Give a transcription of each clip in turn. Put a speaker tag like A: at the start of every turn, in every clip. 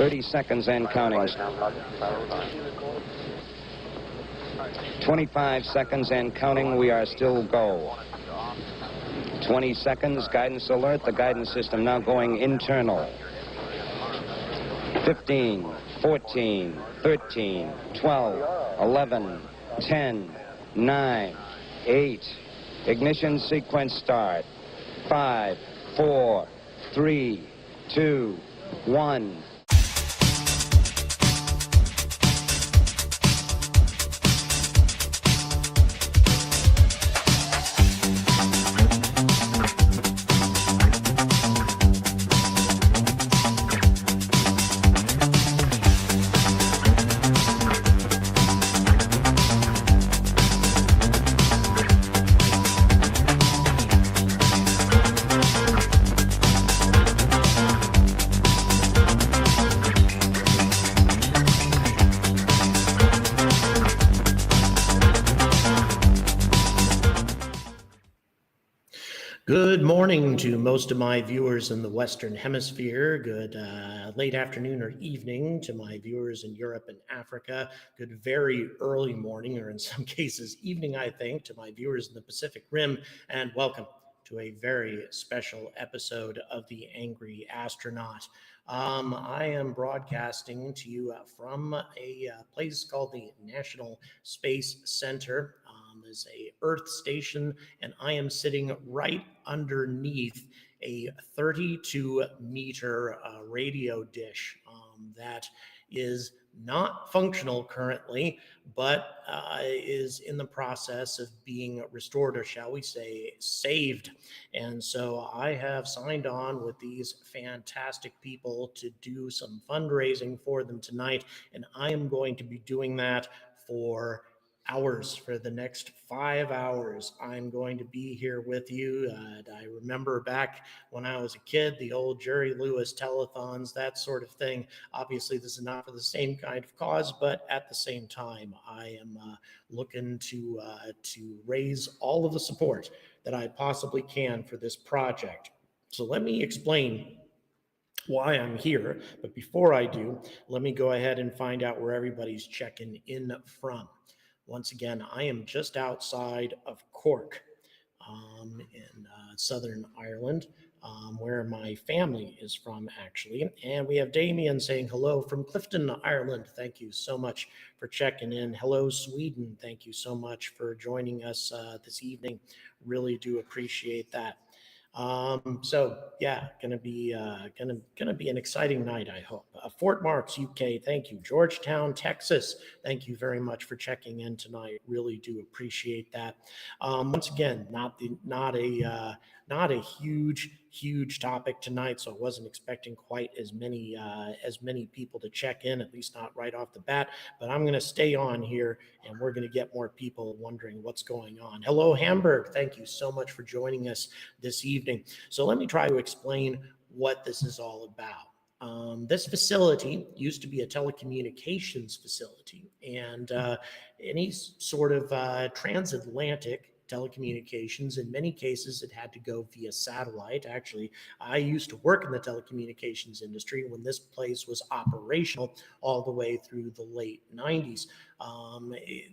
A: 30 seconds and counting. 25 seconds and counting. We are still go. 20 seconds. Guidance alert. The guidance system now going internal. 15, 14, 13, 12, 11, 10, 9, 8. Ignition sequence start. 5, 4, 3, 2, 1.
B: Good morning to most of my viewers in the Western Hemisphere. Good late afternoon or evening to my viewers in Europe and Africa. Good very early morning, or in some cases evening, I think, to my viewers in the Pacific Rim. And welcome to a very special episode of The Angry Astronaut. I am broadcasting to you from a place called the National Space Center. There's a Earth station, and I am sitting right underneath a 32-meter radio dish that is not functional currently, but is in the process of being restored, or shall we say saved. And so I have signed on with these fantastic people to do some fundraising for them tonight, and I am going to be doing that for hours. For the next 5 hours, I'm going to be here with you. I remember back when I was a kid, the old Jerry Lewis telethons, that sort of thing. Obviously, this is not for the same kind of cause, but at the same time, I am looking to raise all of the support that I possibly can for this project. So let me explain why I'm here. But before I do, let me go ahead and find out where everybody's checking in from. Once again, I am just outside of Cork in Southern Ireland, where my family is from, actually. And we have Damien saying hello from Clifton, Ireland. Thank you so much for checking in. Hello, Sweden. Thank you so much for joining us this evening. Really do appreciate that. So yeah, gonna be an exciting night, I hope. Fort Marks, UK, thank you. Georgetown, Texas, thank you very much for checking in tonight. Really do appreciate that. Once again, not a huge topic tonight, so I wasn't expecting quite as many people to check in, at least not right off the bat. But I'm going to stay on here, and we're going to get more people wondering what's going on. Hello, Hamburg. Thank you so much for joining us this evening. So let me try to explain what this is all about. This facility used to be a telecommunications facility, and any sort of transatlantic telecommunications, in many cases, it had to go via satellite. Actually, I used to work in the telecommunications industry when this place was operational all the way through the late 90s.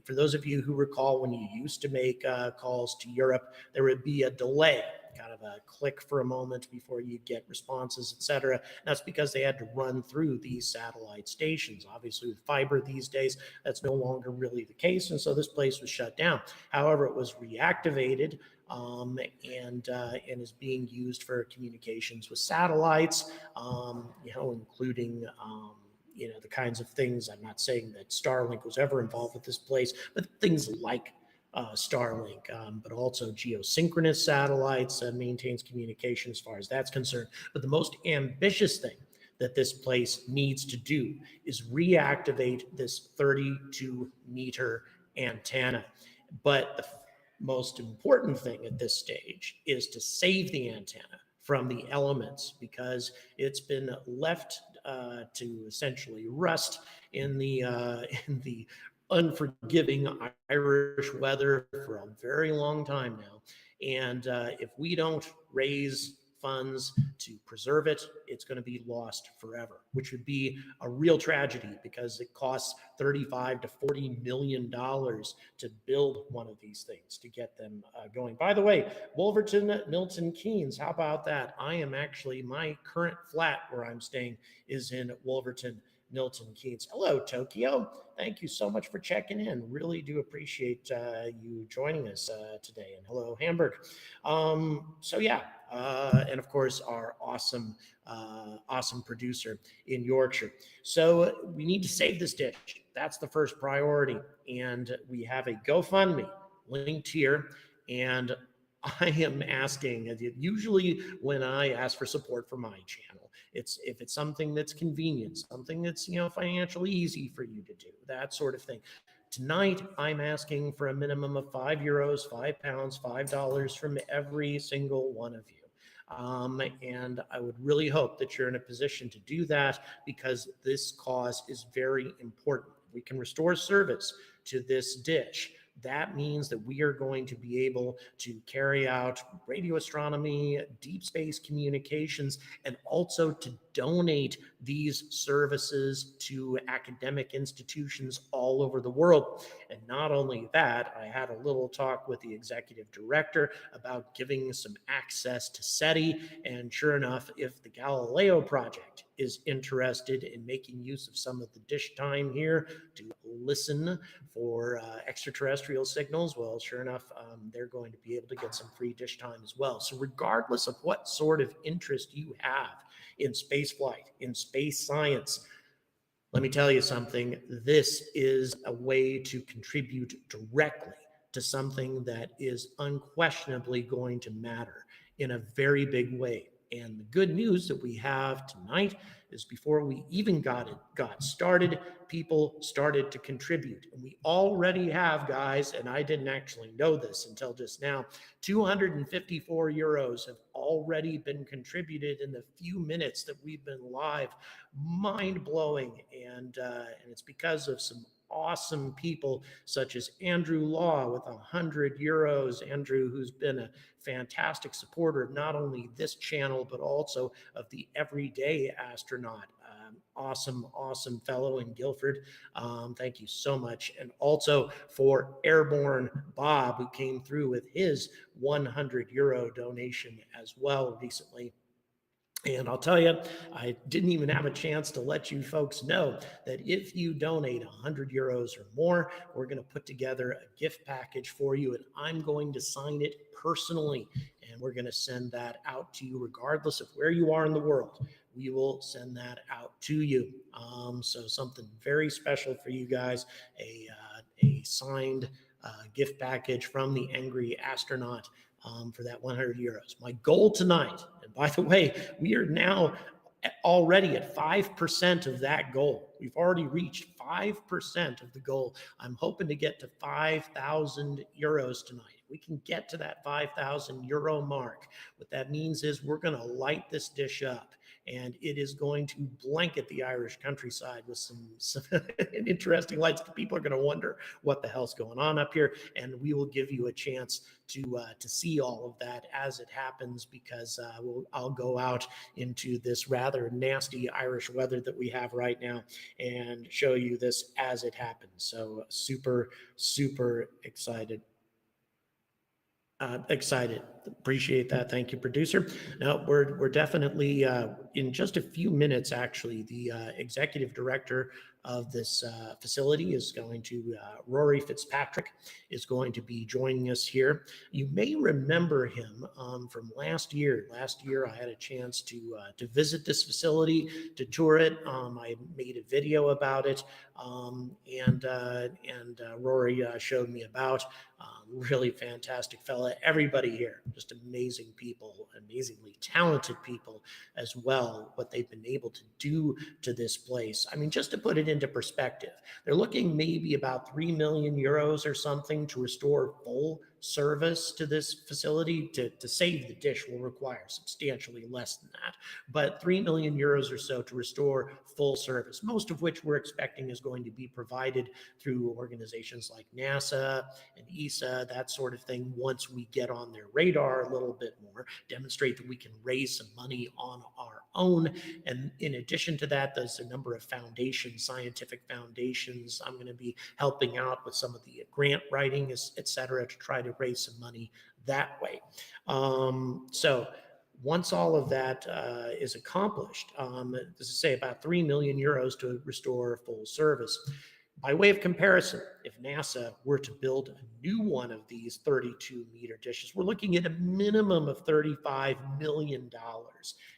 B: For those of you who recall, when you used to make calls to Europe, there would be a delay, kind of a click for a moment before you get responses, etc. That's because they had to run through these satellite stations. Obviously, with fiber these days, that's no longer really the case, and so this place was shut down. However, it was reactivated and is being used for communications with satellites, including the kinds of things. I'm not saying that Starlink was ever involved with this place, but things like Starlink, but also geosynchronous satellites, maintains communication as far as that's concerned. But the most ambitious thing that this place needs to do is reactivate this 32-meter antenna. But the most important thing at this stage is to save the antenna from the elements, because it's been left to essentially rust in the unforgiving Irish weather for a very long time now. And if we don't raise funds to preserve it, it's going to be lost forever, which would be a real tragedy because it costs $35 to $40 million to build one of these things to get them going. By the way, Wolverton, Milton Keynes, how about that? I am actually, my current flat where I'm staying is in Wolverton, Milton Keynes. Hello, Tokyo. Thank you so much for checking in. Really do appreciate you joining us today. And hello, Hamburg. And of course, our awesome producer in Yorkshire. So we need to save this dish. That's the first priority. And we have a GoFundMe linked here. And I am asking, usually when I ask for support for my channel, if it's something that's convenient, something that's, financially easy for you to do, that sort of thing. Tonight, I'm asking for a minimum of €5, £5, $5 from every single one of you. And I would really hope that you're in a position to do that because this cause is very important. We can restore service to this dish. That means that we are going to be able to carry out radio astronomy, deep space communications, and also to donate these services to academic institutions all over the world. And not only that, I had a little talk with the executive director about giving some access to SETI. And sure enough, if the Galileo project is interested in making use of some of the dish time here to listen for extraterrestrial signals, well, sure enough, they're going to be able to get some free dish time as well. So regardless of what sort of interest you have in space flight, in space science, let me tell you something, this is a way to contribute directly to something that is unquestionably going to matter in a very big way. And the good news that we have tonight is before we even got started, people started to contribute. And we already have, guys, and I didn't actually know this until just now, 254 euros have already been contributed in the few minutes that we've been live. Mind-blowing. And it's because of some awesome people such as Andrew Law with 100 euros. Andrew, who's been a fantastic supporter of not only this channel, but also of the Everyday Astronaut. Awesome fellow in Guildford. Thank you so much. And also for Airborne Bob, who came through with his 100 euro donation as well recently. And I'll tell you, I didn't even have a chance to let you folks know that if you donate 100 euros or more, we're going to put together a gift package for you, and I'm going to sign it personally, and we're going to send that out to you regardless of where you are in the world. We will send that out to you. So something very special for you guys, a signed gift package from the Angry Astronaut for that 100 euros. My goal tonight, and by the way, we are now already at 5% of that goal. We've already reached 5% of the goal. I'm hoping to get to 5,000 euros tonight. We can get to that 5,000 euro mark. What that means is we're going to light this dish up, and it is going to blanket the Irish countryside with some interesting lights. People are going to wonder what the hell's going on up here, and we will give you a chance to see all of that as it happens, because I'll go out into this rather nasty Irish weather that we have right now and show you this as it happens. So super excited. Excited. Appreciate that. Thank you, producer. Now, we're definitely in just a few minutes, actually, the executive director of this facility is going to, Rory Fitzpatrick, is going to be joining us here. You may remember him from last year. Last year, I had a chance to visit this facility, to tour it. I made a video about it, and Rory showed me about. Really fantastic fella. Everybody here, just amazing people, amazingly talented people as well, what they've been able to do to this place. I mean, just to put it into perspective. They're looking maybe about 3 million euros or something to restore full service to this facility. To save the dish will require substantially less than that, but 3 million euros or so to restore full service, most of which we're expecting is going to be provided through organizations like NASA and ESA, that sort of thing, once we get on their radar a little bit more, demonstrate that we can raise some money on our own. And in addition to that, there's a number of foundations, scientific foundations. I'm going to be helping out with some of the grant writing, et cetera, to try to raise some money that way. So once all of that is accomplished, as I say, about 3 million euros to restore full service. By way of comparison, if NASA were to build a new one of these 32-meter dishes, we're looking at a minimum of $35 million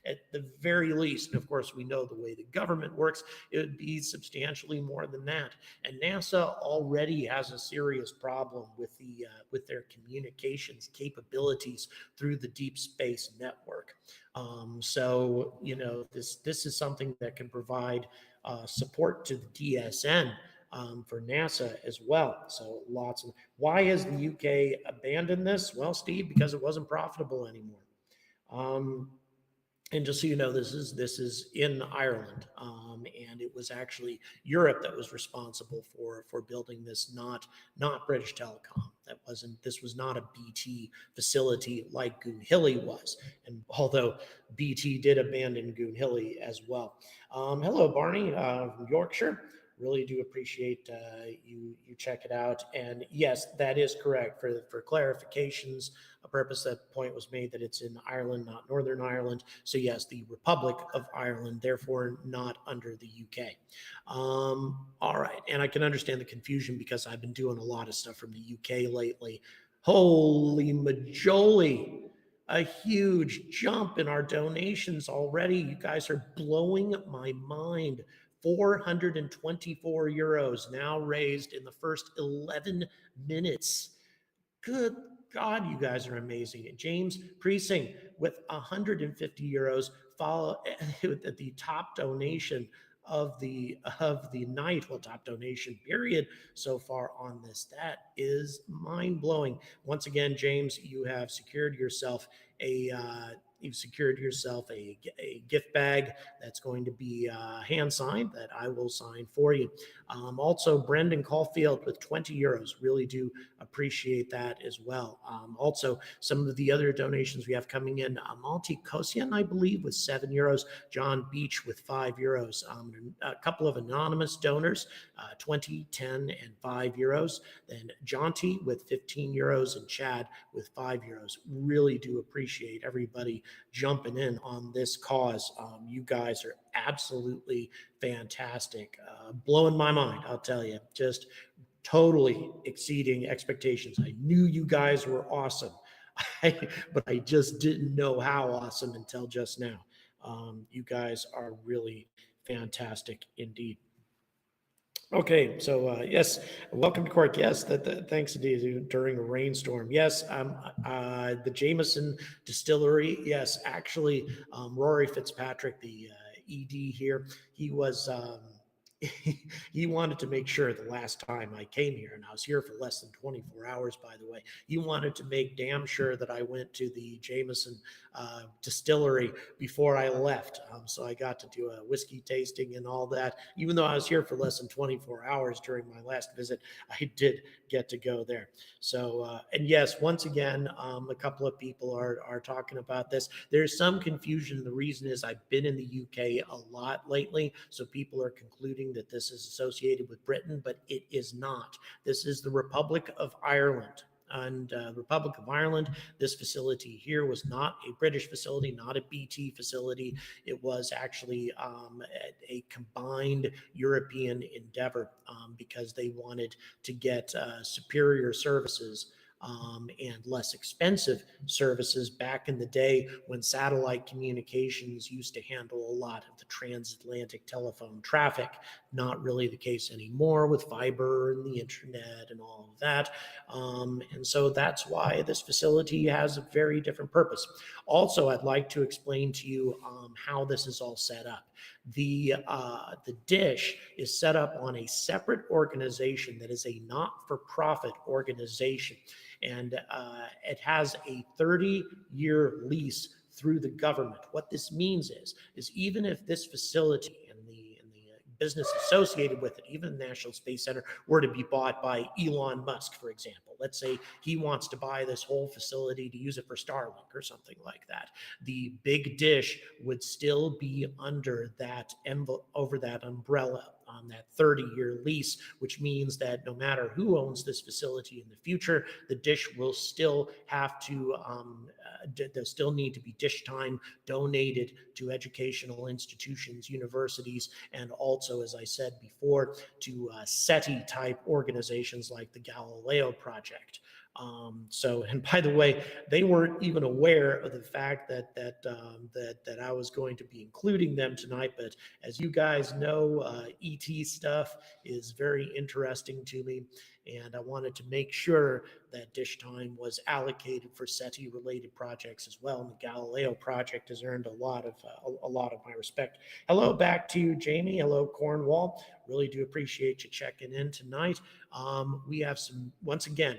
B: at the very least. And of course, we know the way the government works, it would be substantially more than that. And NASA already has a serious problem with their communications capabilities through the deep space network. So, you know, this is something that can provide support to the DSN. For NASA as well. So lots of, why has the UK abandoned this? Well, Steve, because it wasn't profitable anymore. And just so you know, this is in Ireland, and it was actually Europe that was responsible for building this, not British Telecom. This was not a BT facility like Goonhilly was, and although BT did abandon Goonhilly as well. Hello, Barney, from Yorkshire. Really do appreciate you check it out. And yes, that is correct. For clarifications, a purpose, that point was made that it's in Ireland, not Northern Ireland. So yes, the Republic of Ireland, therefore not under the UK. All right, and I can understand the confusion because I've been doing a lot of stuff from the UK lately. Holy majoli! A huge jump in our donations already. You guys are blowing my mind. 424 euros now raised in the first 11 minutes. Good God, you guys are amazing. James Priesing with 150 euros, follow at the top donation of the night, well, top donation period so far on this. That is mind-blowing. Once again, James, you have secured yourself a gift bag that's going to be hand signed, that I will sign for you. Also, Brendan Caulfield with 20 euros. Really do appreciate that as well. Also, some of the other donations we have coming in, Malti Kosian, I believe, with 7 euros. John Beach with 5 euros. A couple of anonymous donors, 20, 10, and 5 euros. Then Jonty with 15 euros and Chad with 5 euros. Really do appreciate everybody jumping in on this cause. You guys are absolutely fantastic. Blowing my mind, I'll tell you. Just totally exceeding expectations. I knew you guys were awesome, but I just didn't know how awesome until just now. You guys are really fantastic indeed. Okay, so yes, welcome to Cork. Yes, thanks indeed during a rainstorm. Yes, the Jameson Distillery. Yes, actually, Rory Fitzpatrick, the ED here, he was. He wanted to make sure the last time I came here, and I was here for less than 24 hours, by the way, he wanted to make damn sure that I went to the Jameson distillery before I left. So I got to do a whiskey tasting and all that. Even though I was here for less than 24 hours during my last visit, I did get to go there. So, and yes, once again, a couple of people are talking about this. There's some confusion. The reason is I've been in the UK a lot lately, so people are concluding that this is associated with Britain, but it is not. This is the Republic of Ireland. And Republic of Ireland, this facility here was not a British facility, not a BT facility. It was actually a combined European endeavor because they wanted to get superior services and less expensive services back in the day when satellite communications used to handle a lot of the transatlantic telephone traffic. Not really the case anymore with fiber and the internet and all of that. And so that's why this facility has a very different purpose. Also, I'd like to explain to you how this is all set up. The dish is set up on a separate organization that is a not-for-profit organization, and it has a 30-year lease through the government. What this means is even if this facility and the business associated with it, even the National Space Center, were to be bought by Elon Musk, for example. Let's say he wants to buy this whole facility to use it for Starlink or something like that. The big dish would still be under that over that umbrella on that 30-year lease, which means that no matter who owns this facility in the future, the dish will still have to, there still need to be dish time donated to educational institutions, universities, and also, as I said before, to SETI-type organizations like the Galileo Project. And by the way, they weren't even aware of the fact that I was going to be including them tonight. But as you guys know, ET stuff is very interesting to me, and I wanted to make sure that dish time was allocated for SETI-related projects as well. And the Galileo Project has earned a lot of my respect. Hello back to you, Jamie. Hello, Cornwall. Really do appreciate you checking in tonight. We have some, once again,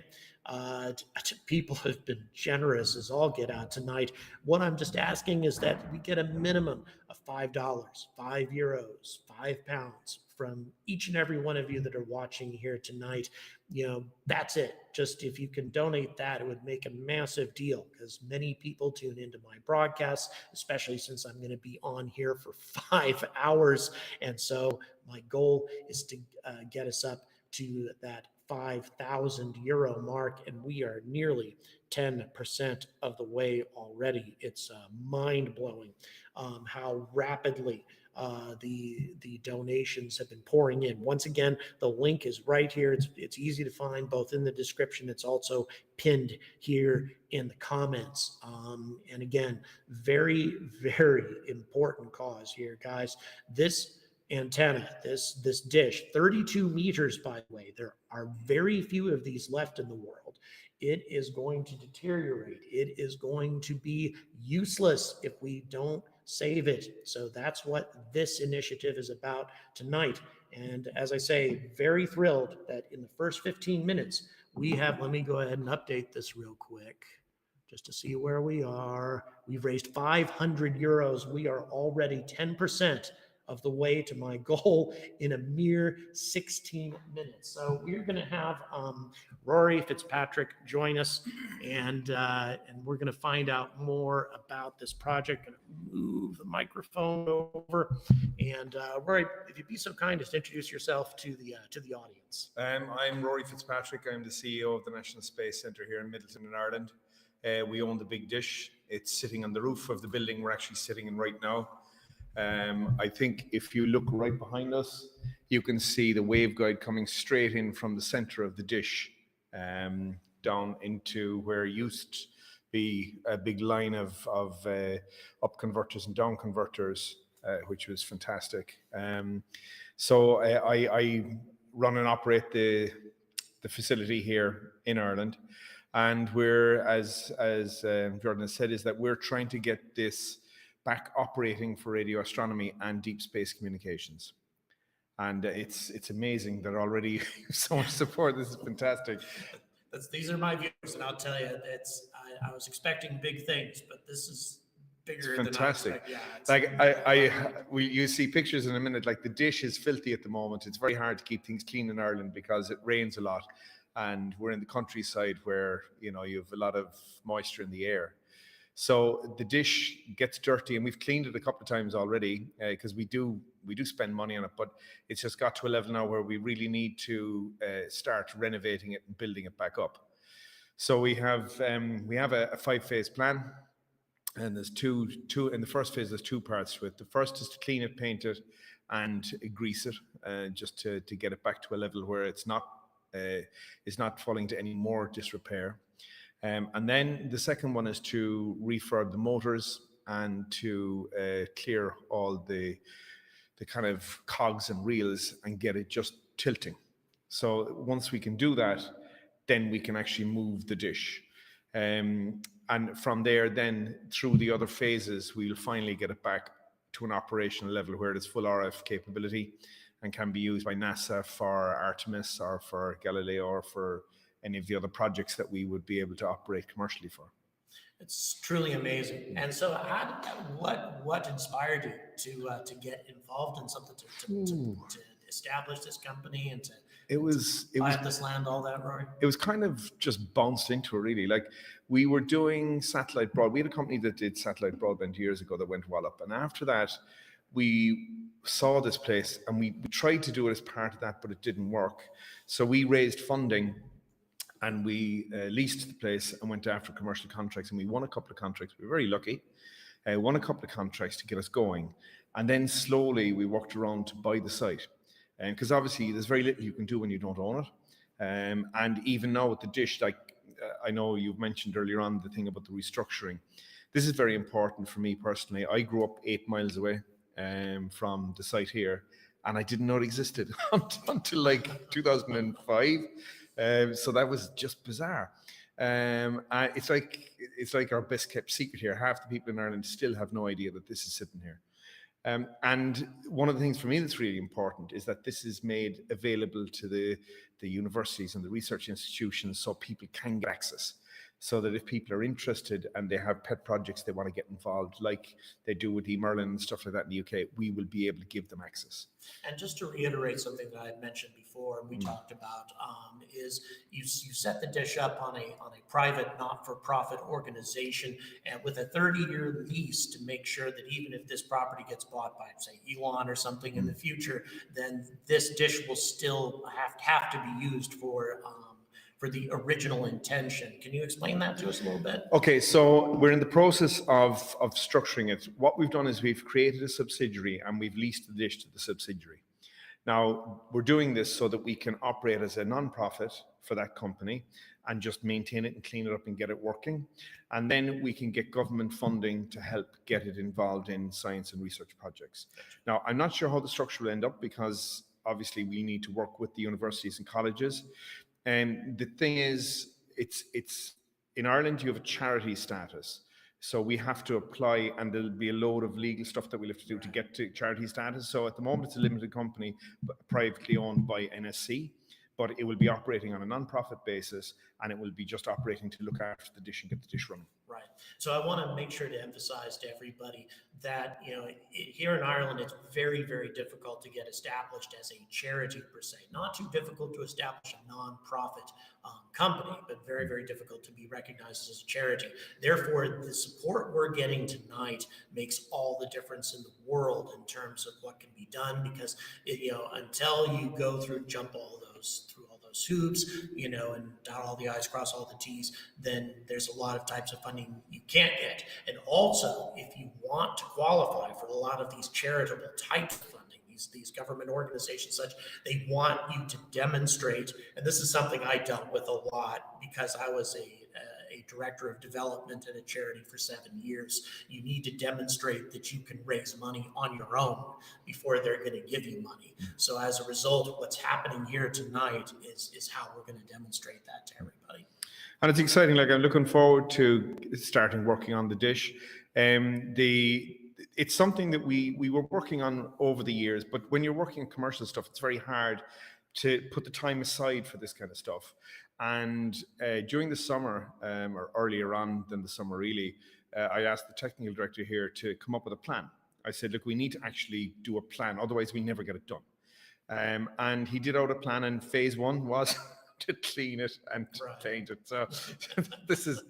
B: people have been generous as all get out tonight. What I'm just asking is that we get a minimum of $5, €5, £5 from each and every one of you that are watching here tonight. You know, that's it. Just if you can donate that, it would make a massive deal, because many people tune into my broadcasts, especially since I'm going to be on here for 5 hours. And so my goal is to get us up to that €5,000 mark, and we are nearly 10% of the way already. It's mind-blowing how rapidly the donations have been pouring in. Once again, the link is right here. It's easy to find, both in the description. It's also pinned here in the comments. And again, very, very important cause here, guys. This antenna, this dish, 32 meters, by the way. There are very few of these left in the world. It is going to deteriorate. It is going to be useless if we don't save it. So that's what this initiative is about tonight. And as I say, very thrilled that in the first 15 minutes, we have, let me go ahead and update this real quick just to see where we are. We've raised €500. We are already 10% of the way to my goal in a mere 16 minutes. So we're going to have Rory Fitzpatrick join us, and we're going to find out more about this project. Going to move the microphone over, and Rory, if you'd be so kind as to introduce yourself to the audience.
C: I'm Rory Fitzpatrick. I'm the CEO of the National Space Centre here in Midleton in Ireland. We own the big dish. It's sitting on the roof of the building we're actually sitting in right now. I think if you look right behind us, you can see the waveguide coming straight in from the center of the dish down into where used to be a big line of up converters and down converters, which was fantastic. So I run and operate the facility here in Ireland, and we're, as Jordan has said, is that we're trying to get this back operating for radio astronomy and deep space communications. And it's amazing that already so much support. This is fantastic.
B: These are my viewers, and I'll tell you, I was expecting big things, but this is bigger than I expected.
C: Yeah, you see pictures in a minute. Like, the dish is filthy at the moment. It's very hard to keep things clean in Ireland because it rains a lot, and we're in the countryside where you have a lot of moisture in the air. So the dish gets dirty, and we've cleaned it a couple of times already because we do spend money on it, but it's just got to a level now where we really need to start renovating it and building it back up. So we have a 5-phase plan, and there's two in the first phase. There's 2 parts to it. The first is to clean it, paint it, and grease it, just to get it back to a level where it's not falling to any more disrepair. And then the second one is to refurb the motors and to clear all the kind of cogs and reels and get it just tilting. So once we can do that, then we can actually move the dish. And from there, then through the other phases, we'll finally get it back to an operational level where it is full RF capability and can be used by NASA for Artemis or for Galileo or for any of the other projects that we would be able to operate commercially for.
B: It's truly amazing. And so, what inspired you to get involved in something to establish this company and to buy up this land, all that, Rory?
C: It was kind of just bounced into it, really. Like, we were doing satellite broadband. We had a company that did satellite broadband years ago that went well up, and after that, we saw this place and we tried to do it as part of that, but it didn't work. So we raised funding. And we leased the place and went after commercial contracts, and we won a couple of contracts. We were very lucky. Won a couple of contracts to get us going. And then slowly we worked around to buy the site. Because obviously there's very little you can do when you don't own it. And even now with the dish, like I know you've mentioned earlier on the thing about the restructuring. This is very important for me personally. I grew up 8 miles away from the site here, and I didn't know it existed until like 2005. So that was just bizarre. It's like our best kept secret here. Half the people in Ireland still have no idea that this is sitting here. And one of the things for me that's really important is that this is made available to the universities and the research institutions so people can get access. So that if people are interested and they have pet projects they want to get involved, like they do with eMerlin and stuff like that in the UK, we will be able to give them access.
B: And just to reiterate something that I had mentioned before, and we talked about, is you set the dish up on a private, not-for-profit organization, and with a 30-year lease to make sure that even if this property gets bought by, say, Elon or something in the future, then this dish will still have to be used for the original intention. Can you explain that to us a little bit?
C: Okay, so we're in the process of structuring it. What we've done is we've created a subsidiary and we've leased the dish to the subsidiary. Now, we're doing this so that we can operate as a non-profit for that company and just maintain it and clean it up and get it working. And then we can get government funding to help get it involved in science and research projects. Now, I'm not sure how the structure will end up because obviously we need to work with the universities and colleges. And the thing is, it's in Ireland, you have a charity status. So we have to apply, and there'll be a load of legal stuff that we'll have to do to get to charity status. So at the moment, it's a limited company, privately owned by NSC, but it will be operating on a non-profit basis, and it will be just operating to look after the dish and get the dish running.
B: Right. So I want to make sure to emphasize to everybody that, here in Ireland, it's very, very difficult to get established as a charity per se. Not too difficult to establish a non-profit company, but very, very difficult to be recognized as a charity. Therefore, the support we're getting tonight makes all the difference in the world in terms of what can be done, because, until you go through, jump all those hoops, and dot all the I's, cross all the T's, then there's a lot of types of funding you can't get. And also, if you want to qualify for a lot of these charitable types of funding, these government organizations, they want you to demonstrate, and this is something I dealt with a lot because I was a director of development at a charity for 7 years. You need to demonstrate that you can raise money on your own before they're going to give you money. So as a result, what's happening here tonight is how we're going to demonstrate that to everybody.
C: And it's exciting. Like, I'm looking forward to starting working on the dish. It's something that we were working on over the years, but when you're working on commercial stuff, it's very hard to put the time aside for this kind of stuff. And during the summer, or earlier on than the summer really, I asked the technical director here to come up with a plan. I said, look, we need to actually do a plan, otherwise we never get it done. And he did out a plan, and phase 1 was to clean it and to paint it. So this is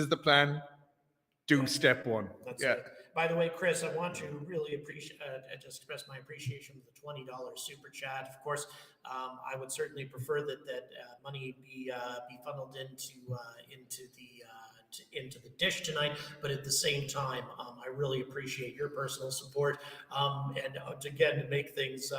C: the plan. Do step 1.
B: That's it. By the way, Chris, I want to really appreciate, just express my appreciation for the $20 super chat. Of course, I would certainly prefer that money be funneled into the dish tonight, but at the same time, I really appreciate your personal support, and again, to make things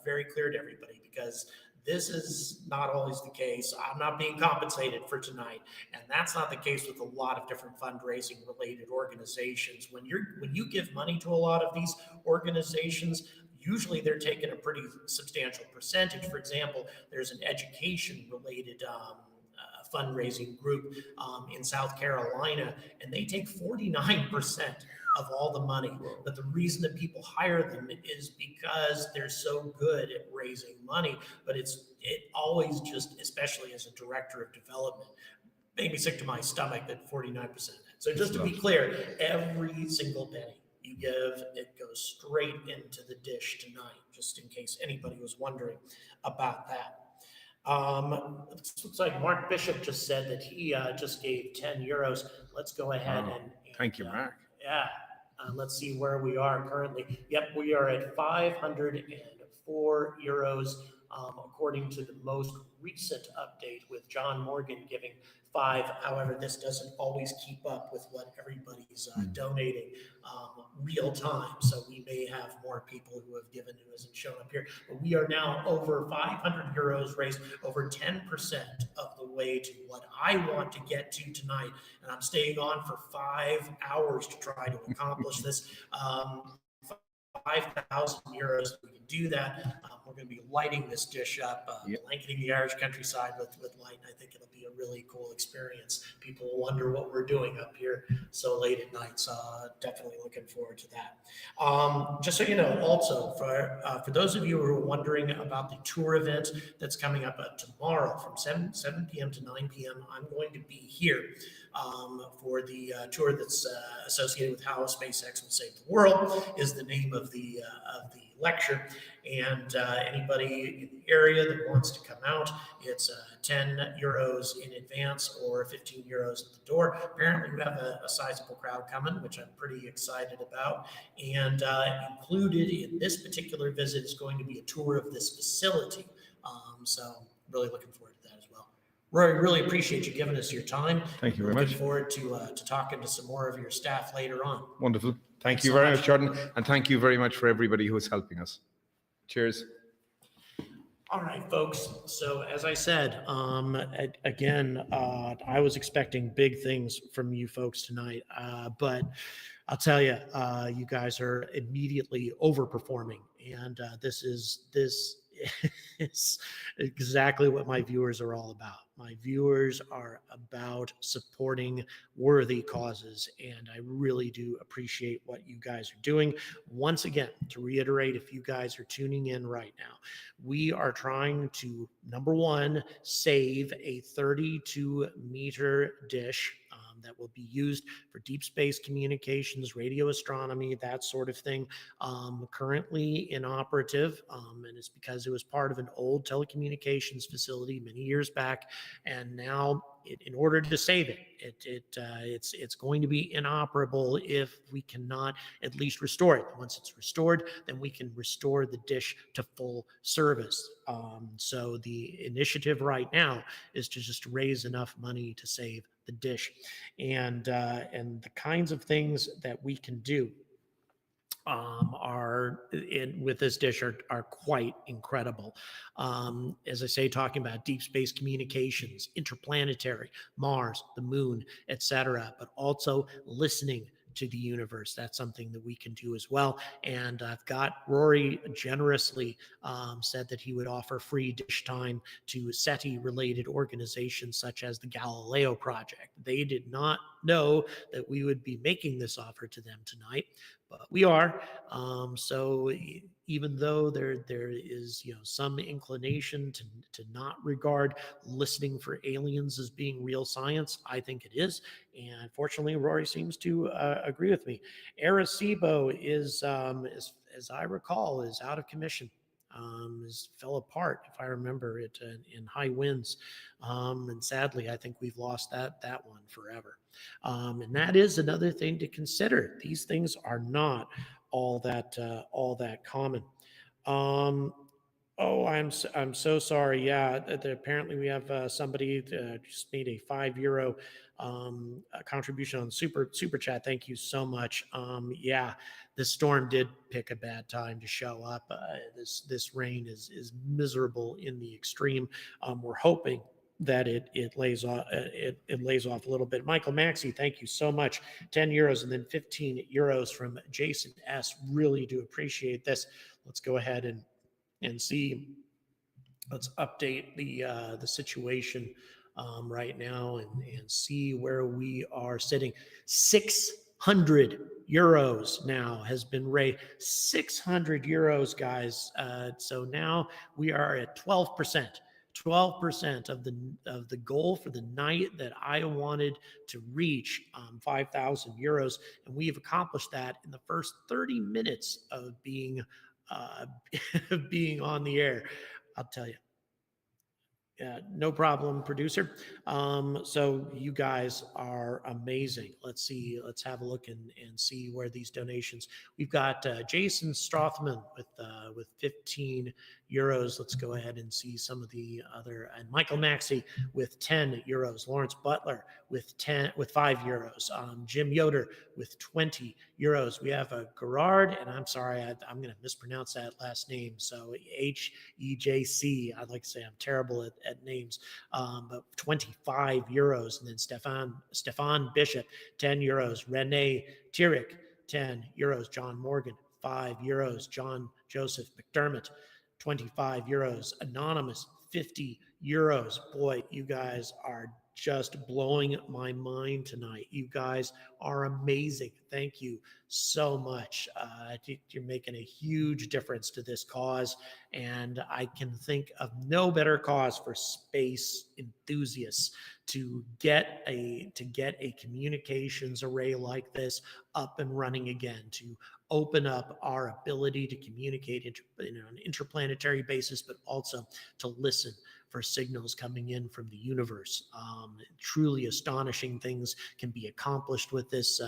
B: very clear to everybody, because this is not always the case. I'm not being compensated for tonight, and that's not the case with a lot of different fundraising related organizations. When you give money to a lot of these organizations, usually they're taking a pretty substantial percentage. For example, there's an education related fundraising group in South Carolina, and they take 49% of all the money. But the reason that people hire them is because they're so good at raising money. But it always just, especially as a director of development, made me sick to my stomach that 49%. So just to be clear, every single penny you give, it goes straight into the dish tonight, just in case anybody was wondering about that. It looks like Mark Bishop just said that he just gave 10 euros. Let's go ahead and
C: thank you, Mark.
B: Yeah, let's see where we are currently. Yep, we are at 504 euros, according to the most recent update, with John Morgan giving 5. However, this doesn't always keep up with what everybody's donating real time. So we may have more people who have given who hasn't shown up here. But we are now over 500 euros raised, over 10% of the way to what I want to get to tonight. And I'm staying on for 5 hours to try to accomplish this. 5,000 euros. We can do that. We're going to be lighting this dish up, blanketing the Irish countryside with light. And I think it'll be a really cool experience. People will wonder what we're doing up here so late at night. So definitely looking forward to that. Just so you know, also for those of you who are wondering about the tour event that's coming up tomorrow from 7 p.m. to 9 p.m., I'm going to be here for the tour that's associated with how SpaceX will save the world is the name of the lecture. And anybody in the area that wants to come out, it's 10 euros in advance or 15 euros at the door. Apparently we have a sizable crowd coming, which I'm pretty excited about. And included in this particular visit is going to be a tour of this facility. So really looking forward to that as well. Rory, really appreciate you giving us your time.
C: Thank you very much.
B: Looking forward to talking to some more of your staff later on.
C: Wonderful. Thank you very much, Jordan. And thank you very much for everybody who is helping us. Cheers.
B: All right, folks. So as I said, again, I was expecting big things from you folks tonight, but I'll tell you, you guys are immediately overperforming, and this is exactly what my viewers are all about. My viewers are about supporting worthy causes, and I really do appreciate what you guys are doing. Once again, to reiterate, if you guys are tuning in right now, we are trying to, number one, save a 32-meter dish that will be used for deep space communications, radio astronomy, that sort of thing. Currently inoperative, and it's because it was part of an old telecommunications facility many years back, and now in order to save it, it's going to be inoperable if we cannot at least restore it. Once it's restored, then we can restore the dish to full service. So the initiative right now is to just raise enough money to save the dish, and the kinds of things that we can do with this dish are quite incredible. As I say, talking about deep space communications, interplanetary, Mars, the moon, etc., but also listening to the universe. That's something that we can do as well. And I've got Rory generously said that he would offer free dish time to SETI-related organizations such as the Galileo Project. They did not know that we would be making this offer to them tonight, but we are. So even though there is some inclination to not regard listening for aliens as being real science, I think it is. And fortunately, Rory seems to agree with me. Arecibo is, as I recall, is out of commission. Fell apart, if I remember it, in high winds. And sadly, I think we've lost that one forever. And that is another thing to consider. These things are not all that common. Oh, I'm so sorry. Yeah, apparently we have somebody just made a €5 contribution on super chat. Thank you so much. Yeah, this storm did pick a bad time to show up. This rain is miserable in the extreme. We're hoping that it lays off a little bit. Michael Maxey, thank you so much. €10 and then €15 from Jason S. Really do appreciate this. Let's go ahead and see. Let's update the situation right now and see where we are sitting. 600 euros now has been raised. 600 euros, guys. So now we are at 12%. 12% of the goal for the night that I wanted to reach, 5,000 euros, and we have accomplished that in the first 30 minutes of being being on the air. I'll tell you. No problem, producer. So you guys are amazing. Let's see. Let's have a look and see where these donations. We've got Jason Strothman with 15 euros. Let's go ahead and see some of the other. And Michael Maxey with 10 euros. Lawrence Butler with 5 euros. Jim Yoder with 20 euros. We have a Gerard, and I'm sorry, I'm going to mispronounce that last name. So HEJC. I'd like to say I'm terrible at names, but 25 euros. And then Stefan Bishop, 10 euros. Rene Tirick, 10 euros. John Morgan, 5 euros. John Joseph McDermott, 25 euros. Anonymous, 50 euros. Boy, you guys are just blowing my mind tonight. You guys are amazing. Thank you so much. You're making a huge difference to this cause, and I can think of no better cause for space enthusiasts to get a communications array like this up and running again, to open up our ability to communicate on an interplanetary basis, but also to listen for signals coming in from the universe. Truly astonishing things can be accomplished with this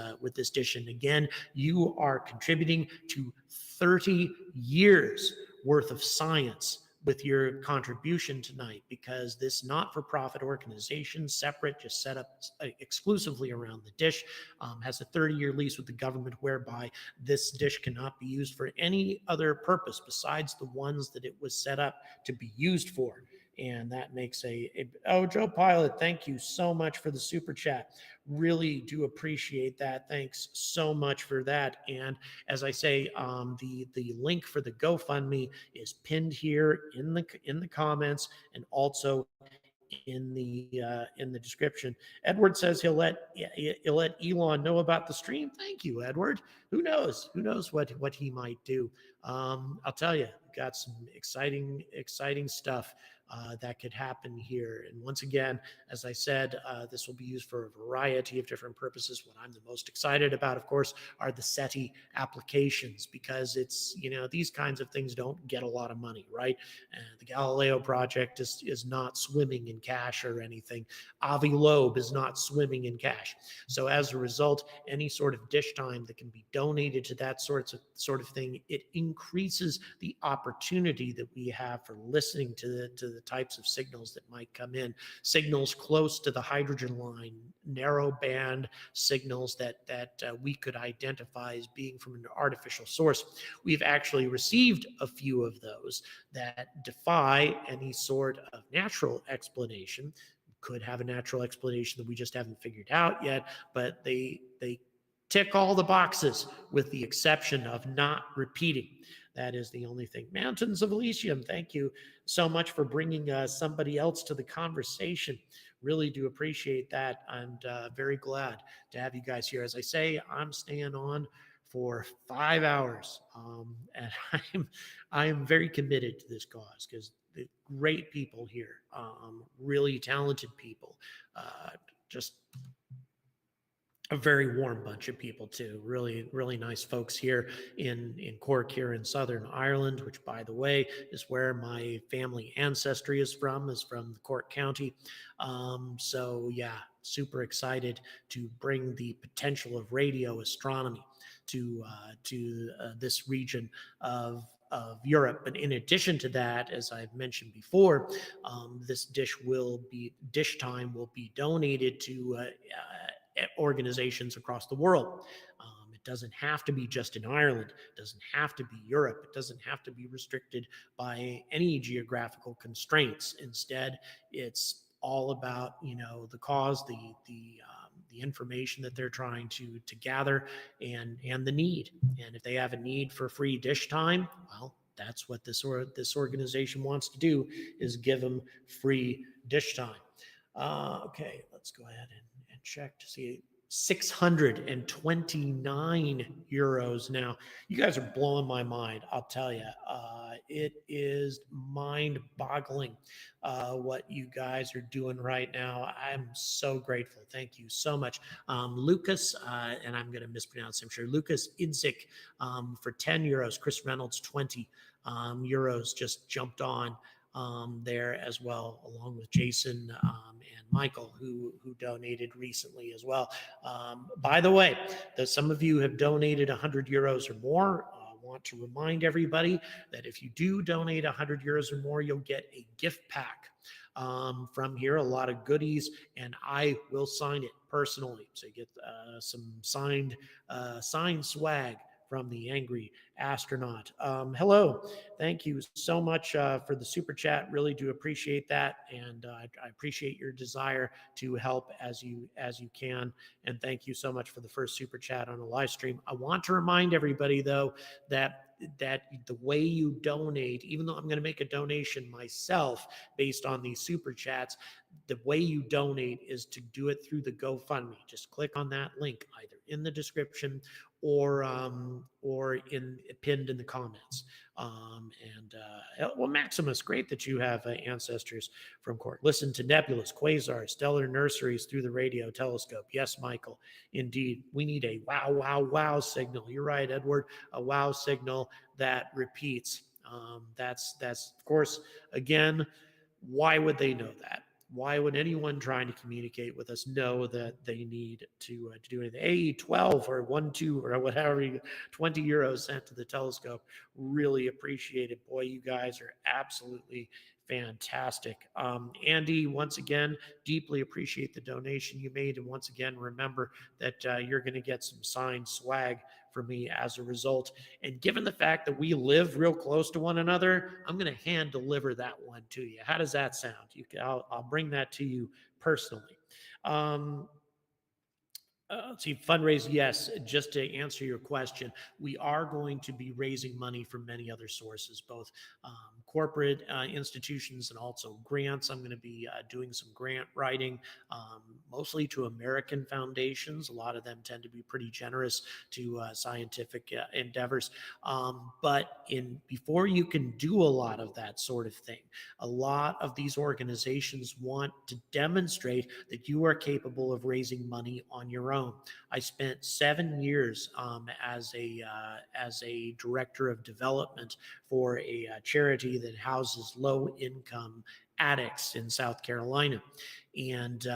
B: dish. And again, you are contributing to 30 years worth of science with your contribution tonight, because this not-for-profit organization, separate, just set up exclusively around the dish, has a 30-year lease with the government, whereby this dish cannot be used for any other purpose besides the ones that it was set up to be used for. And that makes oh, Joe Pilot, thank you so much for the super chat. Really do appreciate that. Thanks so much for that. And as I say, the link for the GoFundMe is pinned here in the comments, and also in the description. Edward says he'll let Elon know about the stream. Thank you, Edward. Who knows what he might do. I'll tell you, got some exciting stuff that could happen here. And once again, as I said, this will be used for a variety of different purposes. What I'm the most excited about, of course, are the SETI applications, because it's, these kinds of things don't get a lot of money, right? And the Galileo project is not swimming in cash or anything. Avi Loeb is not swimming in cash. So as a result, any sort of dish time that can be donated to that sort of thing, it increases the opportunity that we have for listening to the types of signals that might come in. Signals close to the hydrogen line, narrow band signals that we could identify as being from an artificial source. We've actually received a few of those that defy any sort of natural explanation. Could have a natural explanation that we just haven't figured out yet, but they tick all the boxes with the exception of not repeating. That is the only thing. Mountains of Elysium, thank you so much for bringing somebody else to the conversation. Really do appreciate that. I'm very glad to have you guys here. As I say, I'm staying on for 5 hours, and I am very committed to this cause, because the great people here, really talented people, just a very warm bunch of people too. Really, really nice folks here in Cork here in Southern Ireland, which, by the way, is where my family ancestry is from the Cork County. So yeah, super excited to bring the potential of radio astronomy to this region of Europe. But in addition to that, as I've mentioned before, this dish time will be donated to organizations across the world. It doesn't have to be just in Ireland. It doesn't have to be Europe. It doesn't have to be restricted by any geographical constraints. Instead, it's all about the cause, the information that they're trying to gather, and the need. And if they have a need for free dish time, well, that's what this organization wants to do, is give them free dish time. Okay, let's go ahead and check to see 629 euros now. You guys are blowing my mind, I'll tell you. It is mind-boggling what you guys are doing right now. I'm so grateful. Thank you so much. Lucas, and I'm going to mispronounce, I'm sure, Lucas Idzik for 10 euros. Chris Reynolds, 20 euros, just jumped on there as well, along with Jason and Michael, who donated recently as well. By the way, some of you have donated 100 euros or more. I want to remind everybody that if you do donate 100 euros or more, you'll get a gift pack from here, a lot of goodies, and I will sign it personally. So you get some signed swag from the Angry Astronaut. Hello, thank you so much for the super chat. Really do appreciate that, and I appreciate your desire to help as you can. And thank you so much for the first super chat on a live stream. I want to remind everybody though that the way you donate, even though I'm going to make a donation myself based on these super chats, the way you donate is to do it through the GoFundMe. Just click on that link either in the description or pinned in the comments. Well, Maximus, great that you have ancestors from Cork. Listen to nebulas, quasars, stellar nurseries through the radio telescope. Yes, Michael, indeed. We need a wow, wow, wow signal. You're right, Edward. A wow signal that repeats. That's of course, again, why would they know that? Why would anyone trying to communicate with us know that they need to do anything? A 12 or 1, 2 or whatever, 20 euros sent to the telescope. Really appreciate it. Boy, you guys are absolutely fantastic. Andy, once again, deeply appreciate the donation you made. And once again, remember that you're going to get some signed swag for me as a result. And given the fact that we live real close to one another, I'm going to hand deliver that one to you. How does that sound? I'll bring that to you personally. Let's see, fundraise, yes. Just to answer your question, we are going to be raising money from many other sources, both corporate institutions and also grants. I'm going to be doing some grant writing, mostly to American foundations. A lot of them tend to be pretty generous to scientific endeavors. But before you can do a lot of that sort of thing, a lot of these organizations want to demonstrate that you are capable of raising money on your own. I spent 7 years as a director of development for a charity that houses low-income addicts in South Carolina, and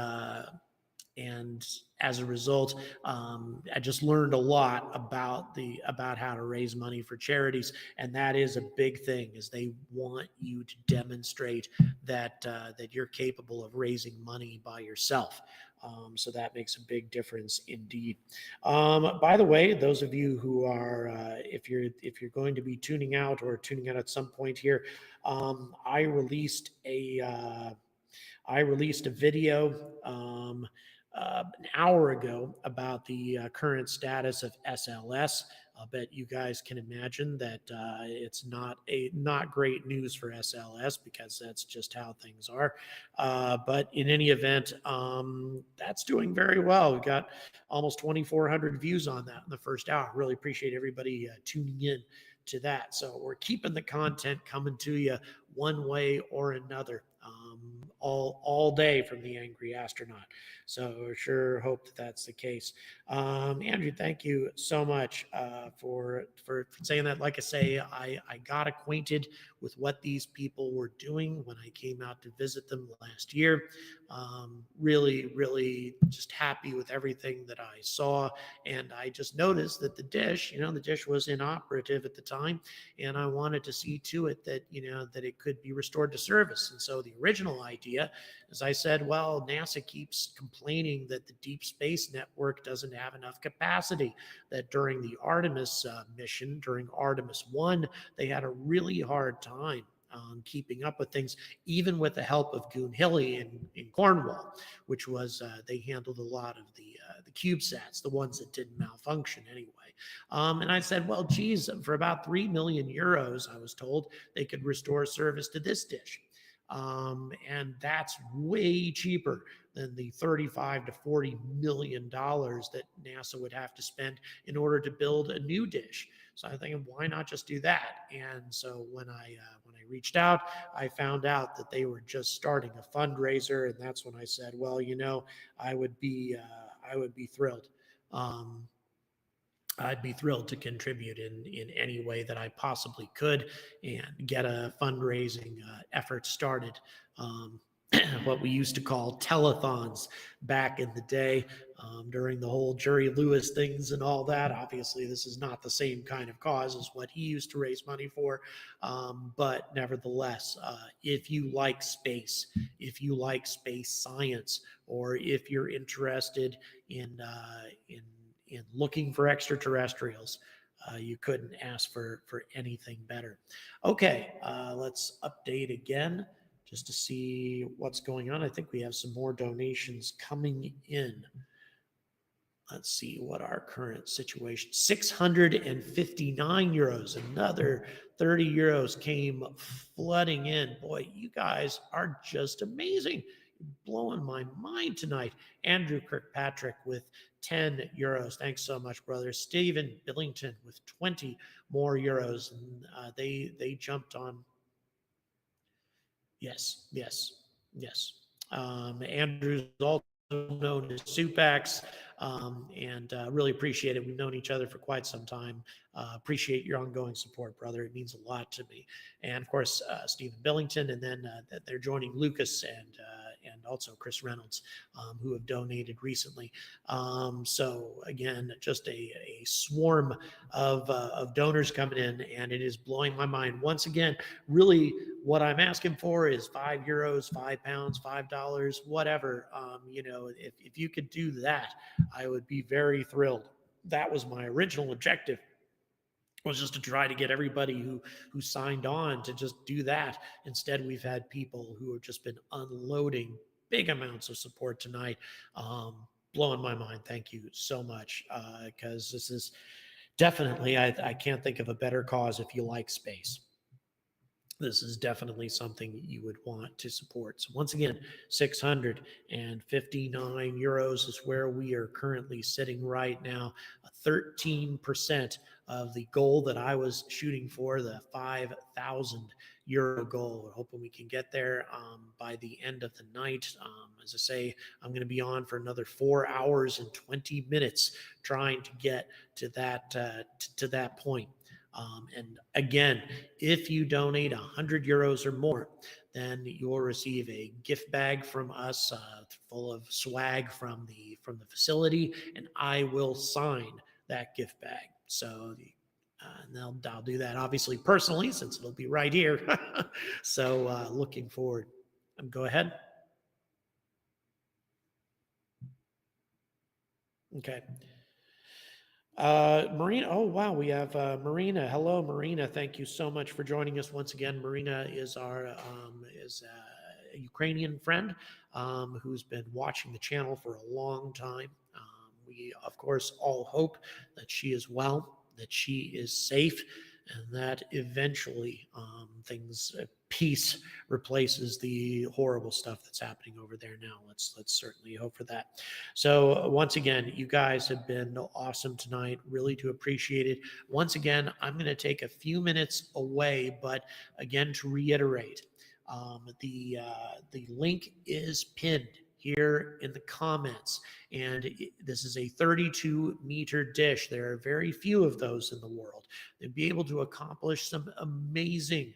B: as a result, I just learned a lot about how to raise money for charities, and that is a big thing. Is they want you to demonstrate that you're capable of raising money by yourself. So that makes a big difference indeed. By the way, those of you who are, if you're going to be tuning out at some point here, I released a video an hour ago about the current status of SLS. I'll bet you guys can imagine that it's not great news for SLS, because that's just how things are. But in any event, that's doing very well. We've got almost 2,400 views on that in the first hour. Really appreciate everybody tuning in to that. So we're keeping the content coming to you one way or another. All day from the Angry Astronaut. So sure hope that's the case. Andrew, thank you so much for saying that. Like I say, I got acquainted with what these people were doing when I came out to visit them last year. Really, really just happy with everything that I saw. And I just noticed that the dish was inoperative at the time. And I wanted to see to it that, that it could be restored to service. And so the original idea, as I said, well, NASA keeps complaining that the Deep Space Network doesn't have enough capacity, that during the Artemis mission, during Artemis 1, they had a really hard time keeping up with things, even with the help of Goonhilly in Cornwall, which was, they handled a lot of the CubeSats, the ones that didn't malfunction anyway. And I said, well, geez, for about 3 million euros, I was told they could restore service to this dish. And that's way cheaper than the $35 to $40 million that NASA would have to spend in order to build a new dish. So I think, why not just do that? And so when I reached out, I found out that they were just starting a fundraiser, and that's when I said, well, I would be thrilled. I'd be thrilled to contribute in any way that I possibly could and get a fundraising effort started. What we used to call telethons back in the day, during the whole Jerry Lewis things and all that. Obviously, this is not the same kind of cause as what he used to raise money for. But nevertheless, if you like space, if you like space science, or if you're interested in looking for extraterrestrials, you couldn't ask for anything better. Okay, let's update again just to see what's going on. I think we have some more donations coming in. Let's see what our current situation. 659 euros. Another 30 euros came flooding in. Boy, you guys are just amazing. You're blowing my mind tonight. Andrew Kirkpatrick with 10 euros. Thanks so much, brother. Stephen Billington with 20 more euros. And they jumped on. Yes. Andrew's also known as Supax, and really appreciate it. We've known each other for quite some time. Appreciate your ongoing support, brother. It means a lot to me. And of course, Stephen Billington, and then they're joining Lucas and also Chris Reynolds, who have donated recently. So again, just a swarm of donors coming in, and it is blowing my mind. Once again, really what I'm asking for is €5, £5, $5, whatever. If you could do that, I would be very thrilled. That was my original objective, was just to try to get everybody who signed on to just do that. Instead, we've had people who have just been unloading big amounts of support tonight. Blowing my mind. Thank you so much, because this is definitely, I can't think of a better cause if you like space. This is definitely something you would want to support. So once again, 659 euros is where we are currently sitting right now. 13% of the goal that I was shooting for, the 5,000 euro goal. We're hoping we can get there by the end of the night. As I say, I'm going to be on for another 4 hours and 20 minutes trying to get to that point. And again, if you donate 100 euros or more, then you'll receive a gift bag from us full of swag from the facility, and I will sign that gift bag. So and I'll do that obviously personally, since it'll be right here. So looking forward. Go ahead. Okay. Marina, oh wow, we have Marina. Hello, Marina. Thank you so much for joining us once again. Marina is our a Ukrainian friend who's been watching the channel for a long time. We of course all hope that she is well, that she is safe, and that eventually peace replaces the horrible stuff that's happening over there now. Let's certainly hope for that. So once again, you guys have been awesome tonight. Really do appreciate it. Once again, I'm going to take a few minutes away, but again, to reiterate, the link is pinned here in the comments, and this is a 32-meter dish. There are very few of those in the world. They'd be able to accomplish some amazing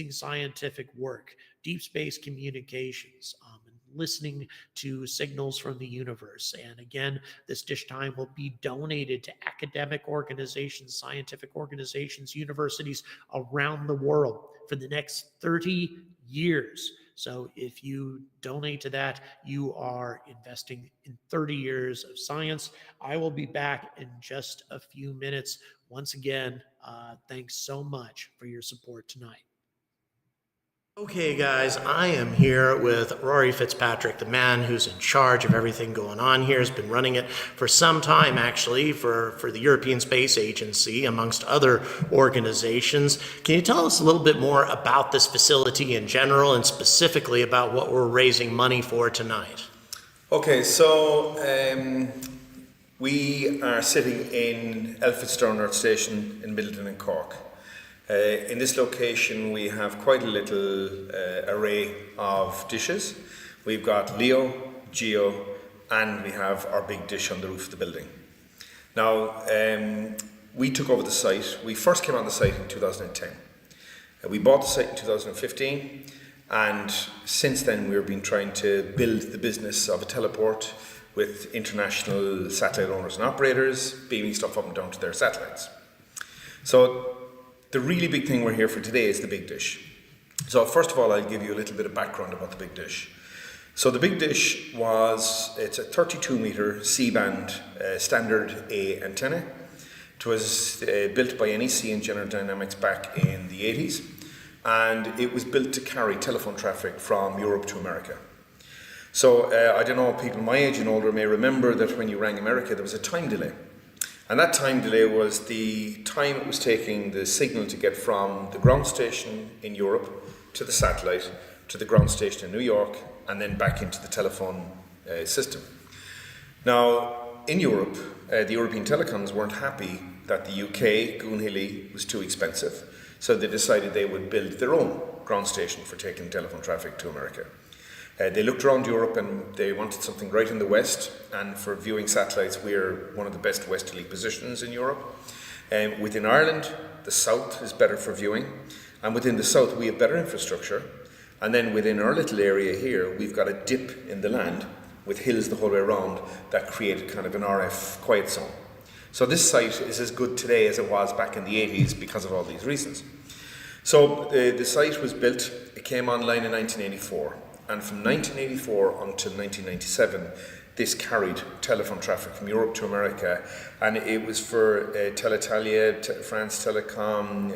B: scientific work, deep space communications, and listening to signals from the universe. And again, this dish time will be donated to academic organizations, scientific organizations, universities around the world for the next 30 years. So if you donate to that, you are investing in 30 years of science. I will be back in just a few minutes. Once again, thanks so much for your support tonight. Okay, guys, I am here with Rory Fitzpatrick, the man who's in charge of everything going on here, has been running it for some time, actually, for the European Space Agency, amongst other organizations. Can you tell us a little bit more about this facility in general and specifically about what we're raising money for tonight?
D: Okay, so we are sitting in Elphinstone Earth Station in Midleton and Cork. In this location we have quite a little array of dishes. We've got LEO, GEO, and we have our big dish on the roof of the building. Now, we took over the site. We first came on the site in 2010. We bought the site in 2015, and since then we've been trying to build the business of a teleport with international satellite owners and operators, beaming stuff up and down to their satellites. So the really big thing we're here for today is the big dish. So first of all, I'll give you a little bit of background about the big dish. So the big dish it's a 32-meter C-band standard A antenna. It was built by NEC and General Dynamics back in the 80s, and it was built to carry telephone traffic from Europe to America. So I don't know, people my age and older may remember that when you rang America there was a time delay. And that time delay was the time it was taking the signal to get from the ground station in Europe to the satellite, to the ground station in New York, and then back into the telephone system. Now, in Europe, the European telecoms weren't happy that the UK, Goonhilly, was too expensive. So they decided they would build their own ground station for taking telephone traffic to America. They looked around Europe and they wanted something right in the west, and for viewing satellites we're one of the best westerly positions in Europe. Within Ireland, the south is better for viewing, and within the south we have better infrastructure, and then within our little area here we've got a dip in the land with hills the whole way around that create kind of an RF quiet zone. So this site is as good today as it was back in the 80s because of all these reasons. So the site was built, it came online in 1984. And from 1984 until 1997, this carried telephone traffic from Europe to America, and it was for Teletalia, France Telecom,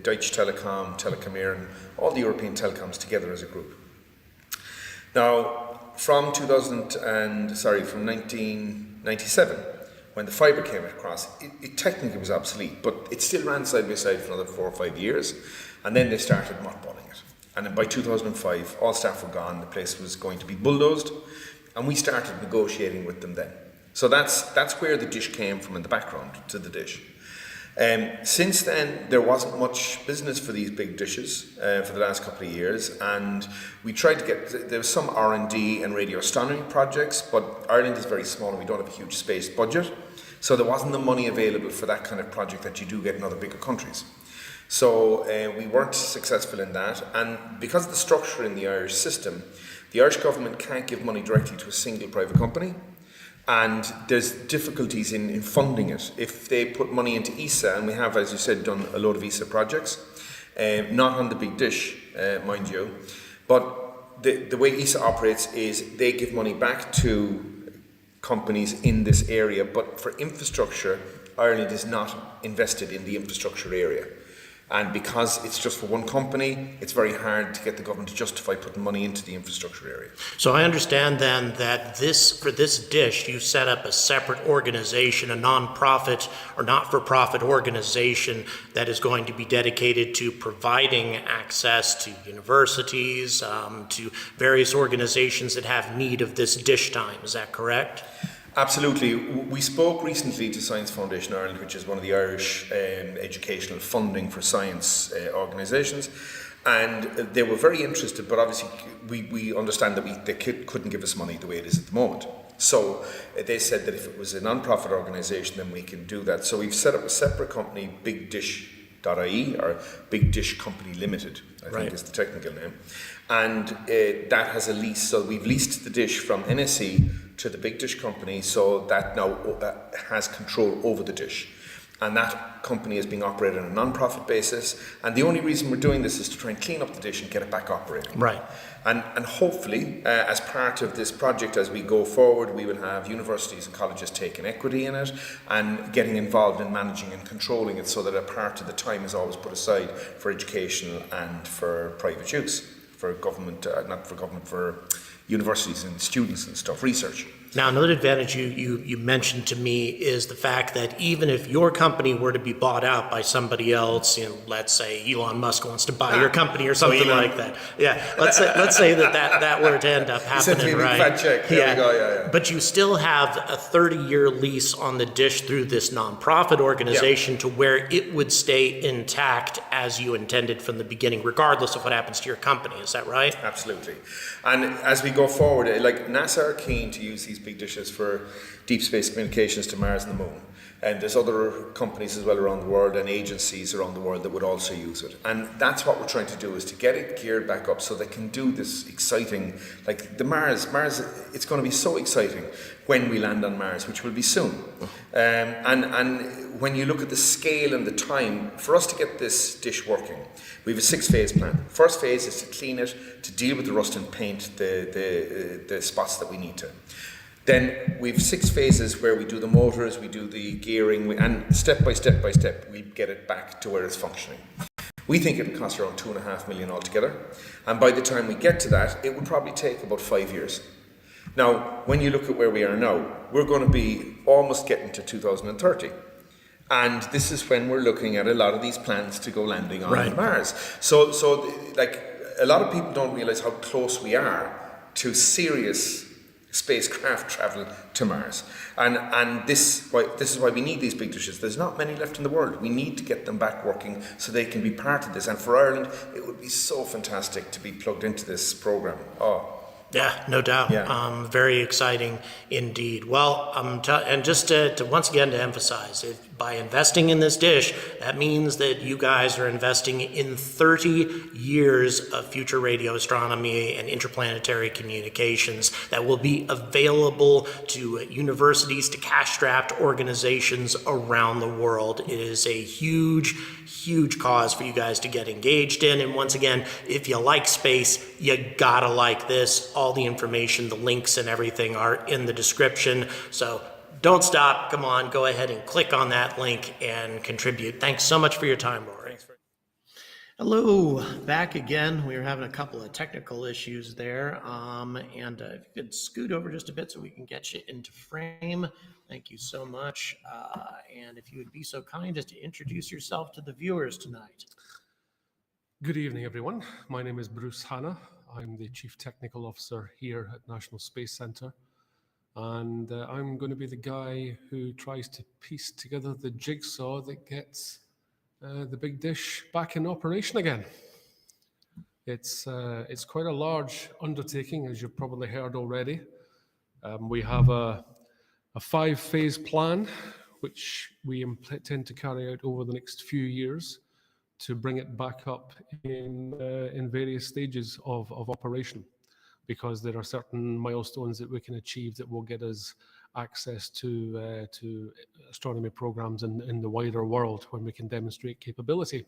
D: Deutsche Telekom, Telekom, all the European telecoms together as a group. Now, from 1997, when the fibre came across, it technically was obsolete, but it still ran side by side for another 4 or 5 years, and then they started mothballing it. And then by 2005, all staff were gone, the place was going to be bulldozed, and we started negotiating with them then. So that's where the dish came from in the background to the dish. Since then, there wasn't much business for these big dishes for the last couple of years, and we tried to get, there was some R&D and radio astronomy projects, but Ireland is very small and we don't have a huge space budget, so there wasn't the money available for that kind of project that you do get in other bigger countries. So we weren't successful in that, and because of the structure in the Irish system, the Irish government can't give money directly to a single private company, and there's difficulties in funding it. If they put money into ESA, and we have, as you said, done a load of ESA projects, not on the big dish, mind you, but the way ESA operates is they give money back to companies in this area, but for infrastructure, Ireland is not invested in the infrastructure area. And because it's just for one company, it's very hard to get the government to justify putting money into the infrastructure area.
B: So I understand then that for this dish, you set up a separate organization, a non-profit or not-for-profit organization that is going to be dedicated to providing access to universities, to various organizations that have need of this dish time. Is that correct?
D: Absolutely. We spoke recently to Science Foundation Ireland, which is one of the Irish educational funding for science organisations, and they were very interested, but obviously we understand that they couldn't give us money the way it is at the moment. So they said that if it was a non-profit organisation, then we can do that. So we've set up a separate company, BigDish.ie, or Big Dish Company Limited, I think is the technical name. And that has a lease, so we've leased the dish from NSE to the Big Dish Company, so that now has control over the dish. And that company is being operated on a non-profit basis. And the only reason we're doing this is to try and clean up the dish and get it back operating.
B: Right.
D: And hopefully, as part of this project, as we go forward, we will have universities and colleges taking equity in it and getting involved in managing and controlling it, so that a part of the time is always put aside for educational and for private use, for government, not for government, for universities and students and stuff, research.
B: Now, another advantage you mentioned to me is the fact that even if your company were to be bought out by somebody else, let's say Elon Musk wants to buy your company or something like that. Yeah, let's say that were to end up happening, right?
D: Fat check. There we go. Yeah.
B: But you still have a 30-year lease on the dish through this nonprofit organization to where it would stay intact as you intended from the beginning, regardless of what happens to your company. Is that right?
D: Absolutely. And as we go forward, like NASA are keen to use these big dishes for deep space communications to Mars and the Moon. And there's other companies as well around the world and agencies around the world that would also use it. And that's what we're trying to do, is to get it geared back up so they can do this exciting, like the Mars, it's going to be so exciting when we land on Mars, which will be soon. And when you look at the scale and the time, for us to get this dish working, we have a 6-phase plan. First phase is to clean it, to deal with the rust and paint the spots that we need to. Then we have 6 phases where we do the motors, we do the gearing, and step by step we get it back to where it's functioning. We think it'll cost around $2.5 million altogether, and by the time we get to that, it would probably take about 5 years. Now, when you look at where we are now, we're going to be almost getting to 2030. And this is when we're looking at a lot of these plans to go landing on Mars. So like, a lot of people don't realize how close we are to serious spacecraft travel to Mars. And this is why we need these big dishes. There's not many left in the world. We need to get them back working so they can be part of this. And for Ireland, it would be so fantastic to be plugged into this program.
B: Yeah, no doubt.
D: Yeah.
B: Very exciting indeed. Well, and just to once again to emphasize, by investing in this dish, that means that you guys are investing in 30 years of future radio astronomy and interplanetary communications that will be available to universities, to cash-strapped organizations around the world. It is a huge cause for you guys to get engaged in. And once again, if you like space, you gotta like this. All the information, the links and everything are in the description. So don't stop. Come on, go ahead and click on that link and contribute. Thanks so much for your time, Rory. Hello, back again. We were having a couple of technical issues there. And if you could scoot over just a bit so we can get you into frame. Thank you so much. And if you would be so kind as to introduce yourself to the viewers tonight.
E: Good evening, everyone. My name is Bruce Hanna. I'm the Chief Technical Officer here at National Space Centre. And I'm going to be the guy who tries to piece together the jigsaw that gets the big dish back in operation again. It's quite a large undertaking, as you've probably heard already. We have a 5-phase plan, which we intend to carry out over the next few years to bring it back up in various stages of operation, because there are certain milestones that we can achieve that will get us access to astronomy programs in the wider world when we can demonstrate capability.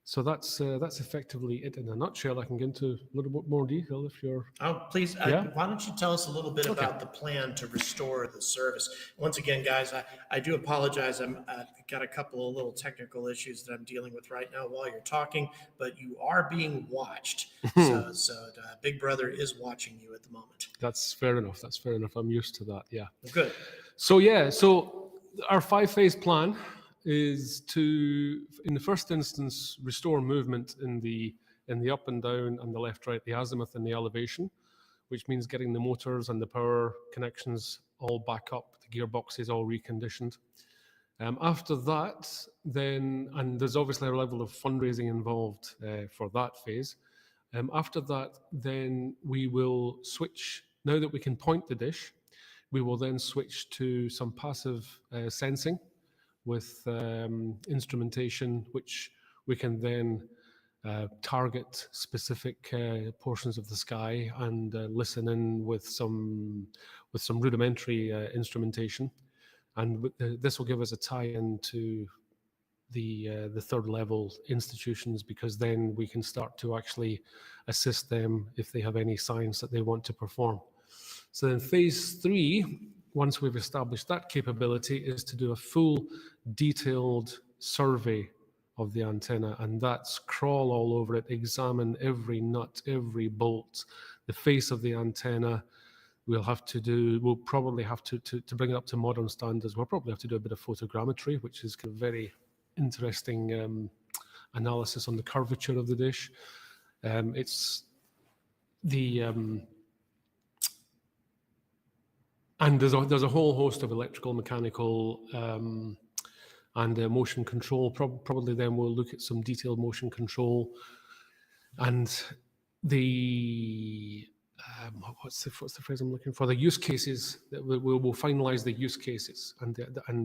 E: So that's effectively it in a nutshell. I can get into a little bit more detail if you're...
B: Oh, please,
E: Yeah?
B: why don't you tell us a little bit about the plan to restore the service? Once again, guys, I do apologize. I've got a couple of little technical issues that I'm dealing with right now while you're talking, but you are being watched. so Big Brother is watching you at the moment.
E: That's fair enough. That's fair enough. I'm used to that, yeah.
B: Good.
E: So our 5-phase plan is to, in the first instance, restore movement in the up and down and the left, right, the azimuth and the elevation, which means getting the motors and the power connections all back up, the gearboxes all reconditioned. After that, then, and there's obviously a level of fundraising involved for that phase. After that, then we will switch, now that we can point the dish, we will then switch to some passive sensing with instrumentation, which we can then target specific portions of the sky and listen in with some rudimentary instrumentation. And this will give us a tie-in to the third level institutions, because then we can start to actually assist them if they have any science that they want to perform. So then phase 3, once we've established that capability, is to do a full detailed survey of the antenna, and that's crawl all over it, examine every nut, every bolt, the face of the antenna. We'll probably have to bring it up to modern standards. We'll probably have to do a bit of photogrammetry, which is kind of very interesting analysis on the curvature of the dish. It's the and there's a whole host of electrical, mechanical, and motion control. Probably then we'll look at some detailed motion control, and the what's the phrase I'm looking for? The use cases. That we'll finalize the use cases, and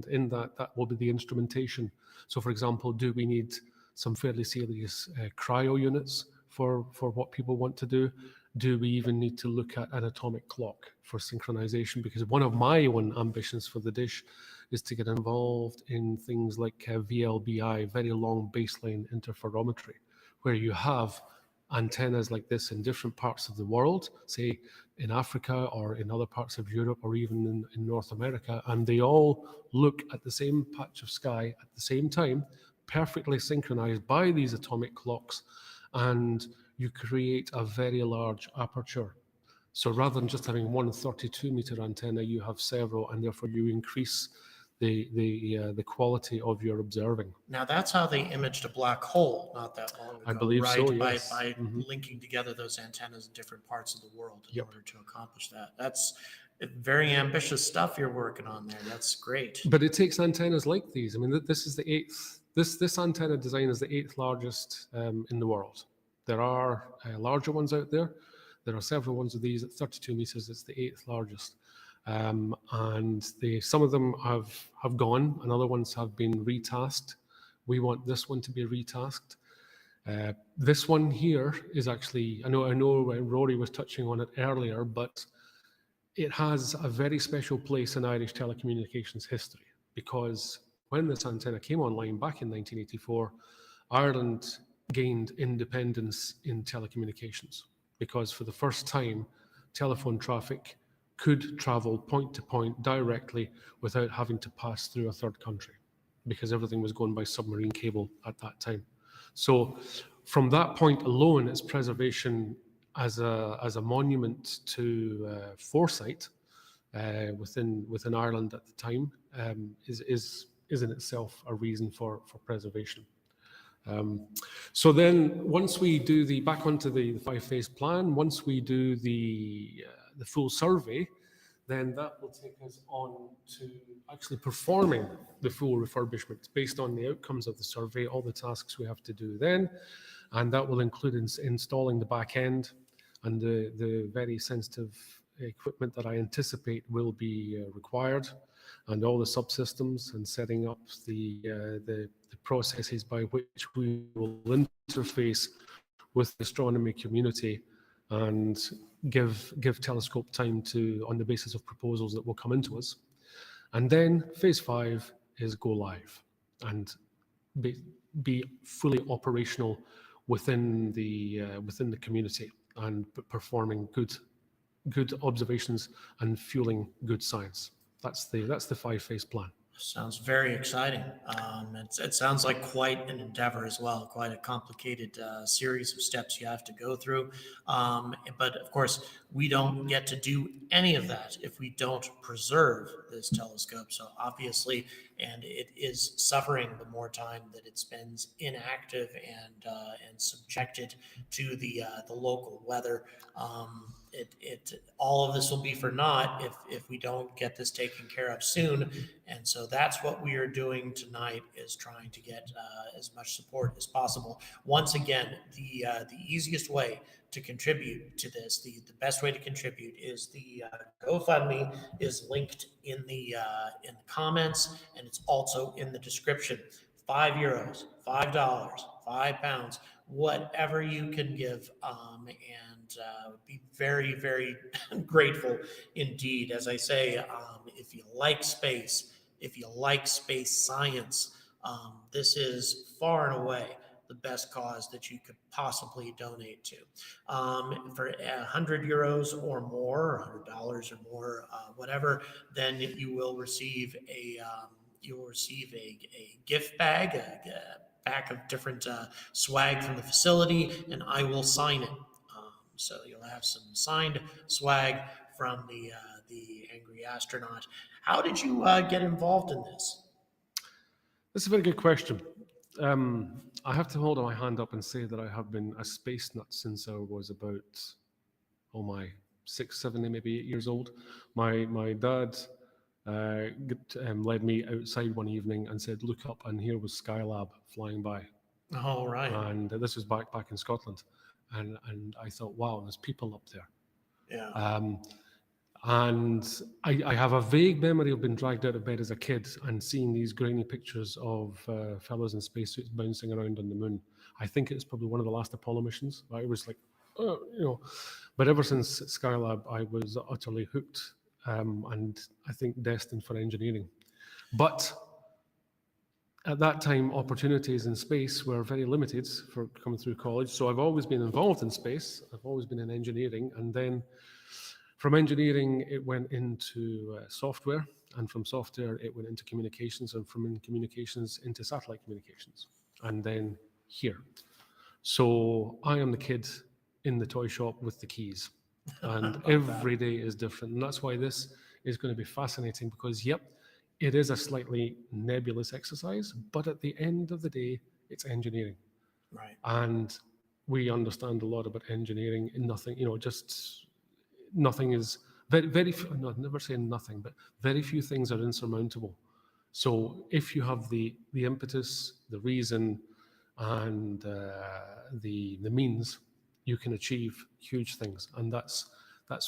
E: in that will be the instrumentation. So, for example, do we need some fairly serious cryo units for what people want to do? Do we even need to look at an atomic clock for synchronization? Because one of my own ambitions for the dish is to get involved in things like VLBI, very long baseline interferometry, where you have antennas like this in different parts of the world, say in Africa or in other parts of Europe or even in North America, and they all look at the same patch of sky at the same time, perfectly synchronized by these atomic clocks, and you create a very large aperture. So rather than just having one 32-meter antenna, you have several, and therefore you increase the quality of your observing.
B: Now, that's how they imaged a black hole not that long ago,
E: I believe
B: right?
E: so, yes.
B: By
E: Mhm.
B: linking together those antennas in different parts of the world in
E: Yep.
B: order to accomplish that. That's very ambitious stuff you're working on there. That's great.
E: But it takes antennas like these. I mean, this is the 8th. This antenna design is the 8th largest in the world. There are larger ones out there. There are several ones of these at 32 meters. It's the 8th largest. And some of them have gone, and other ones have been retasked. We want this one to be retasked. This one here is actually, I know Rory was touching on it earlier, but it has a very special place in Irish telecommunications history, because when this antenna came online back in 1984, Ireland gained independence in telecommunications, because for the first time, telephone traffic could travel point to point directly without having to pass through a third country, because everything was going by submarine cable at that time. So from that point alone, its preservation as a monument to foresight within Ireland at the time is in itself a reason for preservation. So then once we do back onto the 5-phase plan, once we do the full survey, then that will take us on to actually performing the full refurbishment based on the outcomes of the survey, all the tasks we have to do then, and that will include installing the back end and the very sensitive equipment that I anticipate will be required, and all the subsystems, and setting up the processes by which we will interface with the astronomy community and give Telescope time on the basis of proposals that will come into us. And then phase 5 is go live and be fully operational within the community and performing good observations and fueling good science. That's the 5-phase plan.
B: Sounds very exciting. It sounds like quite an endeavor as well, quite a complicated series of steps you have to go through. But of course, we don't get to do any of that if we don't preserve this telescope. So obviously, and it is suffering the more time that it spends inactive and subjected to the local weather. All of this will be for naught if we don't get this taken care of soon. And so that's what we are doing tonight, is trying to get as much support as possible. Once again, the easiest way to contribute to this, the best way to contribute is the GoFundMe is linked in the comments, and it's also in the description. €5, $5, £5, whatever you can give, and be very, very grateful indeed. As I say, if you like space, if you like space science, this is far and away the best cause that you could possibly donate to. For €100 or more, or $100 or more, whatever, then you will receive a gift bag, a pack of different swag from the facility, and I will sign it. So you'll have some signed swag from the Angry Astronaut. How did you get involved in this?
E: That's a very good question. I have to hold my hand up and say that I have been a space nut since I was about, 6, 7, maybe 8 years old. My dad led me outside one evening and said, "Look up," and here was Skylab flying by.
B: All right.
E: And this was back in Scotland. And I thought, wow, there's people up there.
B: Yeah.
E: And I have a vague memory of being dragged out of bed as a kid and seeing these grainy pictures of fellows in spacesuits bouncing around on the moon. I think it's probably one of the last Apollo missions. I was like, but ever since Skylab, I was utterly hooked, and I think destined for engineering. But at that time, opportunities in space were very limited for coming through college. So I've always been involved in space. I've always been in engineering. And then from engineering, it went into software. And from software, it went into communications. And from communications into satellite communications. And then here. So I am the kid in the toy shop with the keys. And every day is different. And that's why this is going to be fascinating because, yep, it is a slightly nebulous exercise, but at the end of the day, it's engineering.
B: Right.
E: And we understand a lot about engineering and nothing, just nothing is, very few, no, never saying nothing, but very few things are insurmountable. So if you have the impetus, the reason, and the means, you can achieve huge things. And that's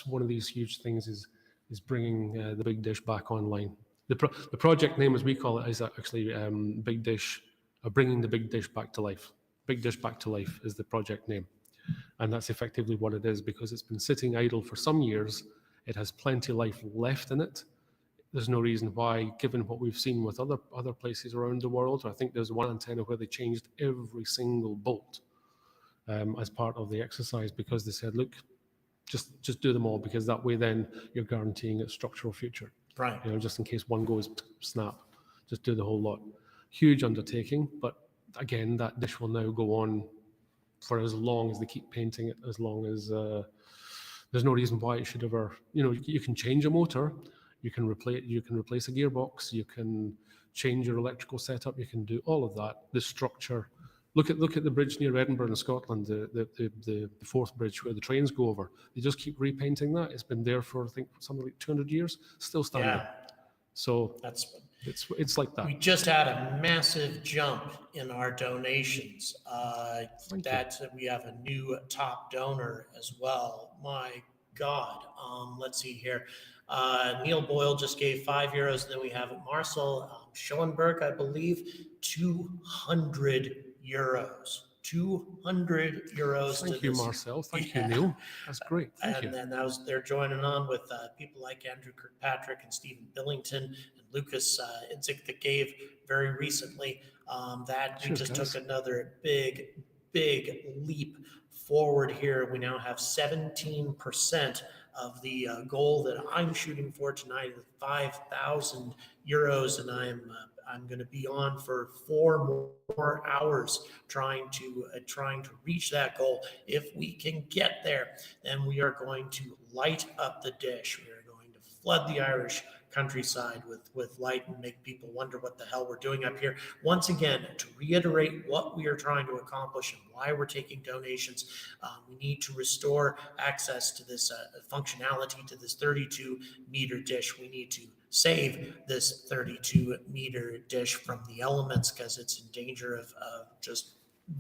E: one of these huge things is bringing the Big Dish back online. The project name, as we call it, is actually Big Dish, bringing the Big Dish back to life. Big Dish Back to Life is the project name. And that's effectively what it is because it's been sitting idle for some years. It has plenty of life left in it. There's no reason why, given what we've seen with other places around the world. I think there's one antenna where they changed every single bolt as part of the exercise because they said, look, just do them all because that way then you're guaranteeing its structural future.
B: Right.
E: Just in case one goes snap, just do the whole lot. Huge undertaking, but again, that dish will now go on for as long as they keep painting it, as long as there's no reason why it should ever, you can change a motor, you can replace a gearbox, you can change your electrical setup, you can do all of that. The structure, look at the bridge near Edinburgh in Scotland, the fourth bridge where the trains go over. They just keep repainting that. It's been there for I think something like 200 years, still standing.
B: Yeah.
E: So it's like that.
B: We just had a massive jump in our donations. We have a new top donor as well. My God. Let's see here. Neil Boyle just gave €5. Then we have Marcel Schoenberg, I believe, €200. €200.
E: Thank you, Marcel. Thank you, Neil. That's great. Thank you.
B: And then they're joining on with people like Andrew Kirkpatrick and Stephen Billington and Lucas Idzik that gave very recently. Took another big leap forward here. We now have 17% of the goal that I'm shooting for tonight is €5,000, and I'm going to be on for 4 more hours trying to reach that goal. If we can get there, then we are going to light up the dish. We are going to flood the Irish countryside with light and make people wonder what the hell we're doing up here. Once again, to reiterate what we are trying to accomplish and why we're taking donations, we need to restore access to this functionality to this 32-meter dish. We need to save this 32-meter dish from the elements because it's in danger of just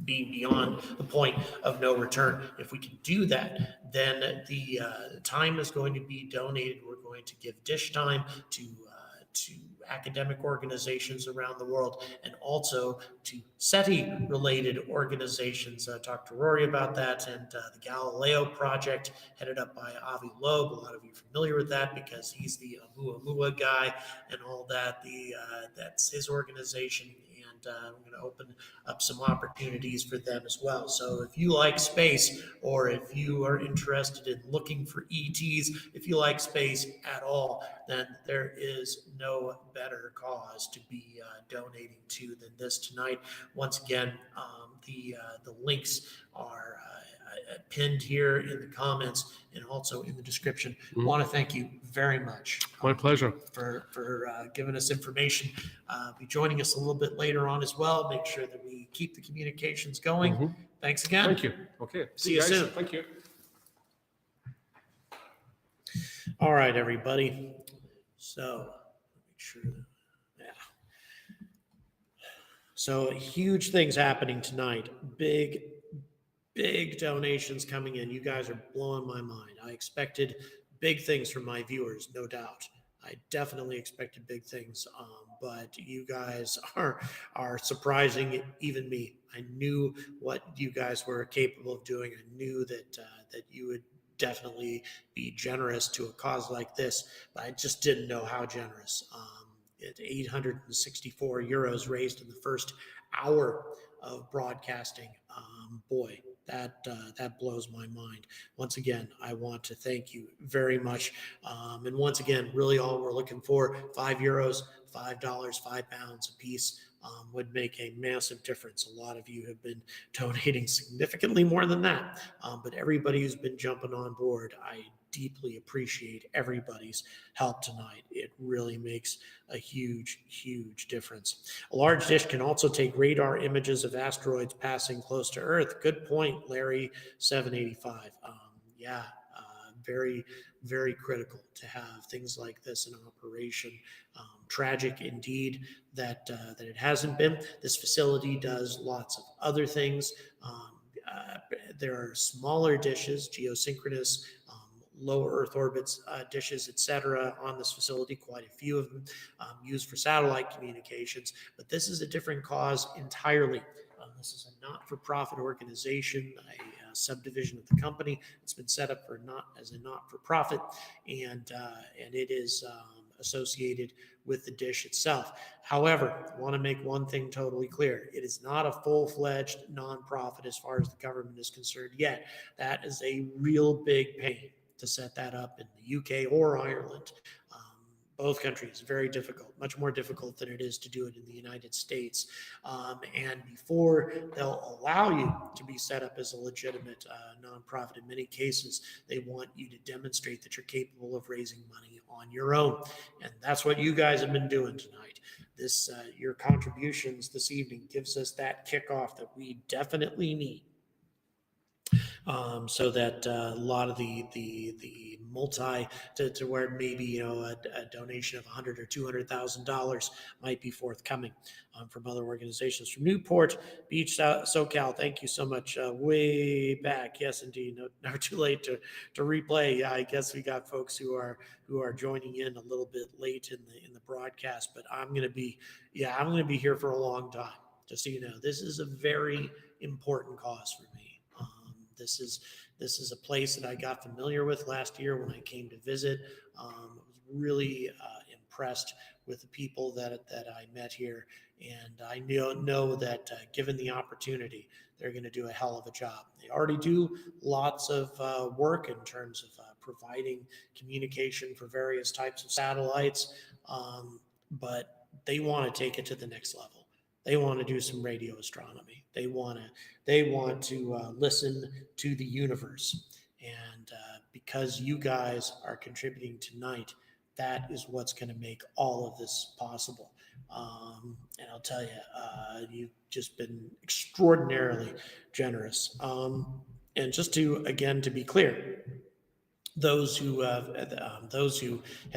B: being beyond the point of no return. If we can do that, then the time is going to be donated. We're going to give dish time to to academic organizations around the world, and also to SETI-related organizations. Talked to Rory about that, and the Galileo project, headed up by Avi Loeb. A lot of you are familiar with that because he's the Oumuamua guy and all that. That's his organization, and I'm going to open up some opportunities for them as well. So if you like space, or if you are interested in looking for ETs, if you like space at all, then there is no better cause to be donating to than this tonight. Once again, the links are pinned here in the comments and also in the description. Want to thank you very much.
E: My pleasure.
B: For giving us information. Be joining us a little bit later on as well. Make sure that we keep the communications going. Thanks again.
E: Thank you. Okay.
B: See you
E: guys.
B: soon.
E: Thank you.
B: All right, everybody. So make sure. Yeah. So huge things happening tonight. Big donations coming in. You guys are blowing my mind. I expected big things from my viewers, no doubt. I definitely expected big things, but you guys are surprising even me. I knew what you guys were capable of doing. I knew that that you would definitely be generous to a cause like this, but I just didn't know how generous. At 864 euros raised in the first hour of broadcasting, boy, that blows my mind. Once again, I want to thank you very much. And once again, really all we're looking for, €5, $5, £5 a piece, would make a massive difference. A lot of you have been donating significantly more than that. But everybody who's been jumping on board, I deeply appreciate everybody's help tonight. It really makes a huge difference. A large dish can also take radar images of asteroids passing close to Earth. Good point, Larry 785. Very critical to have things like this in operation. Tragic indeed that it hasn't been. This facility does lots of other things. There are smaller dishes, geosynchronous, low Earth orbits dishes, etc., on this facility, quite a few of them used for satellite communications. But this is a different cause entirely. This is a not-for-profit organization, a subdivision of the company. It's been set up as a not-for-profit, and it is associated with the dish itself. However, I want to make one thing totally clear. It is not a full-fledged nonprofit as far as the government is concerned yet. That is a real big pain to set that up in the UK or Ireland. Both countries, very difficult, much more difficult than it is to do it in the United States. And before they'll allow you to be set up as a legitimate nonprofit, in many cases, they want you to demonstrate that you're capable of raising money on your own. And that's what you guys have been doing tonight. Your contributions this evening gives us that kickoff that we definitely need. So that a lot of the multi to where maybe a donation of $100,000 or $200,000 might be forthcoming from other organizations. From Newport Beach, SoCal, thank you so much. Way back, yes indeed. Never too late to replay. Yeah, I guess we got folks who are joining in a little bit late in the broadcast, but I'm gonna be here for a long time. Just so you know, this is a very important cause for me. This is a place that I got familiar with last year when I came to visit. I was really impressed with the people that I met here, and I know that given the opportunity, they're going to do a hell of a job. They already do lots of work in terms of providing communication for various types of satellites, but they want to take it to the next level. They want to do some radio astronomy. They want to listen to the universe. And because you guys are contributing tonight, that is what's going to make all of this possible. And I'll tell you, you've just been extraordinarily generous. And just to be clear, those who have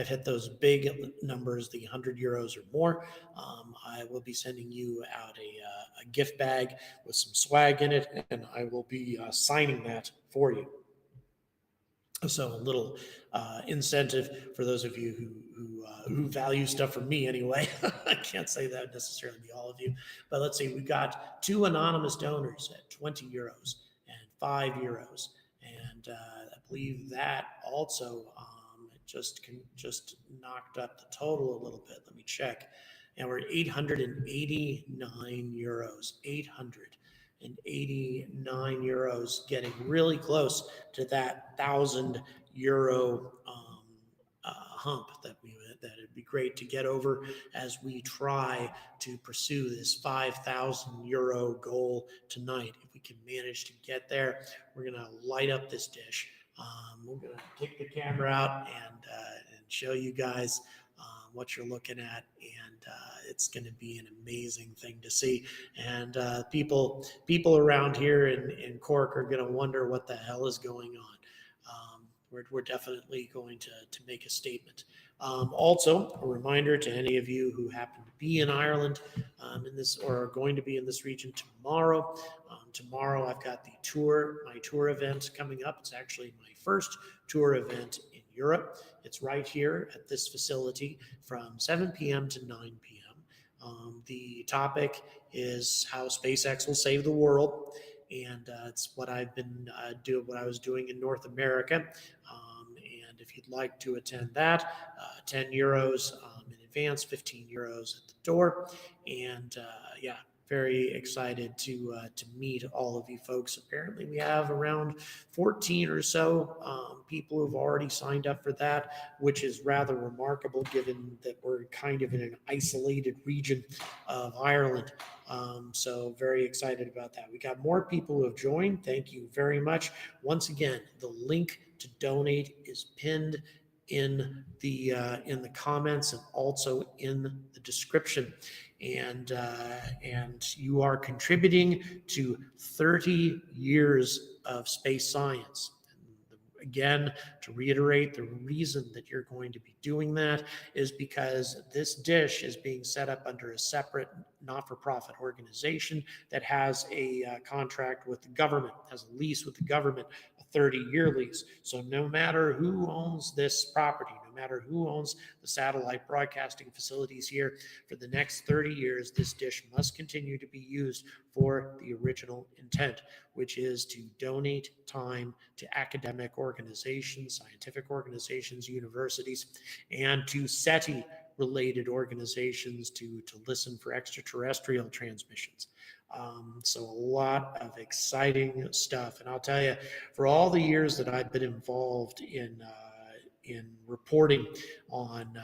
B: hit those big numbers, the €100 or more, I will be sending you out a gift bag with some swag in it, and I will be signing that for you. So a little incentive for those of you who value stuff from me anyway. I can't say that necessarily be all of you, but let's see. We've got 2 anonymous donors at 20 euros and 5 euros, and I believe that also just knocked up the total a little bit. Let me check, and we're at 889 euros. 889 euros, getting really close to that €1,000 hump that it'd be great to get over as we try to pursue this €5,000 goal tonight. If we can manage to get there, we're going to light up this dish. We're going to take the camera out and show you guys what you're looking at, and it's going to be an amazing thing to see. And people around here in Cork are going to wonder what the hell is going on. We're definitely going to make a statement. Also, a reminder to any of you who happen to be in Ireland in this, or are going to be in this region tomorrow. Tomorrow I've got my tour event coming up. It's actually my first tour event in Europe. It's right here at this facility from 7 p.m. to 9 p.m. The topic is how SpaceX will save the world, and it's what I've been what I was doing in North America. And if you'd like to attend that, 10 euros in advance, 15 euros at the door, and yeah. Very excited to meet all of you folks. Apparently, we have around 14 or so people who've already signed up for that, which is rather remarkable given that we're kind of in an isolated region of Ireland. So very excited about that. We got more people who have joined. Thank you very much. Once again, the link to donate is pinned in the comments and also in the description. And you are contributing to 30 years of space science. And again, to reiterate, the reason that you're going to be doing that is because this dish is being set up under a separate not-for-profit organization that has a contract with the government, has a lease with the government, a 30-year lease. So no matter who owns this property, no matter who owns the satellite broadcasting facilities here, for the next 30 years, this dish must continue to be used for the original intent, which is to donate time to academic organizations, scientific organizations, universities, and to SETI-related organizations to listen for extraterrestrial transmissions. So a lot of exciting stuff. And I'll tell you, for all the years that I've been involved in reporting on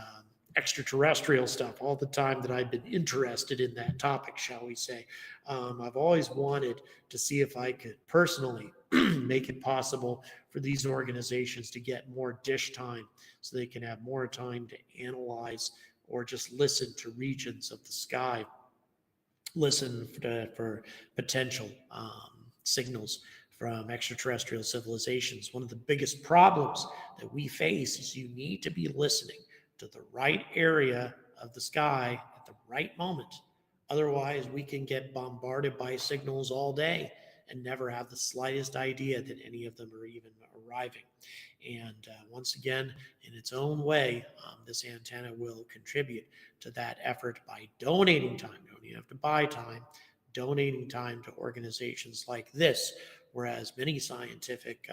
B: extraterrestrial stuff, all the time that I've been interested in that topic, shall we say, I've always wanted to see if I could personally make it possible for these organizations to get more dish time so they can have more time to analyze or just listen to regions of the sky, listen for potential signals from extraterrestrial civilizations. One of the biggest problems that we face is you need to be listening to the right area of the sky at the right moment. Otherwise, we can get bombarded by signals all day and never have the slightest idea that any of them are even arriving. And once again, in its own way, this antenna will contribute to that effort by donating time. You don't even have to buy time, donating time to organizations like this, whereas many scientific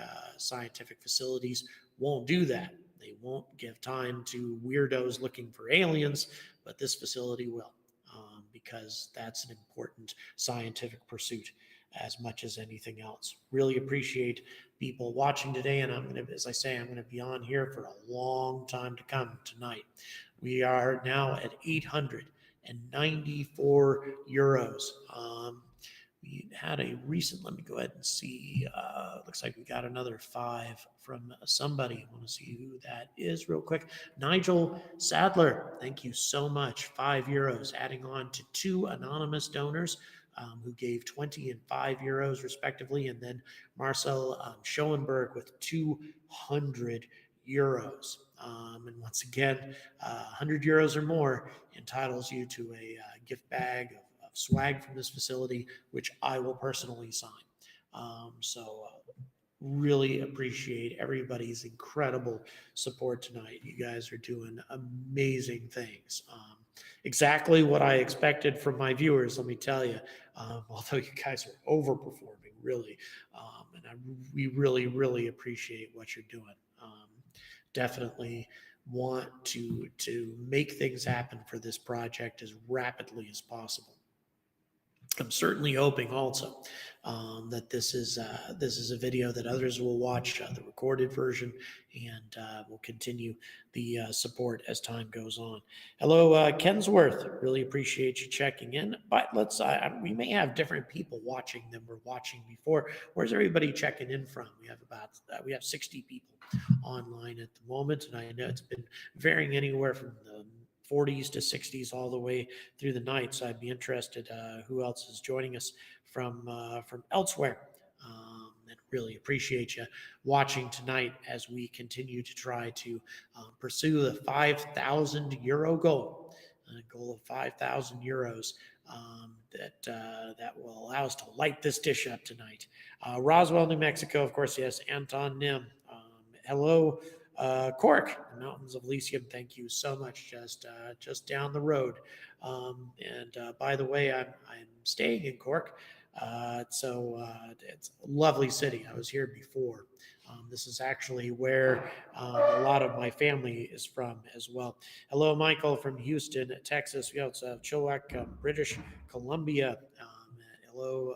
B: facilities won't do that. They won't give time to weirdos looking for aliens, but this facility will, because that's an important scientific pursuit as much as anything else. Really appreciate people watching today, and I'm going to be on here for a long time to come tonight. We are now at 894 euros. We had a recent, let me go ahead and see, looks like we got another 5 from somebody. I want to see who that is real quick. Nigel Sadler, thank you so much. 5 euros, adding on to 2 anonymous donors who gave 20 and 5 euros respectively. And then Marcel Schoenberg with 200 euros. And once again, 100 euros or more entitles you to a gift bag of swag from this facility, which I will personally sign. So really appreciate everybody's incredible support tonight. You guys are doing amazing things. Exactly what I expected from my viewers, let me tell you. Although you guys are overperforming, really. We really, really appreciate what you're doing. Definitely want to make things happen for this project as rapidly as possible. I'm certainly hoping also that this is a video that others will watch, the recorded version, and will continue the support as time goes on. Hello, Kensworth. Really appreciate you checking in. But we may have different people watching than we're watching before. Where's everybody checking in from? We have 60 people online at the moment, and I know it's been varying anywhere from the 40s to 60s all the way through the night. So I'd be interested who else is joining us from elsewhere. And really appreciate you watching tonight as we continue to try to pursue the 5,000 euro goal, a goal of 5,000 euros that will allow us to light this dish up tonight. Roswell, New Mexico, of course, yes. Anton Nim. Hello. Cork, the Mountains of Elysium. Thank you so much. Just down the road. By the way, I'm staying in Cork, so it's a lovely city. I was here before. This is actually where a lot of my family is from as well. Hello, Michael from Houston, Texas. We also have Chilliwack, British Columbia. Hello,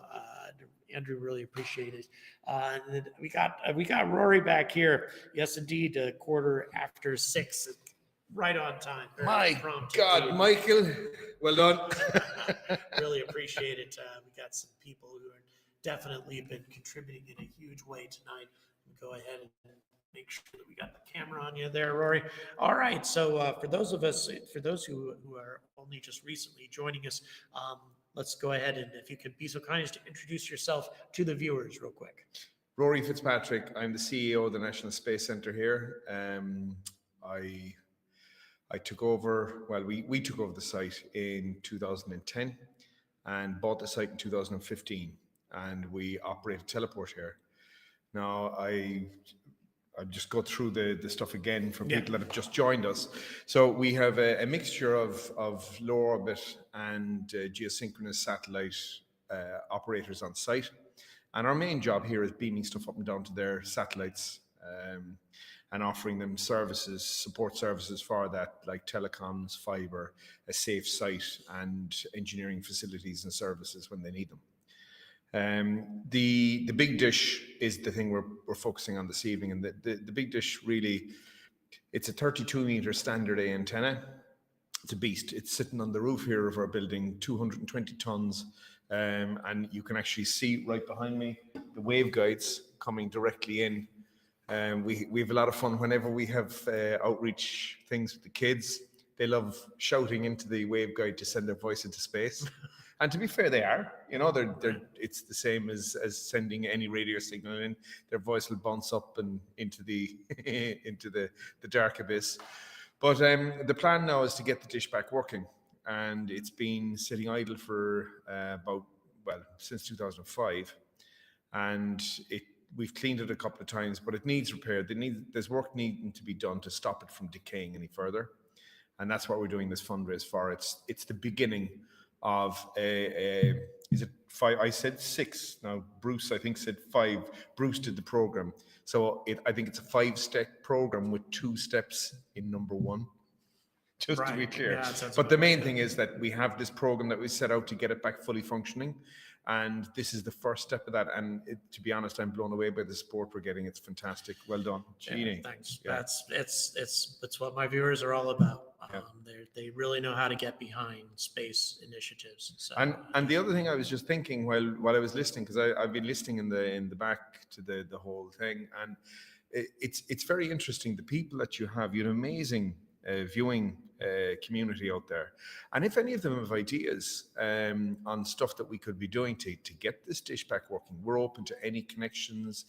B: Andrew, really appreciate it. And we got Rory back here. Yes, indeed, 6:15, right on time.
C: My God, Michael, well done.
B: Really appreciate it. We got some people who are definitely been contributing in a huge way tonight. We'll go ahead and make sure that we got the camera on you there, Rory. All right, so for those who are only just recently joining us, let's go ahead and if you could be so kind as to introduce yourself to the viewers real quick.
C: Rory Fitzpatrick. I'm the CEO of the National Space Centre here. I took over, we took over the site in 2010 and bought the site in 2015, and we operate a teleport here. Now, I'll just go through the stuff again for people that have just joined us. So we have a mixture of low orbit and geosynchronous satellite operators on site. And our main job here is beaming stuff up and down to their satellites and offering them services, support services for that, like telecoms, fiber, a safe site, and engineering facilities and services when they need them. The big dish is the thing we're focusing on this evening, and the big dish really, it's a 32-meter standard A antenna. It's a beast. It's sitting on the roof here of our building, 220 tons, and you can actually see right behind me the waveguides coming directly in. We have a lot of fun whenever we have outreach things with the kids. They love shouting into the waveguide to send their voice into space. And to be fair, they are. You know, it's the same as sending any radio signal in. Their voice will bounce up and into the into the dark abyss. But the plan now is to get the dish back working, and it's been sitting idle for since 2005, and we've cleaned it a couple of times, but it needs repair. There's work needing to be done to stop it from decaying any further, and that's what we're doing this fundraise for. It's the beginning of is it 5? I said 6. Now Bruce, I think, said 5. Bruce did the program, so I think it's a 5-step program with 2 steps in number 1. Just to be clear. Yeah, but the main thing is that we have this program that we set out to get it back fully functioning, and this is the first step of that. And to be honest, I'm blown away by the support we're getting. It's fantastic. Well done, Jeannie.
B: Thanks. Yeah. That's what my viewers are all about. They really know how to get behind space initiatives. So,
C: and the other thing I was just thinking while I was listening, because I've been listening in the back to the whole thing, and it's very interesting. The people that you have an amazing viewing community out there, and if any of them have ideas on stuff that we could be doing to get this dish back working, we're open to any connections,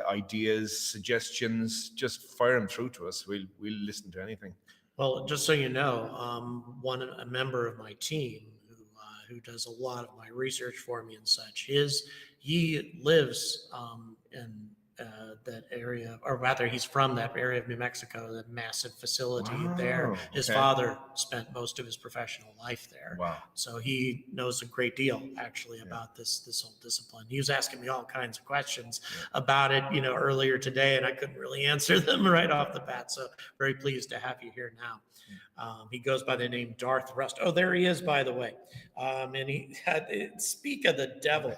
C: ideas, suggestions. Just fire them through to us. We'll listen to anything.
B: Well, just so you know, a member of my team who does a lot of my research for me and such, he lives in that area, or rather, he's from that area of New Mexico, the massive facility there.
C: Wow,
B: His
C: okay.
B: father spent most of his professional life there.
C: Wow.
B: So he knows a great deal actually about this whole discipline. He was asking me all kinds of questions about it, earlier today, and I couldn't really answer them right off the bat. So very pleased to have you here now. He goes by the name Darth Rust. Oh, there he is, by the way. And he speak of the devil.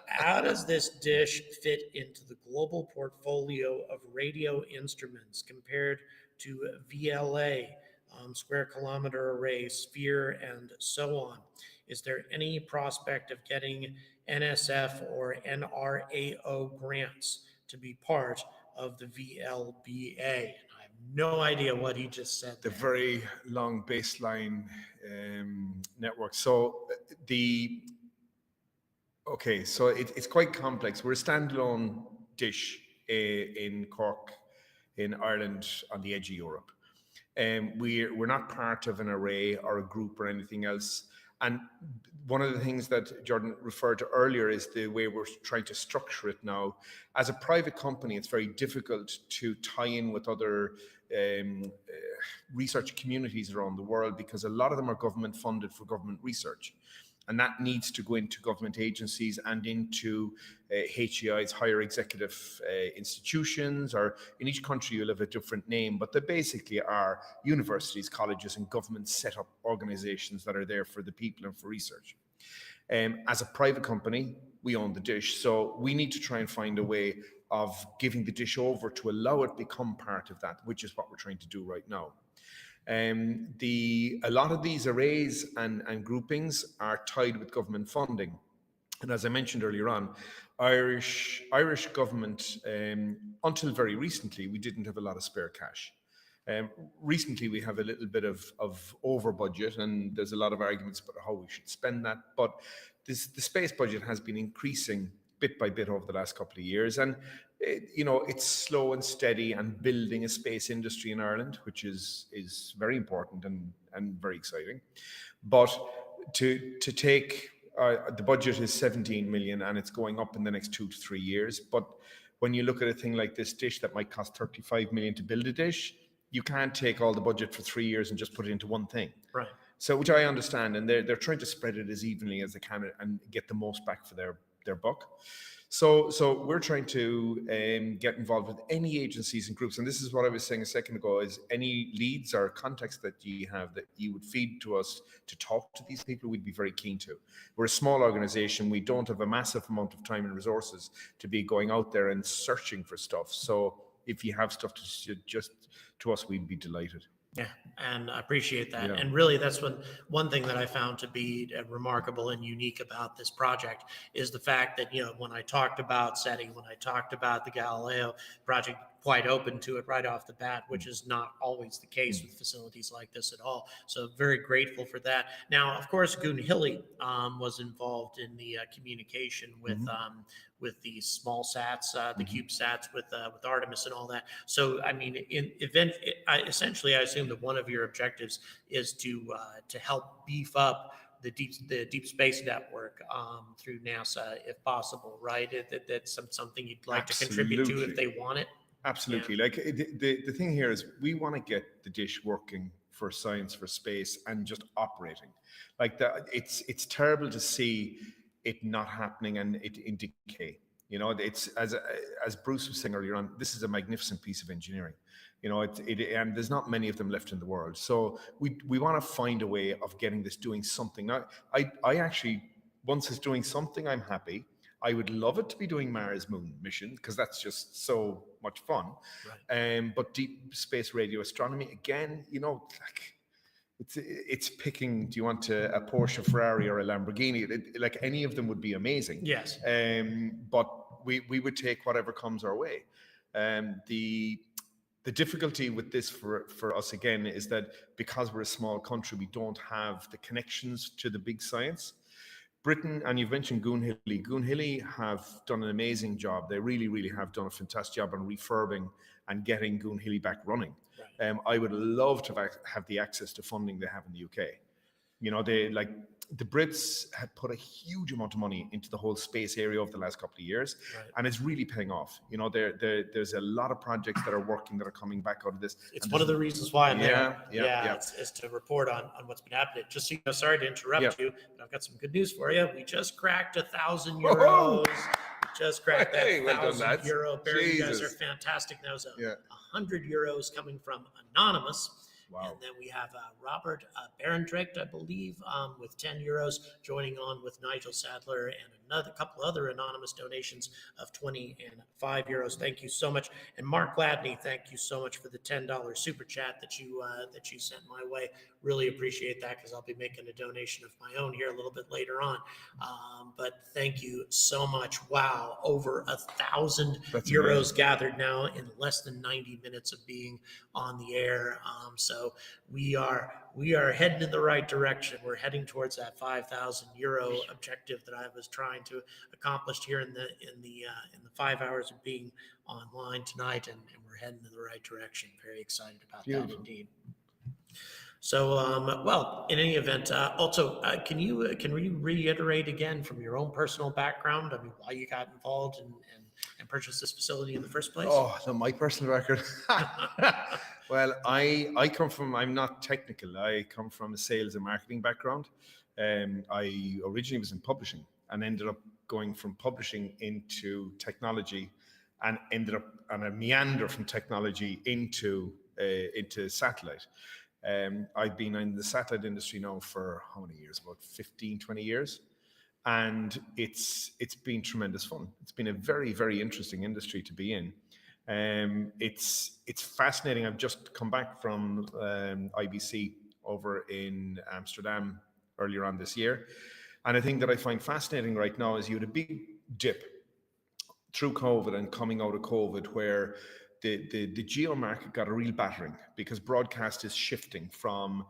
B: How does this dish fit into the global portfolio of radio instruments compared to VLA, square kilometer array, sphere, and so on? Is there any prospect of getting NSF or NRAO grants to be part of the VLBA? No idea what he just said.
C: The
B: there.
C: very long baseline network. So it's quite complex. We're a standalone dish in Cork, in Ireland, on the edge of Europe. We're not part of an array or a group or anything else. And one of the things that Jordan referred to earlier is the way we're trying to structure it now. As a private company, it's very difficult to tie in with other research communities around the world, because a lot of them are government funded for government research. And that needs to go into government agencies and into HEI's higher executive institutions, or in each country you'll have a different name, but they basically are universities, colleges, and government set up organizations that are there for the people and for research. As a private company, we own the dish, so we need to try and find a way of giving the dish over to allow it become part of that, which is what we're trying to do right now. A lot of these arrays and groupings are tied with government funding. And as I mentioned earlier on, Irish government, until very recently, we didn't have a lot of spare cash. Recently, we have a little bit of over budget, and there's a lot of arguments about how we should spend that. But the space budget has been increasing bit by bit over the last couple of years. And, it's slow and steady, and building a space industry in Ireland, which is very important and very exciting. But to take, the budget is 17 million, and it's going up in the next 2 to 3 years. But when you look at a thing like this dish that might cost 35 million to build a dish, you can't take all the budget for 3 years and just put it into one thing.
B: Right.
C: So, which I understand, and they're trying to spread it as evenly as they can and get the most back for their buck. So we're trying to get involved with any agencies and groups, and this is what I was saying a second ago, is any leads or contacts that you have that you would feed to us to talk to these people, we'd be very keen to. We're a small organization. We don't have a massive amount of time and resources to be going out there and searching for stuff. So if you have stuff to suggest to us, we'd be delighted.
B: Yeah, and I appreciate that.
C: Yeah.
B: And really, that's one thing that I found to be remarkable and unique about this project is the fact that, when I talked about SETI, when I talked about the Galileo project, quite open to it right off the bat, which is not always the case with facilities like this at all. So very grateful for that. Now, of course, Goonhilly was involved in the communication with the small sats, the CubeSats, with Artemis and all that. So, I mean, essentially, I assume that one of your objectives is to help beef up the deep space network through NASA, if possible, right? That's something you'd like to contribute to if they want it.
C: Absolutely.
B: Yeah.
C: Like the thing here is we want to get the dish working for science, for space, and just operating. Like that, it's terrible to see it not happening and it in decay. It's as Bruce was saying earlier on, this is a magnificent piece of engineering. And there's not many of them left in the world. So we want to find a way of getting this doing something. Now, I actually, once it's doing something, I'm happy. I would love it to be doing Mars Moon mission, because that's just so much fun. Right. But deep space radio astronomy, again, it's picking, do you want a Porsche, Ferrari, or a Lamborghini? Like any of them would be amazing.
B: Yes.
C: But we would take whatever comes our way. The difficulty with this for us, again, is that because we're a small country, we don't have the connections to the big science. Britain, and you've mentioned Goonhilly. Goonhilly have done an amazing job. They really, really have done a fantastic job on refurbing and getting Goonhilly back running. Right. I would love to have the access to funding they have in the UK. the Brits have put a huge amount of money into the whole space area over the last couple of years,
B: Right.
C: and it's really paying off. You know, there's a lot of projects that are working that are coming back out of this.
B: It's
C: And
B: one of the reasons why I'm there.
C: Yeah.
B: It's to report on what's been happening. Just so you know, sorry to interrupt
C: Yeah.
B: you, but I've got some good news for you. We just cracked 1,000
C: Whoa!
B: euros. We just cracked that
C: Hey, well done,
B: 1,000
C: lads.
B: euro. Barry, you guys are
C: Jesus.
B: fantastic. That was
C: Yeah.
B: 100 euros coming from Anonymous.
C: Wow.
B: And then we have Robert Barendrecht, I believe, with 10 euros, joining on with Nigel Sadler and another couple other anonymous donations of 20 and 5 euros. Thank you so much. And Mark Gladney, thank you so much for the $10 super chat that you sent my way. Really appreciate that, because I'll be making a donation of my own here a little bit later on. But thank you so much. Wow, over 1,000
C: That's
B: euros
C: amazing.
B: gathered now in less than 90 minutes of being on the air. So we are heading in the right direction. We're heading towards that 5,000 euro objective that I was trying to accomplish here in the 5 hours of being online tonight, and we're heading in the right direction. Very excited about that indeed. So, well, in any event, also, can you reiterate again from your own personal background, I mean, why you got involved and purchased this facility in the first place?
C: Oh, no, my personal record. Well, I come from, I'm not technical. I come from a sales and marketing background. I originally was in publishing and ended up going from publishing into technology, and ended up on a meander from technology into satellite. I've been in the satellite industry now for how many years? About 15, 20 years. And it's been tremendous fun. It's been a very, very interesting industry to be in. It's fascinating. I've just come back from IBC over in Amsterdam earlier on this year. And I think that I find fascinating right now is you had a big dip through COVID and coming out of COVID, where the geo market got a real battering, because broadcast is shifting from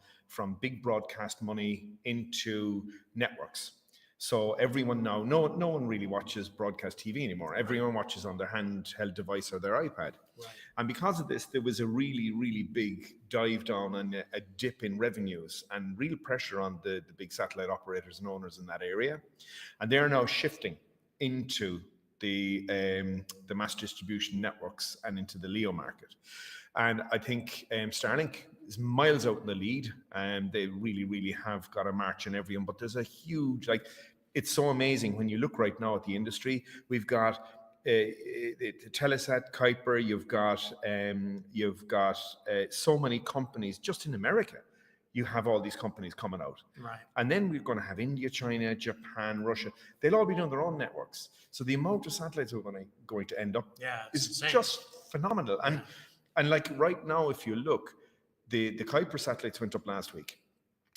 C: big broadcast money into networks. So everyone now, no one really watches broadcast TV anymore. Everyone watches on their handheld device or their iPad.
B: Right.
C: And because of this, there was a really, really big dive down and a dip in revenues, and real pressure on the big satellite operators and owners in that area. And they're now shifting into the mass distribution networks and into the LEO market. And I think Starlink is miles out in the lead, and they really, really have got a march in everyone. But there's a huge, it's so amazing when you look right now at the industry. We've got Telesat, Kuiper, you've got so many companies just in America. You have all these companies coming out.
B: Right.
C: And then we're going to have India, China, Japan, Russia. They'll all be doing their own networks. So the amount of satellites we're going to end up is
B: insane.
C: just phenomenal. And like right now, if you look, the Kuiper satellites went up last week,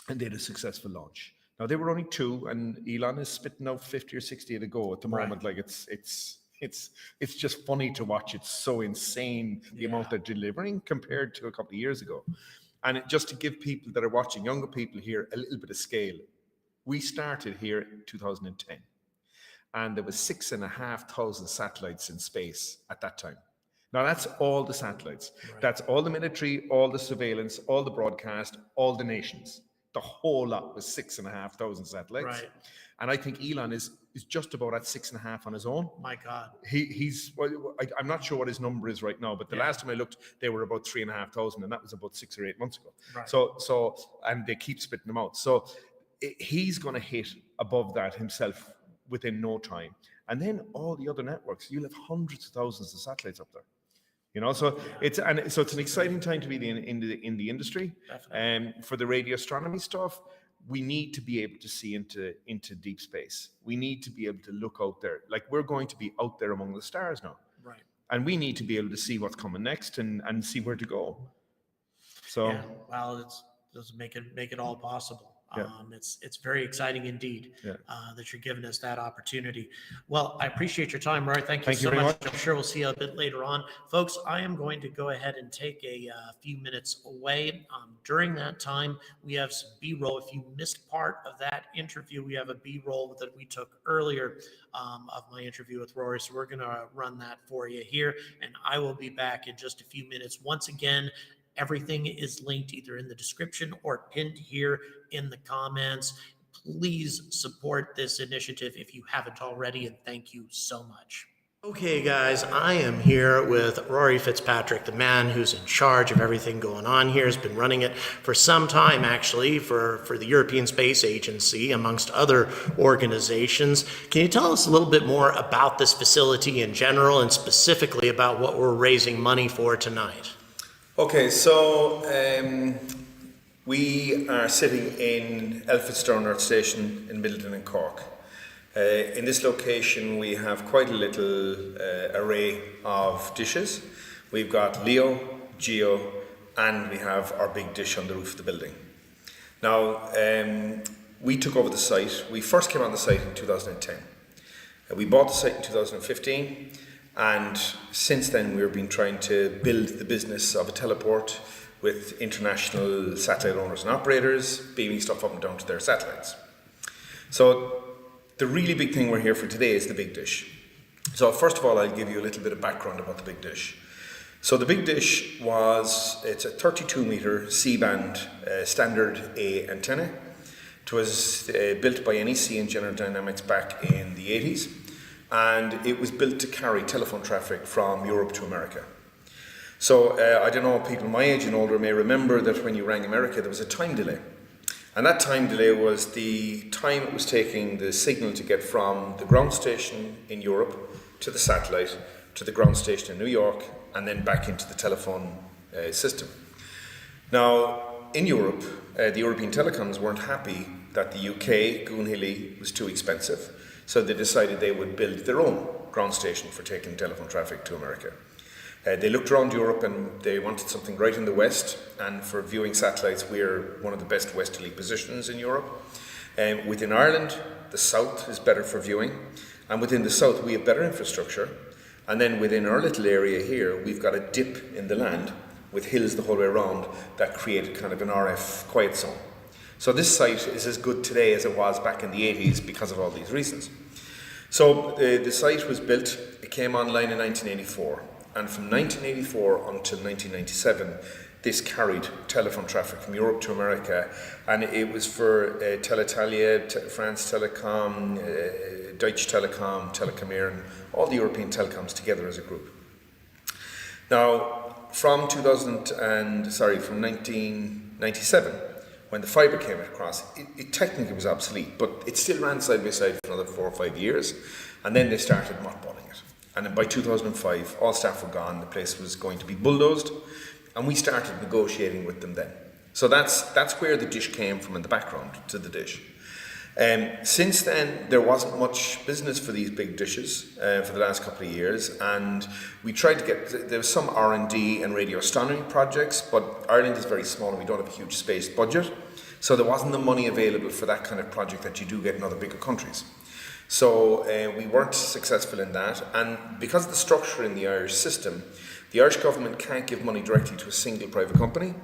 C: and they had a successful launch. Now they were only 2, and Elon is spitting out 50 or 60 at a go at the moment. Like it's just funny to watch. It's so insane the amount they're delivering compared to a couple of years ago. And just to give people that are watching, younger people here, a little bit of scale, we started here in 2010, and there was 6,500 satellites in space at that time. Now that's all the satellites. Right. That's all the military, all the surveillance, all the broadcast, all the nations. The whole lot was 6,500 satellites.
B: Right.
C: And I think Elon is just about at 6.5 on his own.
B: My God.
C: I'm not sure what his number is right now, but the last time I looked, they were about 3,500, and that was about 6 or 8 months ago.
B: Right.
C: So, and they keep spitting them out. So he's going to hit above that himself within no time. And then all the other networks, you'll have hundreds of thousands of satellites up there. You know, so it's an exciting time to be in the industry. For the radio astronomy stuff, we need to be able to see into deep space. We need to be able to look out there. Like, we're going to be out there among the stars now.
B: Right.
C: And we need to be able to see what's coming next and see where to go. So
B: well, it's does make it all possible.
C: Yeah.
B: It's very exciting indeed that you're giving us that opportunity. Well, I appreciate your time, Roy. Thank you so
C: very
B: much. I'm sure we'll see you a bit later on. Folks, I am going to go ahead and take a few minutes away. During that time, we have some B-roll. If you missed part of that interview, we have a B-roll that we took earlier of my interview with Rory. So we're going to run that for you here, and I will be back in just a few minutes. Once again, everything is linked either in the description or pinned here in the comments. please support this initiative if you haven't already, and thank you so much. Okay, guys, I am here with Rory Fitzpatrick, the man who's in charge of everything going on here, has been running it for some time, actually, for the European Space Agency, amongst other organizations. Can you tell us a little bit more about this facility in general, and specifically about what we're raising money for tonight?
D: Okay, so we are sitting in Elphinstone Earth Station in Midleton in Cork. In this location, we have quite a little array of dishes. We've got LEO, GEO, and we have our big dish on the roof of the building. Now, we took over the site. We first came on the site in 2010. We bought the site in 2015, and since then we've been trying to build the business of a teleport with international satellite owners and operators, beaming stuff up and down to their satellites. So the really big thing we're here for today is the big dish. So first of all, I'll give you a little bit of background about the big dish. So the big dish it's a 32 meter C-band standard A antenna. It was built by NEC and General Dynamics back in the 80s, and it was built to carry telephone traffic from Europe to America. So I don't know, people my age and older may remember that when you rang America there was a time delay. And that time delay was the time it was taking the signal to get from the ground station in Europe to the satellite, to the ground station in New York, and then back into the telephone system. Now, in Europe, the European telecoms weren't happy that the UK, Goonhilly, was too expensive, so they decided they would build their own ground station for taking telephone traffic to America. They looked around Europe and they wanted something right in the west, and for viewing satellites we're one of the best westerly positions in Europe. Within Ireland, the south is better for viewing, and within the south we have better infrastructure, and then within our little area here we've got a dip in the land with hills the whole way around that create kind of an RF quiet zone. So this site is as good today as it was back in the 80s because of all these reasons. So the site was built, it came online in 1984. And from 1984 until 1997, this carried telephone traffic from Europe to America, and it was for Teletalia, France Telecom, Deutsche Telekom, Telekom, and all the European telecoms together as a group. Now, from 1997, when the fibre came across, it technically was obsolete, but it still ran side by side for another 4 or 5 years, and then they started mothballing it. And by 2005, all staff were gone, the place was going to be bulldozed, and we started negotiating with them then. So that's where the dish came from in the background to the dish. Since then, there wasn't much business for these big dishes for the last couple of years, and we tried to there was some R&D and radio astronomy projects, but Ireland is very small and we don't have a huge space budget, so there wasn't the money available for that kind of project that you do get in other bigger countries. So we weren't successful in that, and because of the structure in the Irish system, the Irish government can't give money directly to a single private company,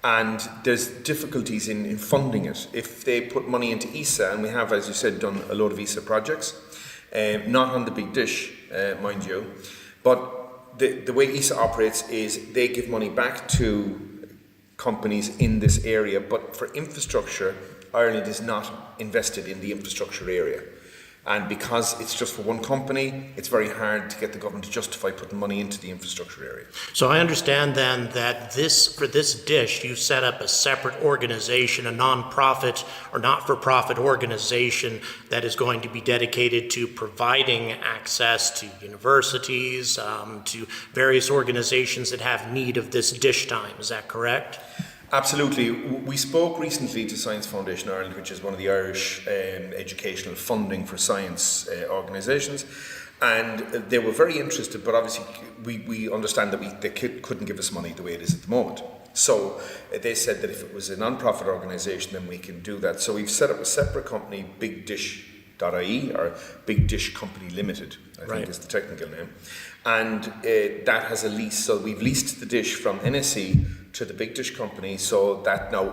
D: and there's difficulties in funding it. If they put money into ESA, and we have, as you said, done a load of ESA projects, not on the big dish, mind you, but the way ESA operates is they give money back to companies in this area, but for infrastructure, Ireland is not invested in the infrastructure area. And because it's just for one company, it's very hard to get the government to justify putting money into the infrastructure area.
B: So I understand then that for this dish, you set up a separate organization, a non-profit or not-for-profit organization that is going to be dedicated to providing access to universities, to various organizations that have need of this dish time. Is that correct?
D: Absolutely. We spoke recently to Science Foundation Ireland, which is one of the Irish educational funding for science organisations, and they were very interested, but obviously we understand that they couldn't give us money the way it is at the moment. So they said that if it was a non-profit organisation, then we can do that. So we've set up a separate company, BigDish.ie, or Big Dish Company Limited, I think is the technical name. And that has a lease, so we've leased the dish from NSE to the Big Dish Company, so that now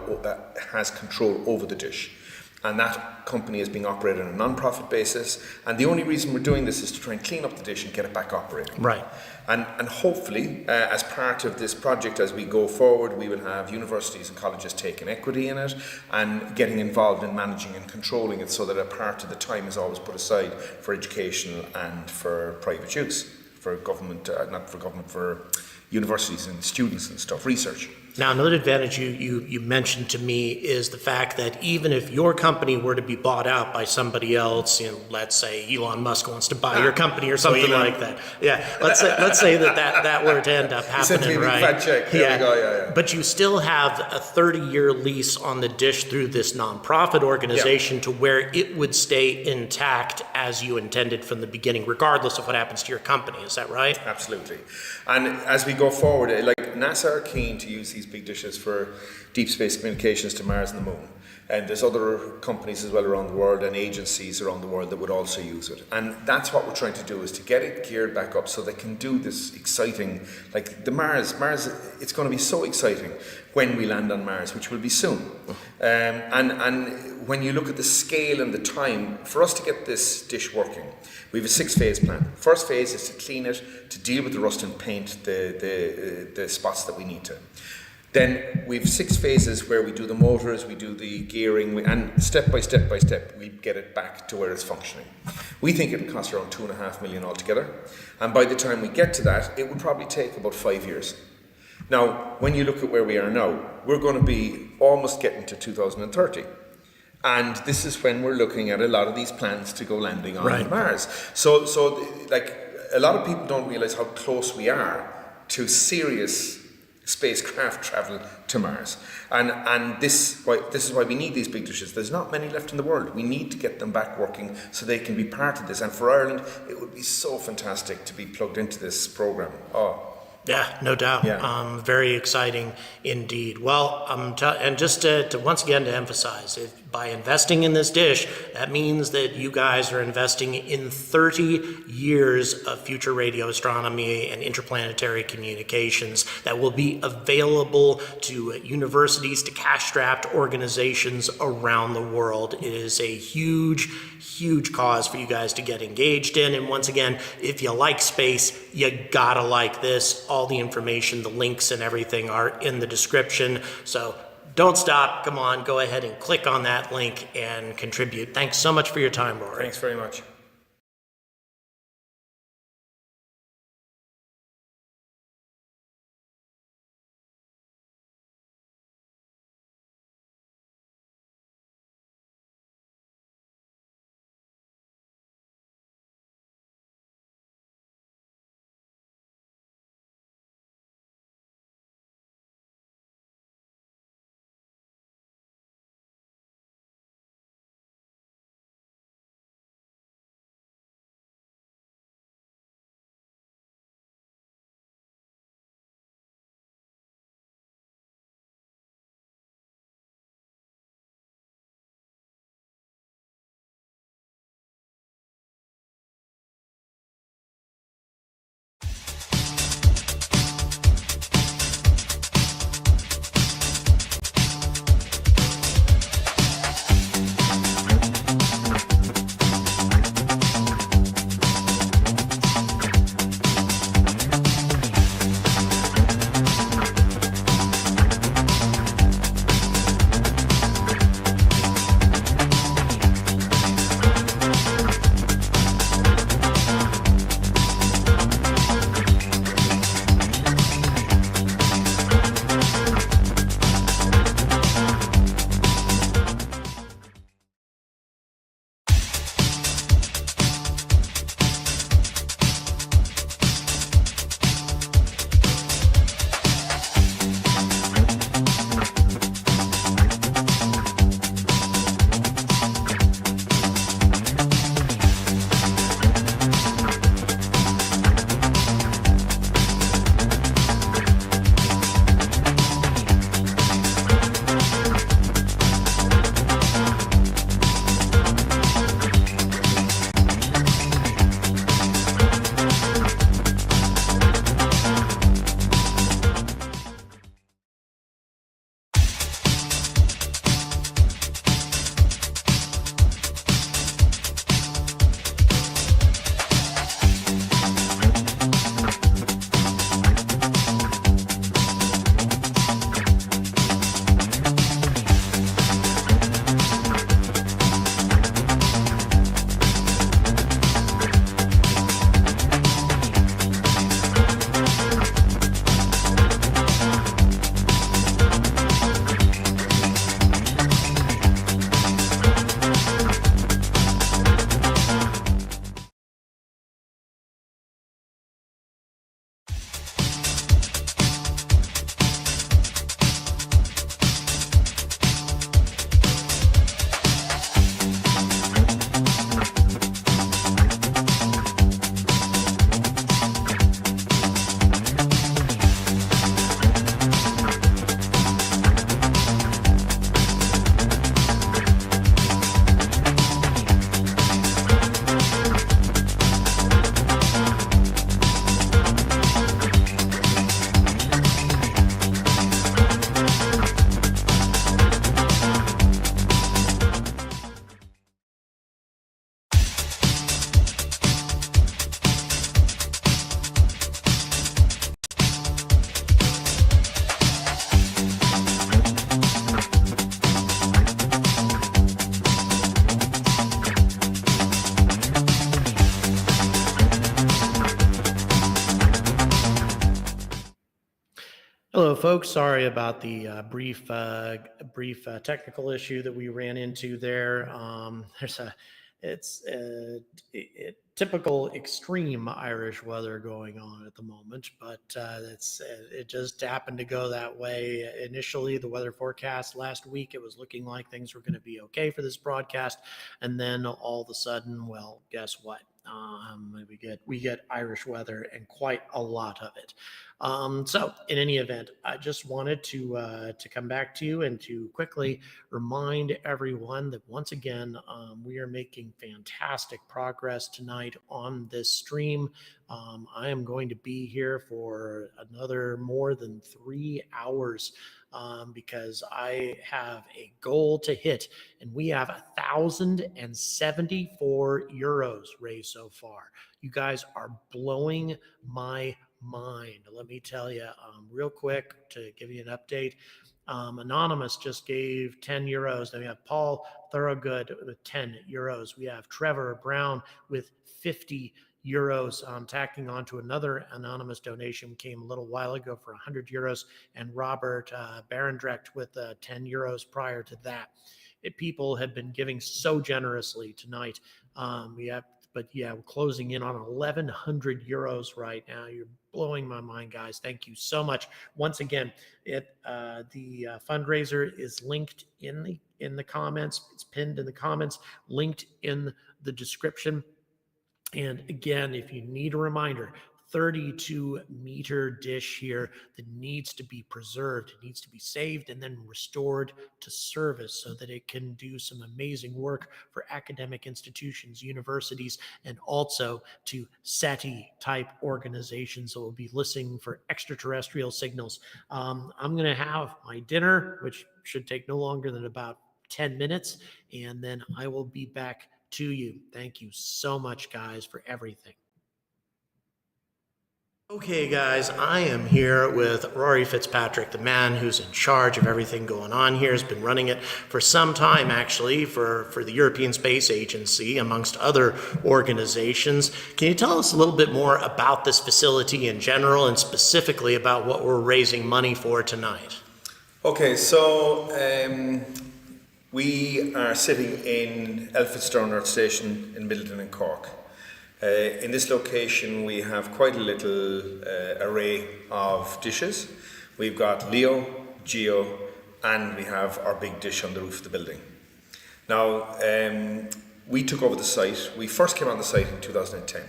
D: has control over the dish. And that company is being operated on a non-profit basis. And the only reason we're doing this is to try and clean up the dish and get it back operating.
B: Right.
D: And hopefully, as part of this project, as we go forward, we will have universities and colleges taking equity in it and getting involved in managing and controlling it, so that a part of the time is always put aside for educational and for private use, for government, not for government, for universities and students and stuff, research.
B: Now, another advantage you mentioned to me is the fact that even if your company were to be bought out by somebody else, let's say Elon Musk wants to buy your company or something like that. Yeah, let's say that were to end up happening, right?
D: Fat check. There we go, yeah.
B: But you still have a 30-year lease on the dish through this nonprofit organization to where it would stay intact as you intended from the beginning, regardless of what happens to your company. Is that right?
D: Absolutely. And as we go forward, like NASA are keen to use these big dishes for deep space communications to Mars and the Moon. And there's other companies as well around the world and agencies around the world that would also use it. And that's what we're trying to do, is to get it geared back up so they can do this exciting, like the Mars, it's going to be so exciting when we land on Mars, which will be soon. And when you look at the scale and the time, for us to get this dish working, we have a 6-phase plan. First phase is to clean it, to deal with the rust and paint the spots that we need to. Then we have 6 phases where we do the motors, we do the gearing, and step by step, we get it back to where it's functioning. We think it will cost around $2.5 million altogether. And by the time we get to that, it would probably take about 5 years. Now, when you look at where we are now, we're going to be almost getting to 2030. And this is when we're looking at a lot of these plans to go landing on Mars. So like, a lot of people don't realize how close we are to serious spacecraft travel to Mars. And this is why we need these big dishes. There's not many left in the world. We need to get them back working so they can be part of this. And for Ireland, it would be so fantastic to be plugged into this program.
B: Yeah, no doubt.
D: Yeah.
B: Very exciting indeed. Well, and just to once again to emphasize, by investing in this dish, that means that you guys are investing in 30 years of future radio astronomy and interplanetary communications that will be available to universities, to cash-strapped organizations around the world. It is a huge cause for you guys to get engaged in. And once again, if you like space, you gotta like this. All the information, the links and everything are in the description. So don't stop. Come on, go ahead and click on that link and contribute. Thanks so much for your time, Rory.
D: Thanks very much.
B: Hello, folks. Sorry about the brief technical issue that we ran into there. It's typical extreme Irish weather going on at the moment, but it just happened to go that way. Initially, the weather forecast last week, it was looking like things were going to be okay for this broadcast, and then all of a sudden, well, guess what? We get Irish weather, and quite a lot of it. So, in any event, I just wanted to come back to you and to quickly remind everyone that once again we are making fantastic progress tonight on this stream. I am going to be here for another more than 3 hours. Because I have a goal to hit, and we have 1,074 euros raised so far. You guys are blowing my mind. Let me tell you, real quick, to give you an update. Anonymous just gave 10 euros. Then we have Paul Thorogood with 10 euros. We have Trevor Brown with 50 euros, tacking on to another anonymous donation came a little while ago for 100 euros, and Robert Barendrecht with 10 euros prior to that. People have been giving so generously tonight. We're closing in on 1,100 euros right now. You're blowing my mind, guys. Thank you so much. Once again, the fundraiser is linked in the comments. It's pinned in the comments, linked in the description. And again, if you need a reminder, 32-meter dish here that needs to be preserved. It needs to be saved and then restored to service so that it can do some amazing work for academic institutions, universities, and also to SETI-type organizations that will be listening for extraterrestrial signals. I'm going to have my dinner, which should take no longer than about 10 minutes, and then I will be back to you. Thank you so much, guys, for everything. Okay, guys, I am here with Rory Fitzpatrick, the man who's in charge of everything going on here, has been running it for some time, actually, for the European Space Agency, amongst other organizations. Can you tell us a little bit more about this facility in general, and specifically about what we're raising money for tonight?
D: Okay, so we are sitting in Elphinstone Earth Station in Midleton in Cork. In this location, we have quite a little array of dishes. We've got LEO, GEO, and we have our big dish on the roof of the building. Now, we took over the site. We first came on the site in 2010.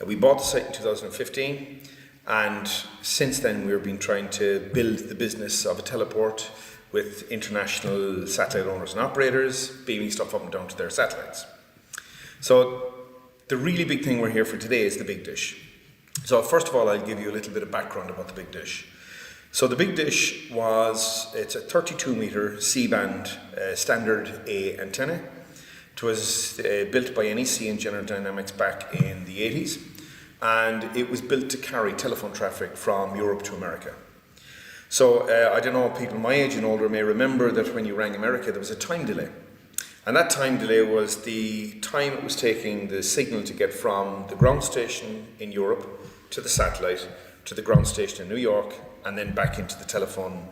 D: We bought the site in 2015, and since then we've been trying to build the business of a teleport with international satellite owners and operators, beaming stuff up and down to their satellites. So the really big thing we're here for today is the big dish. So first of all, I'll give you a little bit of background about the big dish. So the big dish it's a 32-meter C-band standard A antenna. It was built by NEC and General Dynamics back in the 80s, and it was built to carry telephone traffic from Europe to America. So I don't know, people my age and older may remember that when you rang America, there was a time delay. And that time delay was the time it was taking the signal to get from the ground station in Europe to the satellite, to the ground station in New York, and then back into the telephone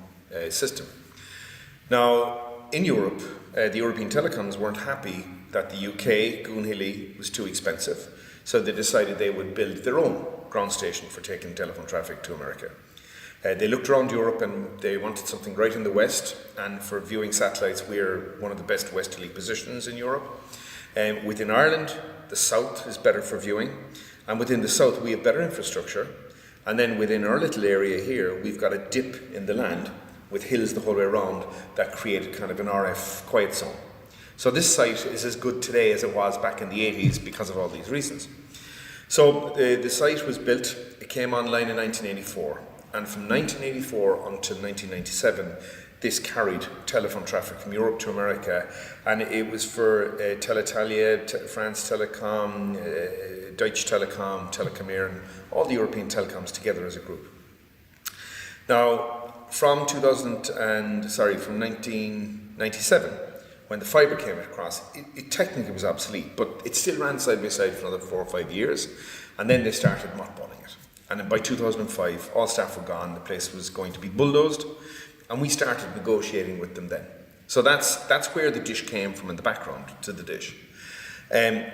D: system. Now, in Europe, the European telecoms weren't happy that the UK, Goonhilly, was too expensive. So they decided they would build their own ground station for taking telephone traffic to America. They looked around Europe and they wanted something right in the west, and for viewing satellites we're one of the best westerly positions in Europe. Within Ireland, the south is better for viewing, and within the south we have better infrastructure, and then within our little area here we've got a dip in the land with hills the whole way around that create kind of an RF quiet zone. So this site is as good today as it was back in the 80s because of all these reasons. So the site was built, it came online in 1984. And from 1984 until 1997, this carried telephone traffic from Europe to America, and it was for Teletalia, France Telecom, Deutsche Telekom, Telekom, and all the European telecoms together as a group. Now, from 1997, when the fibre came across, it technically was obsolete, but it still ran side by side for another 4 or 5 years, and then they started mothballing it. And then by 2005, all staff were gone. The place was going to be bulldozed, and we started negotiating with them then. So that's where the dish came from in the background to the dish.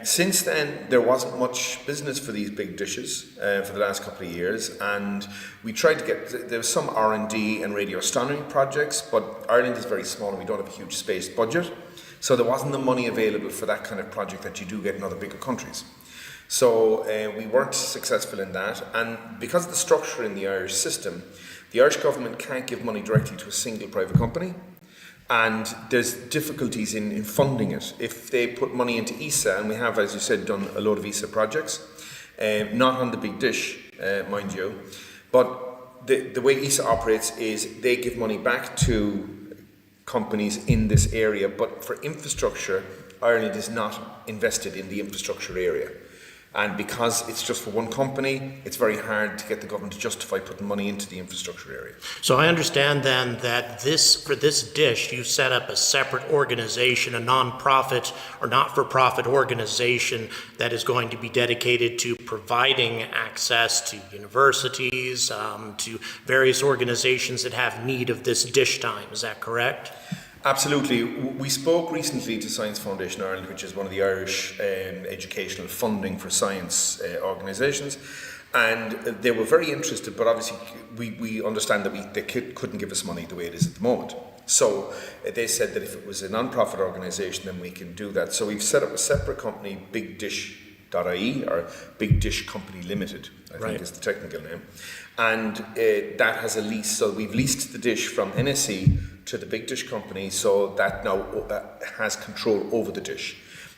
D: Since then, there wasn't much business for these big dishes for the last couple of years, and we tried to get, there was some R&D and radio astronomy projects, but Ireland is very small and we don't have a huge space budget, so there wasn't the money available for that kind of project that you do get in other bigger countries. So we weren't successful in that, and because of the structure in the Irish system, the Irish government can't give money directly to a single private company. And there's difficulties in funding it. If they put money into ESA, and we have, as you said, done a load of ESA projects, not on the big dish, mind you, but the way ESA operates is they give money back to companies in this area, but for infrastructure, Ireland is not invested in the infrastructure area. And because it's just for one company, it's very hard to get the government to justify putting money into the infrastructure area.
B: So I understand then that for this dish, you set up a separate organization, a non-profit or not-for-profit organization that is going to be dedicated to providing access to universities, to various organizations that have need of this dish time. Is that correct?
D: Absolutely. We spoke recently to Science Foundation Ireland, which is one of the Irish educational funding for science organisations, and they were very interested, but obviously we understand that they couldn't give us money the way it is at the moment. So they said that if it was a non-profit organisation, then we can do that. So we've set up a separate company, BigDish.ie, or Big Dish Company Limited, I think is the technical name. And that has a lease, so we've leased the dish from NSE to the Big Dish Company, so that now has control over the dish.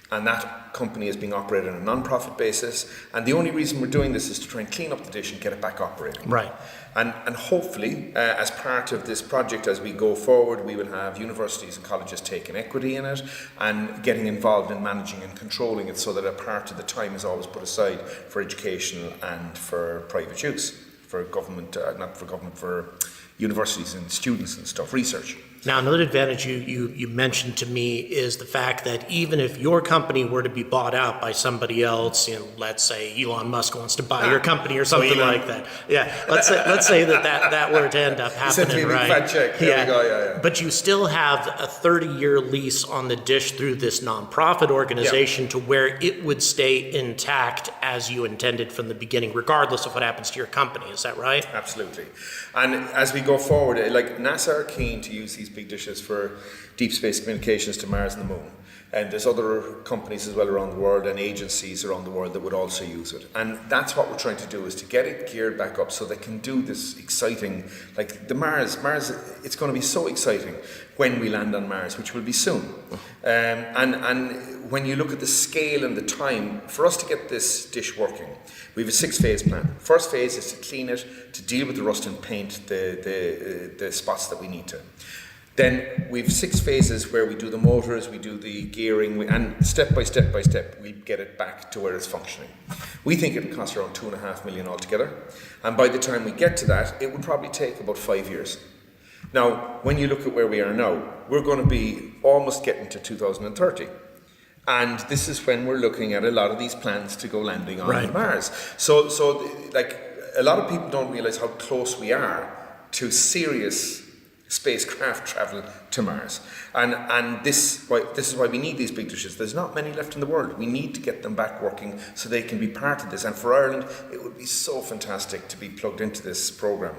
D: And that company is being operated on a non-profit basis, and the only reason we're doing this is to try and clean up the dish and get it back operating.
B: Right.
D: And hopefully, as part of this project, as we go forward, we will have universities and colleges taking equity in it and getting involved in managing and controlling it, so that a part of the time is always put aside for educational and for private use, for government, not for government, for universities and students and stuff, research.
B: Now, another advantage you mentioned to me is the fact that even if your company were to be bought out by somebody else, let's say Elon Musk wants to buy your company or something like that. Yeah, let's say that were to end up happening, right?
D: Fat check. There we go. Yeah.
B: But you still have a 30-year lease on the dish through this nonprofit organization to where it would stay intact as you intended from the beginning, regardless of what happens to your company. Is that right?
D: Absolutely. And as we go forward, like NASA are keen to use these big dishes for deep space communications to Mars and the Moon. And there's other companies as well around the world and agencies around the world that would also use it. And that's what we're trying to do, is to get it geared back up so they can do this exciting, like the Mars, it's going to be so exciting when we land on Mars, which will be soon. And when you look at the scale and the time, for us to get this dish working, we have a 6-phase plan. First phase is to clean it, to deal with the rust and paint the spots that we need to. Then we have 6 phases where we do the motors, we do the gearing, and step by step we get it back to where it's functioning. We think it'll cost around $2.5 million altogether, and by the time we get to that, it would probably take about 5 years. Now, when you look at where we are now, we're going to be almost getting to 2030. And this is when we're looking at a lot of these plans to go landing on Mars. So like, a lot of people don't realize how close we are to serious spacecraft travel to Mars. And this is why we need these big dishes. There's not many left in the world. We need to get them back working so they can be part of this. And for Ireland, it would be so fantastic to be plugged into this program.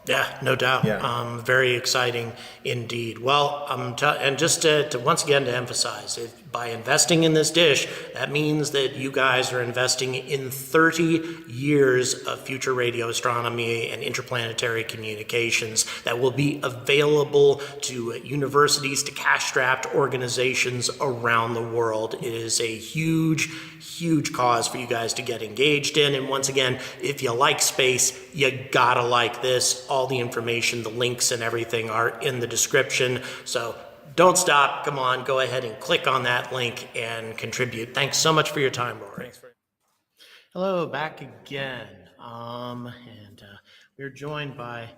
B: Yeah, no doubt.
D: Yeah.
B: Very exciting indeed. Well, and just to once again to emphasize, by investing in this dish, that means that you guys are investing in 30 years of future radio astronomy and interplanetary communications that will be available to universities, to cash-strapped organizations around the world. It is a huge cause for you guys to get engaged in. And once again, if you like space, you gotta like this. All the information, the links and everything are in the description. So don't stop. Come on, go ahead and click on that link and contribute. Thanks so much for your time, Rory. Hello, back again. We're rejoined by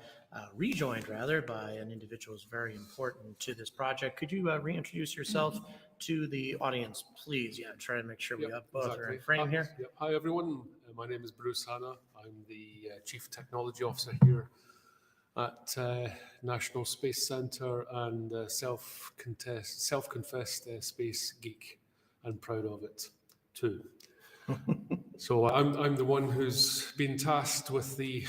B: an individual who's very important to this project. Could you reintroduce yourself to the audience, please? Yeah, try to make sure we have both are in frame here.
E: Hi, everyone. My name is Bruce Hanna. I'm the Chief Technology Officer here at National Space Centre and self-confessed space geek, and proud of it too. So I'm the one who's been tasked with the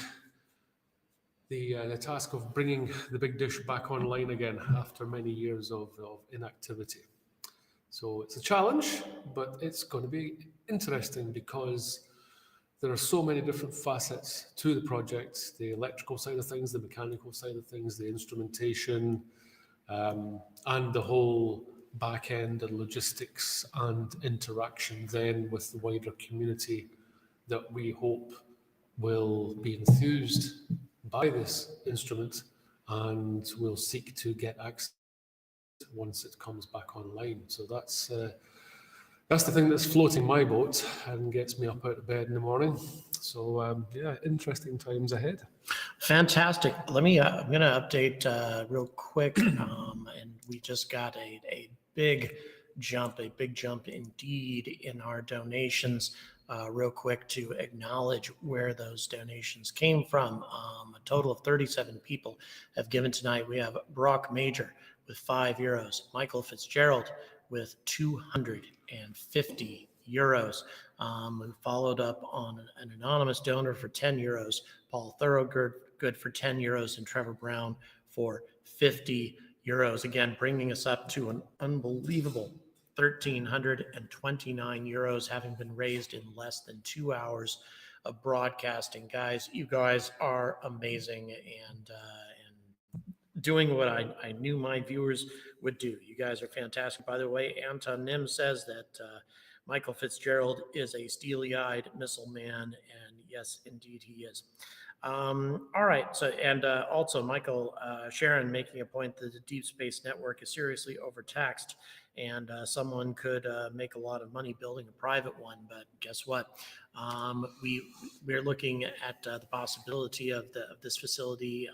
E: task of bringing the big dish back online again after many years of inactivity. So it's a challenge, but it's going to be interesting because there are so many different facets to the project: the electrical side of things, the mechanical side of things, the instrumentation, and the whole back end and logistics and interaction then with the wider community that we hope will be enthused by this instrument and will seek to get access once it comes back online. So that's the thing that's floating my boat and gets me up out of bed in the morning. So yeah, interesting times ahead.
B: Fantastic. I'm going to update real quick. And we just got a big jump indeed in our donations. Real quick to acknowledge where those donations came from. A total of 37 people have given tonight. We have Brock Major with €5, Michael Fitzgerald with 250 euros, who followed up on an anonymous donor for 10 euros, Paul Thorogood for 10 euros, and Trevor Brown for 50 euros. Again, bringing us up to an unbelievable 1,329 euros, having been raised in less than 2 hours of broadcasting. Guys, you guys are amazing and doing what I knew my viewers would do. You guys are fantastic. By the way, Anton Nim says that Michael Fitzgerald is a steely-eyed missile man, and yes, indeed he is. All right. So, and also Michael Sharon making a point that the Deep Space Network is seriously overtaxed, and someone could make a lot of money building a private one. But guess what? We're looking at the possibility of this facility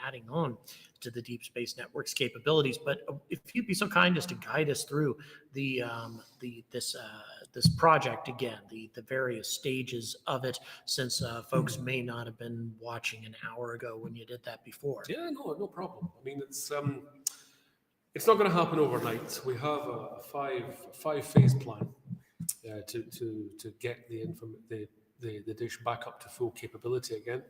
B: adding on to the Deep Space Network's capabilities. But if you'd be so kind as to guide us through this project again, the various stages of it, since folks may not have been watching an hour ago when you did that before.
E: Yeah, no problem. I mean, it's not going to happen overnight. We have a five phase plan to get the dish back up to full capability again.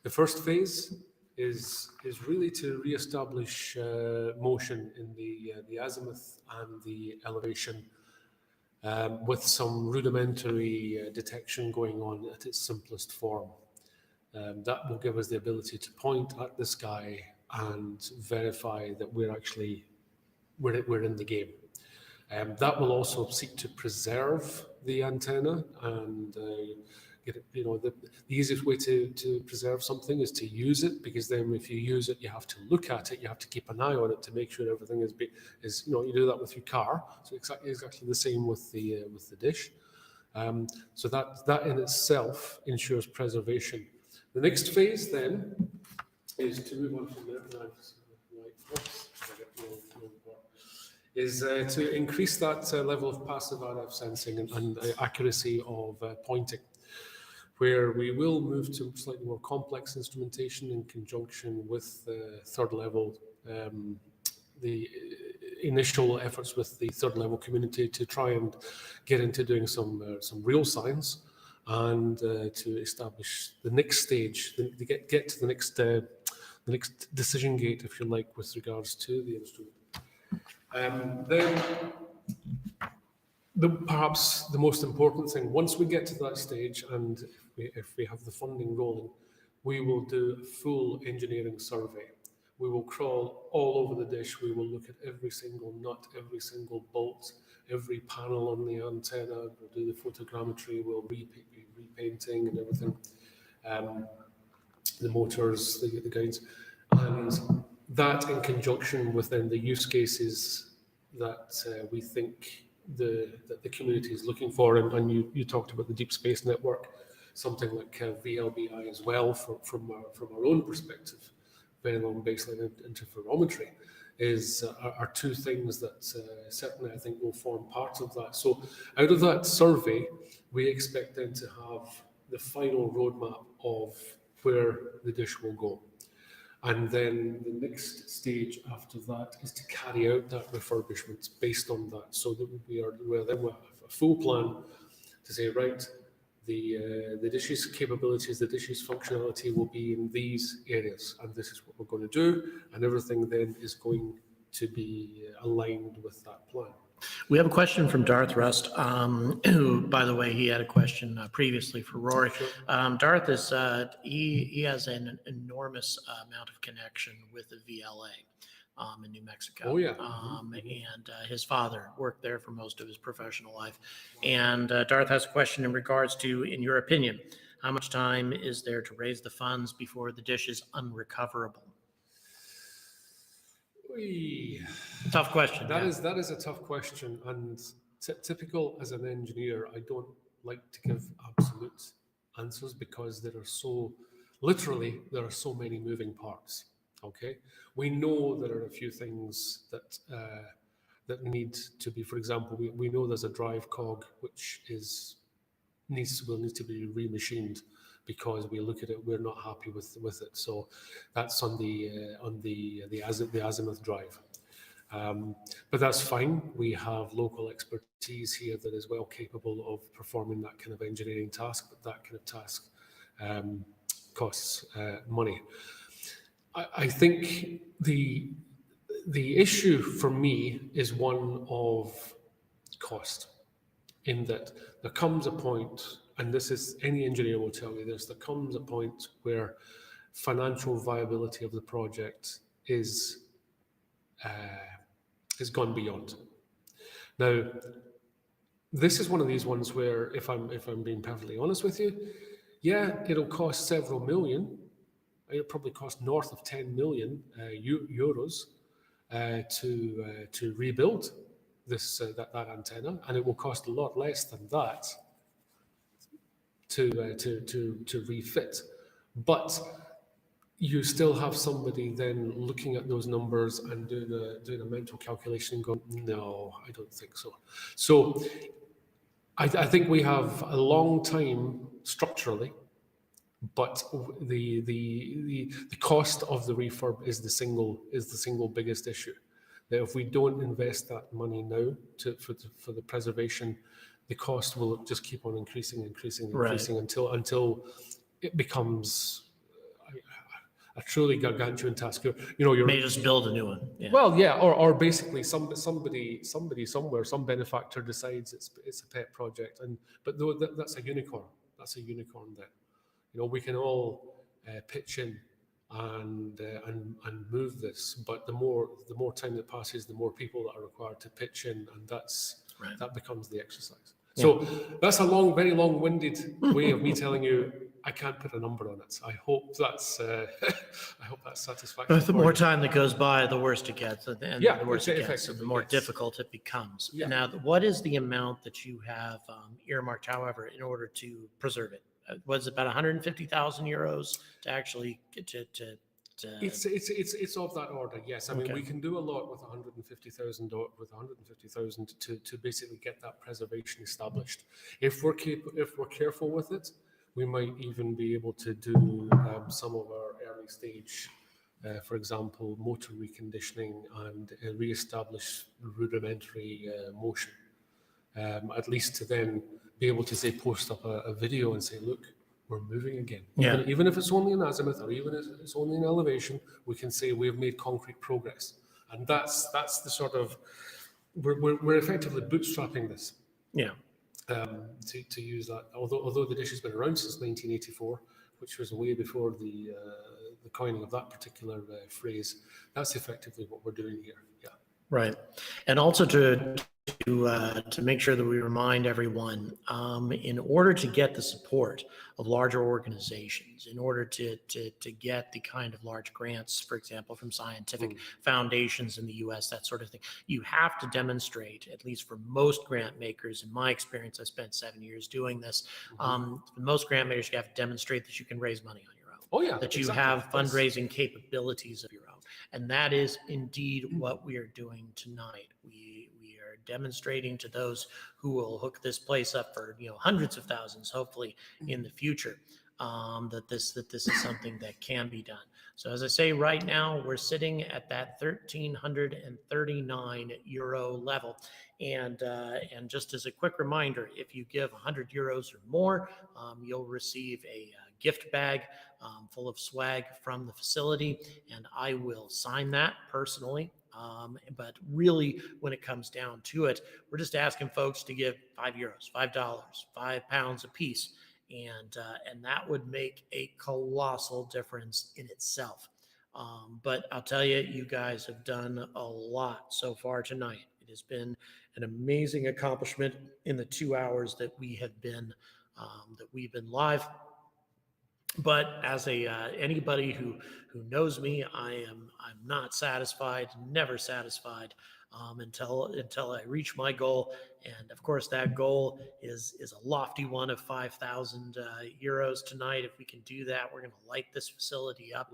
E: The first phase is really to reestablish motion in the azimuth and the elevation, with some rudimentary detection going on at its simplest form. That will give us the ability to point at the sky and verify that we're in the game. That will also seek to preserve the antenna and get it. The easiest way to preserve something is to use it, because then if you use it, you have to look at it, you have to keep an eye on it to make sure everything is you do that with your car. So exactly the same with the dish. So that in itself ensures preservation. The next phase then is to move on from there. Is to increase that level of passive RF sensing and accuracy of pointing, where we will move to slightly more complex instrumentation in conjunction with the third level, the initial efforts with the third level community to try and get into doing some real science, and to establish the next stage, get to the next decision gate, if you like, with regards to the instrument. Then perhaps the most important thing, once we get to that stage, and if we have the funding rolling, we will do a full engineering survey. We will crawl all over the dish. We will look at every single nut, every single bolt, every panel on the antenna. We'll do the photogrammetry. We'll be repainting and everything. The motors, the guides, and that in conjunction with then the use cases that we think that the community is looking for, and you talked about the Deep Space Network, something like VLBI as well from our own perspective, very long baseline interferometry, are two things that certainly I think will form part of that. So out of that survey, we expect then to have the final roadmap of where the dish will go. And then the next stage after that is to carry out that refurbishment based on that. So that we then have a full plan to say, right, the dish's capabilities, the dish's functionality will be in these areas, and this is what we're going to do, and everything then is going to be aligned with that plan.
B: We have a question from Darth Rust, who, by the way, he had a question previously for Rory. Darth is, he has an enormous amount of connection with the VLA in New Mexico.
E: Oh, yeah.
B: And his father worked there for most of his professional life. And Darth has a question in regards to, in your opinion, how much time is there to raise the funds before the dish is unrecoverable? Tough question.
E: That is a tough question, and typical as an engineer, I don't like to give absolute answers because there are so many moving parts. Okay, we know there are a few things that need to be. For example, we know there's a drive cog which will need to be remachined, because we look at it, we're not happy with it. So that's on the azimuth drive. But that's fine. We have local expertise here that is well capable of performing that kind of engineering task, but that kind of task costs money. I think the issue for me is one of cost, in that there comes a point, and this is, any engineer will tell you this, there comes a point where financial viability of the project is gone beyond. Now, this is one of these ones where, if I'm being perfectly honest with you, yeah, it'll cost several million. It'll probably cost north of 10 million euros to rebuild this that antenna, and it will cost a lot less than that to refit. But you still have somebody then looking at those numbers and doing a mental calculation and going, no, I don't think so. So I think we have a long time structurally, but the cost of the refurb is the single biggest issue. That if we don't invest that money now for the preservation, the cost will just keep on increasing until it becomes a truly gargantuan task. You
B: may just build a new one. Yeah.
E: Well, yeah, or basically somebody somewhere, some benefactor decides it's a pet project, but that's a unicorn. That's a unicorn that we can all pitch in and move this. But the more time that passes, the more people that are required to pitch in, and that becomes the exercise. Yeah. So that's a very long-winded way of me telling you I can't put a number on it. I hope that's satisfactory.
B: But the more time that goes by, the worse it gets, and
E: yeah,
B: the worse it gets, and the more difficult it becomes. Yeah. Now, what is the amount that you have earmarked, however, in order to preserve it? Was it about 150,000 euros to actually get to
E: It's of that order, yes. I mean, we can do a lot with 150,000 to basically get that preservation established. If we're careful with it, we might even be able to do some of our early stage, for example, motor reconditioning and re-establish rudimentary motion. At least to then be able to post up a video and say, look, we're moving again.
B: Yeah.
E: Even if it's only an azimuth or even if it's only an elevation, we can say we've made concrete progress. And that's the sort of, we're effectively bootstrapping this.
B: Yeah.
E: To use that, although the dish has been around since 1984, which was way before the coining of that particular phrase, that's effectively what we're doing here. Yeah.
B: Right. And also to make sure that we remind everyone, in order to get the support of larger organizations, in order to get the kind of large grants, for example, from scientific foundations in the US, that sort of thing, you have to demonstrate, at least for most grant makers, in my experience, I spent 7 years doing this, most grant makers, you have to demonstrate that you can raise money on your own.
E: Oh, yeah.
B: That you have fundraising capabilities of your own. And that is indeed what we are doing tonight. We are demonstrating to those who will hook this place up for, hundreds of thousands, hopefully in the future, that this is something that can be done. So as I say, right now we're sitting at that 1,339 euro level, and just as a quick reminder, if you give 100 euros or more, you'll receive a gift bag full of swag from the facility, and I will sign that personally. But really, when it comes down to it, we're just asking folks to give €5, $5, £5 a piece. And that would make a colossal difference in itself. But I'll tell you, you guys have done a lot so far tonight. It has been an amazing accomplishment in the 2 hours that we've been live. But as anybody who knows me, I'm not satisfied, never satisfied, until I reach my goal. And of course, that goal is a lofty one of 5,000 euros tonight. If we can do that, we're going to light this facility up.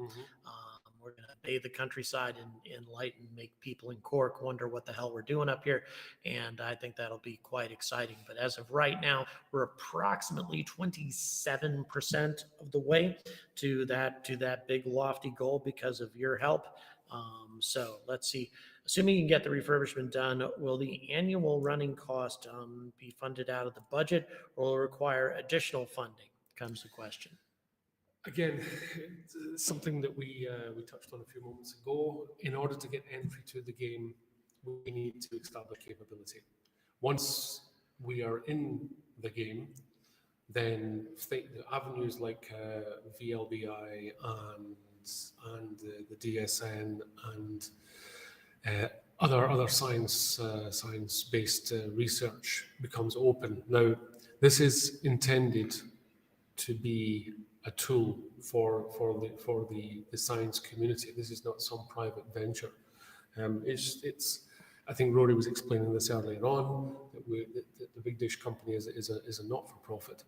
B: We're going to bathe the countryside in light and make people in Cork wonder what the hell we're doing up here. And I think that'll be quite exciting. But as of right now, we're approximately 27% of the way to that big lofty goal because of your help. So let's see. Assuming you can get the refurbishment done, will the annual running cost be funded out of the budget, or will it require additional funding? Comes the question.
E: Again, it's something that we touched on a few moments ago. In order to get entry to the game, we need to establish capability. Once we are in the game, then the avenues like VLBI and the DSN and other science-based research becomes open. Now, this is intended to be a tool for the science community. This is not some private venture. It's I think Rory was explaining this earlier on, that the Big Dish company is a not-for-profit.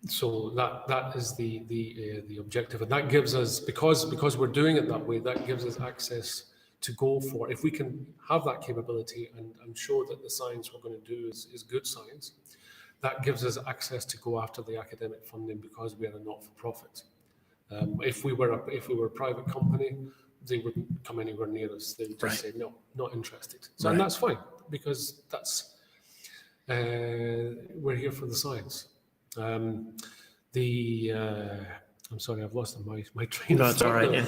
E: So that is the objective, and that gives us, because we're doing it that way, that gives us access to go for, if we can have that capability and show that the science we're going to do is good science, that gives us access to go after the academic funding because we are a not-for-profit. If we were a private company, they wouldn't come anywhere near us. They would just say, no, not interested. So, and that's fine, because we're here for the science. I'm sorry, I've lost my train of thought.
B: No, it's all right. In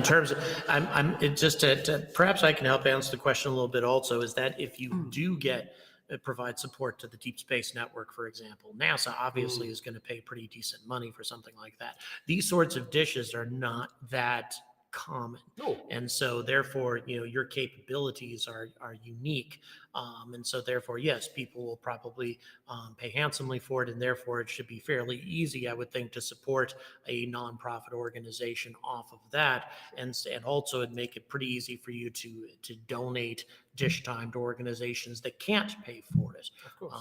B: terms, I'm just to perhaps I can help answer the question a little bit. Also, is that if you do provide support to the Deep Space Network, for example, NASA obviously is going to pay pretty decent money for something like that. These sorts of dishes are not that common.
E: No.
B: And so therefore, your capabilities are unique. And so therefore, yes, people will probably pay handsomely for it. And therefore it should be fairly easy, I would think, to support a nonprofit organization off of that. And also it'd make it pretty easy for you to donate dish time to organizations that can't pay for it.
E: Of course.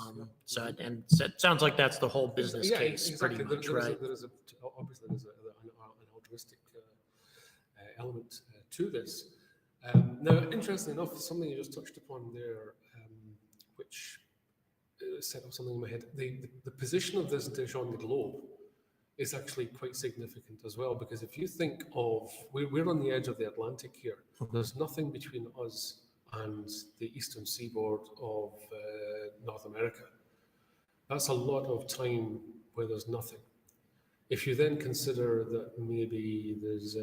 B: So it sounds like that's the whole business case,
E: exactly.
B: pretty much, right?
E: Obviously there's an altruistic element to this. Now, interestingly enough, something you just touched upon there, which set up something in my head. The position of this dish on the globe is actually quite significant as well, because if you think of, we're on the edge of the Atlantic here. There's nothing between us and the eastern seaboard of North America. That's a lot of time where there's nothing. If you then consider that maybe there's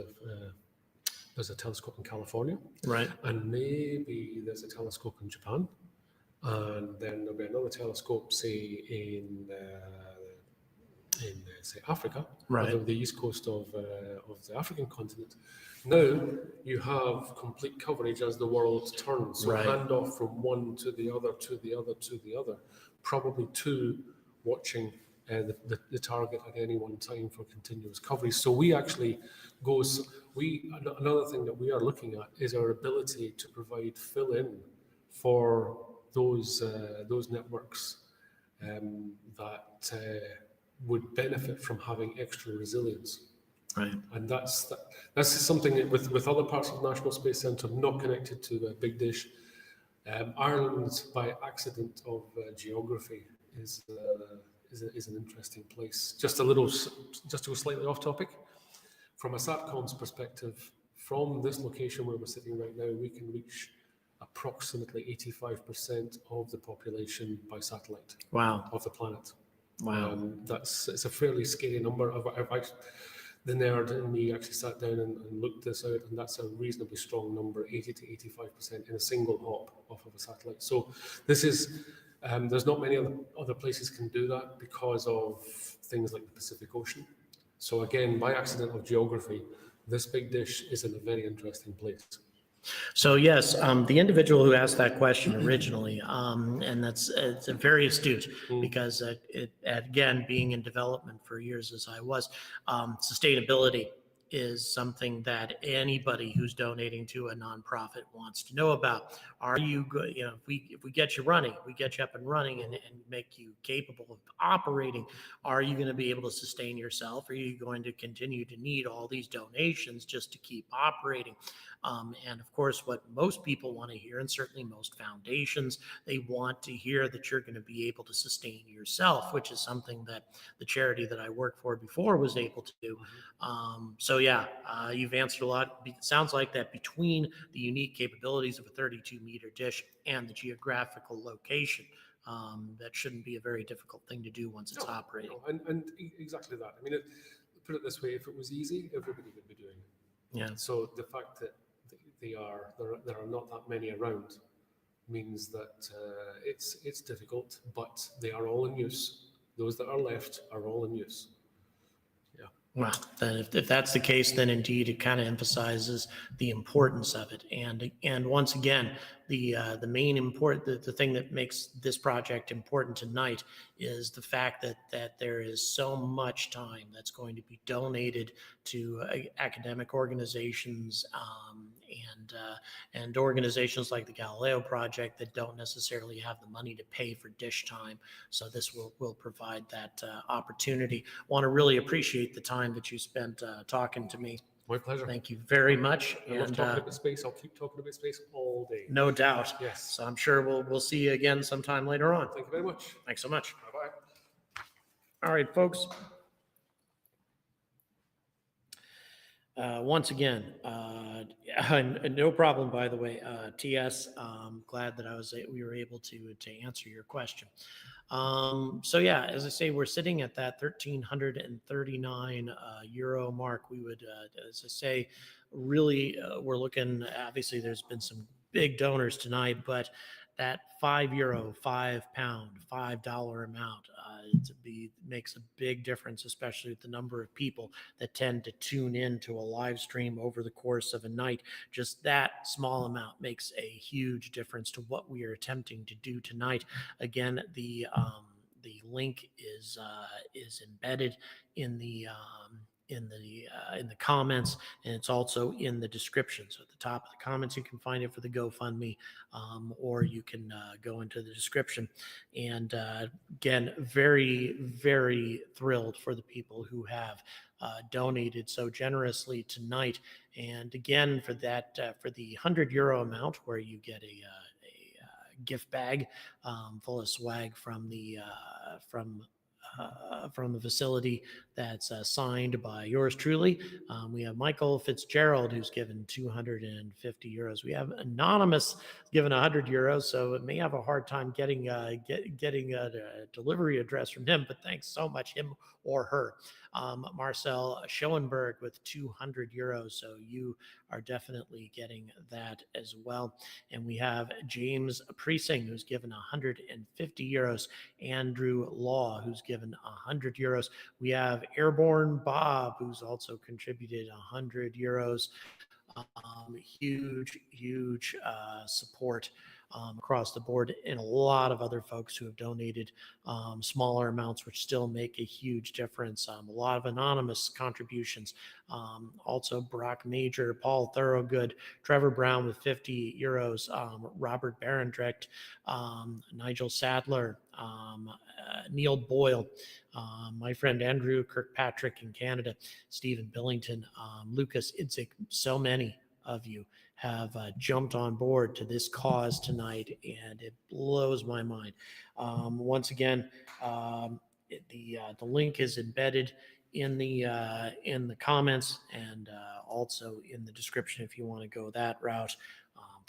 E: a telescope in California,
B: Right.
E: and maybe there's a telescope in Japan, and then there'll be another telescope, say in say Africa,
B: Right.
E: or the east coast of the African continent. Now you have complete coverage as the world turns. So
B: Right.
E: hand off from one to the other, to the other, to the other. Probably two watching the target at any one time for continuous coverage. So we actually another thing that we are looking at is our ability to provide fill-in for those networks that would benefit from having extra resilience.
B: Right.
E: And that's something that with other parts of the National Space Centre not connected to Big Dish, Ireland, by accident of geography, is an interesting place. Just to go slightly off topic, from a SATCOM's perspective, from this location where we're sitting right now, we can reach approximately 85% of the population by satellite.
B: Wow.
E: Of the planet.
B: Wow.
E: It's a fairly scary number. The nerd in me actually sat down and looked this out, and that's a reasonably strong number, 80 to 85% in a single hop off of a satellite. So this is, there's not many other places can do that because of things like the Pacific Ocean. So again, by accident of geography, this big dish is in a very interesting place.
B: So yes, the individual who asked that question originally, and it's very astute because it, again, being in development for years as I was, sustainability is something that anybody who's donating to a nonprofit wants to know about. Are you good? If we get you running, we get you up and running and make you capable of operating, are you going to be able to sustain yourself? Are you going to continue to need all these donations just to keep operating? And of course, what most people want to hear, and certainly most foundations, they want to hear that you're going to be able to sustain yourself, which is something that the charity that I worked for before was able to do. So yeah, you've answered a lot. It sounds like that between the unique capabilities of a 32-meter dish and the geographical location, that shouldn't be a very difficult thing to do once it's operating.
E: No, and exactly that. I mean, put it this way: if it was easy, everybody would be doing it.
B: Yeah.
E: So the fact that there are not that many around means that it's difficult, but they are all in use. Those that are left are all in use. Yeah.
B: Well, then if that's the case, then indeed it kind of emphasizes the importance of it. And once again, the thing that makes this project important tonight is the fact that there is so much time that's going to be donated to academic organizations and organizations like the Galileo Project that don't necessarily have the money to pay for dish time. So this will provide that opportunity. Want to really appreciate the time that you spent talking to me.
E: My pleasure.
B: Thank you very much.
E: I love talking about space. I'll keep talking about space all day.
B: No doubt.
E: Yes.
B: So I'm sure we'll see you again sometime later on.
E: Thank you very much.
B: Thanks so much.
E: Bye-bye.
B: All right, folks. Once again, no problem, by the way, TS, glad that we were able to answer your question. So yeah, as I say, we're sitting at that 1,339 euro mark. We would, as I say, really, we're looking, obviously there's been some big donors tonight, but that €5, £5, $5 amount makes a big difference, especially with the number of people that tend to tune in to a live stream over the course of a night. Just that small amount makes a huge difference to what we are attempting to do tonight. Again, the link is embedded in the comments, and it's also in the description. So at the top of the comments, you can find it for the GoFundMe, or you can go into the description. And again, very, very thrilled for the people who have donated so generously tonight. And again, for that, for the €100 amount, where you get a gift bag full of swag from the facility that's signed by yours truly. We have Michael Fitzgerald, who's given €250. We have Anonymous given €100, so it may have a hard time getting a delivery address from him, but thanks so much, him or her. Marcel Schoenberg with €200, so you are definitely getting that as well. And we have James Priesing, who's given €150. Andrew Law, who's given €100. We have Airborne Bob, who's also contributed €100. Huge support across the board, and a lot of other folks who have donated smaller amounts, which still make a huge difference. A lot of anonymous contributions. Also Brock Major, Paul Thorogood, Trevor Brown with €50, Robert Barendrecht, Nigel Sadler, Neil Boyle, my friend Andrew Kirkpatrick in Canada, Stephen Billington, Lucas Idzik, so many of you have jumped on board to this cause tonight, and it blows my mind. Once again, the link is embedded in the comments, and also in the description if you want to go that route.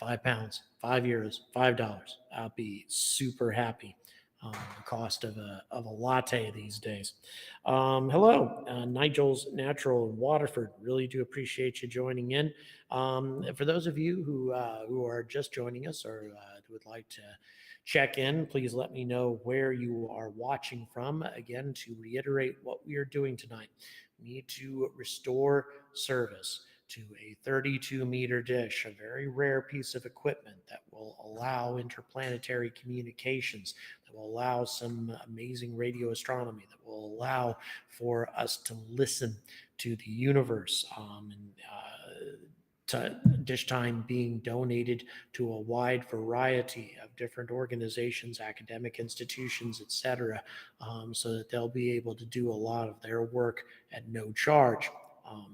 B: £5, 5 years, $5. I'll be super happy. The cost of a latte these days. Hello, Nigel's Natural in Waterford. Really do appreciate you joining in. For those of you who are just joining us or who would like to check in, please let me know where you are watching from. Again, to reiterate what we are doing tonight, we need to restore service to a 32-meter dish, a very rare piece of equipment that will allow interplanetary communications, that will allow some amazing radio astronomy, that will allow for us to listen to the universe, to dish time being donated to a wide variety of different organizations, academic institutions, etc., so that they'll be able to do a lot of their work at no charge.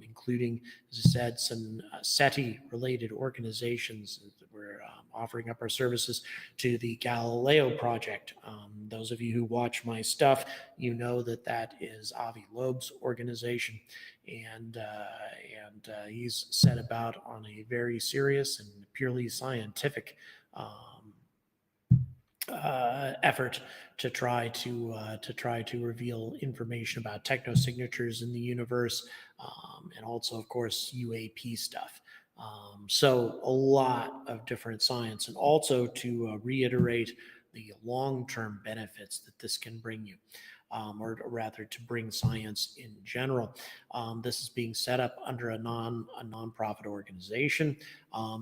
B: Including, as I said, some SETI-related organizations. We're offering up our services to the Galileo Project. Those of you who watch my stuff, you know that is Avi Loeb's organization, and he's set about on a very serious and purely scientific effort to try to reveal information about technosignatures in the universe, and also, of course, UAP stuff. So a lot of different science, and also to reiterate the long-term benefits that this can bring you. Or rather to bring science in general. This is being set up under a nonprofit organization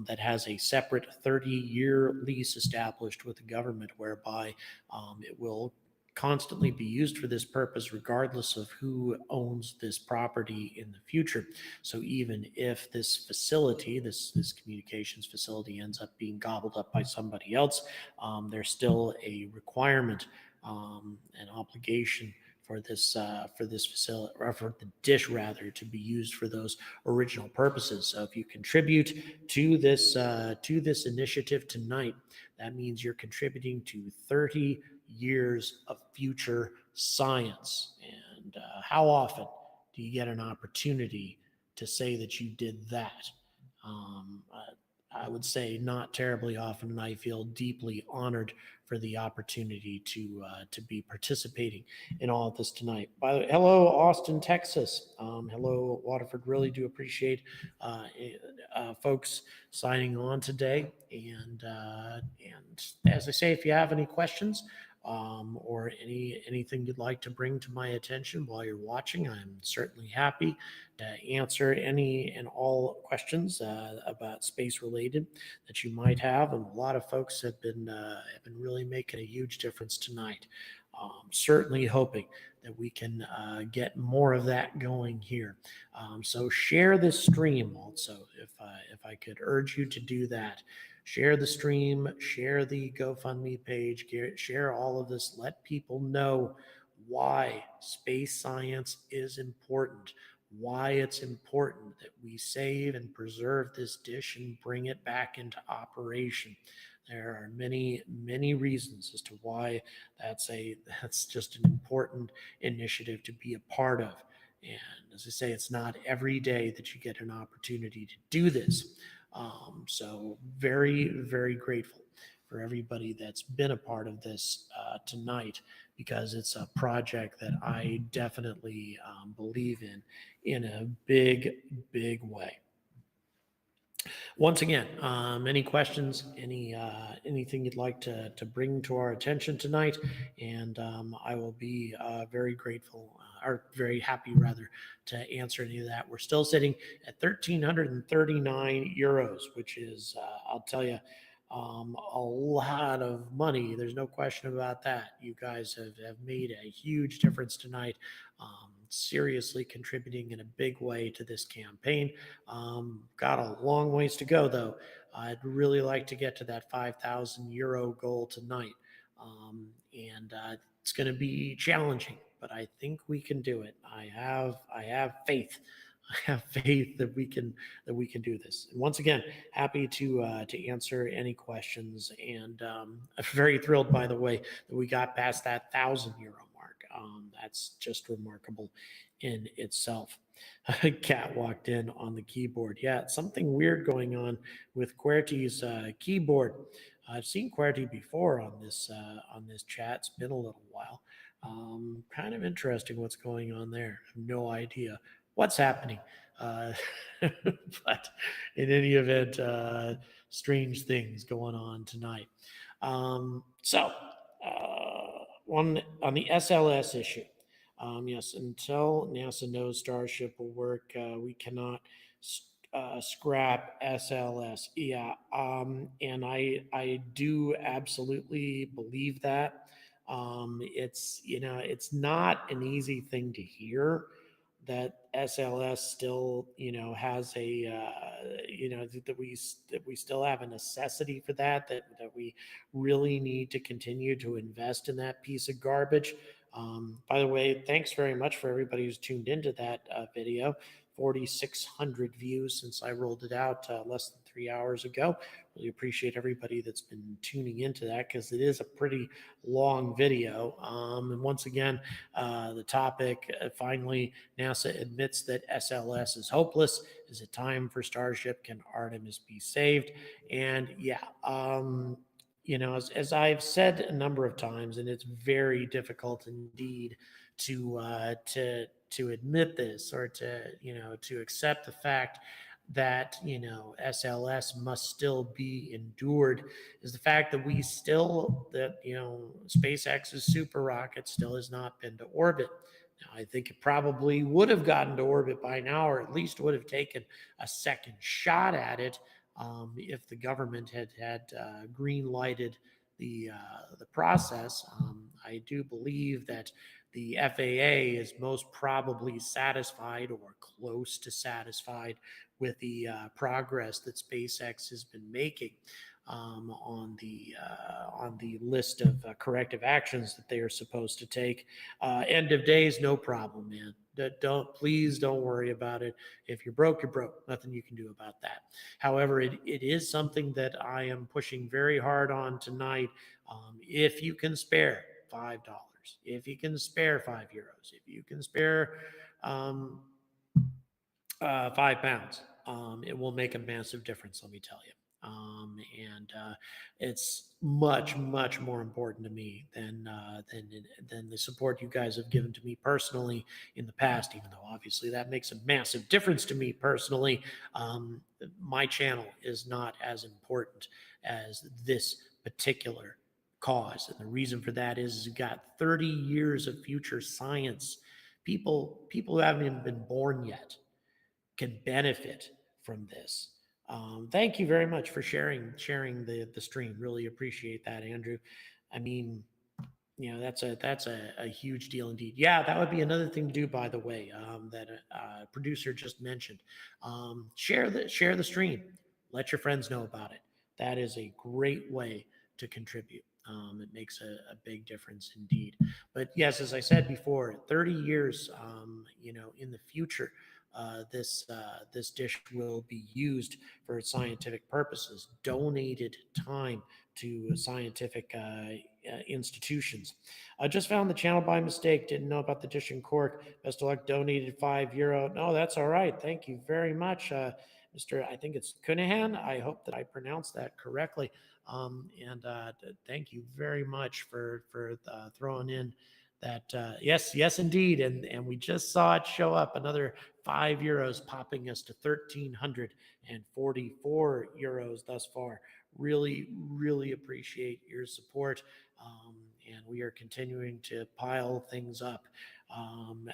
B: that has a separate 30-year lease established with the government, whereby it will constantly be used for this purpose regardless of who owns this property in the future. So even if this facility, this communications facility, ends up being gobbled up by somebody else, there's still a requirement, an obligation for this facility, or for the dish rather, to be used for those original purposes. So if you contribute to this initiative tonight, that means you're contributing to 30 years of future science. And how often do you get an opportunity to say that you did that? I would say not terribly often, and I feel deeply honored for the opportunity to be participating in all of this tonight. By the way, hello, Austin, Texas. Hello, Waterford. Really do appreciate folks signing on today. And as I say, if you have any questions, or anything you'd like to bring to my attention while you're watching, I'm certainly happy to answer any and all questions about space related that you might have. And a lot of folks have been really making a huge difference tonight. Certainly hoping that we can get more of that going here. So share this stream also, if I could urge you to do that. Share the stream, share the GoFundMe page, share all of this. Let people know why space science is important, why it's important that we save and preserve this dish and bring it back into operation. There are many, many reasons as to why that's just an important initiative to be a part of. And as I say, it's not every day that you get an opportunity to do this. So very, very grateful for everybody that's been a part of this tonight, because it's a project that I definitely believe in a big, big way. Once again, any questions, anything you'd like to bring to our attention tonight, and I will be very grateful, or very happy rather, to answer any of that. We're still sitting at 1,339 euros, which is, I'll tell you, a lot of money. There's no question about that. You guys have made a huge difference tonight. Seriously contributing in a big way to this campaign. Got a long ways to go, though. I'd really like to get to that 5,000 euro goal tonight. And it's going to be challenging, but I think we can do it. I have faith. have faith that we can do this. And once again, happy to answer any questions. And I'm very thrilled, by the way, that we got past that €1,000 mark. That's just remarkable in itself. Cat walked in on the keyboard. Yeah, something weird going on with QWERTY's keyboard. I've seen QWERTY before on this chat. It's been a little while. Kind of interesting what's going on there. I have no idea what's happening. But in any event, strange things going on tonight. So on the SLS issue, yes, until NASA knows Starship will work, we cannot scrap SLS. Yeah, and I do absolutely believe that. It's it's not an easy thing to hear that SLS still has a that we still have a necessity for that we really need to continue to invest in that piece of garbage. By the way, thanks very much for everybody who's tuned into that video. 4,600 views since I rolled it out less than 3 hours ago. Really appreciate everybody that's been tuning into that, because it is a pretty long video. And once again, the topic, finally, NASA admits that SLS is hopeless. Is it time for Starship? Can Artemis be saved? And yeah, as I've said a number of times, and it's very difficult indeed to admit this, or to accept the fact that SLS must still be endured, is the fact that SpaceX's super rocket still has not been to orbit. Now, I think it probably would have gotten to orbit by now, or at least would have taken a second shot at it, if the government had green lighted the process. I do believe that the FAA is most probably satisfied, or close to satisfied, with the progress that SpaceX has been making on the list of corrective actions that they are supposed to take. End of days, no problem, man. Please don't worry about it. If you're broke, you're broke. Nothing you can do about that. However, it is something that I am pushing very hard on tonight. If you can spare $5, if you can spare €5, if you can spare £5, it will make a massive difference, let me tell you. And it's much, much more important to me than the support you guys have given to me personally in the past. Even though obviously that makes a massive difference to me personally, my channel is not as important as this particular cause, and the reason for that is you've got 30 years of future science. People who haven't even been born yet can benefit from this. Thank you very much for sharing the stream. Really appreciate that, Andrew. I mean, that's a huge deal indeed. Yeah, that would be another thing to do, by the way, that a producer just mentioned. Share the stream. Let your friends know about it. That is a great way to contribute. It makes a big difference indeed. But yes, as I said before, 30 years, in the future, this dish will be used for scientific purposes, donated time to scientific institutions. I just found the channel by mistake. Didn't know about the dish in Cork. Best of luck. Donated €5. No, that's all right. Thank you very much, Mr. I think it's Cunahan. I hope that I pronounced that correctly. And thank you very much for throwing in that. Yes, indeed. And we just saw it show up, another €5 popping us to 1,344 euros thus far. Really, really appreciate your support. And we are continuing to pile things up.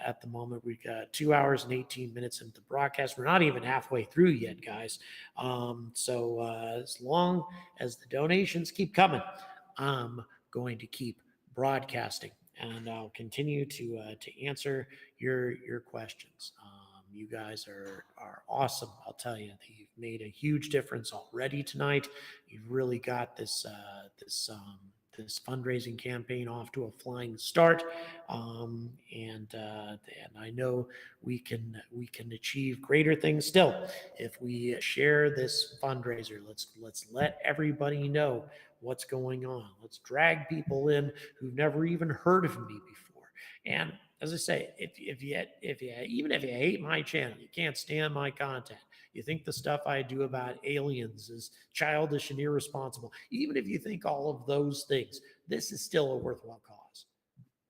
B: At the moment, we've got 2 hours and 18 minutes into the broadcast. We're not even halfway through yet, guys. So as long as the donations keep coming, I'm going to keep broadcasting, and I'll continue to answer your questions. You guys are awesome. I'll tell you, you've made a huge difference already tonight. You've really got this this fundraising campaign off to a flying start, and I know we can achieve greater things still if we share this fundraiser. Let's let everybody know what's going on. Let's drag people in who've never even heard of me before. And as I say, if you even if you hate my channel, you can't stand my content, you think the stuff I do about aliens is childish and irresponsible, even if you think all of those things, this is still a worthwhile cause.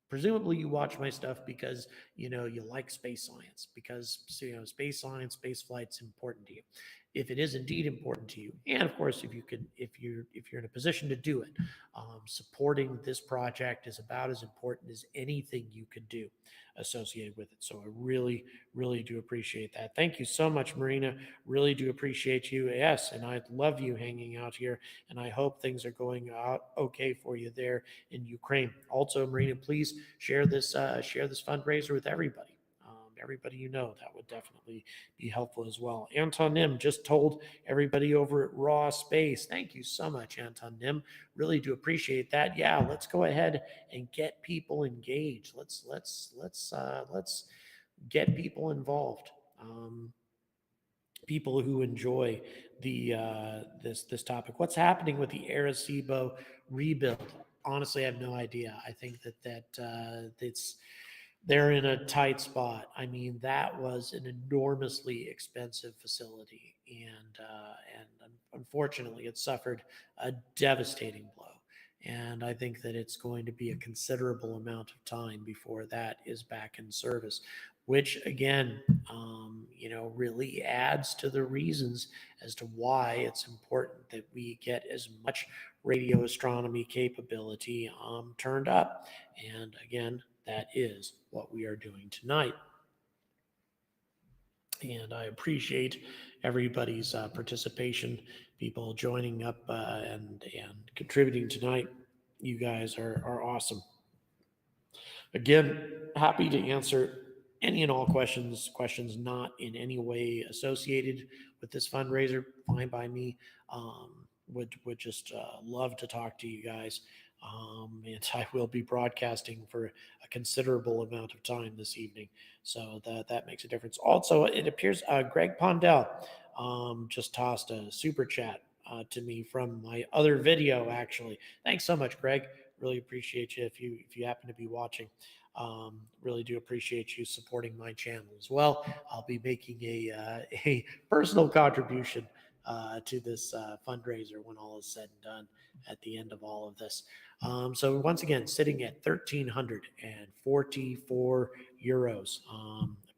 B: Presumably you watch my stuff because you like space science, because space science, space flight's important to you. If it is indeed important to you, and of course if you're in a position to do it, supporting this project is about as important as anything you could do associated with it. So I really do appreciate that. Thank you so much, Marina. Really do appreciate you. Yes, and I love you hanging out here, and I hope things are going out okay for you there in Ukraine. Also, Marina, please share this fundraiser with everybody. Everybody that would definitely be helpful as well. Anton Nim just told everybody over at Raw Space. Thank you so much, Anton Nim. Really do appreciate that. Yeah, let's go ahead and get people engaged. Let's get people involved. People who enjoy the this topic. What's happening with the Arecibo rebuild? Honestly, I have no idea. I think that they're in a tight spot. I mean, that was an enormously expensive facility, and unfortunately, it suffered a devastating blow. And I think that it's going to be a considerable amount of time before that is back in service, which again, really adds to the reasons as to why it's important that we get as much radio astronomy capability turned up. And again, that is what we are doing tonight. And I appreciate everybody's participation, people joining up and contributing tonight. You guys are awesome. Again, happy to answer any and all questions not in any way associated with this fundraiser, fine by me. Would just love to talk to you guys. And I will be broadcasting for a considerable amount of time this evening, so that makes a difference. Also, it appears Greg Pondell just tossed a super chat to me from my other video. Actually, thanks so much, Greg. Really appreciate you if you happen to be watching. Really do appreciate you supporting my channel as well. I'll be making a personal contribution to this fundraiser when all is said and done at the end of all of this. So once again, sitting at 1,344 euros.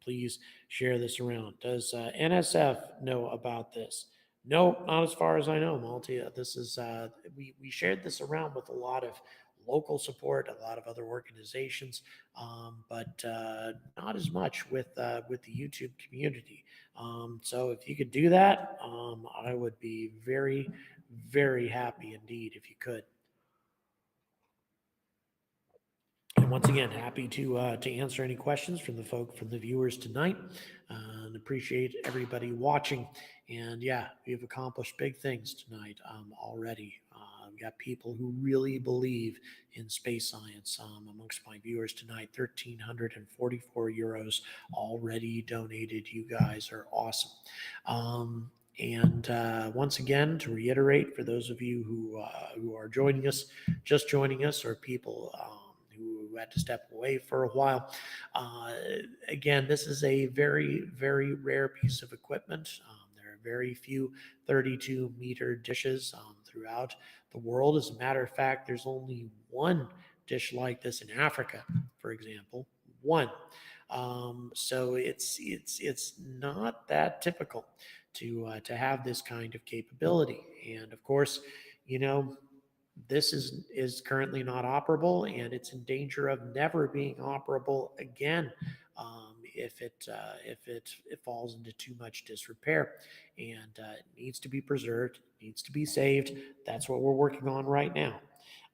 B: Please share this around. Does NSF know about this? No, not as far as I know, Malty. This is we shared this around with a lot of local support, a lot of other organizations, but not as much with the YouTube community. So if you could do that, I would be very, very happy indeed if you could. And once again, happy to answer any questions from the viewers tonight, and appreciate everybody watching. And yeah, we've accomplished big things tonight already. We've got people who really believe in space science amongst my viewers tonight. 1,344 euros already donated. You guys are awesome. And once again, to reiterate, for those of you who are just joining us, or people who had to step away for a while, again, this is a very, very rare piece of equipment. There are very few 32-meter dishes throughout the world. As a matter of fact, there's only one dish like this in Africa, for example. One. So it's not that typical to have this kind of capability. And of course, this is currently not operable, and it's in danger of never being operable again if it falls into too much disrepair. And it needs to be preserved, needs to be saved. That's what we're working on right now.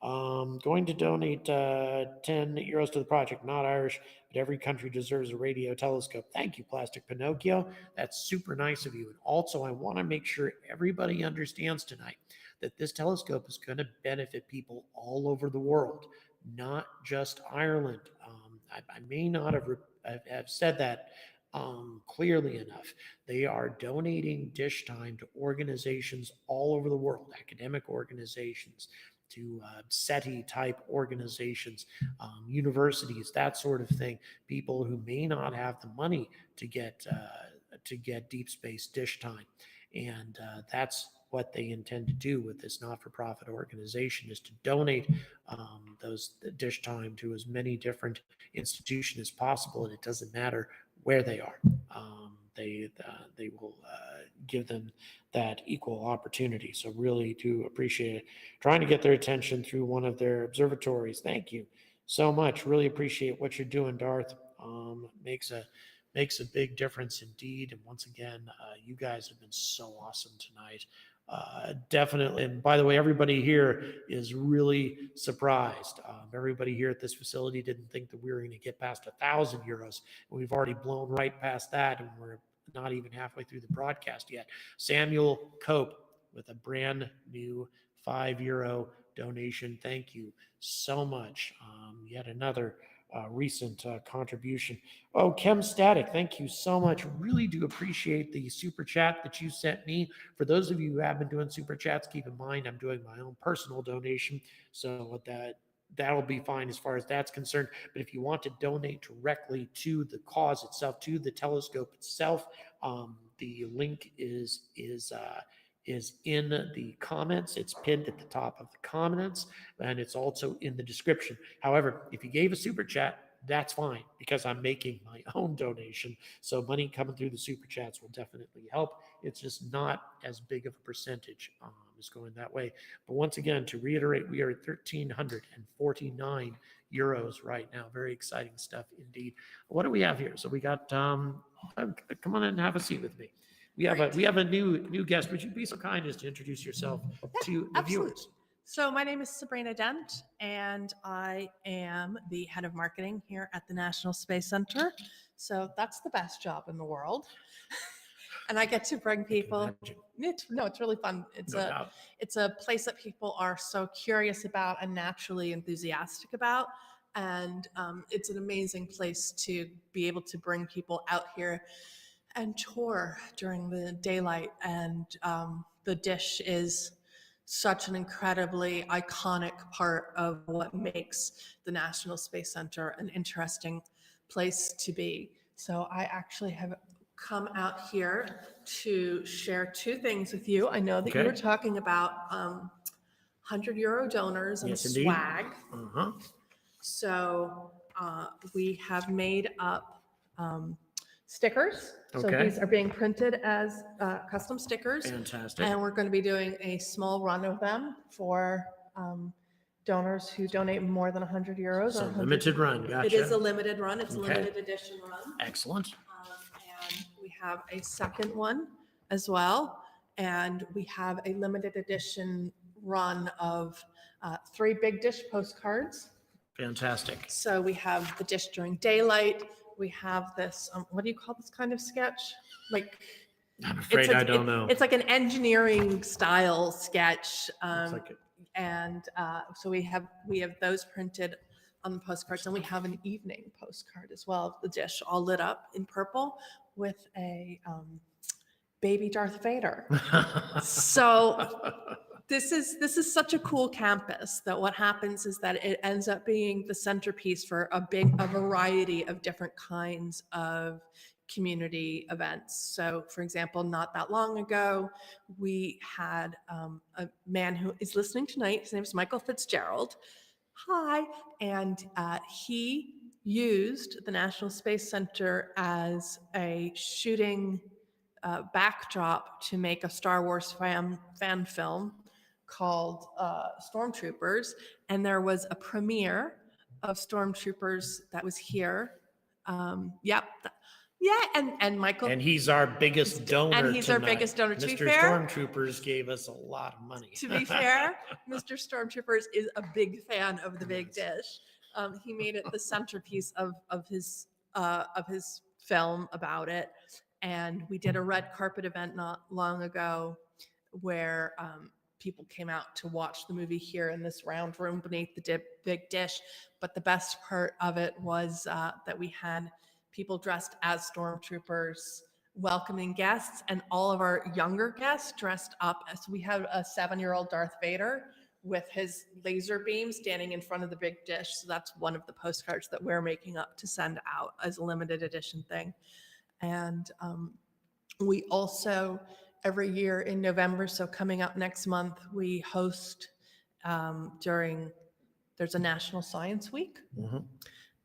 B: Going to donate 10 euros to the project, not Irish, but every country deserves a radio telescope. Thank you, Plastic Pinocchio. That's super nice of you. And also, I want to make sure everybody understands tonight that this telescope is going to benefit people all over the world, not just Ireland. I may not have said that clearly enough. They are donating dish time to organizations all over the world, academic organizations, to SETI type organizations, universities, that sort of thing. People who may not have the money to get deep space dish time, and that's what they intend to do with this not-for-profit organization, is to donate those dish time to as many different institutions as possible, and it doesn't matter where they are. They will give them that equal opportunity. So really do appreciate it. Trying to get their attention through one of their observatories. Thank you so much. Really appreciate what you're doing, Darth. Makes a big difference indeed. And once again, you guys have been so awesome tonight. Definitely. And by the way, everybody here is really surprised. Everybody here at this facility didn't think that we were going to get past 1,000 euros. And we've already blown right past that, and we're not even halfway through the broadcast yet. Samuel Cope with a brand new €5 donation. Thank you so much. Yet another recent contribution. Oh, Chem Static, thank you so much. Really do appreciate the super chat that you sent me. For those of you who have been doing super chats, keep in mind I'm doing my own personal donation, so that'll be fine as far as that's concerned. But if you want to donate directly to the cause itself, to the telescope itself, the link is in the comments. It's pinned at the top of the comments, and it's also in the description. However, if you gave a super chat, that's fine, because I'm making my own donation. So money coming through the super chats will definitely help. It's just not as big of a percentage is going that way. But once again, to reiterate, we are at 1,349 euros right now. Very exciting stuff indeed. What do we have here? So we got, come on in and have a seat with me. We have a new guest. Would you be so kind as to introduce yourself to the viewers?
F: So my name is Sabrina Dent, and I am the head of marketing here at the National Space Center. So that's the best job in the world. And I get to bring people. It's really fun. It's a place that people are so curious about and naturally enthusiastic about. And it's an amazing place to be able to bring people out here and tour during the daylight. And the dish is such an incredibly iconic part of what makes the National Space Center an interesting place to be. So I actually have come out here to share two things with you. I know that you were talking about €100 donors and swag. So we have made up stickers. So these are being printed as custom stickers.
B: Fantastic.
F: And we're going to be doing a small run of them for donors who donate more than €100.
B: So limited run, gotcha.
F: It is a limited run. It's a limited edition run.
B: Excellent.
F: And we have a second one as well. And we have a limited edition run of 3 Big Dish postcards.
B: Fantastic.
F: So we have the dish during daylight. We have this, what do you call this kind of sketch? Like,
B: I'm afraid I don't know.
F: It's like an engineering style sketch. So we have those printed on the postcards, and we have an evening postcard as well of the dish all lit up in purple with a baby Darth Vader. So this is such a cool campus that what happens is that it ends up being the centerpiece for a variety of different kinds of community events. So for example, not that long ago, we had a man who is listening tonight. His name is Michael Fitzgerald. Hi. And he used the National Space Center as a shooting backdrop to make a Star Wars fan film called Stormtroopers. And there was a premiere of Stormtroopers that was here. Yeah, and Michael,
B: And he's our biggest donor.
F: and he's our
B: tonight.
F: biggest donor. To be
B: Mr.
F: fair,
B: Stormtroopers gave us a lot of money.
F: to be fair, Mr. Stormtroopers is a big fan of the Big Dish. He made it the centerpiece of his film about it, and we did a red carpet event not long ago where people came out to watch the movie here in this round room beneath the Big Dish. But the best part of it was that we had people dressed as stormtroopers welcoming guests, and all of our younger guests dressed up as we had a 7-year-old Darth Vader with his laser beam standing in front of the Big Dish. So that's one of the postcards that we're making up to send out as a limited edition thing. And we also, every year in November, so coming up next month, we host there's a National Science Week.
B: Mhm.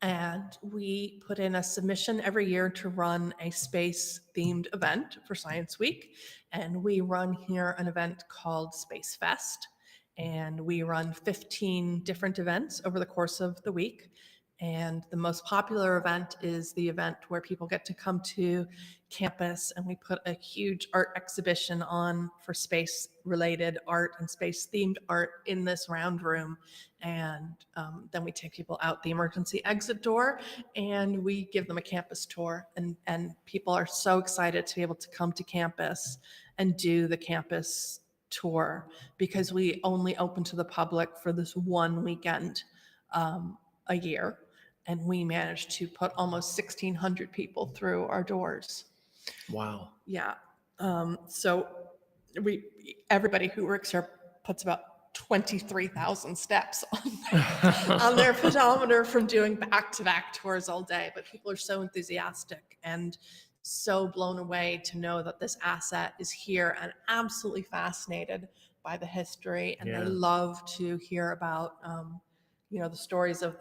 F: And we put in a submission every year to run a space themed event for Science Week. And we run here an event called Space Fest. And we run 15 different events over the course of the week. And the most popular event is the event where people get to come to campus, and we put a huge art exhibition on for space related art and space themed art in this round room. And then we take people out the emergency exit door and we give them a campus tour. And people are so excited to be able to come to campus and do the campus tour, because we only open to the public for this one weekend a year. And we managed to put almost 1,600 people through our doors.
B: Wow.
F: Yeah. So everybody who works here puts about 23,000 steps on their pedometer from doing back-to-back tours all day. But people are so enthusiastic and so blown away to know that this asset is here and absolutely fascinated by the history. And
B: Yeah.
F: they love to hear about, the stories of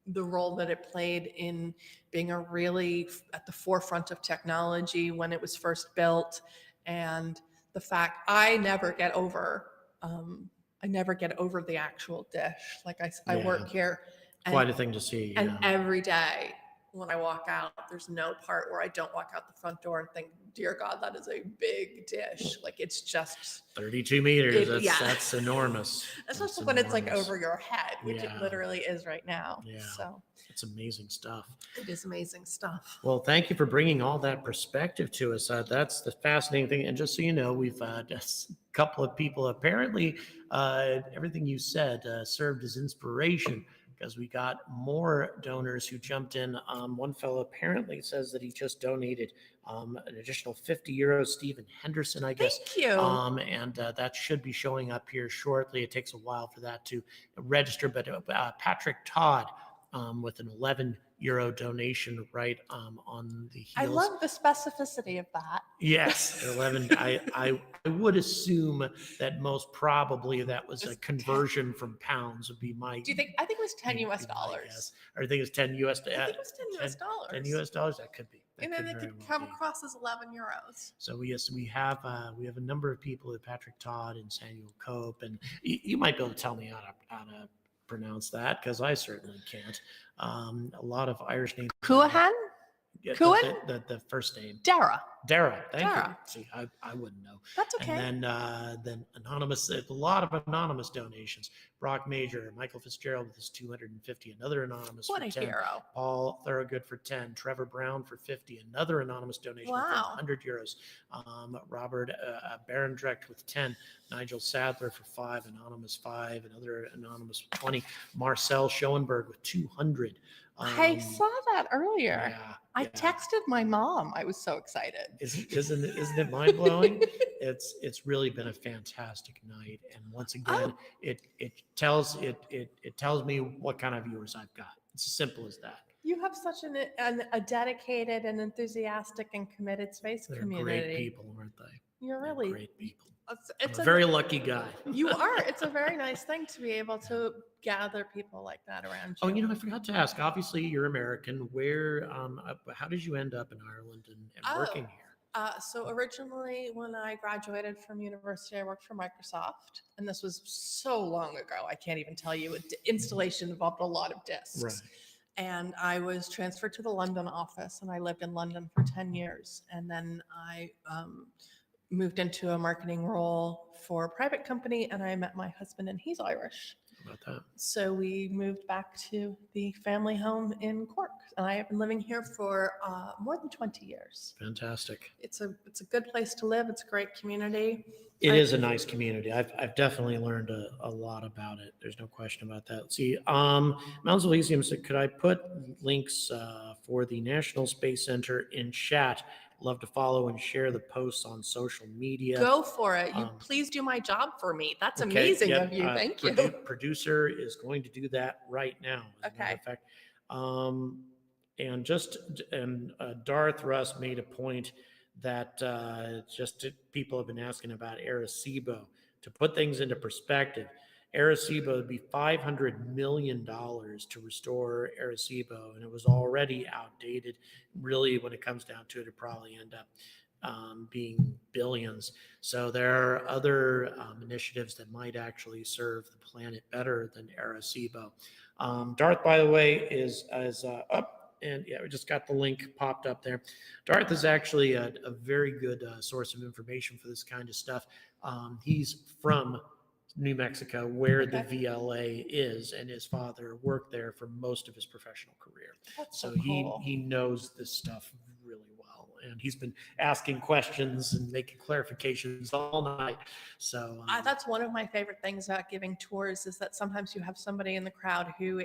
F: the role that it played in being at the forefront of technology when it was first built. And the fact I never get over the actual dish. Like I
B: Yeah.
F: work here.
B: Quite a thing to see.
F: And
B: Yeah.
F: every day when I walk out, there's no part where I don't walk out the front door and think, dear God, that is a big dish. Like it's just,
B: 32 meters.
F: Yeah.
B: That's enormous.
F: especially
B: That's
F: when it's like
B: enormous.
F: over your head, which
B: Yeah.
F: it literally is right now.
B: Yeah.
F: So
B: It's amazing stuff.
F: it is amazing stuff.
B: Well, thank you for bringing all that perspective to us. That's the fascinating thing. And just so you know, we've just a couple of people apparently, everything you said served as inspiration, because we got more donors who jumped in. One fellow apparently says that he just donated an additional 50 euros. Stephen Henderson, I guess.
F: Thank you.
B: And that should be showing up here shortly. It takes a while for that to register, but Patrick Todd with an 11 euro donation right on the heels.
F: I love the specificity of that.
B: Yes, 11. I would assume that most probably that was a conversion from pounds would be my.
F: Do you think? I think it was 10 US
B: would be my
F: dollars.
B: guess. Or I think it's 10 US.
F: I think it was 10 US dollars.
B: 10 US dollars. That could be. That
F: And then it
B: very
F: could
B: well
F: come
B: be.
F: across as 11 euros.
B: So yes, we have a number of people, Patrick Todd and Samuel Cope, and you might be able to tell me how to pronounce that, because I certainly can't. A lot of Irish names.
F: Cuahan?
B: Yeah,
F: Cohen?
B: the first name.
F: Dara.
B: Dara. Thank you.
F: Dara.
B: See, I wouldn't know.
F: That's okay.
B: And then anonymous, a lot of anonymous donations. Brock Major, Michael Fitzgerald with his 250, another anonymous
F: What
B: for
F: a
B: 10.
F: hero.
B: Paul Thorogood for 10, Trevor Brown for 50, another anonymous donation of
F: Wow.
B: 100 euros. Robert Barendrecht with 10, Nigel Sadler for 5, anonymous 5, another anonymous 20, Marcel Schoenberg with 200.
F: I saw that earlier.
B: Yeah,
F: I
B: yeah.
F: texted my mom. I was so excited.
B: Isn't it mind blowing? It's really been a fantastic night, and once again, it tells me what kind of viewers I've got. It's as simple as that.
F: You have such a dedicated and enthusiastic and committed space
B: They're
F: community.
B: great people, aren't they?
F: You're
B: They're
F: really
B: great people.
F: It's
B: I'm a very lucky guy.
F: You are. It's a very nice thing to be able to gather people like that around you.
B: Oh, I forgot to ask. Obviously, you're American. Where? How did you end up in Ireland and working here?
F: So originally, when I graduated from university, I worked for Microsoft, and this was so long ago. I can't even tell you. Installation involved a lot of disks.
B: Right.
F: and I was transferred to the London office, and I lived in London for 10 years. And then I moved into a marketing role for a private company, and I met my husband, and he's Irish.
B: How about that?
F: So we moved back to the family home in Cork, and I have been living here for more than 20 years.
B: Fantastic.
F: It's a good place to live. It's a great community.
B: It is a nice community. I've definitely learned a lot about it. There's no question about that. Let's see, Mounds Elysium said, could I put links for the National Space Center in chat? Love to follow and share the posts on social media.
F: Go for it. You
B: Um,
F: please do my job for me. That's
B: Okay,
F: amazing
B: yep,
F: of you. Thank you.
B: Producer is going to do that right now. As a matter
F: Okay.
B: of fact. And Darth Russ made a point that people have been asking about Arecibo. To put things into perspective, Arecibo would be $500 million to restore Arecibo, and it was already outdated. Really, when it comes down to it, it probably end up being billions. So there are other initiatives that might actually serve the planet better than Arecibo. Darth, by the way, is up. And yeah, we just got the link popped up there. Darth is actually a very good source of information for this kind of stuff. He's from New Mexico, where the
F: Okay.
B: VLA is, and his father worked there for most of his professional career.
F: That's
B: So
F: so cool.
B: he knows this stuff really well, and he's been asking questions and making clarifications all night. So
F: That's one of my favorite things about giving tours is that sometimes you have somebody in the crowd who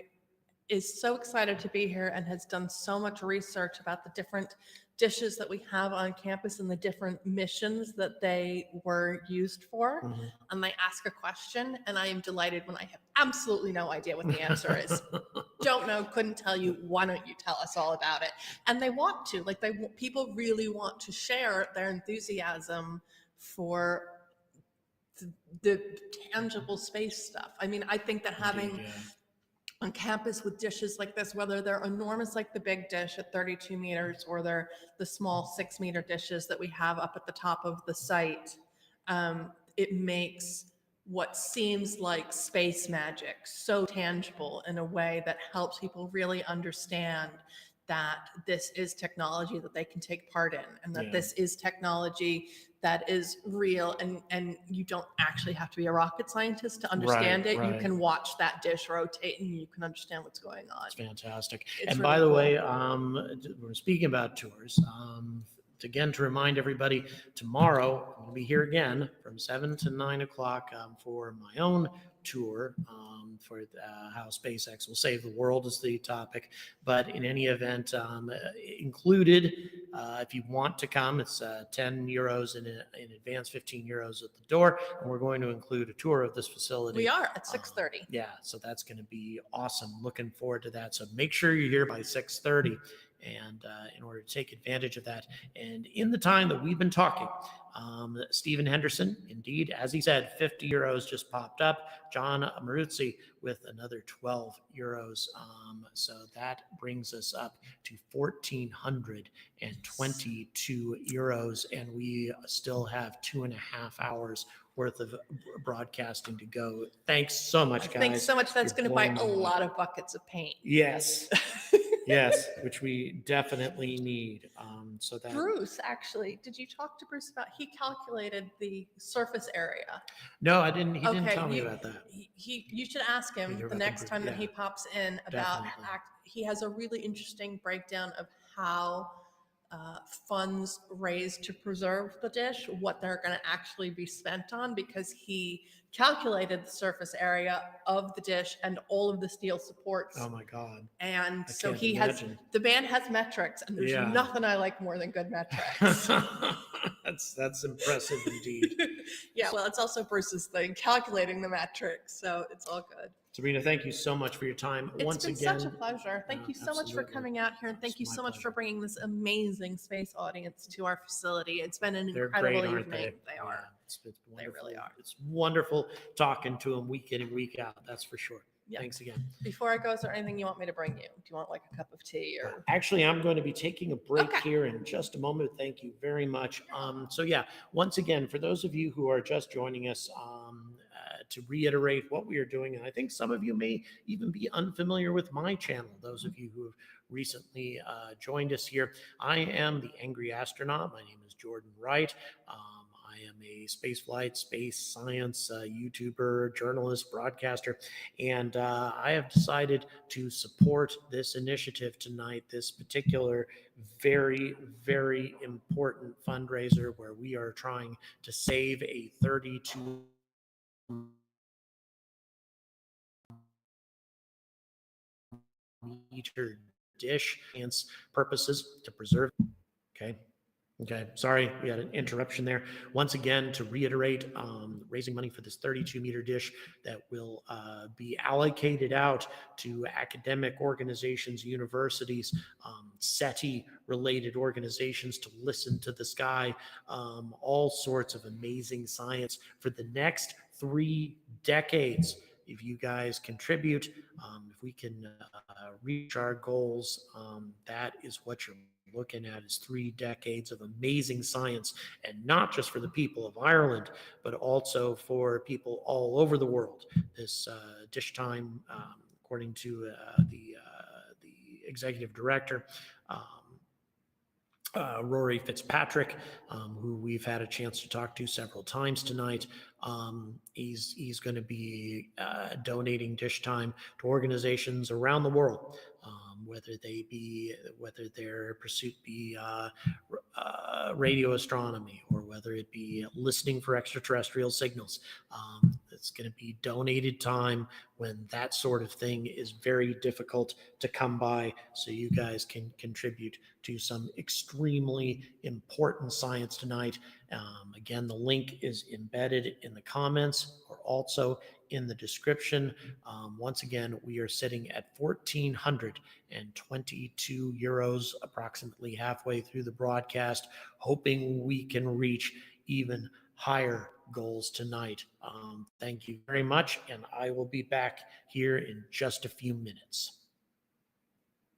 F: is so excited to be here and has done so much research about the different dishes that we have on campus and the different missions that they were used for.
B: Mhm.
F: And they ask a question, and I am delighted when I have absolutely no idea what the answer is. Don't know, couldn't tell you. Why don't you tell us all about it? And they want to, like, people really want to share their enthusiasm for the tangible space stuff. I mean, I think that having
B: Yeah.
F: on campus with dishes like this, whether they're enormous like the big dish at 32 meters or they're the small 6-meter dishes that we have up at the top of the site, it makes what seems like space magic so tangible in a way that helps people really understand that this is technology that they can take part in, and that
B: Yeah.
F: this is technology that is real, and you don't actually have to be a rocket scientist to understand it.
B: right.
F: You can watch that dish rotate and you can understand what's going on.
B: It's fantastic.
F: It's
B: And
F: really
B: by the
F: cool.
B: way, we're speaking about tours. Again, to remind everybody, tomorrow I'll be here again from 7 to 9 o'clock for my own tour for how SpaceX will save the world is the topic. But in any event, included, if you want to come, it's 10 euros in advance, 15 euros at the door. And we're going to include a tour of this facility.
F: We are at 6:30.
B: Yeah, so that's going to be awesome. Looking forward to that. So make sure you're here by 6:30, and in order to take advantage of that. And in the time that we've been talking, Stephen Henderson, indeed, as he said, 50 euros just popped up. John Maruzzi with another 12 euros. So that brings us up to 1,422 euros, and we still have 2.5 hours worth of broadcasting to go. Thanks so much, guys.
F: Thanks so much. That's
B: You're
F: going to buy
B: blowing
F: a
B: my mind.
F: lot of buckets of paint.
B: Yes. Yes, which we definitely need. So that
F: Bruce, actually, did you talk to Bruce about, he calculated the surface area.
B: no, I didn't. He didn't
F: Okay,
B: tell me
F: you-
B: about that.
F: You should ask him
B: You're
F: the
B: about to
F: next
B: bring-
F: time that
B: yeah,
F: he pops in about,
B: definitely.
F: he has a really interesting breakdown of how funds raised to preserve the dish, what they're going to actually be spent on, because he calculated the surface area of the dish and all of the steel supports.
B: Oh my God.
F: And
B: I
F: so
B: can't
F: he
B: imagine.
F: has, the band has metrics, and there's
B: Yeah.
F: nothing I like more than good metrics.
B: That's impressive indeed.
F: Yeah, well, it's also Bruce's thing, calculating the metrics, so it's all good.
B: Sabrina, thank you so much for your time.
F: It's
B: Once
F: been
B: again,
F: such a pleasure. Thank you so much for
B: absolutely.
F: coming out here, and thank
B: It's
F: you
B: my
F: so much for
B: pleasure.
F: bringing this amazing space audience to our facility. It's been an
B: they're
F: incredible
B: great, aren't
F: evening.
B: they?
F: They are.
B: Yeah, it's
F: They really
B: wonderful.
F: are.
B: It's wonderful talking to them week in and week out. That's for sure.
F: Yeah.
B: Thanks again.
F: Before I go, is there anything you want me to bring you? Do you want like a cup of tea or?
B: Actually, I'm going to be taking a break
F: Okay.
B: here in just a moment. Thank you very much. So yeah, once again, for those of you who are just joining us, to reiterate what we are doing, and I think some of you may even be unfamiliar with my channel, those of you who have recently joined us here. I am the Angry Astronaut. My name is Jordan Wright. I am a spaceflight, space science YouTuber, journalist, broadcaster, and I have decided to support this initiative tonight, this particular very, very important fundraiser where we are trying to save a 32 meter dish and purposes to preserve. Okay, sorry, we had an interruption there. Once again, to reiterate, raising money for this 32-meter dish that will be allocated out to academic organizations, universities, SETI-related organizations to listen to the sky, all sorts of amazing science for the next 3 decades. If you guys contribute, if we can reach our goals, that is what you're looking at, is 3 decades of amazing science, and not just for the people of Ireland, but also for people all over the world. This dish time, according to the executive director, Rory Fitzpatrick, who we've had a chance to talk to several times tonight. He's going to be donating dish time to organizations around the world, whether their pursuit be radio astronomy, or whether it be listening for extraterrestrial signals. It's going to be donated time when that sort of thing is very difficult to come by, so you guys can contribute to some extremely important science tonight. Again, the link is embedded in the comments or also in the description. Once again, we are sitting at 1,422 euros, approximately halfway through the broadcast, hoping we can reach even higher goals tonight. Thank you very much, and I will be back here in just a few minutes.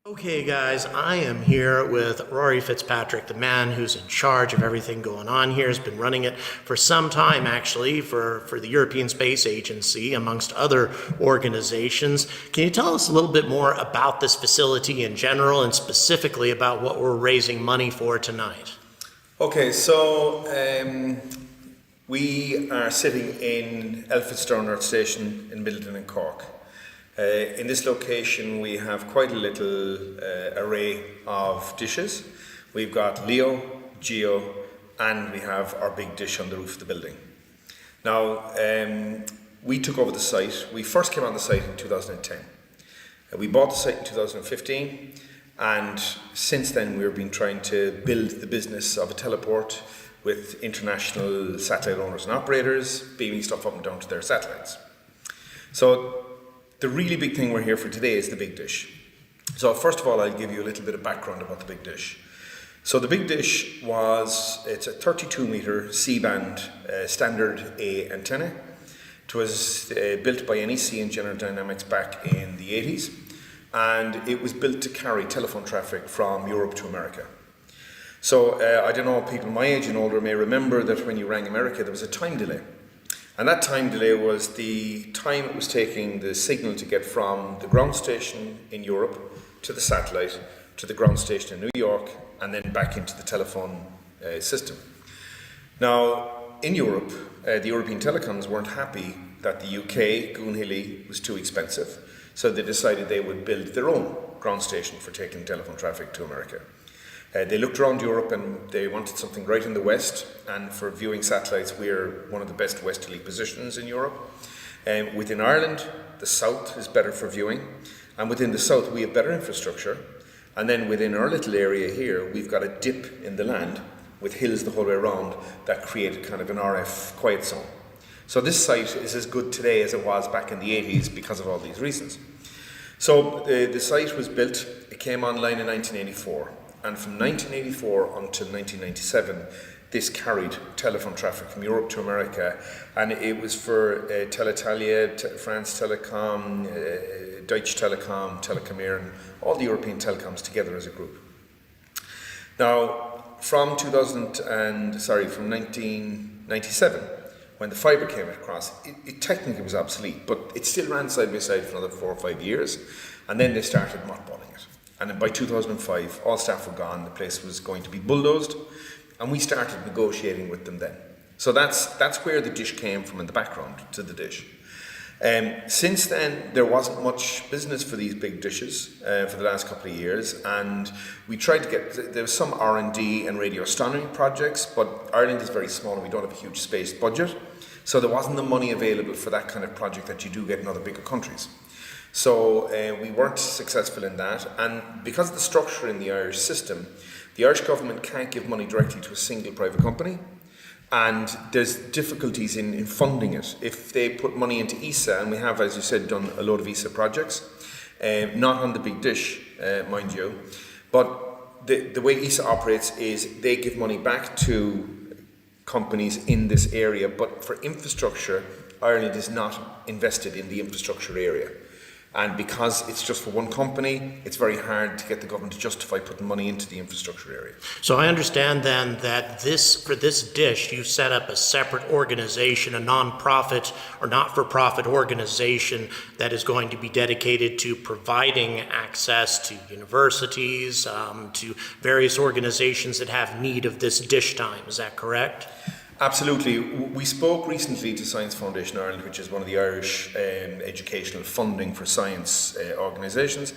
B: Okay, guys, I am here with Rory Fitzpatrick, the man who's in charge of everything going on here. Has been running it for some time, actually, for the European Space Agency, amongst other organizations. Can you tell us a little bit more about this facility in general, and specifically about what we're raising money for tonight?
D: Okay, so we are sitting in Elphinstone Earth Station in Midleton in Cork. In this location, we have quite a little array of dishes. We've got LEO, GEO, and we have our big dish on the roof of the building. Now, we took over the site. We first came on the site in 2010. We bought the site in 2015, and since then we've been trying to build the business of a teleport with international satellite owners and operators, beaming stuff up and down to their satellites. So the really big thing we're here for today is the big dish. So first of all, I'll give you a little bit of background about the big dish. So the big dish it's a 32-meter C-band standard A antenna. It was built by NEC and General Dynamics back in the 80s, and it was built to carry telephone traffic from Europe to America. So I don't know, people my age and older may remember that when you rang America, there was a time delay. And that time delay was the time it was taking the signal to get from the ground station in Europe to the satellite, to the ground station in New York, and then back into the telephone system. Now, in Europe, the European telecoms weren't happy that the UK, Goonhilly, was too expensive. So they decided they would build their own ground station for taking telephone traffic to America. They looked around Europe and they wanted something right in the west, and for viewing satellites we're one of the best westerly positions in Europe. Within Ireland, the south is better for viewing, and within the south we have better infrastructure, and then within our little area here we've got a dip in the land with hills the whole way around that create kind of an RF quiet zone. So this site is as good today as it was back in the 80s because of all these reasons. So the site was built, it came online in 1984. And from 1984 until 1997, this carried telephone traffic from Europe to America, and it was for Teletalia, France Telecom, Deutsche Telekom, Telekom and all the European telecoms together as a group. Now, from 1997, when the fibre came across, it technically was obsolete, but it still ran side by side for another 4 or 5 years, and then they started mothballing it. And then by 2005, all staff were gone, the place was going to be bulldozed, and we started negotiating with them then. So that's where the dish came from in the background to the dish. Since then, there wasn't much business for these big dishes for the last couple of years, and we tried to get, there was some R&D and radio astronomy projects, but Ireland is very small and we don't have a huge space budget, so there wasn't the money available for that kind of project that you do get in other bigger countries. So we weren't successful in that, and because of the structure in the Irish system, the Irish government can't give money directly to a single private company, and there's difficulties in funding it. If they put money into ESA, and we have, as you said, done a load of ESA projects, not on the big dish, mind you, but the way ESA operates is they give money back to companies in this area, but for infrastructure, Ireland is not invested in the infrastructure area. And because it's just for one company, it's very hard to get the government to justify putting money into the infrastructure area.
B: So I understand then that for this dish, you set up a separate organization, a non-profit or not-for-profit organization that is going to be dedicated to providing access to universities, to various organizations that have need of this dish time. Is that correct?
D: Absolutely. We spoke recently to Science Foundation Ireland, which is one of the Irish educational funding for science organisations,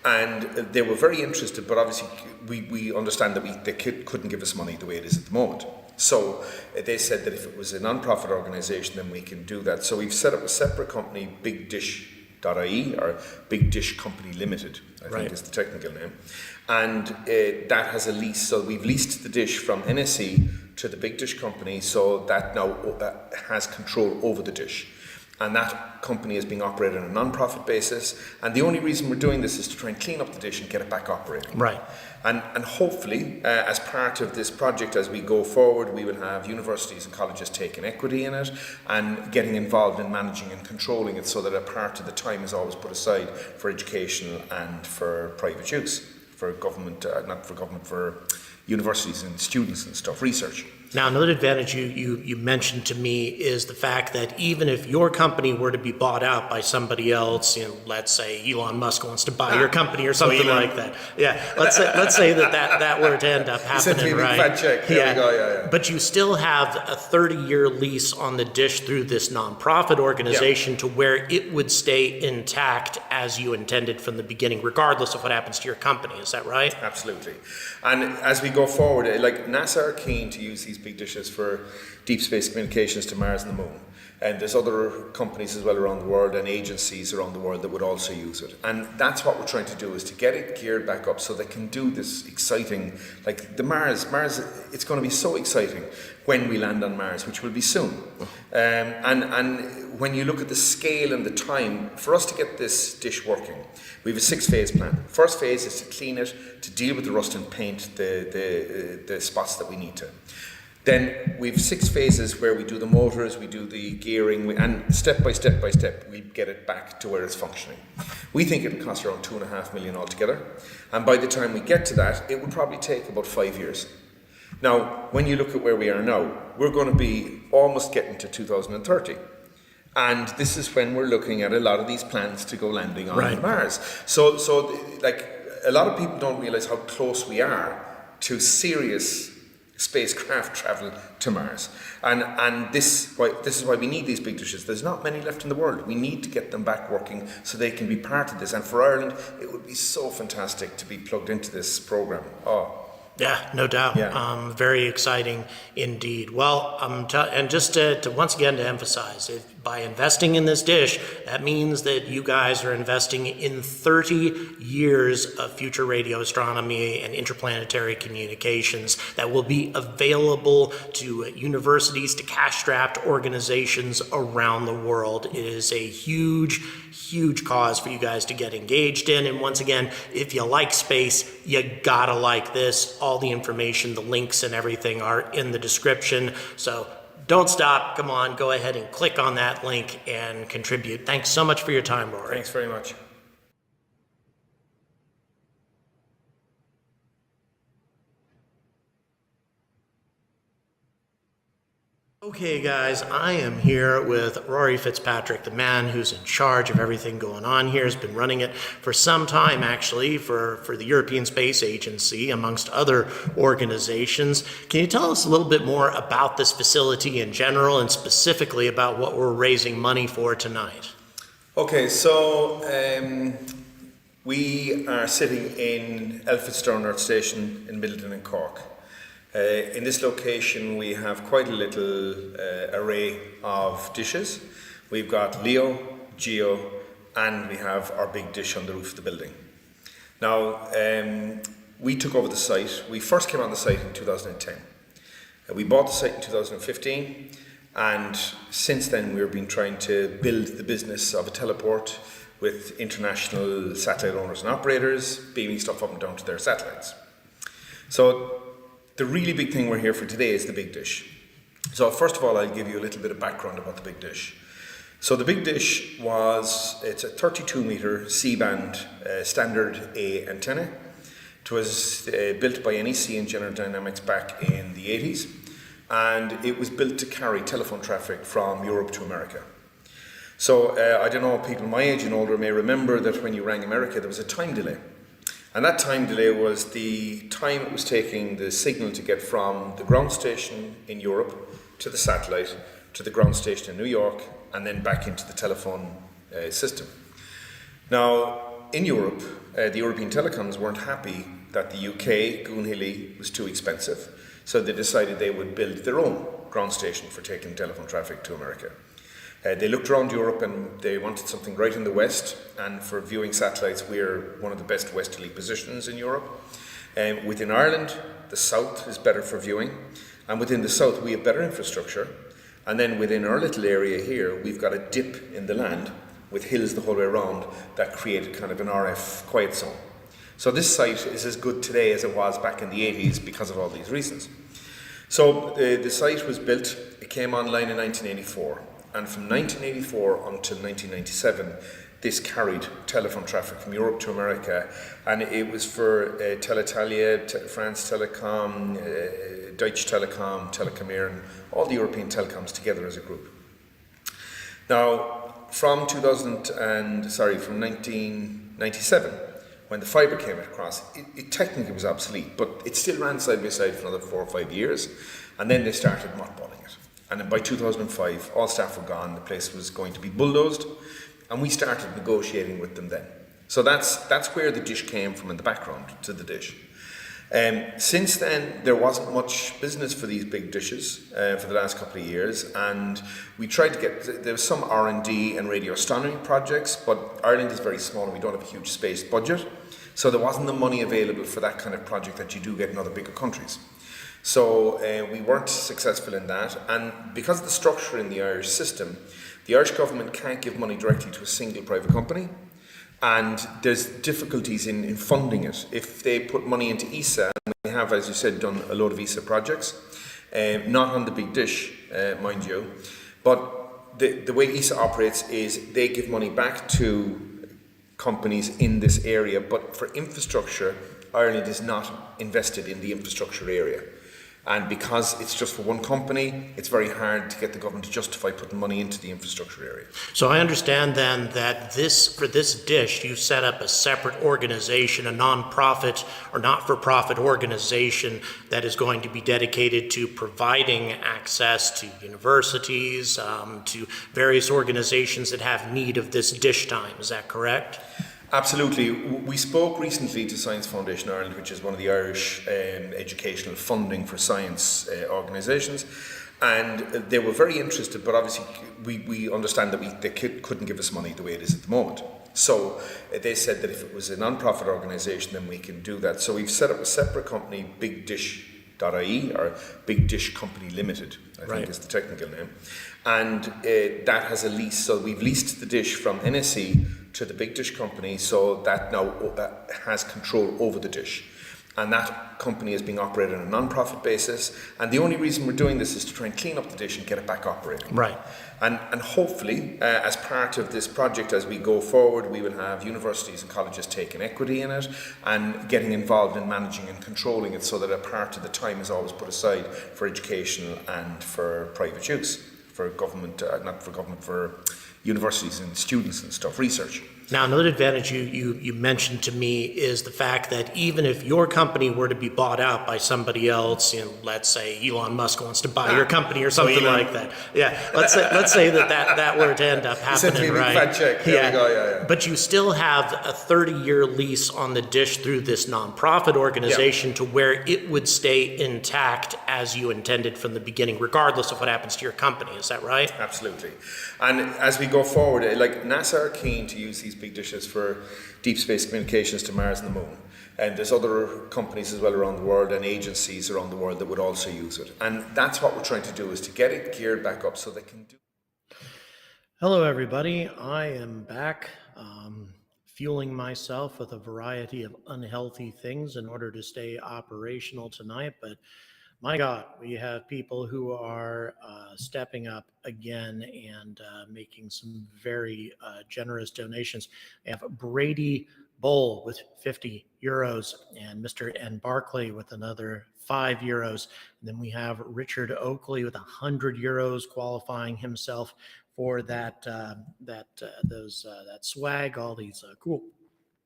D: and they were very interested, but obviously we understand that they couldn't give us money the way it is at the moment. So they said that if it was a non-profit organisation, then we can do that. So we've set up a separate company, BigDish.ie, or Big Dish Company Limited, I think is the technical name. And that has a lease, so we've leased the dish from NSE to the Big Dish Company, so that now has control over the dish. And that company is being operated on a non-profit basis, and the only reason we're doing this is to try and clean up the dish and get it back operating.
B: Right.
D: And hopefully, as part of this project, as we go forward, we will have universities and colleges taking equity in it and getting involved in managing and controlling it, so that a part of the time is always put aside for educational and for private use, for government, not for government, for universities and students and stuff, research.
B: Now, another advantage you mentioned to me is the fact that even if your company were to be bought out by somebody else, let's say Elon Musk wants to buy your company or something like that. Yeah, let's say that were to end up happening, right?
D: Fat check. There we go. Yeah.
B: But you still have a 30-year lease on the dish through this nonprofit organization to where it would stay intact as you intended from the beginning, regardless of what happens to your company. Is that right?
D: Absolutely. And as we go forward, like NASA are keen to use these big dishes for deep space communications to Mars and the Moon. And there's other companies as well around the world and agencies around the world that would also use it. And that's what we're trying to do, is to get it geared back up so they can do this exciting, like the Mars, it's going to be so exciting when we land on Mars, which will be soon. And when you look at the scale and the time, for us to get this dish working, we have a 6-phase plan. First phase is to clean it, to deal with the rust and paint the spots that we need to. Then we have 6 phases where we do the motors, we do the gearing, and step by step we get it back to where it's functioning. We think it'll cost around 2.5 million altogether, and by the time we get to that, it would probably take about 5 years. Now, when you look at where we are now, we're going to be almost getting to 2030. And this is when we're looking at a lot of these plans to go landing on Mars. So like, a lot of people don't realize how close we are to serious spacecraft travel to Mars, and this is why we need these big dishes. There's not many left in the world. We need to get them back working so they can be part of this. And for Ireland, it would be so fantastic to be plugged into this program.
B: Yeah, no doubt.
D: Yeah.
B: Very exciting indeed. Well, and just to once again to emphasize, by investing in this dish, that means that you guys are investing in 30 years of future radio astronomy and interplanetary communications that will be available to universities, to cash-strapped organizations around the world. It is a huge cause for you guys to get engaged in. And once again, if you like space, you gotta like this. All the information, the links and everything are in the description. So don't stop. Come on, go ahead and click on that link and contribute. Thanks so much for your time, Rory.
D: Thanks very much.
B: Okay, guys, I am here with Rory Fitzpatrick, the man who's in charge of everything going on here, has been running it for some time, actually, for the European Space Agency, amongst other organizations. Can you tell us a little bit more about this facility in general and specifically about what we're raising money for tonight?
D: Okay, so we are sitting in Elphinstone Earth Station in Midleton and Cork. In this location, we have quite a little array of dishes. We've got LEO, GEO, and we have our big dish on the roof of the building. Now, we took over the site. We first came on the site in 2010. We bought the site in 2015, and since then we've been trying to build the business of a teleport with international satellite owners and operators, beaming stuff up and down to their satellites. So the really big thing we're here for today is the big dish. So first of all, I'll give you a little bit of background about the big dish. So the big dish it's a 32-meter C-band standard A antenna. It was built by NEC and General Dynamics back in the 80s, and it was built to carry telephone traffic from Europe to America. So I don't know, people my age and older may remember that when you rang America, there was a time delay. And that time delay was the time it was taking the signal to get from the ground station in Europe to the satellite, to the ground station in New York, and then back into the telephone system. Now, in Europe, the European telecoms weren't happy that the UK, Goonhilly, was too expensive, so they decided they would build their own ground station for taking telephone traffic to America. They looked around Europe and they wanted something right in the west, and for viewing satellites we're one of the best westerly positions in Europe. Within Ireland, the south is better for viewing, and within the south we have better infrastructure, and then within our little area here we've got a dip in the land with hills the whole way around that create kind of an RF quiet zone. So this site is as good today as it was back in the 80s because of all these reasons. So the site was built, it came online in 1984. And from 1984 until 1997, this carried telephone traffic from Europe to America, and it was for Teletalia, France Telecom, Deutsche Telekom, Telekom, and all the European telecoms together as a group. Now, from 1997, when the fibre came across, it technically was obsolete, but it still ran side by side for another 4 or 5 years, and then they started mothballing it. And then by 2005, all staff were gone, the place was going to be bulldozed, and we started negotiating with them then. So that's where the dish came from in the background to the dish. Since then, there wasn't much business for these big dishes for the last couple of years, and we tried to there was some R&D and radio astronomy projects, but Ireland is very small and we don't have a huge space budget, so there wasn't the money available for that kind of project that you do get in other bigger countries. So we weren't successful in that, and because of the structure in the Irish system, the Irish government can't give money directly to a single private company, and there's difficulties in funding it. If they put money into ESA, and we have, as you said, done a load of ESA projects, not on the big dish, mind you, but the way ESA operates is they give money back to companies in this area, but for infrastructure, Ireland is not invested in the infrastructure area. And because it's just for one company, it's very hard to get the government to justify putting money into the infrastructure area.
B: So I understand then that for this dish, you set up a separate organization, a non-profit or not-for-profit organization that is going to be dedicated to providing access to universities, to various organizations that have need of this dish time. Is that correct?
D: Absolutely. We spoke recently to Science Foundation Ireland, which is one of the Irish educational funding for science organisations, and they were very interested, but obviously we understand that they couldn't give us money the way it is at the moment. So they said that if it was a non-profit organisation, then we can do that. So we've set up a separate company, BigDish.ie, or Big Dish Company Limited, I think is the technical name. And that has a lease, so we've leased the dish from NSE to the Big Dish Company, so that now has control over the dish. And that company is being operated on a non-profit basis. And the only reason we're doing this is to try and clean up the dish and get it back operating.
B: Right.
D: And hopefully, as part of this project, as we go forward, we will have universities and colleges taking equity in it and getting involved in managing and controlling it, so that a part of the time is always put aside for educational and for private use, for government, not for government, for universities and students and stuff, research.
B: Now, another advantage you mentioned to me is the fact that even if your company were to be bought out by somebody else, let's say Elon Musk wants to buy your company or something like that. Yeah, let's say that were to end up happening, right?
D: Fat check. There we go. Yeah.
B: But you still have a 30-year lease on the dish through this nonprofit organization to where it would stay intact as you intended from the beginning, regardless of what happens to your company. Is that right?
D: Absolutely. And as we go forward, like NASA are keen to use these big dishes for deep space communications to Mars and the Moon. And there's other companies as well around the world and agencies around the world that would also use it. And that's what we're trying to do, is to get it geared back up so they can do.
B: Hello, everybody. I am back, fueling myself with a variety of unhealthy things in order to stay operational tonight. But my God, we have people who are stepping up again and making some very generous donations. We have Brady Bowl with 50 euros and Mr. N. Barclay with another 5 euros. And then we have Richard Oakley with 100 euros, qualifying himself for that swag, all these cool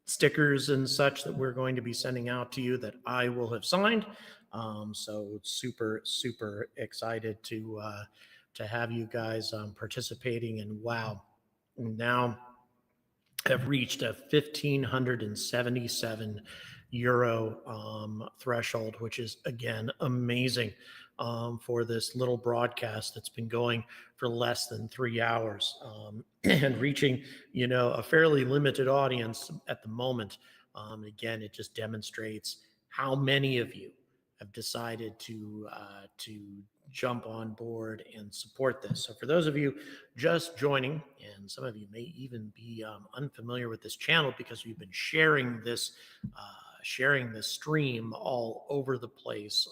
B: stickers and such that we're going to be sending out to you that I will have signed. So super excited to have you guys participating. And wow, now have reached a 1,577 euro threshold, which is again amazing for this little broadcast that's been going for less than 3 hours and reaching a fairly limited audience at the moment. Again, it just demonstrates how many of you have decided to jump on board and support this. So for those of you just joining, and some of you may even be unfamiliar with this channel because we've been sharing this stream all over the place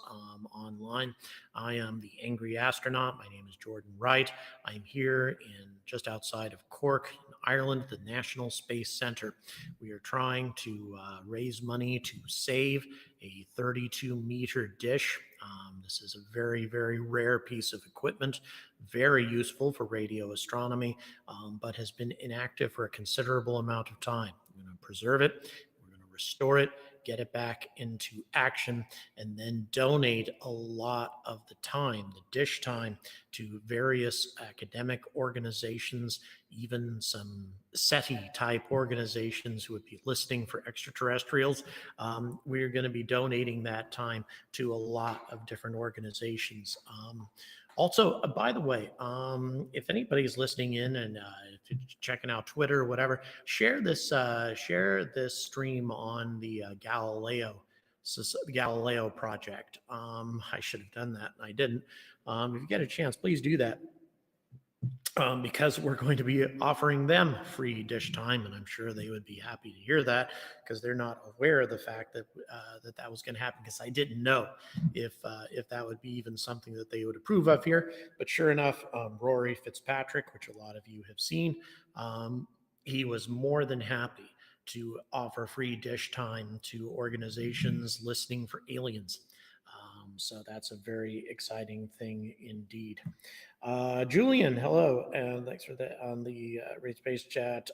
B: online. I am the Angry Astronaut. My name is Jordan Wright. I'm here in just outside of Cork, in Ireland, the National Space Center. We are trying to raise money to save a 32-meter dish. This is a very, very rare piece of equipment, very useful for radio astronomy, but has been inactive for a considerable amount of time. We're going to preserve it. We're going to restore it, get it back into action, and then donate a lot of the time, the dish time, to various academic organizations, even some SETI-type organizations who would be listening for extraterrestrials. We're going to be donating that time to a lot of different organizations. Also, by the way, if anybody's listening in and if you're checking out Twitter or whatever, share this stream on the Galileo project. I should have done that, and I didn't. If you get a chance, please do that. Because we're going to be offering them free dish time, and I'm sure they would be happy to hear that, because they're not aware of the fact that that was going to happen, because I didn't know if that would be even something that they would approve of here. But sure enough, Rory Fitzpatrick, which a lot of you have seen, he was more than happy to offer free dish time to organizations listening for aliens. So that's a very exciting thing indeed. Julian, hello, and thanks for that on the Raid Space chat.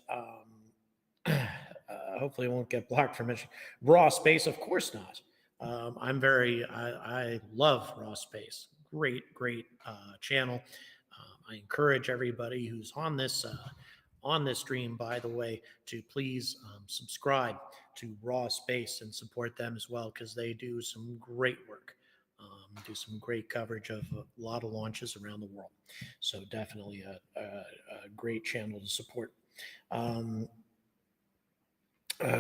B: Hopefully I won't get blocked for mentioning Raw Space. Of course not. I love Raw Space. Great channel. I encourage everybody who's on this stream, by the way, to please subscribe to Raw Space and support them as well, because they do some great work. Do some great coverage of a lot of launches around the world. So definitely a great channel to support.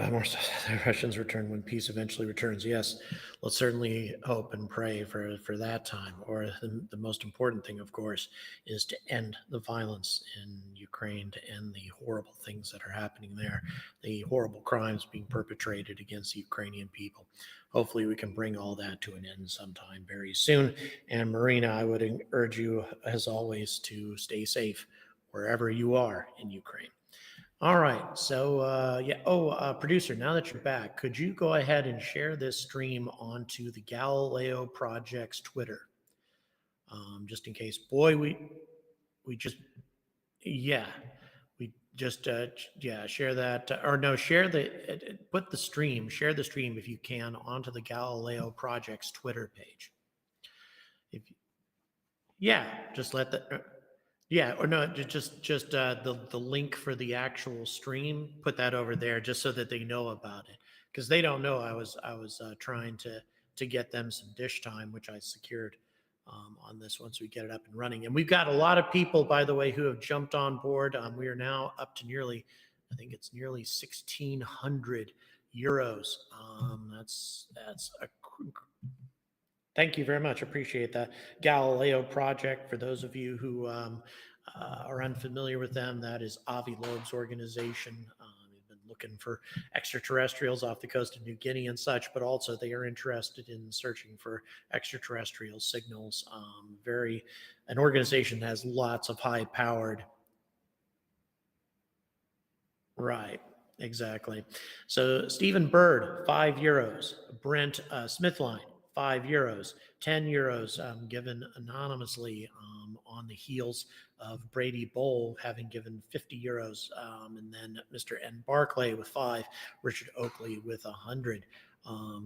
B: More stuff. The Russians return when peace eventually returns. Yes, let's certainly hope and pray for that time. Or the most important thing, of course, is to end the violence in Ukraine, to end the horrible things that are happening there, the horrible crimes being perpetrated against the Ukrainian people. Hopefully, we can bring all that to an end sometime very soon. And Marina, I would urge you, as always, to stay safe wherever you are in Ukraine. All right. So, yeah. Oh, producer, now that you're back, could you go ahead and share this stream onto the Galileo Project's Twitter? Just in case. Boy, we just, yeah, we just, yeah, share that. Or no, share put the stream, share the stream if you can onto the Galileo Project's Twitter page. If, yeah, just let the, yeah, or no, just the link for the actual stream. Put that over there just so that they know about it, because they don't know I was trying to get them some dish time, which I secured on this once we get it up and running. And we've got a lot of people, by the way, who have jumped on board. We are now up to nearly, I think it's nearly 1,600 euros. That's a. Thank you very much. Appreciate that. Galileo Project, for those of you who are unfamiliar with them, that is Avi Loeb's organization. They've been looking for extraterrestrials off the coast of New Guinea and such, but also they are interested in searching for extraterrestrial signals. An organization that has lots of high-powered. Right. Exactly. So Stephen Bird, €5. Brent Smithline, €5, €10 given anonymously on the heels of Brady Bowl having given €50, and then Mr. N. Barclay with 5, Richard Oakley with 100.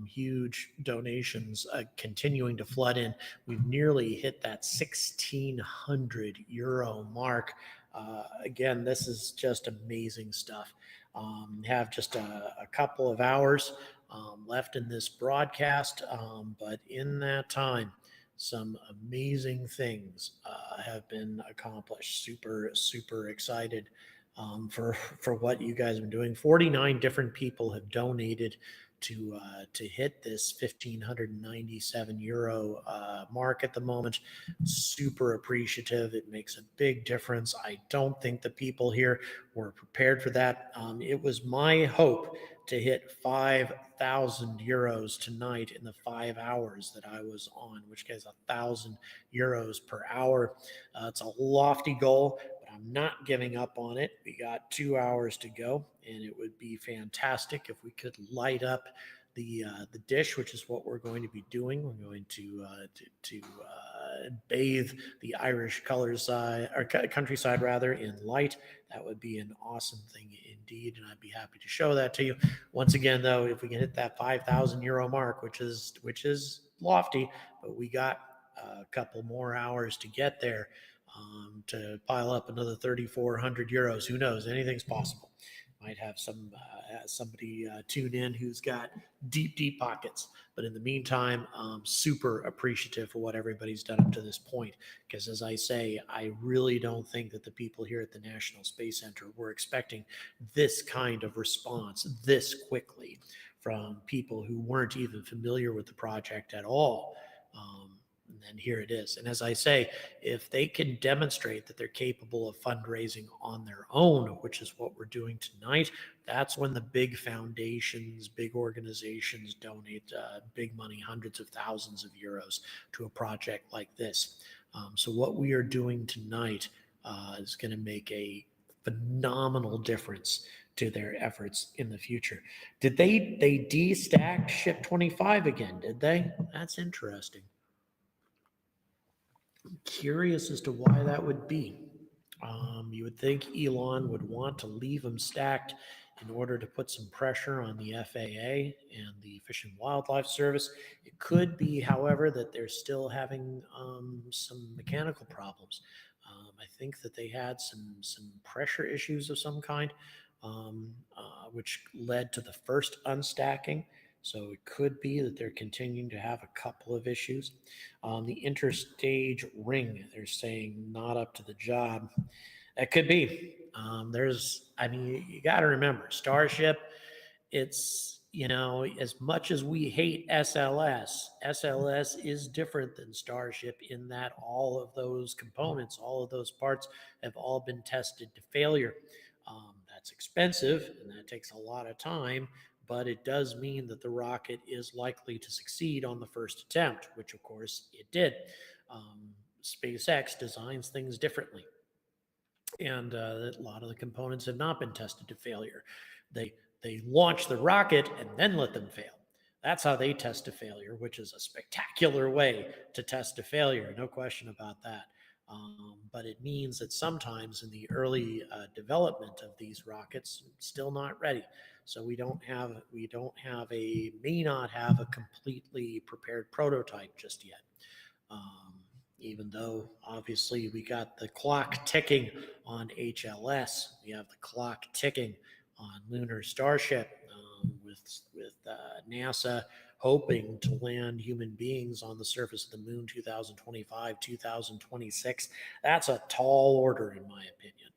B: Huge donations continuing to flood in. We've nearly hit that €1,600 mark. Again, this is just amazing stuff. Have just a couple of hours left in this broadcast, but in that time, some amazing things have been accomplished. Super, super excited for what you guys have been doing. 49 different people have donated to hit this €1,597 mark at the moment. Super appreciative. It makes a big difference. I don't think the people here were prepared for that. It was my hope to hit €5,000 tonight in the 5 hours that I was on, which gives €1,000 per hour. It's a lofty goal, but I'm not giving up on it. We got 2 hours to go, and it would be fantastic if we could light up the dish, which is what we're going to be doing. We're going to bathe the Irish countryside rather in light. That would be an awesome thing indeed, and I'd be happy to show that to you. Once again, though, if we can hit that €5,000 mark, which is lofty, but we got a couple more hours to get there, to pile up another €3,400. Who knows? Anything's possible. Might have somebody tune in who's got deep pockets. But in the meantime, super appreciative for what everybody's done up to this point. Because as I say, I really don't think that the people here at the National Space Center were expecting this kind of response this quickly from people who weren't even familiar with the project at all. And here it is. And as I say, if they can demonstrate that they're capable of fundraising on their own, which is what we're doing tonight, that's when the big foundations, big organizations donate big money, hundreds of thousands of euros to a project like this. So what we are doing tonight is going to make a phenomenal difference to their efforts in the future. Did they destack Ship 25 again? Did they? That's interesting. Curious as to why that would be. You would think Elon would want to leave them stacked in order to put some pressure on the FAA and the Fish and Wildlife Service. It could be, however, that they're still having some mechanical problems. I think that they had some pressure issues of some kind, which led to the first unstacking. So it could be that they're continuing to have a couple of issues. The interstage ring, they're saying not up to the job. That could be. You got to remember, Starship it's, you know, as much as we hate SLS is different than Starship in that all of those components, all of those parts have all been tested to failure. That's expensive and that takes a lot of time, but it does mean that the rocket is likely to succeed on the first attempt, which of course it did. SpaceX designs things differently, and a lot of the components have not been tested to failure. They launch the rocket and then let them fail. That's how they test to failure, which is a spectacular way to test to failure, no question about that. But it means that sometimes in the early development of these rockets, still not ready. So we may not have a completely prepared prototype just yet. Even though obviously we got the clock ticking on HLS, we have the clock ticking on Lunar Starship, with NASA hoping to land human beings on the surface of the moon 2025, 2026. That's a tall order, in my opinion.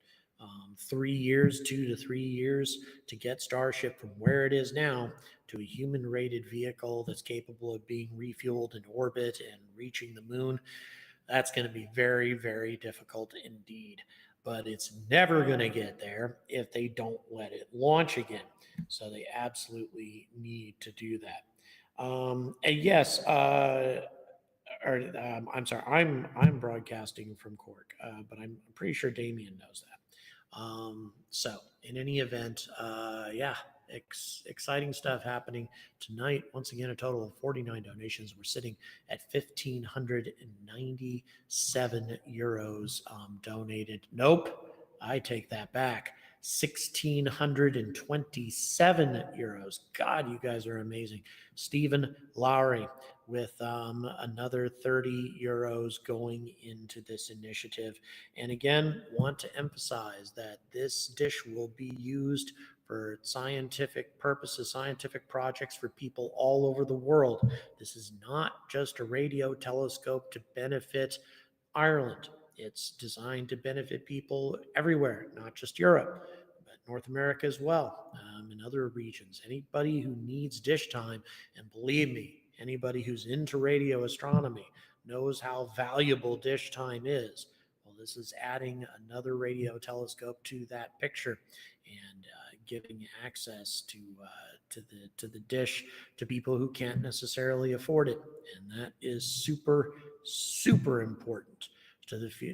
B: 3 years, 2 to 3 years to get Starship from where it is now to a human-rated vehicle that's capable of being refueled in orbit and reaching the moon. That's going to be very, very difficult indeed. But it's never going to get there if they don't let it launch again. So they absolutely need to do that. And yes, I'm sorry, I'm broadcasting from Cork, but I'm pretty sure Damien knows that. So in any event, yeah, exciting stuff happening tonight. Once again, a total of 49 donations. We're sitting at 1,597 euros donated. Nope, I take that back. 1,627 euros. God, you guys are amazing. Stephen Lowry with another 30 euros going into this initiative. And again, want to emphasize that this dish will be used for scientific purposes, scientific projects for people all over the world. This is not just a radio telescope to benefit Ireland. It's designed to benefit people everywhere, not just Europe, but North America as well, and other regions. Anybody who needs dish time, and believe me, anybody who's into radio astronomy knows how valuable dish time is. Well, this is adding another radio telescope to that picture and giving access to the dish to people who can't necessarily afford it, and that is super, super important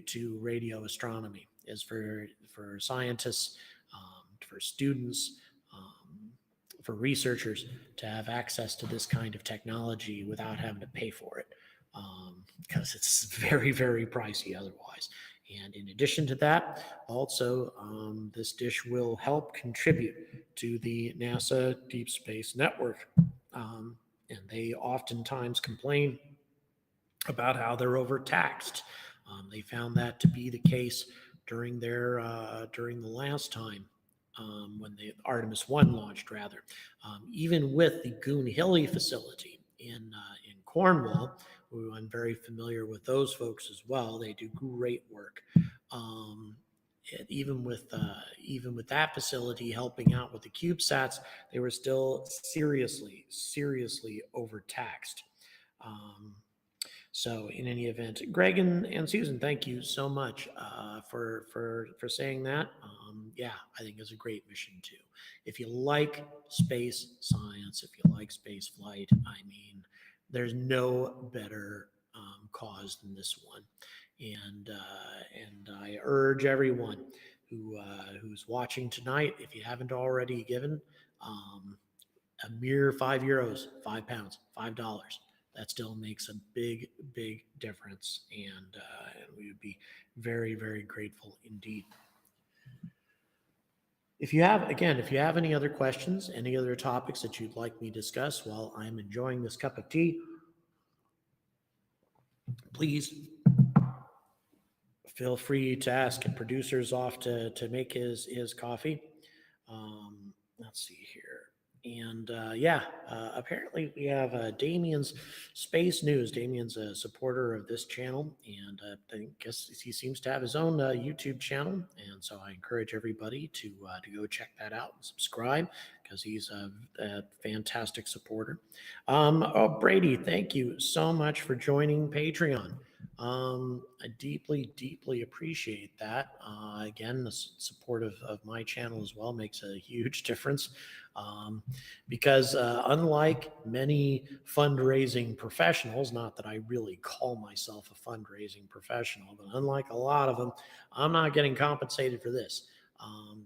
B: to radio astronomy, is for scientists, for students, for researchers to have access to this kind of technology without having to pay for it, because it's very, very pricey otherwise. And in addition to that, also, this dish will help contribute to the NASA Deep Space Network. And they oftentimes complain about how they're overtaxed. They found that to be the case during the last time when the Artemis 1 launched, rather. Even with the Goonhilly facility in Cornwall, who I'm very familiar with those folks as well. They do great work. Even with that facility helping out with the CubeSats, they were still seriously overtaxed. So in any event, Greg and Susan, thank you so much for saying that. Yeah, I think it's a great mission too. If you like space science, if you like space flight, I mean, there's no better cause than this one. And I urge everyone who's watching tonight, if you haven't already given a mere €5, £5, $5. That still makes a big, big difference, and we would be very, very grateful indeed. If you have any other questions, any other topics that you'd like me to discuss while I'm enjoying this cup of tea, please feel free to ask. And producer's off to make his coffee. Let's see here. And apparently we have Damien's Space News. Damien's a supporter of this channel, and I guess he seems to have his own YouTube channel. And so I encourage everybody to go check that out and subscribe, because he's a fantastic supporter. Brady, thank you so much for joining Patreon. I deeply, deeply appreciate that. Again, the support of my channel as well makes a huge difference, because unlike many fundraising professionals, not that I really call myself a fundraising professional, but unlike a lot of them, I'm not getting compensated for this.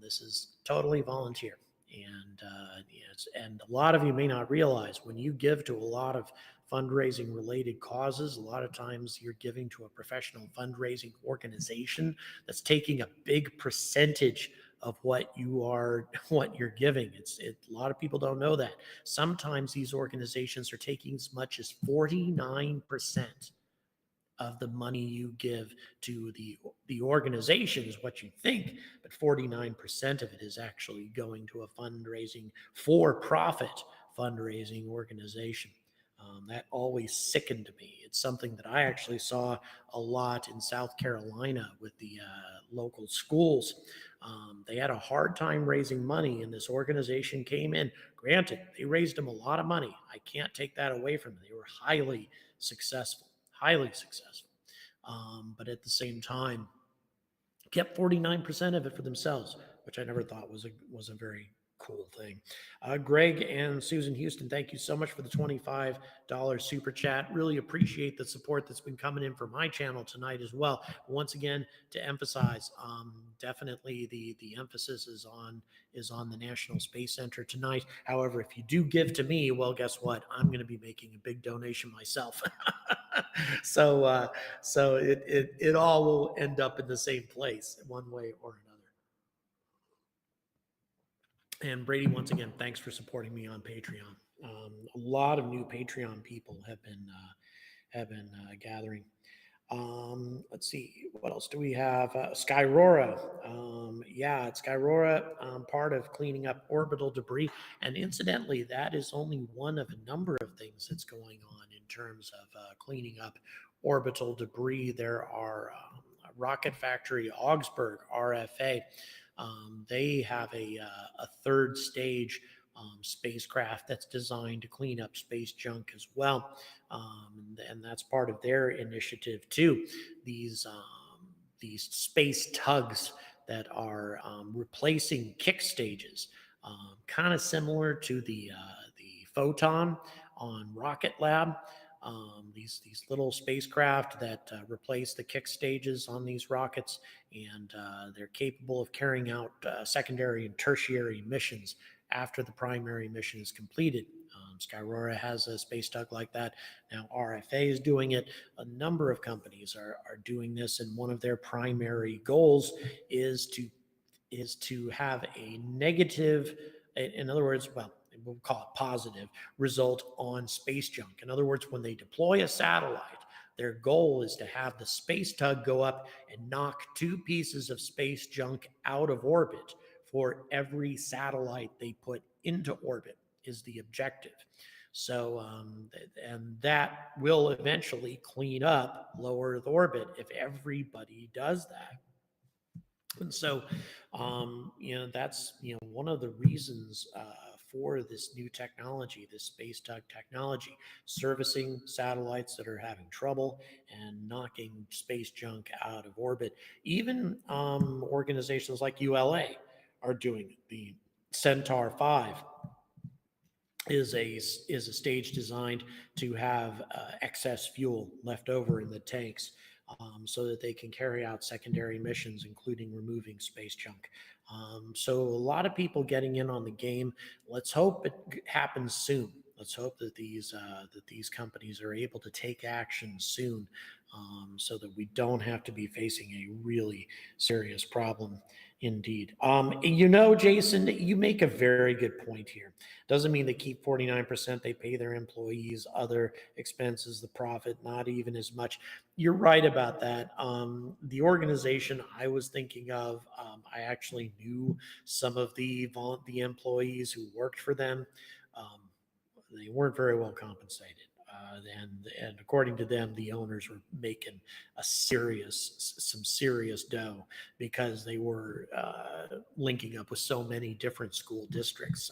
B: This is totally volunteer. And yes, and a lot of you may not realize, when you give to a lot of fundraising related causes, a lot of times you're giving to a professional fundraising organization that's taking a big percentage of what you're giving. A lot of people don't know that. Sometimes these organizations are taking as much as 49% of the money you give to the organization is what you think, but 49% of it is actually going to a fundraising, for-profit fundraising organization. That always sickened me. It's something that I actually saw a lot in South Carolina with the local schools. They had a hard time raising money, and this organization came in. Granted, they raised them a lot of money. I can't take that away from them. They were highly successful. But at the same time, kept 49% of it for themselves, which I never thought was a very cool thing. Greg and Susan Houston, thank you so much for the $25 super chat. Really appreciate the support that's been coming in for my channel tonight as well. Once again, to emphasize, definitely the emphasis is on the National Space Center tonight. However, if you do give to me, well, guess what? I'm going to be making a big donation myself. So it all will end up in the same place, one way or another. And Brady, once again, thanks for supporting me on Patreon. A lot of new Patreon people have been gathering. Let's see, what else do we have? Skyrora. Skyrora, part of cleaning up orbital debris. And incidentally, that is only one of a number of things that's going on in terms of cleaning up orbital debris. There are Rocket Factory Augsburg, RFA. They have a third stage spacecraft that's designed to clean up space junk as well. And that's part of their initiative too. These space tugs that are replacing kick stages, kind of similar to the Photon on Rocket Lab. These little spacecraft that replace the kick stages on these rockets, and they're capable of carrying out secondary and tertiary missions after the primary mission is completed. Skyrora has a space tug like that. Now RFA is doing it. A number of companies are doing this, and one of their primary goals is to have a negative, in other words, well, we'll call it positive, result on space junk. In other words, when they deploy a satellite, their goal is to have the space tug go up and knock 2 pieces of space junk out of orbit for every satellite they put into orbit, is the objective. So, and that will eventually clean up low Earth orbit if everybody does that. And so, that's, one of the reasons for this new technology, this space tug technology, servicing satellites that are having trouble and knocking space junk out of orbit. Even organizations like ULA are doing it. The Centaur 5 is a stage designed to have excess fuel left over in the tanks, so that they can carry out secondary missions, including removing space junk. So a lot of people getting in on the game. Let's hope it happens soon. Let's hope that these companies are able to take action soon, so that we don't have to be facing a really serious problem indeed. Jason, you make a very good point here. Doesn't mean they keep 49%. They pay their employees other expenses, the profit, not even as much. You're right about that. The organization I was thinking of, I actually knew some of the employees who worked for them. they weren't very well compensated. And according to them, the owners were making some serious dough because they were linking up with so many different school districts.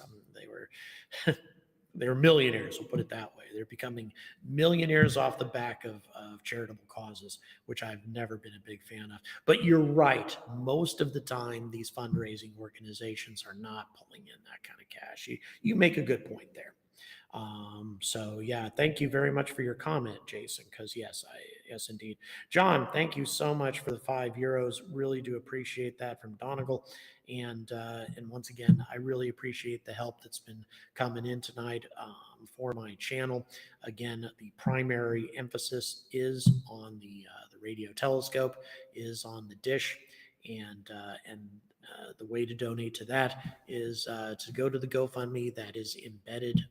B: They were millionaires, we'll put it that way. They're becoming millionaires off the back of charitable causes, which I've never been a big fan of. But you're right. Most of the time, these fundraising organizations are not pulling in that kind of cash. You make a good point there. So yeah, thank you very much for your comment, Jason, because yes, indeed. John, thank you so much for the €5. Really do appreciate that from Donegal. And once again, I really appreciate the help that's been coming in tonight for my channel. Again, the primary emphasis is on the radio telescope, is on the dish, and the way to donate to that is to go to the GoFundMe that is embedded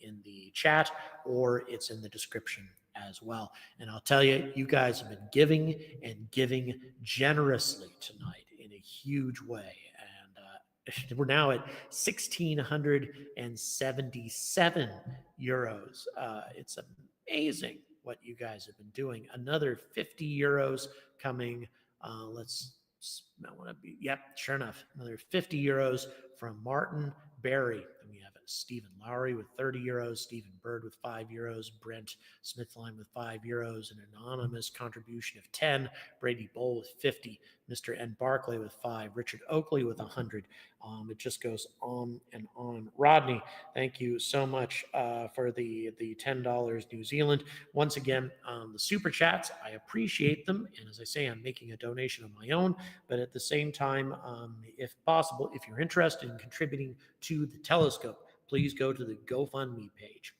B: in the chat, or it's in the description as well. And I'll tell you, you guys have been giving and giving generously tonight in a huge way. And we're now at 1,677 euros. It's amazing what you guys have been doing. Another 50 euros coming. I want to be, yep, sure enough, another 50 euros from Martin Berry. And we have Stephen Lowry with 30 euros, Stephen Bird with 5 euros, Brent Smithline with 5 euros, an anonymous contribution of 10, Brady Bowl with 50, Mr. N. Barclay with 5, Richard Oakley with 100. It just goes on and on. Rodney, thank you so much for the $10 New Zealand. Once again, the super chats, I appreciate them. And as I say, I'm making a donation of my own, but at the same time, if possible, if you're interested in contributing to the telescope, please go to the GoFundMe page.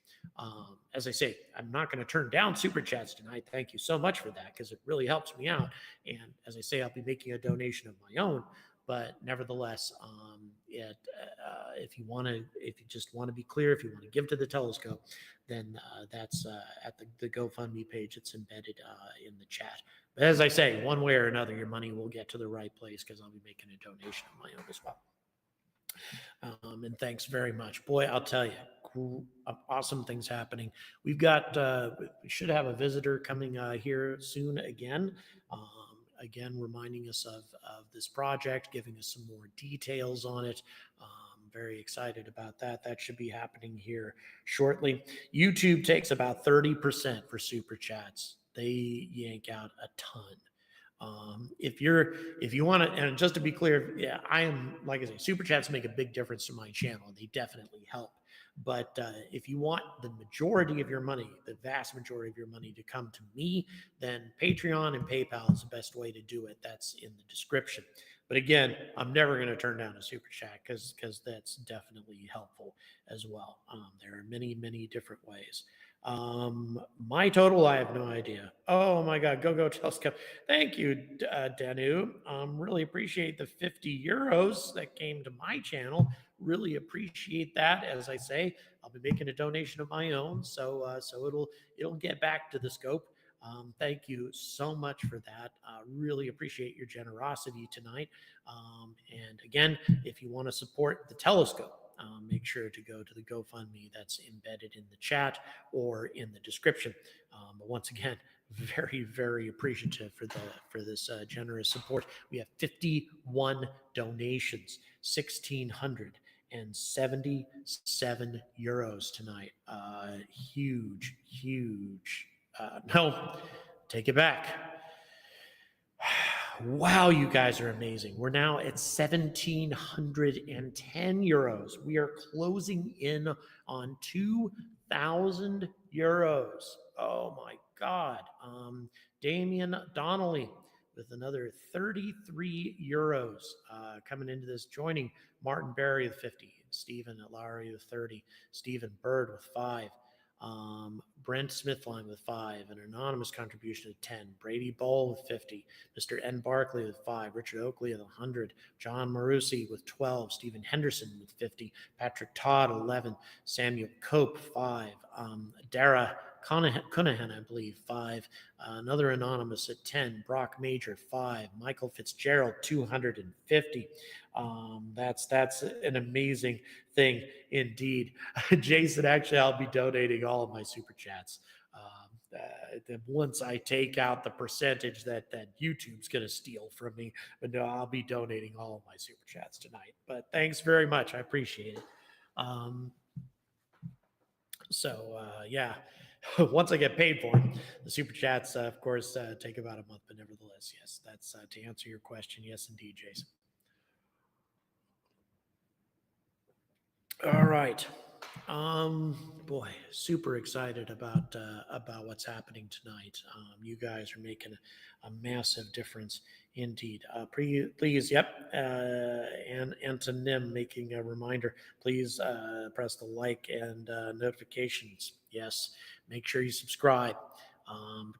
B: As I say, I'm not going to turn down super chats tonight. Thank you so much for that, because it really helps me out. And as I say, I'll be making a donation of my own. But nevertheless, if you just want to be clear, if you want to give to the telescope, then that's at the GoFundMe page. It's embedded in the chat. But as I say, one way or another, your money will get to the right place, because I'll be making a donation of my own as well. And thanks very much. Boy, I'll tell you, cool, awesome things happening. We should have a visitor coming here soon again. Again, reminding us of this project, giving us some more details on it. Very excited about that. That should be happening here shortly. YouTube takes about 30% for super chats. They yank out a ton. If you want to, and just to be clear, yeah, I am, like I say, super chats make a big difference to my channel. They definitely help. But if you want the majority of your money, the vast majority of your money to come to me, then Patreon and PayPal is the best way to do it. That's in the description. But again, I'm never going to turn down a super chat because that's definitely helpful as well. There are many, many different ways. My total, I have no idea. Oh my God, go telescope. Thank you, Danu. Really appreciate the 50 euros that came to my channel. Really appreciate that. As I say, I'll be making a donation of my own, so it'll get back to the scope. Thank you so much for that. Really appreciate your generosity tonight. And again, if you want to support the telescope, make sure to go to the GoFundMe that's embedded in the chat or in the description. But once again, very, very appreciative for this generous support. We have 51 donations, 1,677 euros tonight. Huge. No, take it back. Wow, you guys are amazing. We're now at 1,710 euros. We are closing in on 2,000 euros. Oh my God. Damien Donnelly with another 33 euros coming into this, joining Martin Berry with 50, Stephen Lowry with 30, Stephen Bird with 5. Brent Smithline with 5, an anonymous contribution of 10, Brady Bowl with 50, Mr. N. Barclay with 5, Richard Oakley with 100, John Marusi with 12, Stephen Henderson with 50, Patrick Todd 11, Samuel Cope 5, Dara Cunahan, I believe, 5. Another anonymous at 10. Brock Major, 5. Michael Fitzgerald, 250. That's an amazing thing indeed. Jason, actually, I'll be donating all of my super chats. Then once I take out the percentage that YouTube's going to steal from me, but no, I'll be donating all of my super chats tonight. But thanks very much. I appreciate it. Yeah, once I get paid for it, the super chats, of course, take about a month, but nevertheless, yes, that's to answer your question. Yes, indeed, Jason. All right. Boy, super excited about what's happening tonight. You guys are making a massive difference indeed. Please, yep. And Antonym making a reminder. Please press the like and notifications. Yes, make sure you subscribe.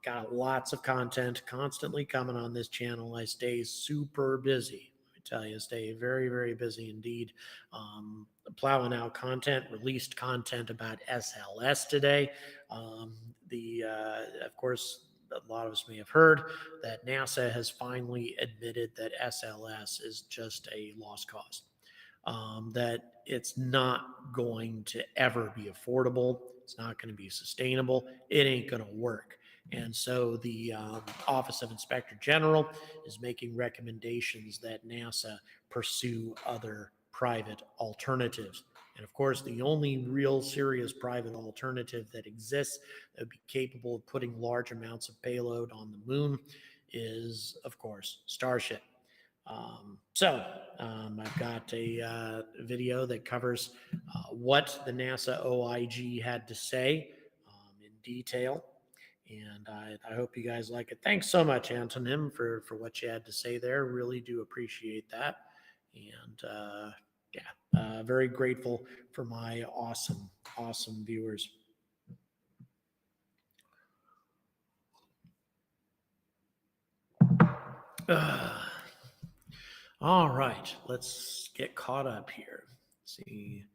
B: Got lots of content constantly coming on this channel. I stay super busy. Tell you, stay very, very busy indeed. Plowing out content, released content about SLS today. Of course, a lot of us may have heard that NASA has finally admitted that SLS is just a lost cause. That it's not going to ever be affordable. It's not going to be sustainable. It ain't going to work. And so the Office of Inspector General is making recommendations that NASA pursue other private alternatives. And of course, the only real serious private alternative that exists that would be capable of putting large amounts of payload on the moon is, of course, Starship. I've got a video that covers what the NASA OIG had to say in detail. And I hope you guys like it. Thanks so much, Antonym, for what you had to say there. Really do appreciate that. And very grateful for my awesome viewers. All right, let's get caught up here. See.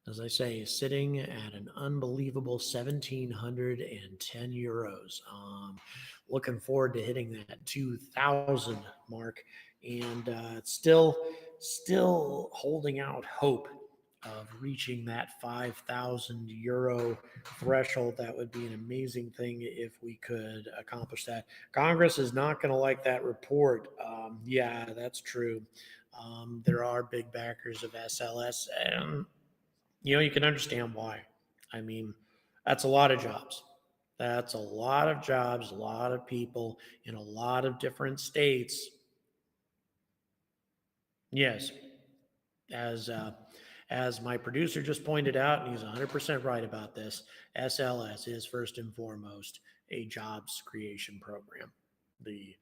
B: As I say, sitting at an unbelievable 1,710 euros. Looking forward to hitting that 2,000 mark, and still holding out hope of reaching that 5,000 euro threshold. That would be an amazing thing if we could accomplish that. Congress is not going to like that report. Yeah, that's true. There are big backers of SLS, and you can understand why. I mean, that's a lot of jobs. That's a lot of jobs, a lot of people in a lot of different states. Yes, as my producer just pointed out, and he's 100% right about this, SLS is first and foremost a jobs creation program. The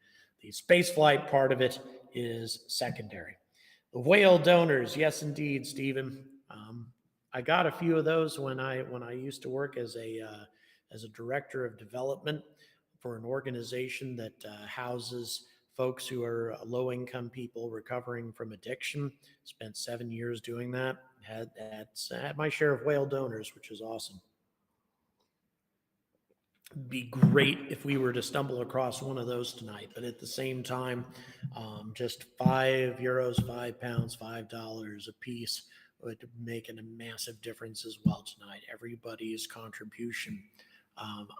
B: space flight part of it is secondary. The whale donors, yes, indeed, Stephen. I got a few of those when I used to work as a director of development for an organization that houses folks who are low-income people recovering from addiction. Spent 7 years doing that. Had my share of whale donors, which is awesome. Be great if we were to stumble across one of those tonight, but at the same time, just €5, £5, $5 a piece would make a massive difference as well tonight. Everybody's contribution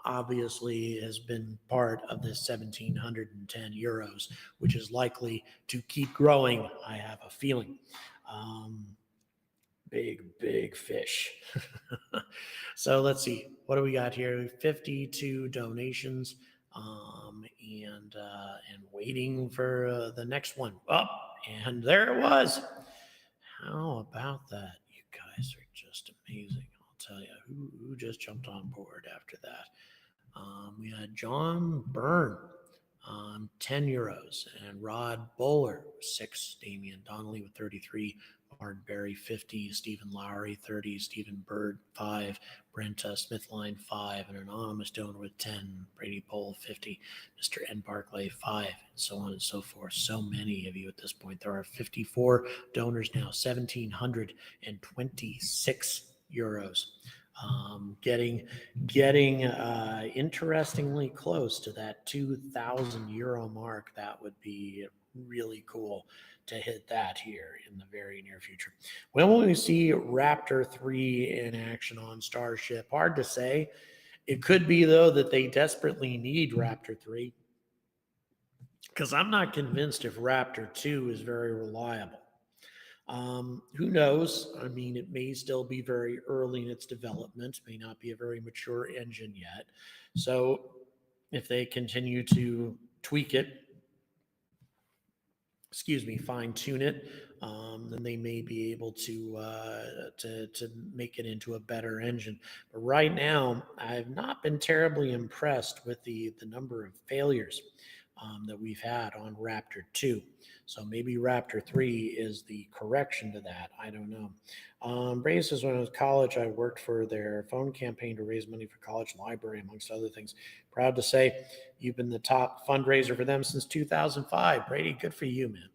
B: obviously has been part of this 1,710 euros, which is likely to keep growing, I have a feeling. Big fish. So let's see, what do we got here? 52 donations, and waiting for the next one. And there it was. How about that? You guys are just amazing. I'll tell you, who just jumped on board after that. We had John Byrne, 10 euros, and Rod Bowler, 6, Damian Donnelly with 33, Martin Berry, 50, Stephen Lowry, 30, Stephen Bird, 5, Brent Smithline, 5, an anonymous donor with 10, Brady Pole, 50, Mr. N. Barclay, 5, and so on and so forth. So many of you at this point. There are 54 donors now, 1,726 euros. Getting interestingly close to that 2,000 euro mark. That would be really cool to hit that here in the very near future. When will we see Raptor 3 in action on Starship? Hard to say. It could be, though, that they desperately need Raptor 3, because I'm not convinced if Raptor 2 is very reliable. Who knows? I mean, it may still be very early in its development, may not be a very mature engine yet. So if they continue to tweak it, fine tune it, then they may be able to make it into a better engine. But right now, I've not been terribly impressed with the number of failures that we've had on Raptor 2. So maybe Raptor 3 is the correction to that. I don't know. Brady says, when I was in college, I worked for their phone campaign to raise money for college library, amongst other things. Proud to say you've been the top fundraiser for them since 2005. Brady, good for you, man.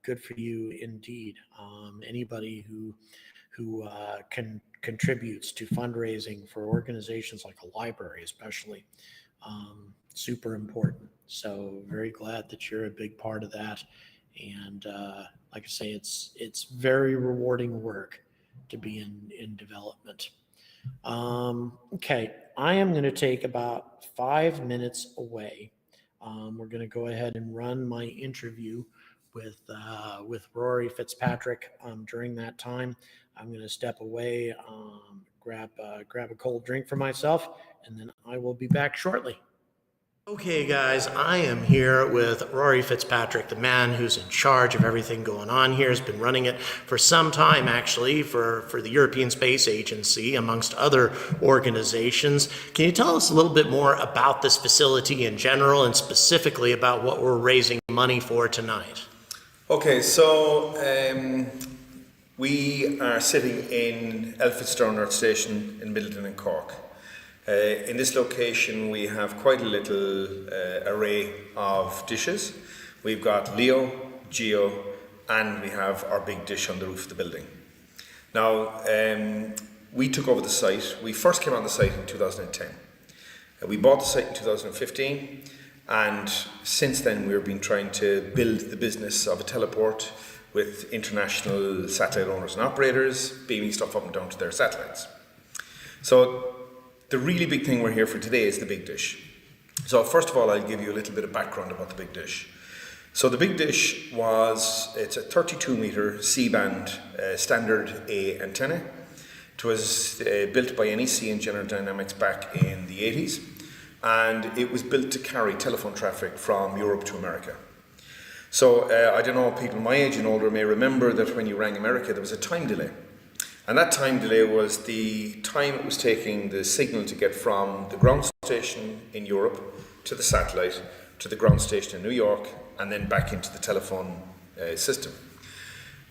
B: Good for you indeed. Anybody who contributes to fundraising for organizations like a library, especially, super important. So very glad that you're a big part of that. And like I say, it's very rewarding work to be in development. Okay, I am going to take about 5 minutes away. We're going to go ahead and run my interview with Rory Fitzpatrick. During that time, I'm going to step away, grab a cold drink for myself, and then I will be back shortly. Okay, guys, I am here with Rory Fitzpatrick, the man who's in charge of everything going on here. Has been running it for some time, actually, for the European Space Agency, amongst other organizations. Can you tell us a little bit more about this facility in general, and specifically about what we're raising money for tonight?
D: Okay, so we are sitting in Elphinstone Earth Station in Midleton in Cork. In this location, we have quite a little array of dishes. We've got LEO, GEO, and we have our big dish on the roof of the building. Now, we took over the site. We first came on the site in 2010. We bought the site in 2015, and since then we've been trying to build the business of a teleport with international satellite owners and operators, beaming stuff up and down to their satellites. So the really big thing we're here for today is the big dish. So first of all, I'll give you a little bit of background about the big dish. So the big dish it's a 32-meter C-band standard A antenna. It was built by NEC and General Dynamics back in the 80s, and it was built to carry telephone traffic from Europe to America. So I don't know, people my age and older may remember that when you rang America, there was a time delay. And that time delay was the time it was taking the signal to get from the ground station in Europe to the satellite, to the ground station in New York, and then back into the telephone system.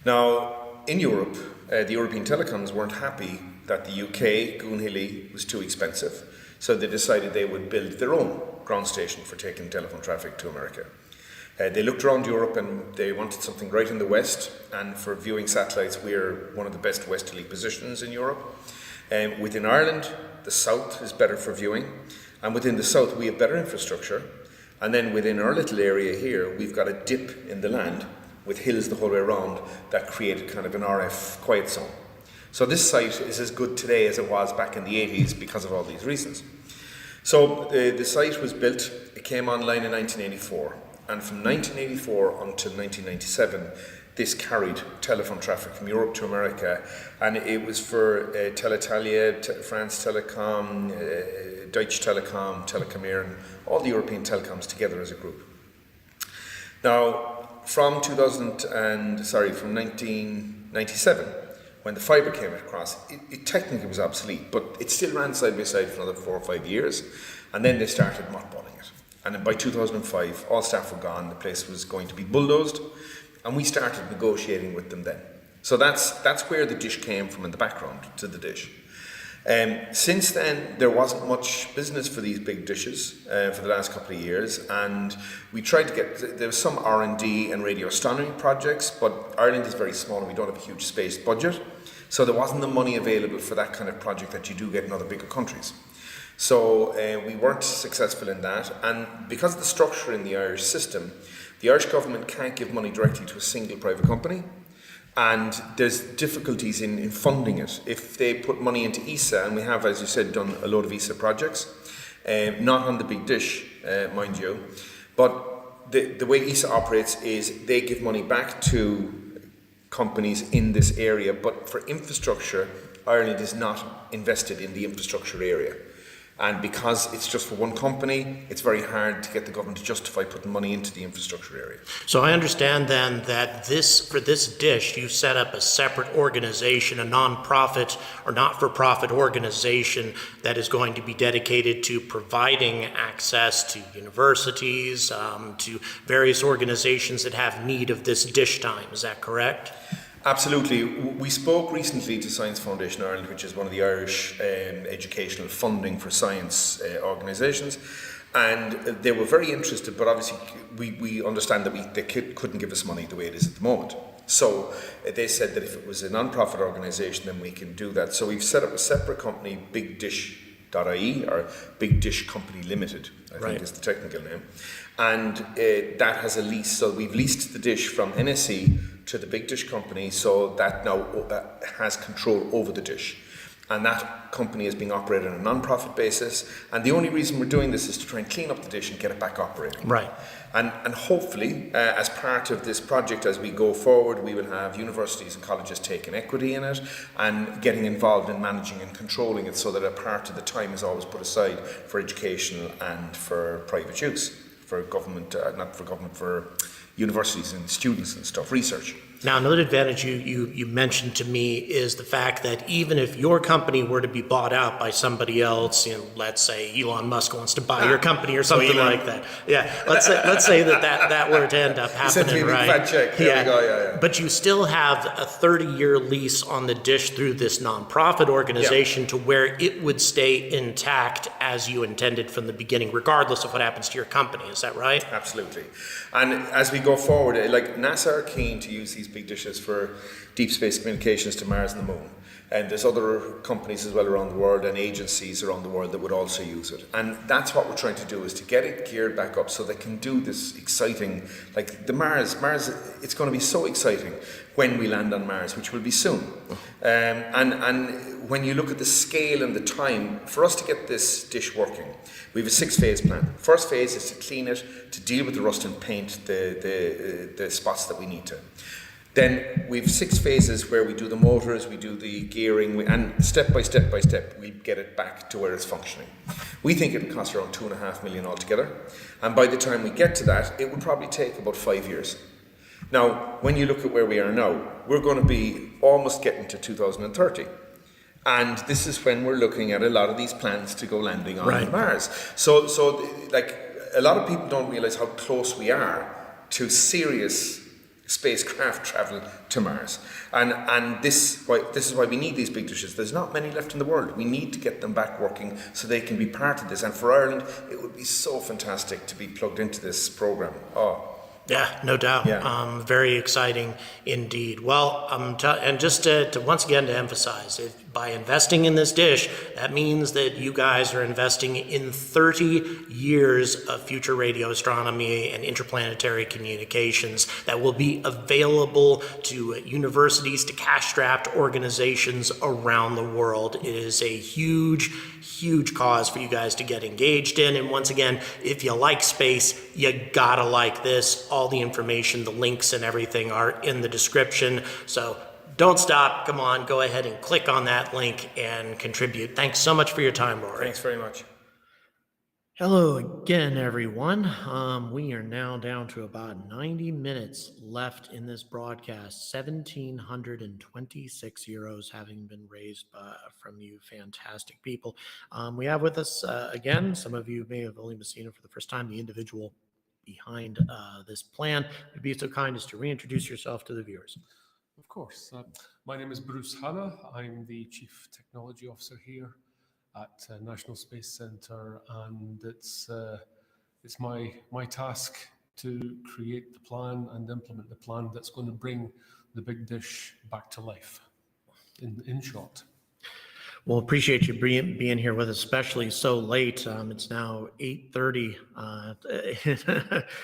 D: Now, in Europe, the European telecoms weren't happy that the UK, Goonhilly, was too expensive, so they decided they would build their own ground station for taking telephone traffic to America. They looked around Europe and they wanted something right in the west, and for viewing satellites we're one of the best westerly positions in Europe. Within Ireland, the south is better for viewing, and within the south we have better infrastructure, and then within our little area here we've got a dip in the land with hills the whole way around that created kind of an RF quiet zone. So this site is as good today as it was back in the 80s because of all these reasons. So the site was built, it came online in 1984. And from 1984 until 1997, this carried telephone traffic from Europe to America, and it was for Teletalia, France Telecom, Deutsche Telekom, Telekom, and all the European telecoms together as a group. Now, from 1997, when the fibre came across, it technically was obsolete, but it still ran side by side for another 4 or 5 years, and then they started mothballing it. And then by 2005, all staff were gone, the place was going to be bulldozed, and we started negotiating with them then. So that's where the dish came from in the background to the dish. Since then, there wasn't much business for these big dishes for the last couple of years, and we tried to there was some R&D and radio astronomy projects, but Ireland is very small and we don't have a huge space budget. So there wasn't the money available for that kind of project that you do get in other bigger countries. So we weren't successful in that, and because of the structure in the Irish system, the Irish government can't give money directly to a single private company, and there's difficulties in funding it. If they put money into ESA, and we have, as you said, done a load of ESA projects, not on the big dish, mind you, but the way ESA operates is they give money back to companies in this area, but for infrastructure, Ireland is not invested in the infrastructure area. And because it's just for one company, it's very hard to get the government to justify putting money into the infrastructure area.
B: So I understand then that for this dish, you set up a separate organization, a non-profit or not-for-profit organization that is going to be dedicated to providing access to universities, to various organizations that have need of this dish time. Is that correct?
D: Absolutely. We spoke recently to Science Foundation Ireland, which is one of the Irish educational funding for science organisations, and they were very interested, but obviously we understand that they couldn't give us money the way it is at the moment. So they said that if it was a non-profit organisation, then we can do that. So we've set up a separate company, Big Dish.ie, or Big Dish Company Limited, I think is the technical name. And that has a lease, so we've leased the dish from NSE to the Big Dish Company, so that now has control over the dish. And that company is being operated on a non-profit basis, and the only reason we're doing this is to try and clean up the dish and get it back operating.
B: Right.
D: And hopefully, as part of this project, as we go forward, we will have universities and colleges taking equity in it and getting involved in managing and controlling it, so that a part of the time is always put aside for educational and for private use, for government, not for government, for universities and students and stuff, research.
B: Now, another advantage you mentioned to me is the fact that even if your company were to be bought out by somebody else, let's say Elon Musk wants to buy your company or something like that. Yeah, let's say that were to end up happening, right?
D: Fat check. There we go. Yeah.
B: But you still have a 30-year lease on the dish through this nonprofit organization to where it would stay intact as you intended from the beginning, regardless of what happens to your company. Is that right?
D: Absolutely. And as we go forward, like NASA are keen to use these big dishes for deep space communications to Mars and the Moon. And there's other companies as well around the world and agencies around the world that would also use it. And that's what we're trying to do, is to get it geared back up so they can do this exciting, like the Mars, it's going to be so exciting when we land on Mars, which will be soon. And when you look at the scale and the time, for us to get this dish working, we have a 6-phase plan. First phase is to clean it, to deal with the rust and paint the spots that we need to. Then we have 6 phases where we do the motors, we do the gearing, and step by step, we get it back to where it's functioning. We think it will cost around $2.5 million altogether. And by the time we get to that, it would probably take about 5 years. Now, when you look at where we are now, we're going to be almost getting to 2030. And this is when we're looking at a lot of these plans to go landing on Mars. So like, a lot of people don't realize how close we are to serious spacecraft travel to Mars. And this is why we need these big dishes. There's not many left in the world. We need to get them back working so they can be part of this. And for Ireland, it would be so fantastic to be plugged into this program.
B: Yeah, no doubt.
D: Yeah.
B: Very exciting indeed. Well, and just to once again to emphasize, by investing in this dish, that means that you guys are investing in 30 years of future radio astronomy and interplanetary communications that will be available to universities, to cash-strapped organizations around the world. It is a huge cause for you guys to get engaged in. And once again, if you like space, you gotta like this. All the information, the links and everything are in the description. So don't stop. Come on, go ahead and click on that link and contribute. Thanks so much for your time, Rory.
D: Thanks very much.
B: Hello again, everyone. We are now down to about 90 minutes left in this broadcast. 1,726 euros having been raised from you fantastic people. We have with us, again, some of you may have only been seeing it for the first time, the individual behind this plan. Would be so kind as to reintroduce yourself to the viewers.
E: Of course. My name is Bruce Hanna. I'm the Chief Technology Officer here at National Space Centre, and it's my task to create the plan and implement the plan that's going to bring the big dish back to life. in short.
B: Well, appreciate you being here with us, especially so late. It's now 8:30.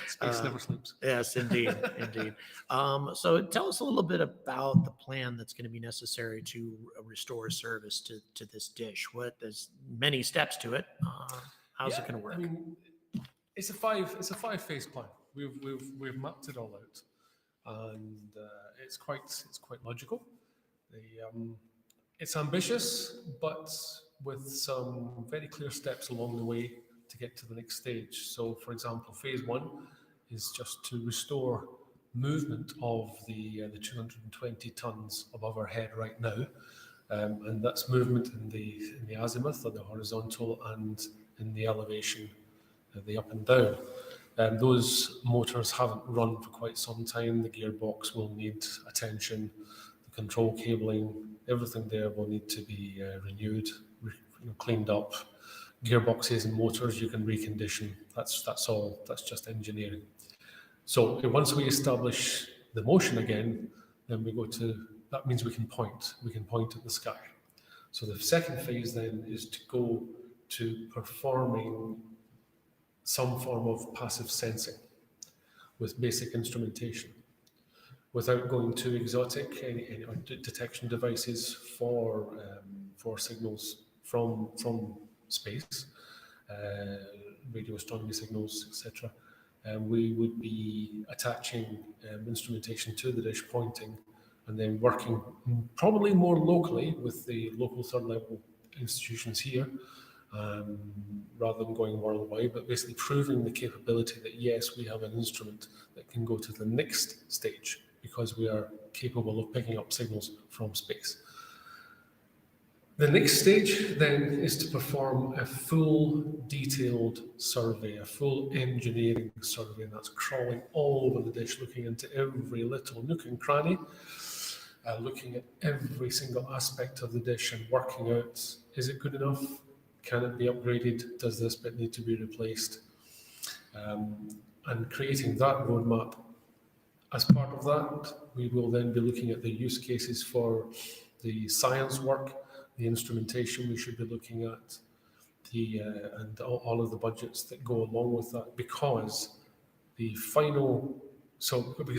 E: Space never sleeps.
B: Yes, indeed, indeed. So tell us a little bit about the plan that's going to be necessary to restore service to this dish. There's many steps to it. How's it going to work?
E: I mean, it's a five-phase plan. We've mapped it all out, and it's quite logical. It's ambitious, but with some very clear steps along the way to get to the next stage. So, for example, phase one is just to restore movement of the 220 tons above our head right now, and that's movement in the azimuth or the horizontal and in the elevation, the up and down. Those motors haven't run for quite some time. The gearbox will need attention. The control cabling, everything there will need to be renewed, cleaned up. Gearboxes and motors you can recondition. That's all. That's just engineering. So once we establish the motion again, then we go to, that means we can point. We can point at the sky. So the second phase then is to go to performing some form of passive sensing with basic instrumentation, without going too exotic, any detection devices for signals from space, radio astronomy signals, etc. We would be attaching instrumentation to the dish, pointing, and then working probably more locally with the local third level institutions here, rather than going worldwide, but basically proving the capability that yes, we have an instrument that can go to the next stage because we are capable of picking up signals from space. The next stage then is to perform a full detailed survey, a full engineering survey, and that's crawling all over the dish, looking into every little nook and cranny, looking at every single aspect of the dish and working out, is it good enough? Can it be upgraded? Does this bit need to be replaced? And creating that roadmap. As part of that, we will then be looking at the use cases for the science work, the instrumentation we should be looking at, and all of the budgets that go along with that, because because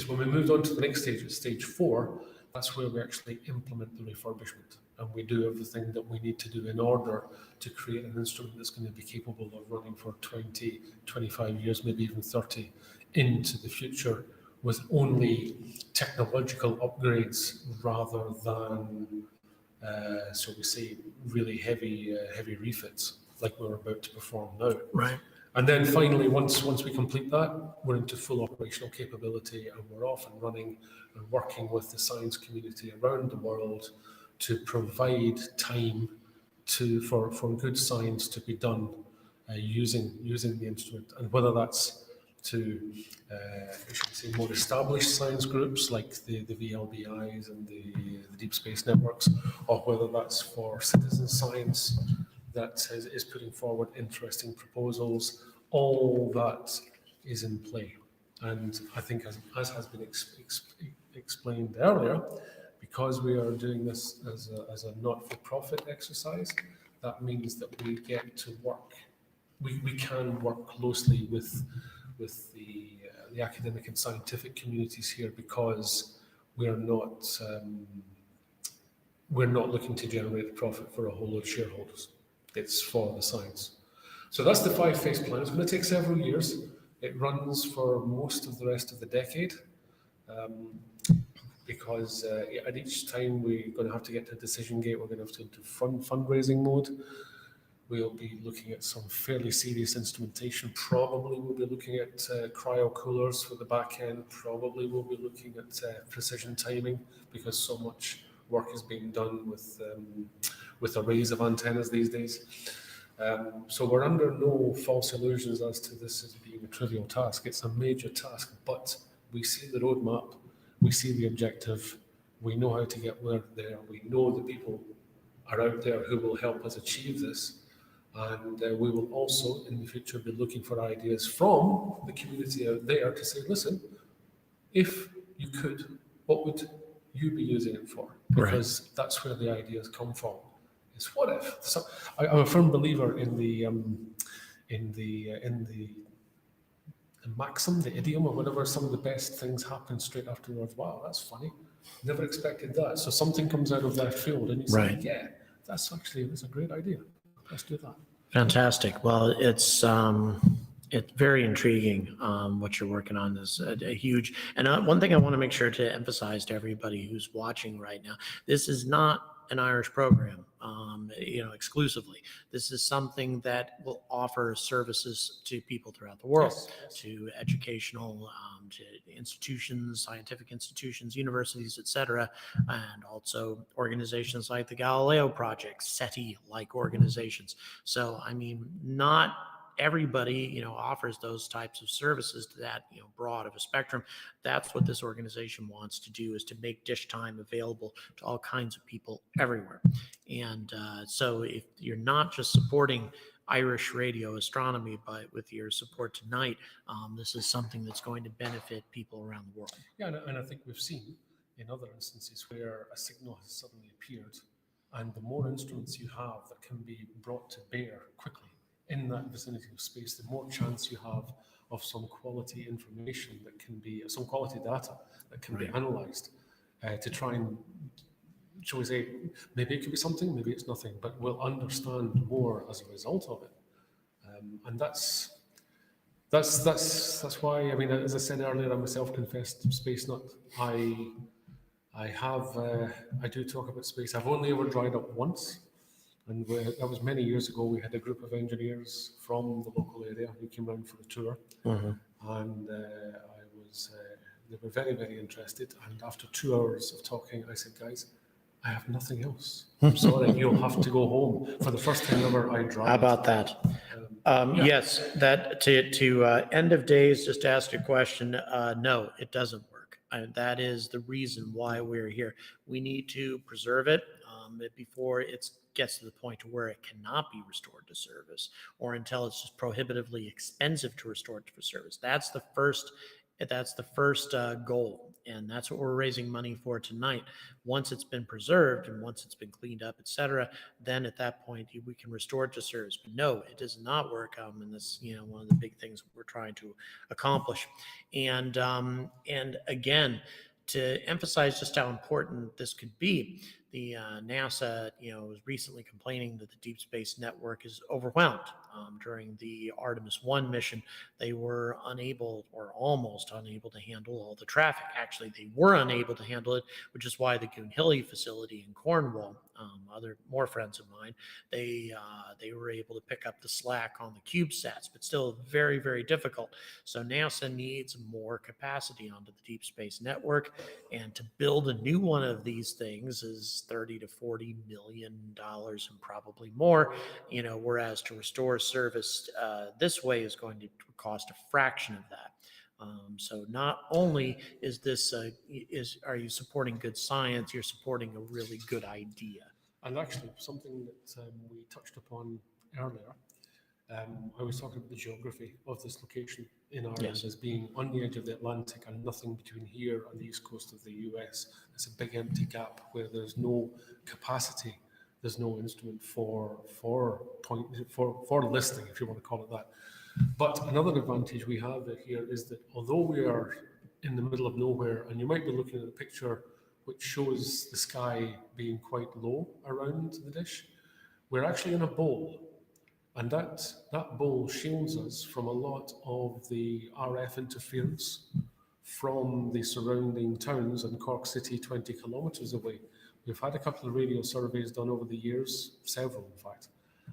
E: when we moved on to the next stage, at stage 4, that's where we actually implement the refurbishment, and we do everything that we need to do in order to create an instrument that's going to be capable of running for 20, 25 years, maybe even 30 into the future, with only technological upgrades rather than, so we say, really heavy refits like we're about to perform now.
B: Right.
E: And then finally, once we complete that, we're into full operational capability, and we're off and running and working with the science community around the world to provide time for good science to be done using the instrument, and whether that's to more established science groups like the VLBIs and the Deep Space Networks, or whether that's for citizen science that is putting forward interesting proposals. All that is in play. And I think as has been explained earlier, because we are doing this as a not-for-profit exercise, that means that we get to work, we can work closely with the academic and scientific communities here, because we're not looking to generate profit for a whole lot of shareholders. It's for the science. So that's the 5-phase plan. It's going to take several years. It runs for most of the rest of the decade, because at each time we're going to have to get to a decision gate. We're going to have to into fundraising mode. We'll be looking at some fairly serious instrumentation. Probably we'll be looking at cryo coolers for the back end. Probably we'll be looking at precision timing, because so much work is being done with arrays of antennas these days. So we're under no false illusions as to this as being a trivial task. It's a major task, but we see the roadmap, we see the objective, we know how to get there, we know the people are out there who will help us achieve this. And we will also, in the future, be looking for ideas from the community out there to say, listen, if you could, what would you be using it for?
B: Right.
E: Because that's where the ideas come from. Is what if? So I'm a firm believer in the maxim, the idiom, or whatever. Some of the best things happen straight afterwards. Wow, that's funny. Never expected that. So something comes out of left field, and you say,
B: Right.
E: yeah, that's a great idea. Let's do that.
B: Fantastic. Well, it's very intriguing. What you're working on is a huge. And one thing I want to make sure to emphasize to everybody who's watching right now: this is not an Irish program, exclusively. This is something that will offer services to people throughout the world, to educational, to institutions, scientific institutions, universities, etc., and also organizations like the Galileo Project, SETI-like organizations. So, I mean, not everybody, offers those types of services to that, broad of a spectrum. That's what this organization wants to do, is to make Dish Time available to all kinds of people everywhere. And so if you're not just supporting Irish radio astronomy, but with your support tonight, this is something that's going to benefit people around the world.
E: Yeah, and I think we've seen in other instances where a signal has suddenly appeared, and the more instruments you have that can be brought to bear quickly in that vicinity of space, the more chance you have of some quality information that can be, some quality data that can be analyzed to try and, shall we say, maybe it could be something, maybe it's nothing, but we'll understand more as a result of it. And that's why, I mean, as I said earlier, I'm a self-confessed space nut. I do talk about space. I've only ever dried up once. And that was many years ago. We had a group of engineers from the local area who came round for a tour, and they were very, very interested. And after 2 hours of talking, I said, "Guys, I have nothing else. I'm sorry, you'll have to go home." For the first time ever, I drive.
B: How about that? Yes, that to end of days, just to ask a question, no, it doesn't work. That is the reason why we're here. We need to preserve it before it gets to the point where it cannot be restored to service, or until it's just prohibitively expensive to restore it to service. That's the first goal, and that's what we're raising money for tonight. Once it's been preserved and once it's been cleaned up, etc., then at that point we can restore it to service. But no, it does not work. And this, one of the big things we're trying to accomplish. And again, to emphasize just how important this could be, the NASA, was recently complaining that the Deep Space Network is overwhelmed. During the Artemis 1 mission, they were unable, or almost unable, to handle all the traffic. Actually, they were unable to handle it, which is why the Goonhilly facility in Cornwall, more friends of mine, they were able to pick up the slack on the CubeSats, but still very, very difficult. So NASA needs more capacity onto the Deep Space Network, and to build a new one of these things is $30 to $40 million and probably more, whereas to restore service this way is going to cost a fraction of that. So not only is this are you supporting good science, you're supporting a really good idea.
E: And actually, something that we touched upon earlier, I was talking about the geography of this location in Ireland as being on the edge of the Atlantic and nothing between here and the east coast of the US. It's a big empty gap where there's no capacity, there's no instrument for listening, if you want to call it that. But another advantage we have here is that although we are in the middle of nowhere, and you might be looking at a picture which shows the sky being quite low around the dish, we're actually in a bowl. And that bowl shields us from a lot of the RF interference from the surrounding towns, and Cork City 20 kilometres away. We've had a couple of radio surveys done over the years, several in fact,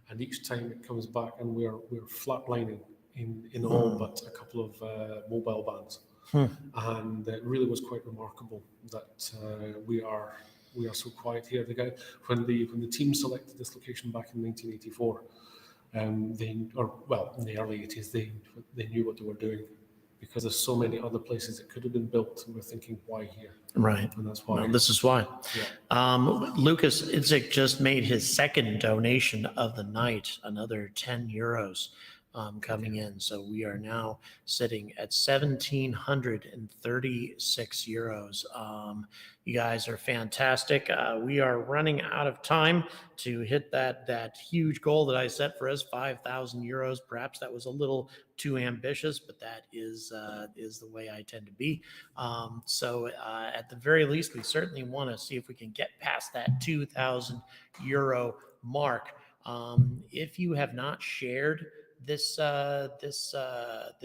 E: and each time it comes back and we're flatlining in all but a couple of mobile bands. And it really was quite remarkable that we are so quiet here. When the team selected this location back in 1984, in the early 80s, they knew what they were doing, because there's so many other places that could have been built, and we're thinking, why here?
B: Right.
E: And that's why.
B: Well, this is why.
E: Yeah.
B: Lucas Idzik just made his second donation of the night, another €10. coming in. So we are now sitting at 1,736 euros. You guys are fantastic. We are running out of time to hit that huge goal that I set for us, 5,000 euros. Perhaps that was a little too ambitious, but that is the way I tend to be. So at the very least, we certainly want to see if we can get past that 2,000 euro mark. If you have not shared this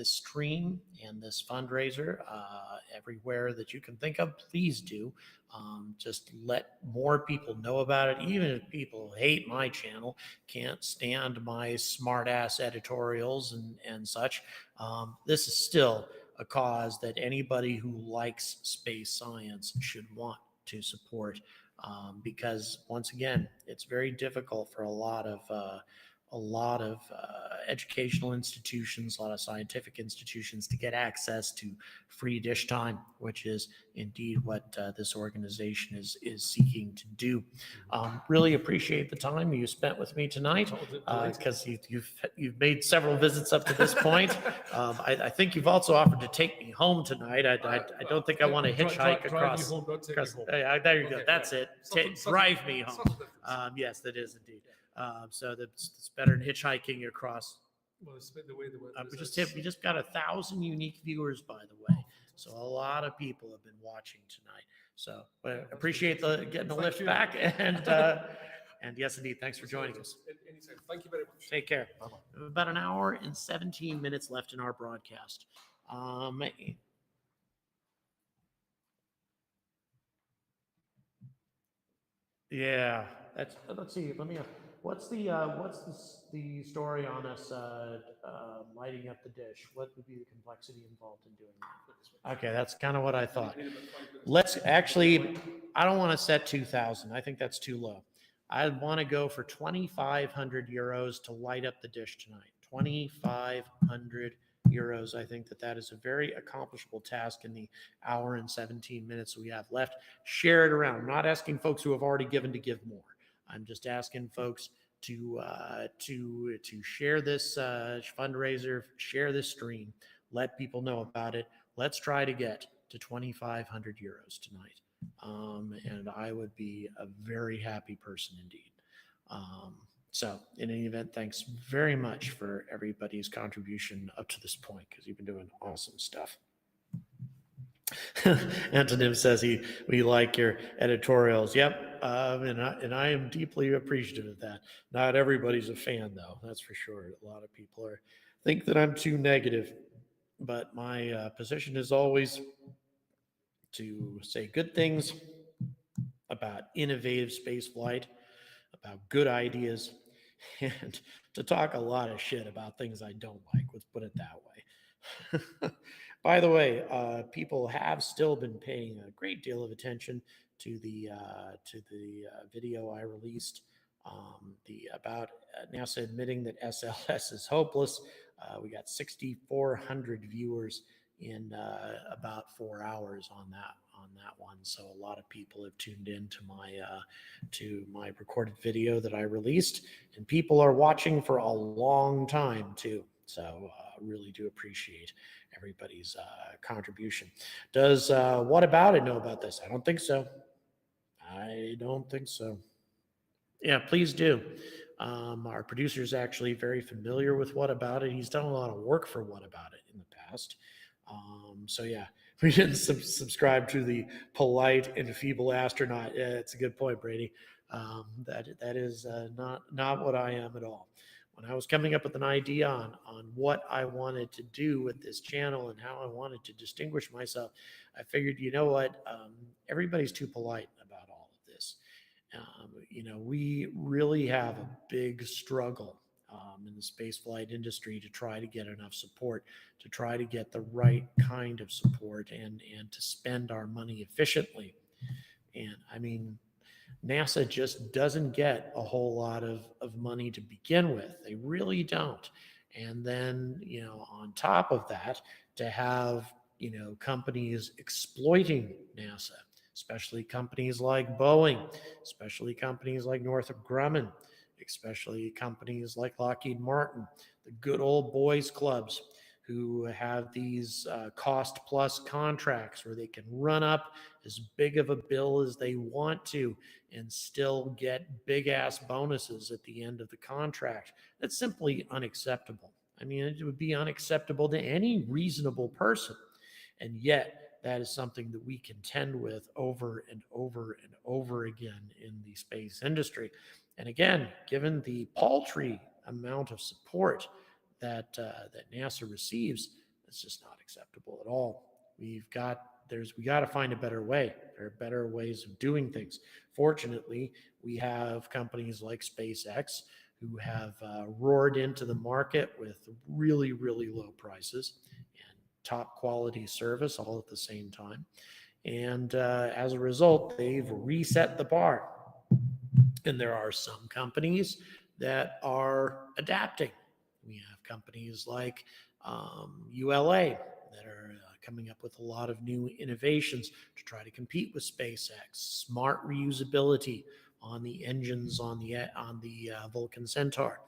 B: stream and this fundraiser everywhere that you can think of, please do. Just let more people know about it. Even if people hate my channel, can't stand my smart ass editorials and such, this is still a cause that anybody who likes space science should want to support, because once again, it's very difficult for a lot of educational institutions, a lot of scientific institutions to get access to free dish time, which is indeed what this organization is seeking to do. Really appreciate the time you spent with me tonight, because you've made several visits up to this point. I think you've also offered to take me home tonight. I don't think I want to hitchhike across.
E: Drive you home, not take you home.
B: There you go.
E: Okay,
B: That's
E: yeah.
B: it. Drive me home. Yes, that is indeed. So that's better than hitchhiking across.
E: Well, it's the way the
B: We just got 1,000 unique viewers, by the way. So a lot of people have been watching tonight. So appreciate getting the lift back, and yes, indeed, thanks for joining us.
E: Anytime. Thank you very much.
B: Take care. We have about an hour and 17 minutes left in our broadcast. Yeah, let's see. What's the story on us lighting up the dish? What would be the complexity involved in doing that? Okay, that's kind of what I thought. Let's actually, I don't want to set 2,000. I think that's too low. I want to go for 2,500 euros to light up the dish tonight. 2,500 euros. I think that is a very accomplishable task in the hour and 17 minutes we have left. Share it around. I'm not asking folks who have already given to give more. I'm just asking folks to share this fundraiser, share this stream, let people know about it. Let's try to get to 2,500 euros tonight, and I would be a very happy person indeed. So in any event, thanks very much for everybody's contribution up to this point, because you've been doing awesome stuff. Antonym says we like your editorials. Yep, and I am deeply appreciative of that. Not everybody's a fan, though. That's for sure. A lot of people think that I'm too negative, but my position is always to say good things about innovative space flight, about good ideas, and to talk a lot of shit about things I don't like. Let's put it that way. By the way, people have still been paying a great deal of attention to the video I released about NASA admitting that SLS is hopeless. We got 6,400 viewers in about 4 hours on that one. So a lot of people have tuned in to my recorded video that I released, and people are watching for a long time too. So really do appreciate everybody's contribution. Does What About It know about this? I don't think so. Yeah, please do. Our producer is actually very familiar with What About It. He's done a lot of work for What About It in the past. So yeah, we didn't subscribe to the polite and feeble astronaut. Yeah, it's a good point, Brady. That is not what I am at all. When I was coming up with an idea on what I wanted to do with this channel and how I wanted to distinguish myself, I figured, you know what, everybody's too polite about all of this. We really have a big struggle in the spaceflight industry to try to get enough support, to try to get the right kind of support, and to spend our money efficiently. And I mean, NASA just doesn't get a whole lot of money to begin with. They really don't. And then, on top of that, to have, companies exploiting NASA, especially companies like Boeing, especially companies like Northrop Grumman, especially companies like Lockheed Martin, the good old boys clubs who have these cost plus contracts where they can run up as big of a bill as they want to and still get big ass bonuses at the end of the contract. That's simply unacceptable. I mean, it would be unacceptable to any reasonable person. And yet, that is something that we contend with over and over and over again in the space industry. And again, given the paltry amount of support that NASA receives, it's just not acceptable at all. We got to find a better way. There are better ways of doing things. Fortunately, we have companies like SpaceX who have roared into the market with really, really low prices and top quality service all at the same time. And as a result, they've reset the bar. And there are some companies that are adapting. We have companies like ULA that are coming up with a lot of new innovations to try to compete with SpaceX. Smart reusability on the engines on the Vulcan Centaur.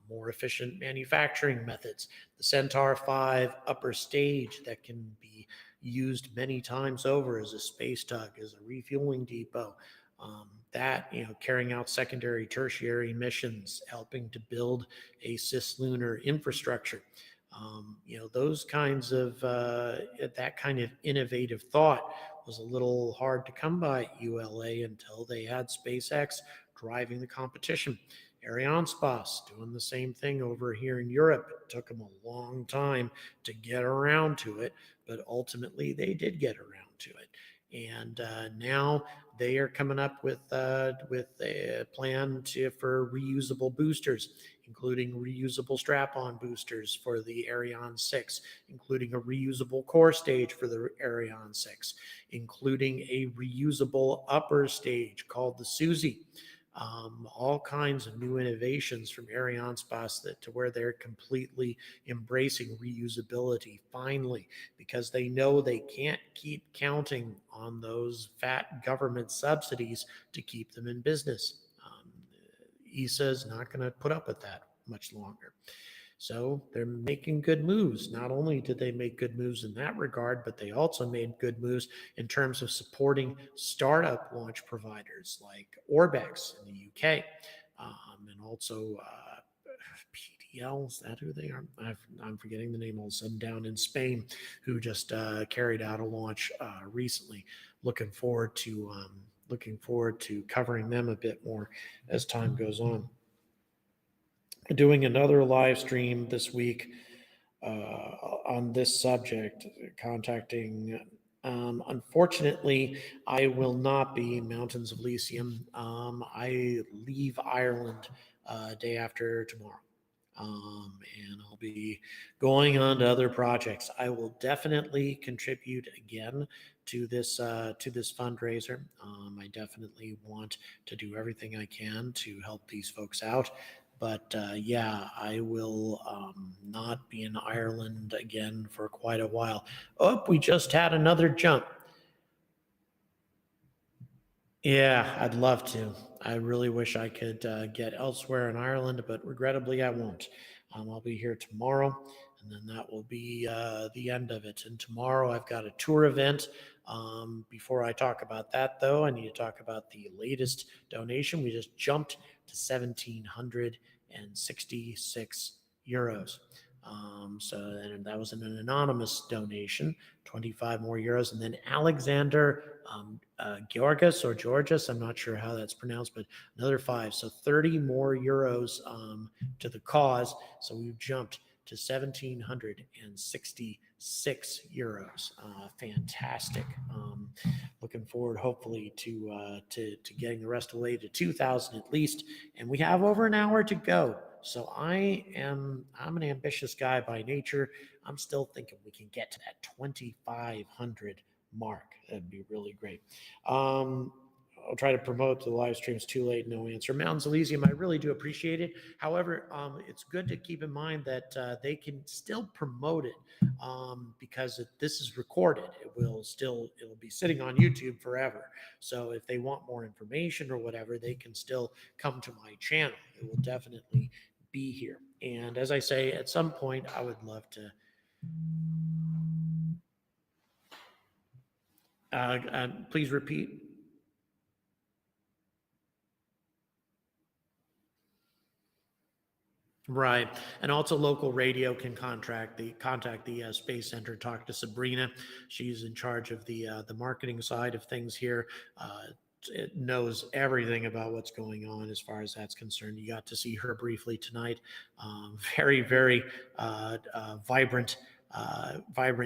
B: More efficient manufacturing methods. The Centaur 5 upper stage that can be used many times over as a space tug, as a refueling depot. Carrying out secondary, tertiary missions, helping to build a cislunar infrastructure. Those kinds of, that kind of innovative thought was a little hard to come by at ULA until they had SpaceX driving the competition. Arianespace doing the same thing over here in Europe. It took them a long time to get around to it, but ultimately they did get around to it. And now they are coming up with a plan for reusable boosters, including reusable strap-on boosters for the Ariane 6, including a reusable core stage for the Ariane 6, including a reusable upper stage called the Suzy. All kinds of new innovations from Arianespace to where they're completely embracing reusability finally, because they know they can't keep counting on those fat government subsidies to keep them in business. ESA is not going to put up with that much longer. So they're making good moves. Not only did they make good moves in that regard, but they also made good moves in terms of supporting startup launch providers like Orbex in the UK, and also PDL. Is that who they are? I'm forgetting the name all of a sudden. Down in Spain, who just carried out a launch recently. Looking forward to covering them a bit more as time goes on. Doing another live stream this week on this subject, contacting. Unfortunately, I will not be Mountains of Elysium. I leave Ireland day after tomorrow. And I'll be going on to other projects. I will definitely contribute again to this fundraiser. I definitely want to do everything I can to help these folks out. But I will not be in Ireland again for quite a while. Oh, we just had another jump. Yeah, I'd love to. I really wish I could get elsewhere in Ireland, but regrettably I won't. I'll be here tomorrow, and then that will be the end of it. And tomorrow I've got a tour event. Before I talk about that, though, I need to talk about the latest donation. We just jumped to 1,766 euros. And that was an anonymous donation, 25 more euros. And then Alexander Georgis or Georgis, I'm not sure how that's pronounced, but another 5. So 30 more euros to the cause. So we've jumped to 1,766 euros. Fantastic. Looking forward, hopefully, to getting the rest of the way to 2,000 at least. And we have over an hour to go. So I'm an ambitious guy by nature. I'm still thinking we can get to that 2,500 mark. That'd be really great. I'll try to promote the live streams. Too late, no answer. Mountains Elysium, I really do appreciate it. However, it's good to keep in mind that they can still promote it because this is recorded. It'll be sitting on YouTube forever. So if they want more information or whatever, they can still come to my channel. It will definitely be here. And as I say, at some point, I would love to please repeat. Right. And also local radio can contact the Space Center, talk to Sabrina. She's in charge of the marketing side of things here. It knows everything about what's going on as far as that's concerned. You got to see her briefly tonight. Very, very vibrant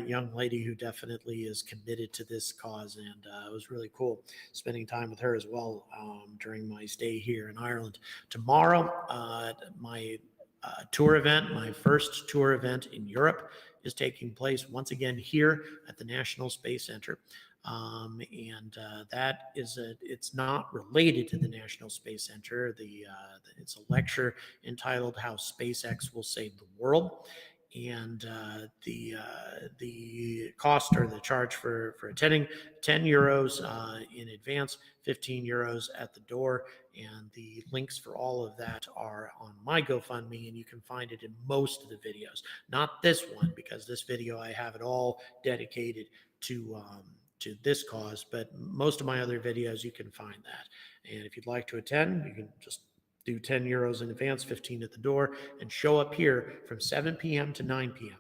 B: young lady who definitely is committed to this cause. And it was really cool spending time with her as well during my stay here in Ireland. Tomorrow, my tour event, my first tour event in Europe, is taking place once again here at the National Space Center. That is it's not related to the National Space Center. It's a lecture entitled "How SpaceX Will Save the World." And the cost or the charge for attending, €10 in advance, €15 at the door. And the links for all of that are on my GoFundMe, and you can find it in most of the videos. Not this one, because this video I have it all dedicated to this cause, but most of my other videos you can find that. And if you'd like to attend, you can just do €10 in advance, 15 at the door, and show up here from 7 p.m. to 9 p.m.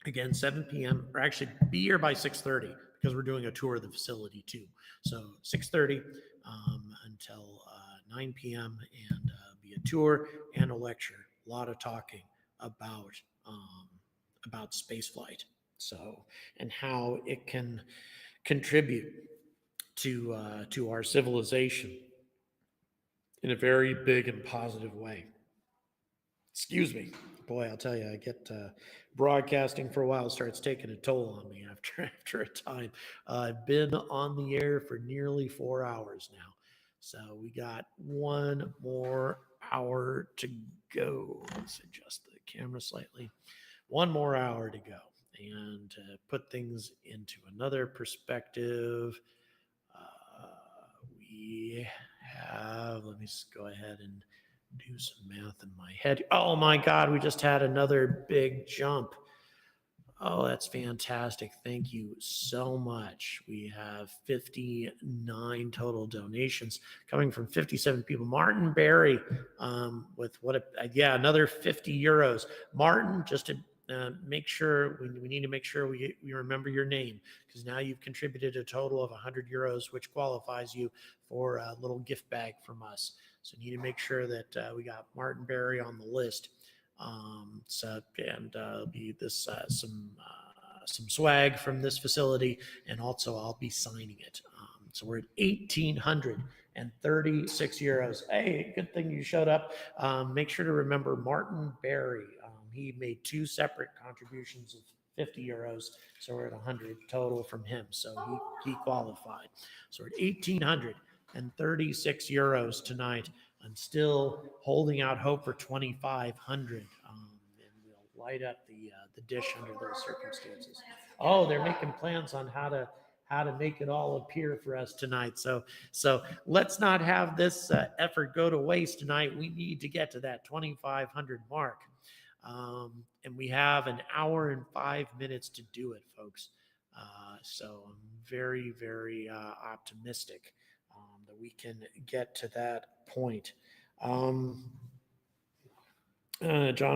B: Again, 7 p.m., or actually be here by 6:30, because we're doing a tour of the facility too. So 6:30 until 9 p.m. and be a tour and a lecture. A lot of talking about space flight. So, and how it can contribute to our civilization in a very big and positive way. Excuse me. Boy, I'll tell you, I get broadcasting for a while starts taking a toll on me after a time. I've been on the air for nearly 4 hours now. So we got one more hour to go. Let's adjust the camera slightly. One more hour to go. And to put things into another perspective, we have, let me just go ahead and do some math in my head. Oh my God, we just had another big jump. Oh, that's fantastic. Thank you so much. We have 59 total donations coming from 57 people. Martin Barry with another €50. Martin, just to make sure, we need to make sure we remember your name, because now you've contributed a total of €100, which qualifies you for a little gift bag from us. So you need to make sure that we got Martin Barry on the list. Be this some swag from this facility, and also I'll be signing it. So we're at €1,836. Hey, good thing you showed up. Make sure to remember Martin Barry. He made 2 separate contributions of €50, so we're at 100 total from him. So he qualified. So we're at €1,836 tonight. I'm still holding out hope for 2,500, and we'll light up the dish under those circumstances. Oh, they're making plans on how to make it all appear for us tonight. So let's not have this effort go to waste tonight. We need to get to that 2,500 mark. And we have an hour and 5 minutes to do it, folks. So I'm very, very optimistic that we can get to that point. John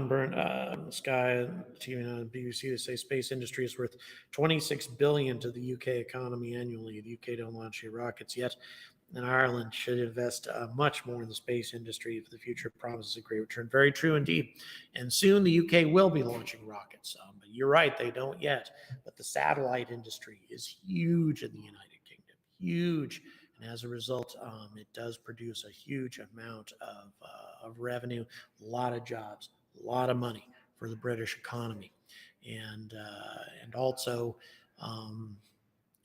B: Byrne, Sky TV on BBC, to say space industry is worth $26 billion to the UK economy annually. The UK don't launch any rockets yet, and Ireland should invest much more in the space industry if the future promises a great return. Very true indeed. And soon the UK will be launching rockets. But you're right, they don't yet. But the satellite industry is huge in the United Kingdom, huge. And as a result, it does produce a huge amount of revenue, a lot of jobs, a lot of money for the British economy. And also,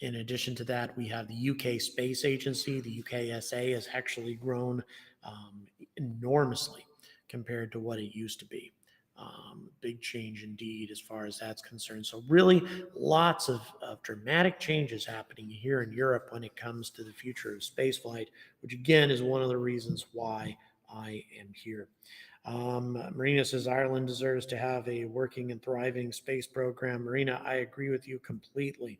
B: in addition to that, we have the UK Space Agency. The UKSA has actually grown enormously compared to what it used to be. Big change indeed as far as that's concerned. So really lots of dramatic changes happening here in Europe when it comes to the future of spaceflight, which again is one of the reasons why I am here. Marina says Ireland deserves to have a working and thriving space program. Marina, I agree with you completely.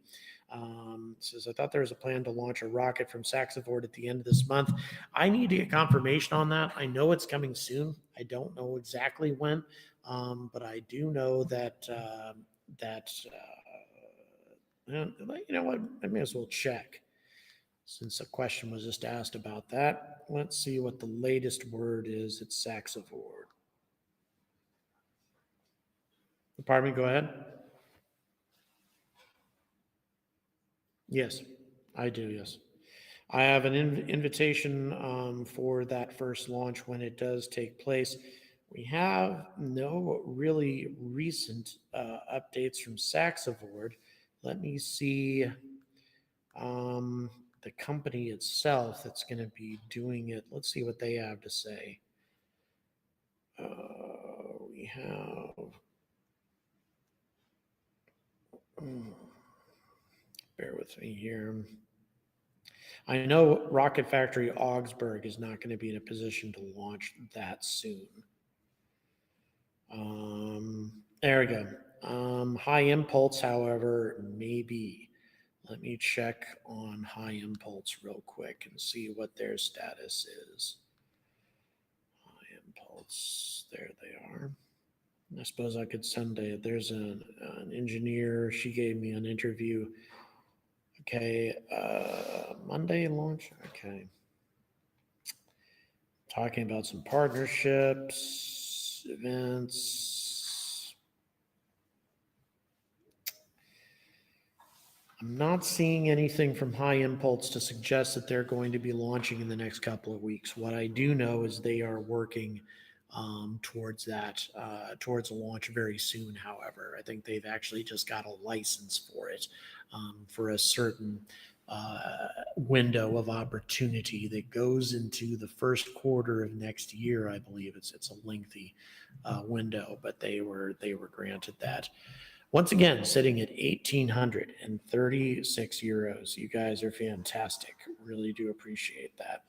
B: Says, I thought there was a plan to launch a rocket from Saxavord at the end of this month. I need to get confirmation on that. I know it's coming soon. I don't know exactly when, but I do know that you know what? I may as well check since a question was just asked about that. Let's see what the latest word is at Saxavord. Pardon me, go ahead. Yes, I do, yes. I have an invitation for that first launch when it does take place. We have no really recent updates from Saxavord. Let me see the company itself that's going to be doing it. Let's see what they have to say. We have... bear with me here. I know Rocket Factory Augsburg is not going to be in a position to launch that soon. There we go. High Impulse, however, maybe. Let me check on High Impulse real quick and see what their status is. High Impulse, there they are. I suppose I could send there's an engineer. She gave me an interview. Okay, Monday launch. Okay. Talking about some partnerships, events. I'm not seeing anything from High Impulse to suggest that they're going to be launching in the next couple of weeks. What I do know is they are working towards that, towards a launch very soon. However, I think they've actually just got a license for it for a certain window of opportunity that goes into the first quarter of next year. I believe it's a lengthy window, but they were granted that. Once again, sitting at 1,836 euros. You guys are fantastic. Really do appreciate that.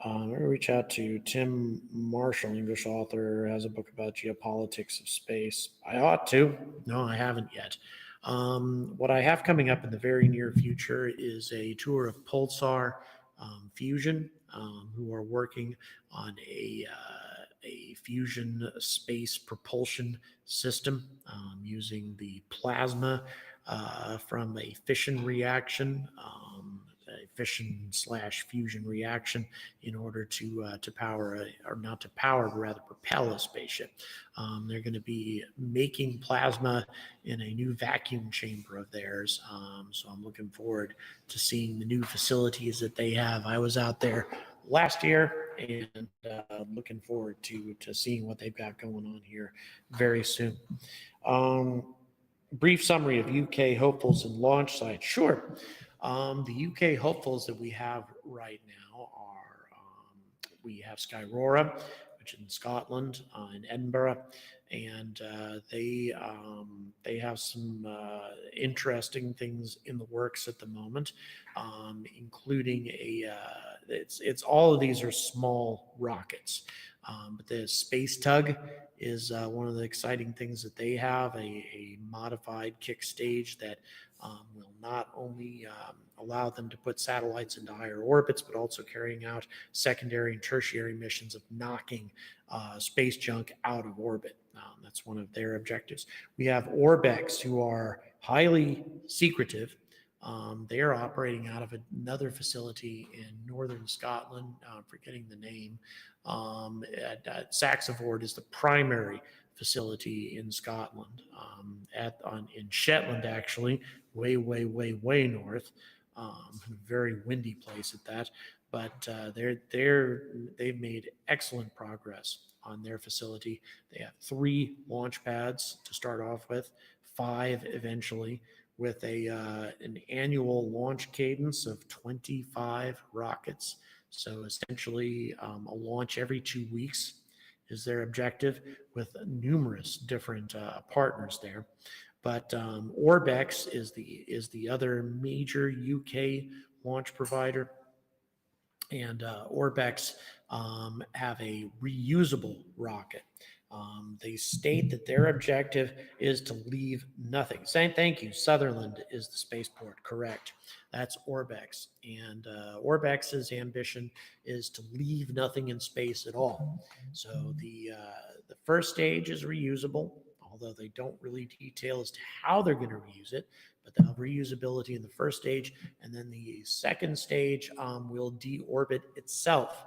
B: I'm going to reach out to Tim Marshall, English author, has a book about geopolitics of space. I ought to. No, I haven't yet. What I have coming up in the very near future is a tour of Pulsar Fusion, who are working on a fusion space propulsion system using the plasma from a fission reaction. A fission/fusion reaction in order to power or not to power, but rather propel a spaceship. They're going to be making plasma in a new vacuum chamber of theirs. So I'm looking forward to seeing the new facilities that they have. I was out there last year and looking forward to seeing what they've got going on here very soon. Brief summary of UK hopefuls and launch sites. Sure. The UK hopefuls that we have right now are, we have Skyrora, which is in Scotland, in Edinburgh, and they have some interesting things in the works at the moment, including it's all of these are small rockets, but the Space Tug is one of the exciting things that they have, a modified kick stage that will not only allow them to put satellites into higher orbits, but also carrying out secondary and tertiary missions of knocking space junk out of orbit. That's one of their objectives. We have Orbex, who are highly secretive. They are operating out of another facility in northern Scotland, forgetting the name. Saxavord is the primary facility in Scotland, in Shetland, actually, way north. Very windy place at that, but they've made excellent progress on their facility. They have 3 launch pads to start off with, 5 eventually, with an annual launch cadence of 25 rockets. So essentially, a launch every 2 weeks is their objective, with numerous different partners there. But Orbex is the other major UK launch provider. and Orbex have a reusable rocket. They state that their objective is to leave nothing. Saying thank you. Sutherland is the spaceport, correct? That's Orbex, and Orbex's ambition is to leave nothing in space at all. So the first stage is reusable, although they don't really detail as to how they're going to reuse it. But they'll have reusability in the first stage, and then the second stage will deorbit itself.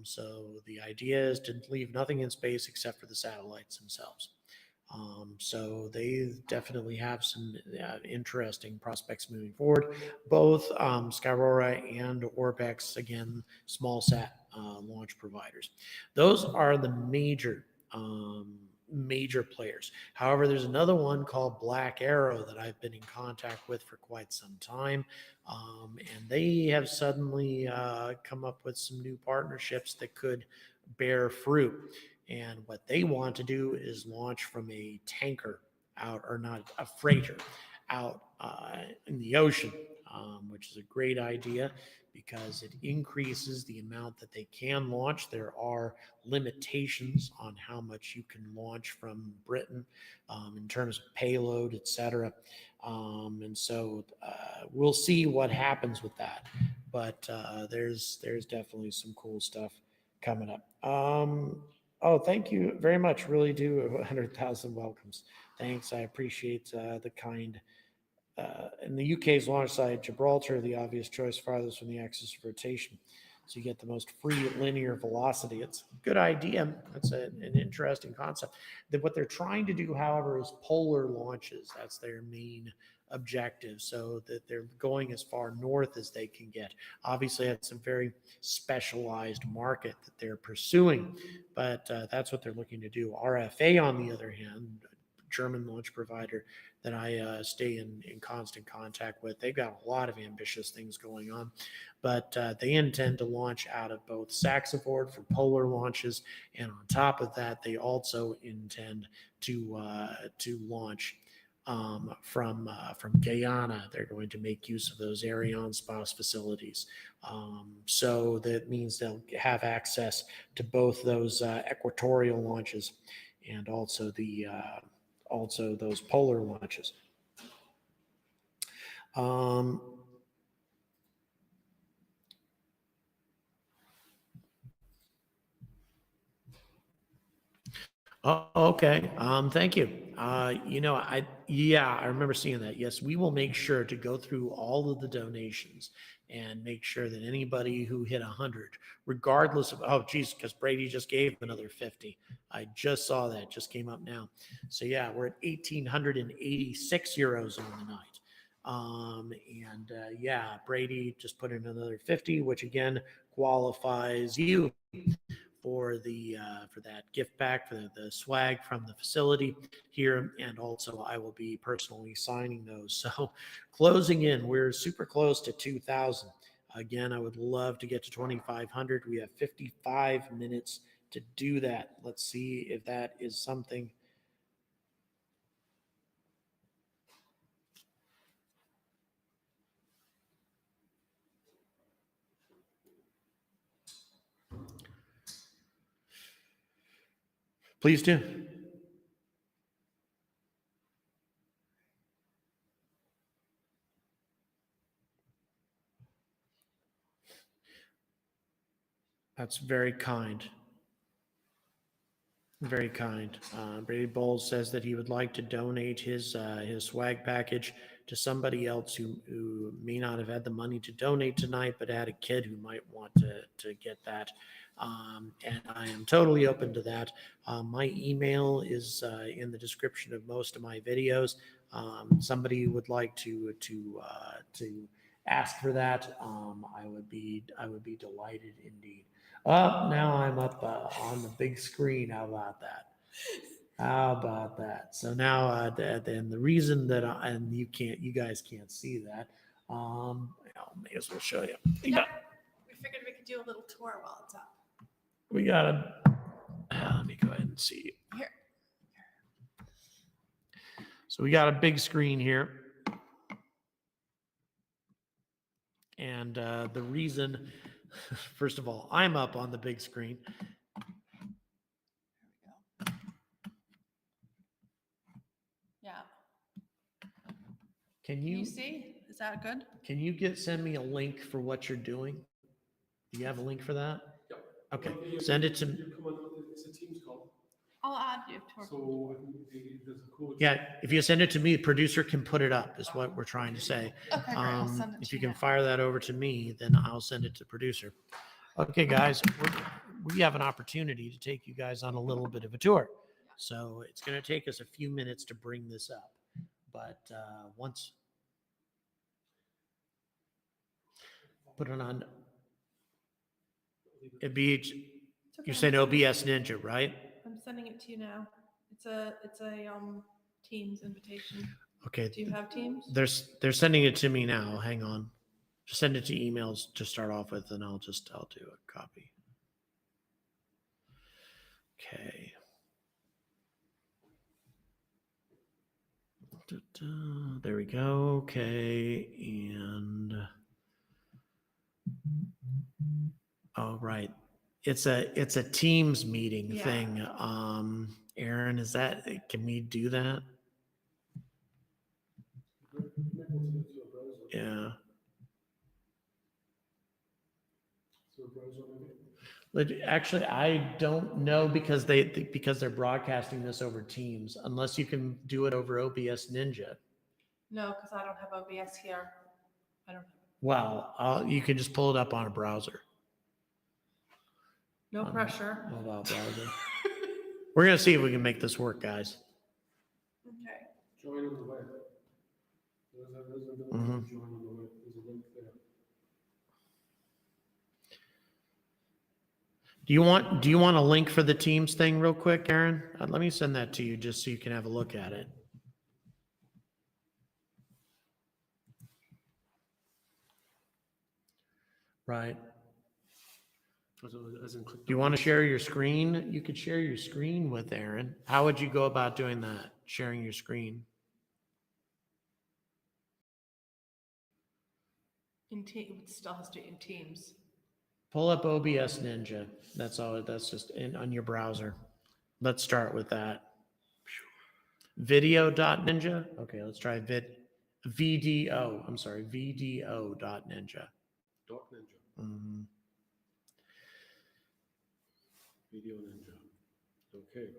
B: So the idea is to leave nothing in space except for the satellites themselves. So they definitely have some interesting prospects moving forward. Both Skyrora and Orbex, again, small sat launch providers. Those are the major players. However, there's another one called Black Arrow that I've been in contact with for quite some time. And they have suddenly come up with some new partnerships that could bear fruit. And what they want to do is launch from a tanker out, or not a freighter, out in the ocean, which is a great idea because it increases the amount that they can launch. There are limitations on how much you can launch from Britain in terms of payload, etc. And so we'll see what happens with that. But there's definitely some cool stuff coming up. Oh, thank you very much. Really do. 100,000 welcomes. Thanks. I appreciate the kind. In the UK's launch site, Gibraltar, the obvious choice farthest from the axis of rotation. So you get the most free linear velocity. It's a good idea. That's an interesting concept. What they're trying to do, however, is polar launches. That's their main objective, so that they're going as far north as they can get. Obviously, it's a very specialized market that they're pursuing, but that's what they're looking to do. RFA, on the other hand, German launch provider that I stay in constant contact with. They've got a lot of ambitious things going on, but they intend to launch out of both Saxaford for polar launches, and on top of that, they also intend to launch from Guyana. They're going to make use of those Arianespace facilities. So that means they'll have access to both those equatorial launches and also those polar launches. Oh, okay. Thank you. I remember seeing that. Yes, we will make sure to go through all of the donations and make sure that anybody who hit 100, regardless of, oh, geez, because Brady just gave another 50. I just saw that, just came up now. So yeah, we're at 1,886 euros on the night. Brady just put in another 50, which again qualifies you for that gift back, for the swag from the facility here, and also I will be personally signing those. So closing in, we're super close to 2,000. Again, I would love to get to 2,500. We have 55 minutes to do that. Let's see if that is something. Please do. That's very kind. Very kind. Brady Bowles says that he would like to donate his swag package to somebody else who may not have had the money to donate tonight, but had a kid who might want to get that. And I am totally open to that. My email is in the description of most of my videos. Somebody would like to ask for that, I would be delighted indeed. Now I'm up on the big screen. How about that? How about that? So now, then the reason that you guys can't see that, I may as well show you.
F: Yeah, we figured we could do a little tour while it's up.
B: We got let me go ahead and see.
F: Here.
B: So we got a big screen here. And the reason First of all, I'm up on the big screen.
F: Yeah.
B: Can
F: Can
B: you
F: you see? Is that good?
B: send me a link for what you're doing? Do you have a link for that?
E: Yep.
B: Okay,
E: Well, you-
B: send it to
E: you come on, it's a Teams call.
F: I'll add you to our.
E: So there's a code.
B: Yeah, if you send it to me, producer can put it up, is what we're trying to say.
F: Okay, great. I'll send it
B: If
F: to
B: you
F: you
B: can
F: now.
B: fire that over to me, then I'll send it to producer. Okay, guys, we have an opportunity to take you guys on a little bit of a tour. So it's going to take us a few minutes to bring this up. But once, put it on, it'd be,
F: It's okay.
B: you're saying OBS Ninja, right?
F: I'm sending it to you now. It's a Teams invitation.
B: Okay,
F: Do you have Teams?
B: they're sending it to me now. Hang on. Just send it to emails to start off with, and I'll do a copy. Okay. There we go. Okay, and oh right, it's a Teams meeting
F: Yeah.
B: thing. Aaron, can we do that? Yeah. Actually, I don't know because they're broadcasting this over Teams. Unless you can do it over OBS Ninja.
F: No, because I don't have OBS here. I don't have.
B: Well, you can just pull it up on a browser.
F: No
B: On
F: pressure.
B: Mobile browser. We're gonna see if we can make this work, guys.
F: Okay.
E: Join on the web. There's a ability
B: Mhm.
E: to join on the web. There's a link there.
B: Do you want a link for the Teams thing real quick, Aaron? Let me send that to you just so you can have a look at it. Right.
E: As in click
B: Do you want to share your screen? You could share your screen with Aaron. How would you go about doing that? Sharing your screen?
F: It still has to be in Teams.
B: Pull up OBS Ninja. That's all. That's just on your browser. Let's start with that. Video.ninja. Okay, let's try VDO. I'm sorry, VDO.ninja.
E: .ninja.
B: Mhm.
E: Video Ninja. Okay.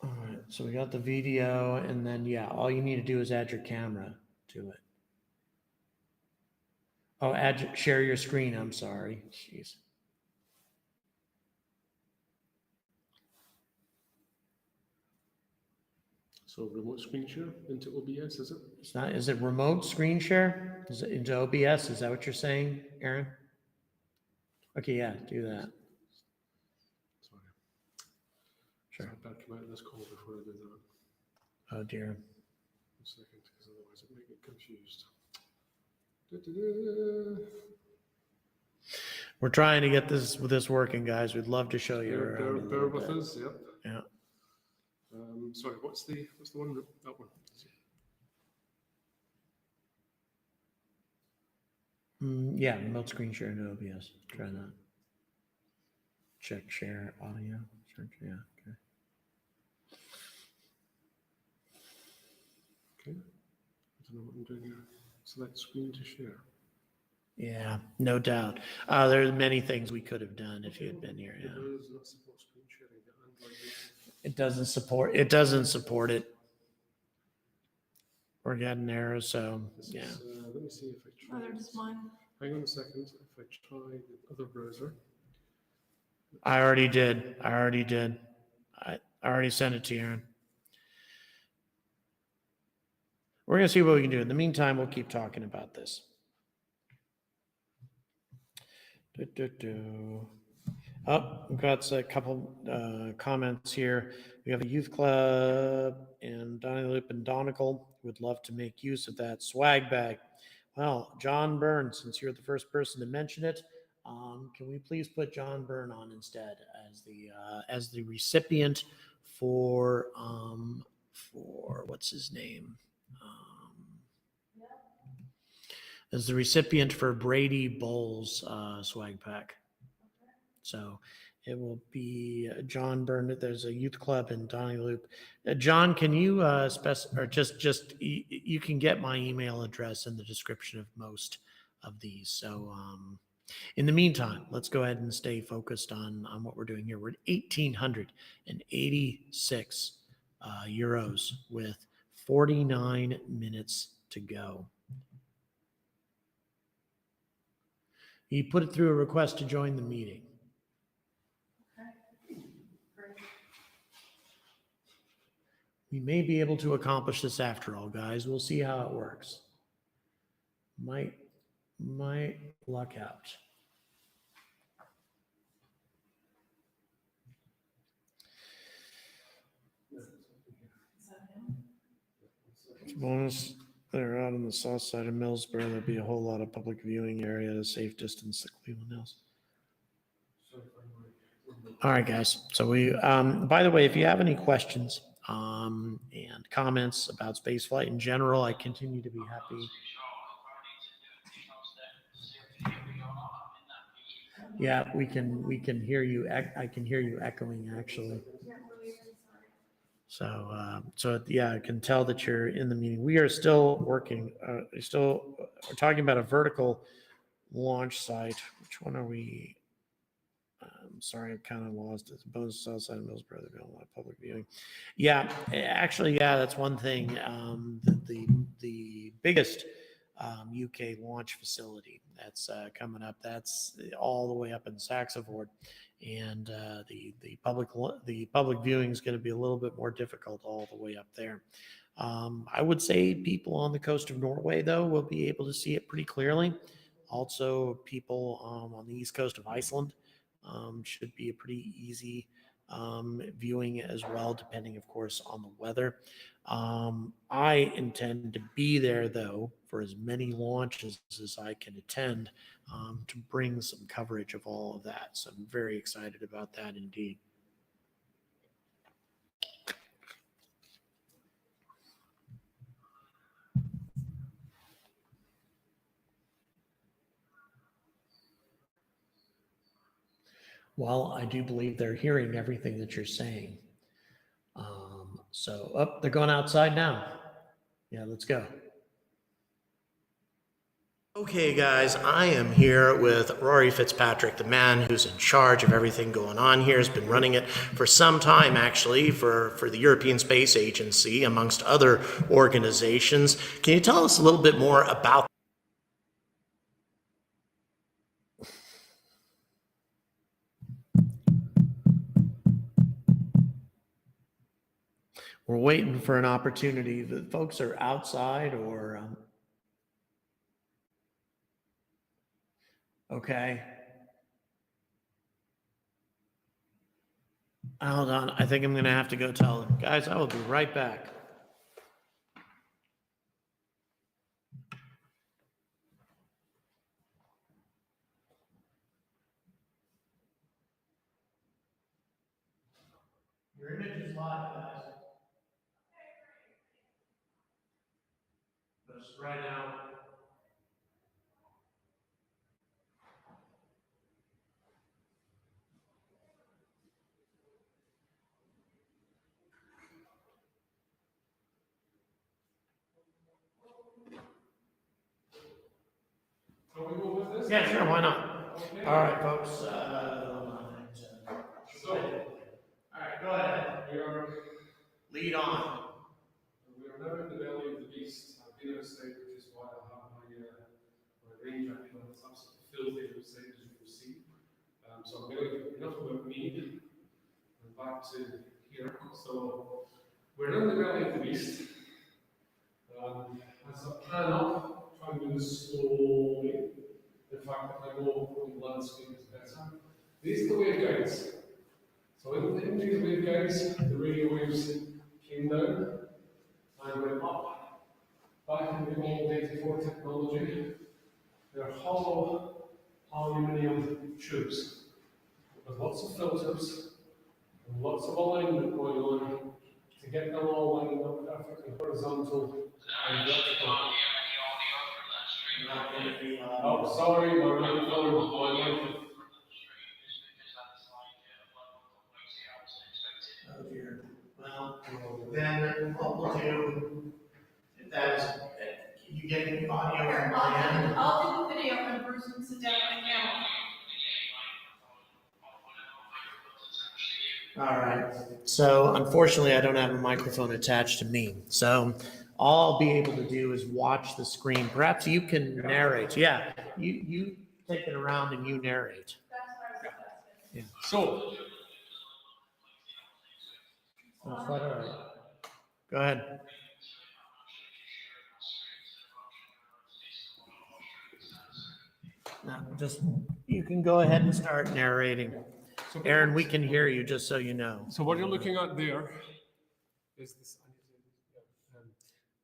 B: All right, so we got the video, and then yeah, all you need to do is add your camera to it. Oh, share your screen. I'm sorry. Jeez.
E: So remote screen share into OBS, is it?
B: It's not. Is it remote screen share? Is it into OBS? Is that what you're saying, Aaron? Okay, yeah, do that.
E: Sorry.
B: Sure.
E: So I better come out of this call before I do that.
B: Oh dear.
E: 1 second, because otherwise it may get confused. Da-da-da.
B: We're trying to get this working, guys. We'd love to show you
E: Bear,
B: around. a
E: bear
B: little
E: with
B: bit.
E: us, yep.
B: Yeah.
E: Sorry, what's the one? That one.
B: Yeah, remote screen share in OBS. Try that. Check share audio. Search, yeah, okay.
E: Okay. I don't know what I'm doing here. Select screen to share.
B: Yeah, no doubt. There's many things we could have done if you had been here.
E: The
B: Yeah.
E: Windows does not support screen sharing. The Android native.
B: It doesn't support it. We're getting there, so
E: This
B: yeah.
E: is, let me see if I try.
F: Oh, there's mine.
E: Hang on a second. If I try the other browser.
B: I already did. I already sent it to you, Aaron. We're gonna see what we can do. In the meantime, we'll keep talking about this. Oh, we've got a couple comments here. We have a youth club in Donnelly and Donegal who would love to make use of that swag bag. Well, John Byrne, since you're the first person to mention it, can we please put John Byrne on instead as the recipient for what's his name? as the recipient for Brady Bowles swag pack. So it will be John Burnett. There's a youth club in Donny Loop. John, can you or just you can get my email address in the description of most of these. So in the meantime, let's go ahead and stay focused on what we're doing here. We're at 1,886 euros with 49 minutes to go. You put it through a request to join the meeting. We may be able to accomplish this after all, guys. We'll see how it works. Might luck out. Bonus, they're out on the south side of Millsboro. There'll be a whole lot of public viewing area at a safe distance to Cleveland Hills. All right, guys. So we, by the way, if you have any questions and comments about spaceflight in general, I continue to be happy. Yeah, we can hear you. I can hear you echoing actually. So yeah, I can tell that you're in the meeting. We are still working. We're talking about a vertical launch site. Which one are we? Sorry, I kind of lost it. Both south side of Millsboro, there'll be a lot of public viewing. Yeah, actually, yeah, that's one thing. The biggest UK launch facility that's coming up. That's all the way up in Saxaford, and the public viewing is going to be a little bit more difficult all the way up there. I would say people on the coast of Norway, though, will be able to see it pretty clearly. Also, people on the east coast of Iceland should be a pretty easy viewing as well, depending, of course, on the weather. I intend to be there, though, for as many launches as I can attend to bring some coverage of all of that. So I'm very excited about that indeed. Well, I do believe they're hearing everything that you're saying. They're going outside now. Yeah, let's go. Okay, guys, I am here with Rory Fitzpatrick, the man who's in charge of everything going on here, has been running it for some time, actually, for the European Space Agency, amongst other organizations. Can you tell us a little bit more about We're waiting for an opportunity. The folks are outside or... Okay. Hold on. I think I'm going to have to go tell them. Guys, I will be right back. Your image is live, guys. Just right now.
E: Shall we go with this?
B: Yeah, sure. Why not?
E: Okay.
B: All right, folks. All right, go ahead. Lead on.
E: We are now in the belly of the beast. I've been outside, which is why I have my rain jacket on. It's absolutely filthy outside, as you can see. So I'm going to enough about me and back to here. So we're in the belly of the beast. As I plan up, try and do this slowly. In fact, if I know the landscape is better. These are the waveguides. So in these waveguides, the radio waves came down and went up. Back in the old Data4 technology, they're hollow aluminium tubes with lots of filters and lots of alignment going on to get them all lined up perfectly horizontal and vertical. Oh, sorry, my microphone was going on.
B: Oh dear. Well, then what we'll do, if that is, you getting audio on my end?
F: I'll do the video and Bruce can sit down on the camera.
B: All right. So unfortunately, I don't have a microphone attached to me. So all I'll be able to do is watch the screen. Perhaps you can narrate. Yeah, you take it around and you narrate.
E: So,
B: That's quite all right. Go ahead. No, just, you can go ahead and start narrating. Aaron, we can hear you, just so you know.
E: so what you're looking at there is this.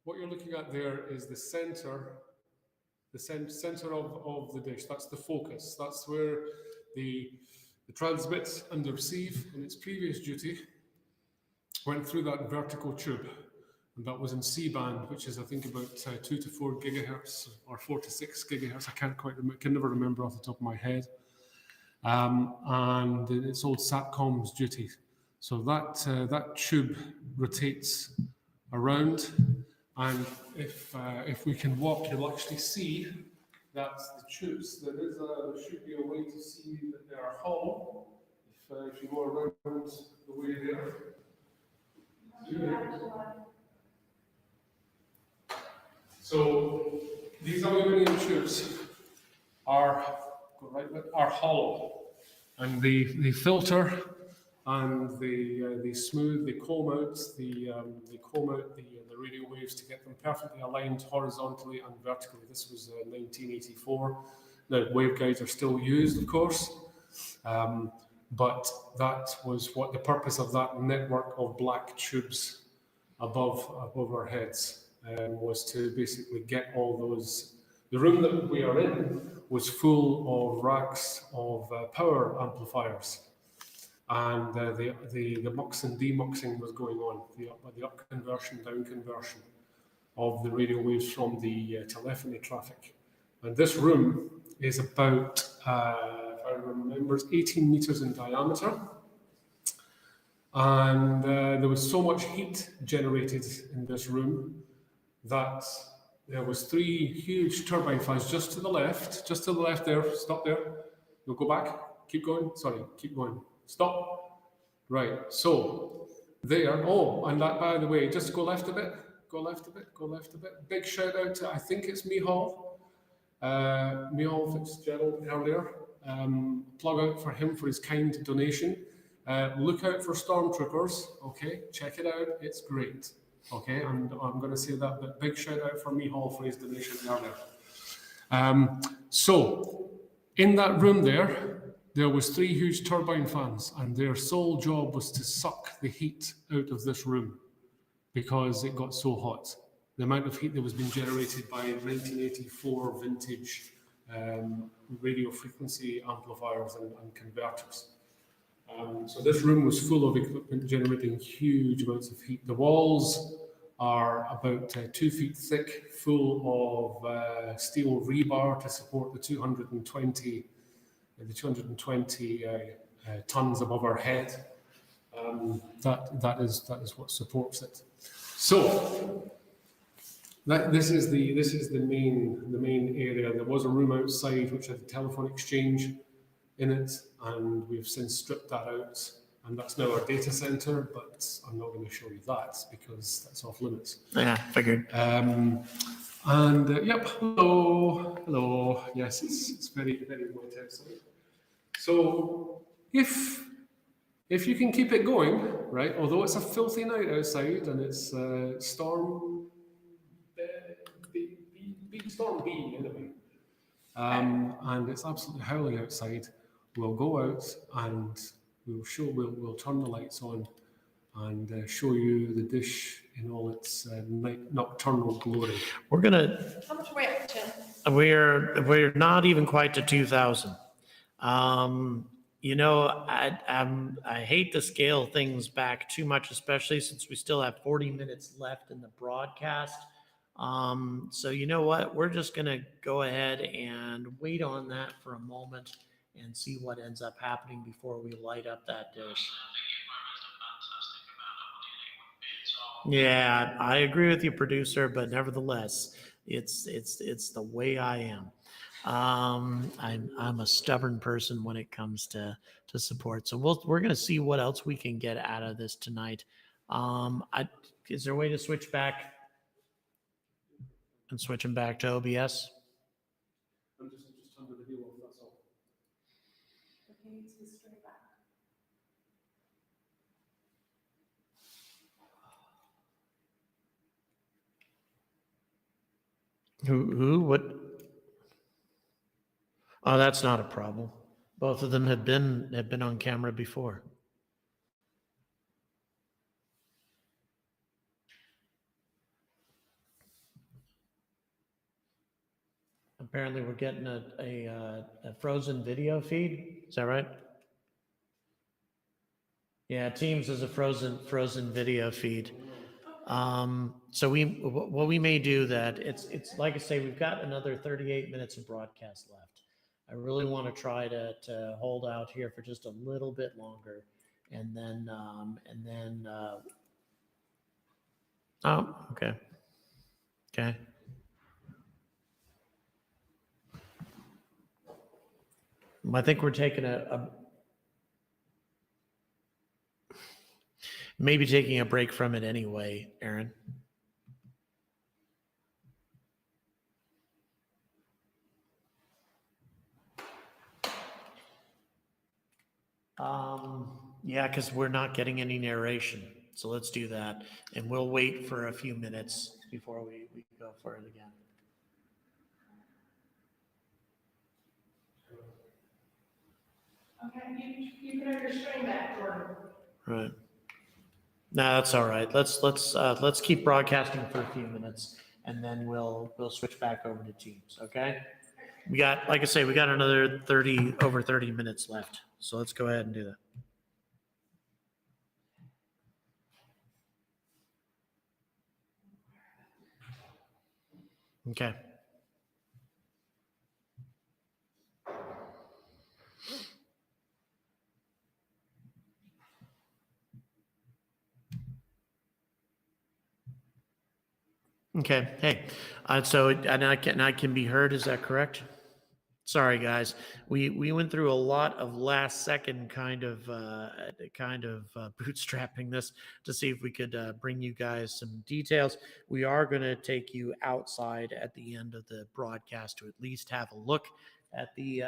E: What you're looking at there is the center, center of the dish. That's the focus. That's where the transmit and the receive in its previous duty went through that vertical tube. And that was in C-band, which is, I think, about 2 to 4 gigahertz or 4 to 6 gigahertz. I can't quite remember, can never remember off the top of my head. And it's old SATCOM's duty. So that tube rotates around, and if we can walk, you'll actually see that's the tubes. There should be a way to see that they are hollow. If you go around the way there. So these aluminum tubes are hollow, and the filter and the smooth, they comb out the radio waves to get them perfectly aligned horizontally and vertically. This was 1984. Now waveguides are still used, of course, but that was what the purpose of that network of black tubes above our heads was, to basically get all those. The room that we are in was full of racks of power amplifiers, and the mux and demuxing was going on, the up conversion, down conversion of the radio waves from the telephony traffic. And this room is about, if I remember, 18 meters in diameter. And there was so much heat generated in this room that there was 3 huge turbine fans just to the left there, stop there. You'll go back, keep going, sorry, keep going, stop. Right, so there, and that, by the way, just go left a bit, go left a bit. Big shout out to, I think it's Mihal Fitzgerald earlier. Plug out for him for his kind donation. Look out for stormtroopers, okay? Check it out, it's great, okay? And I'm going to say that, but big shout out for Mihal for his donation earlier. So, in that room there was 3 huge turbine fans, and their sole job was to suck the heat out of this room because it got so hot. The amount of heat that was being generated by 1984 vintage radio frequency amplifiers and converters. So this room was full of equipment generating huge amounts of heat. The walls are about 2 feet thick, full of steel rebar to support the 220 tons above our head. That is what supports it. So this is the main area. There was a room outside which had a telephone exchange in it, and we've since stripped that out, and that's now our data center, but I'm not going to show you that because that's off limits.
B: Yeah, figured.
E: Yep, hello. Yes, it's very, very wet outside. So if you can keep it going, right, although it's a filthy night outside and it's storm B anyway, and it's absolutely howling outside, we'll go out and we'll turn the lights on and show you the dish in all its nocturnal glory.
B: We're gonna.
F: How much are we up to?
B: We're not even quite to 2,000. You know, I hate to scale things back too much, especially since we still have 40 minutes left in the broadcast. So you know what? We're just going to go ahead and wait on that for a moment and see what ends up happening before we light up that dish. Yeah, I agree with you, producer, but nevertheless, it's the way I am. I'm a stubborn person when it comes to support. So we're gonna see what else we can get out of this tonight. Is there a way to switch back and switch them back to OBS?
E: I'm just turn the video off, that's all.
B: What? Oh, that's not a problem. Both of them have been on camera before. Apparently, we're getting a frozen video feed. Is that right? Yeah, Teams is a frozen video feed. So what we may do that it's like I say, we've got another 38 minutes of broadcast left. I really want to try to hold out here for just a little bit longer, and then oh, okay. I think we're taking maybe taking a break from it anyway, Aaron. Yeah, because we're not getting any narration. So let's do that. And we'll wait for a few minutes before we go for it again.
F: Okay, you can have your string back, Jordan.
B: Right. No, that's all right. Let's keep broadcasting for a few minutes, and then we'll switch back over to Teams. Okay. We got, like I say, we got another over 30 minutes left. So let's go ahead and do that. Okay. Okay. Hey, so I can be heard. Is that correct? Sorry, guys. We went through a lot of last second kind of bootstrapping this to see if we could bring you guys some details. We are going to take you outside at the end of the broadcast to at least have a look at the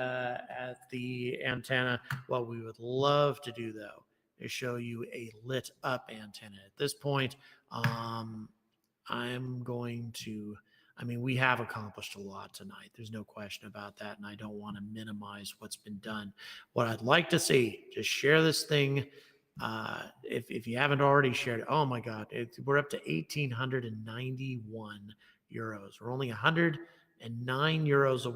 B: antenna. What we would love to do, though, is show you a lit up antenna. At this point, we have accomplished a lot tonight. There's no question about that. And I don't want to minimize what's been done. What I'd like to see, just share this thing. If you haven't already shared it, oh my God, we're up to 1,891 euros. We're only 109 euros away.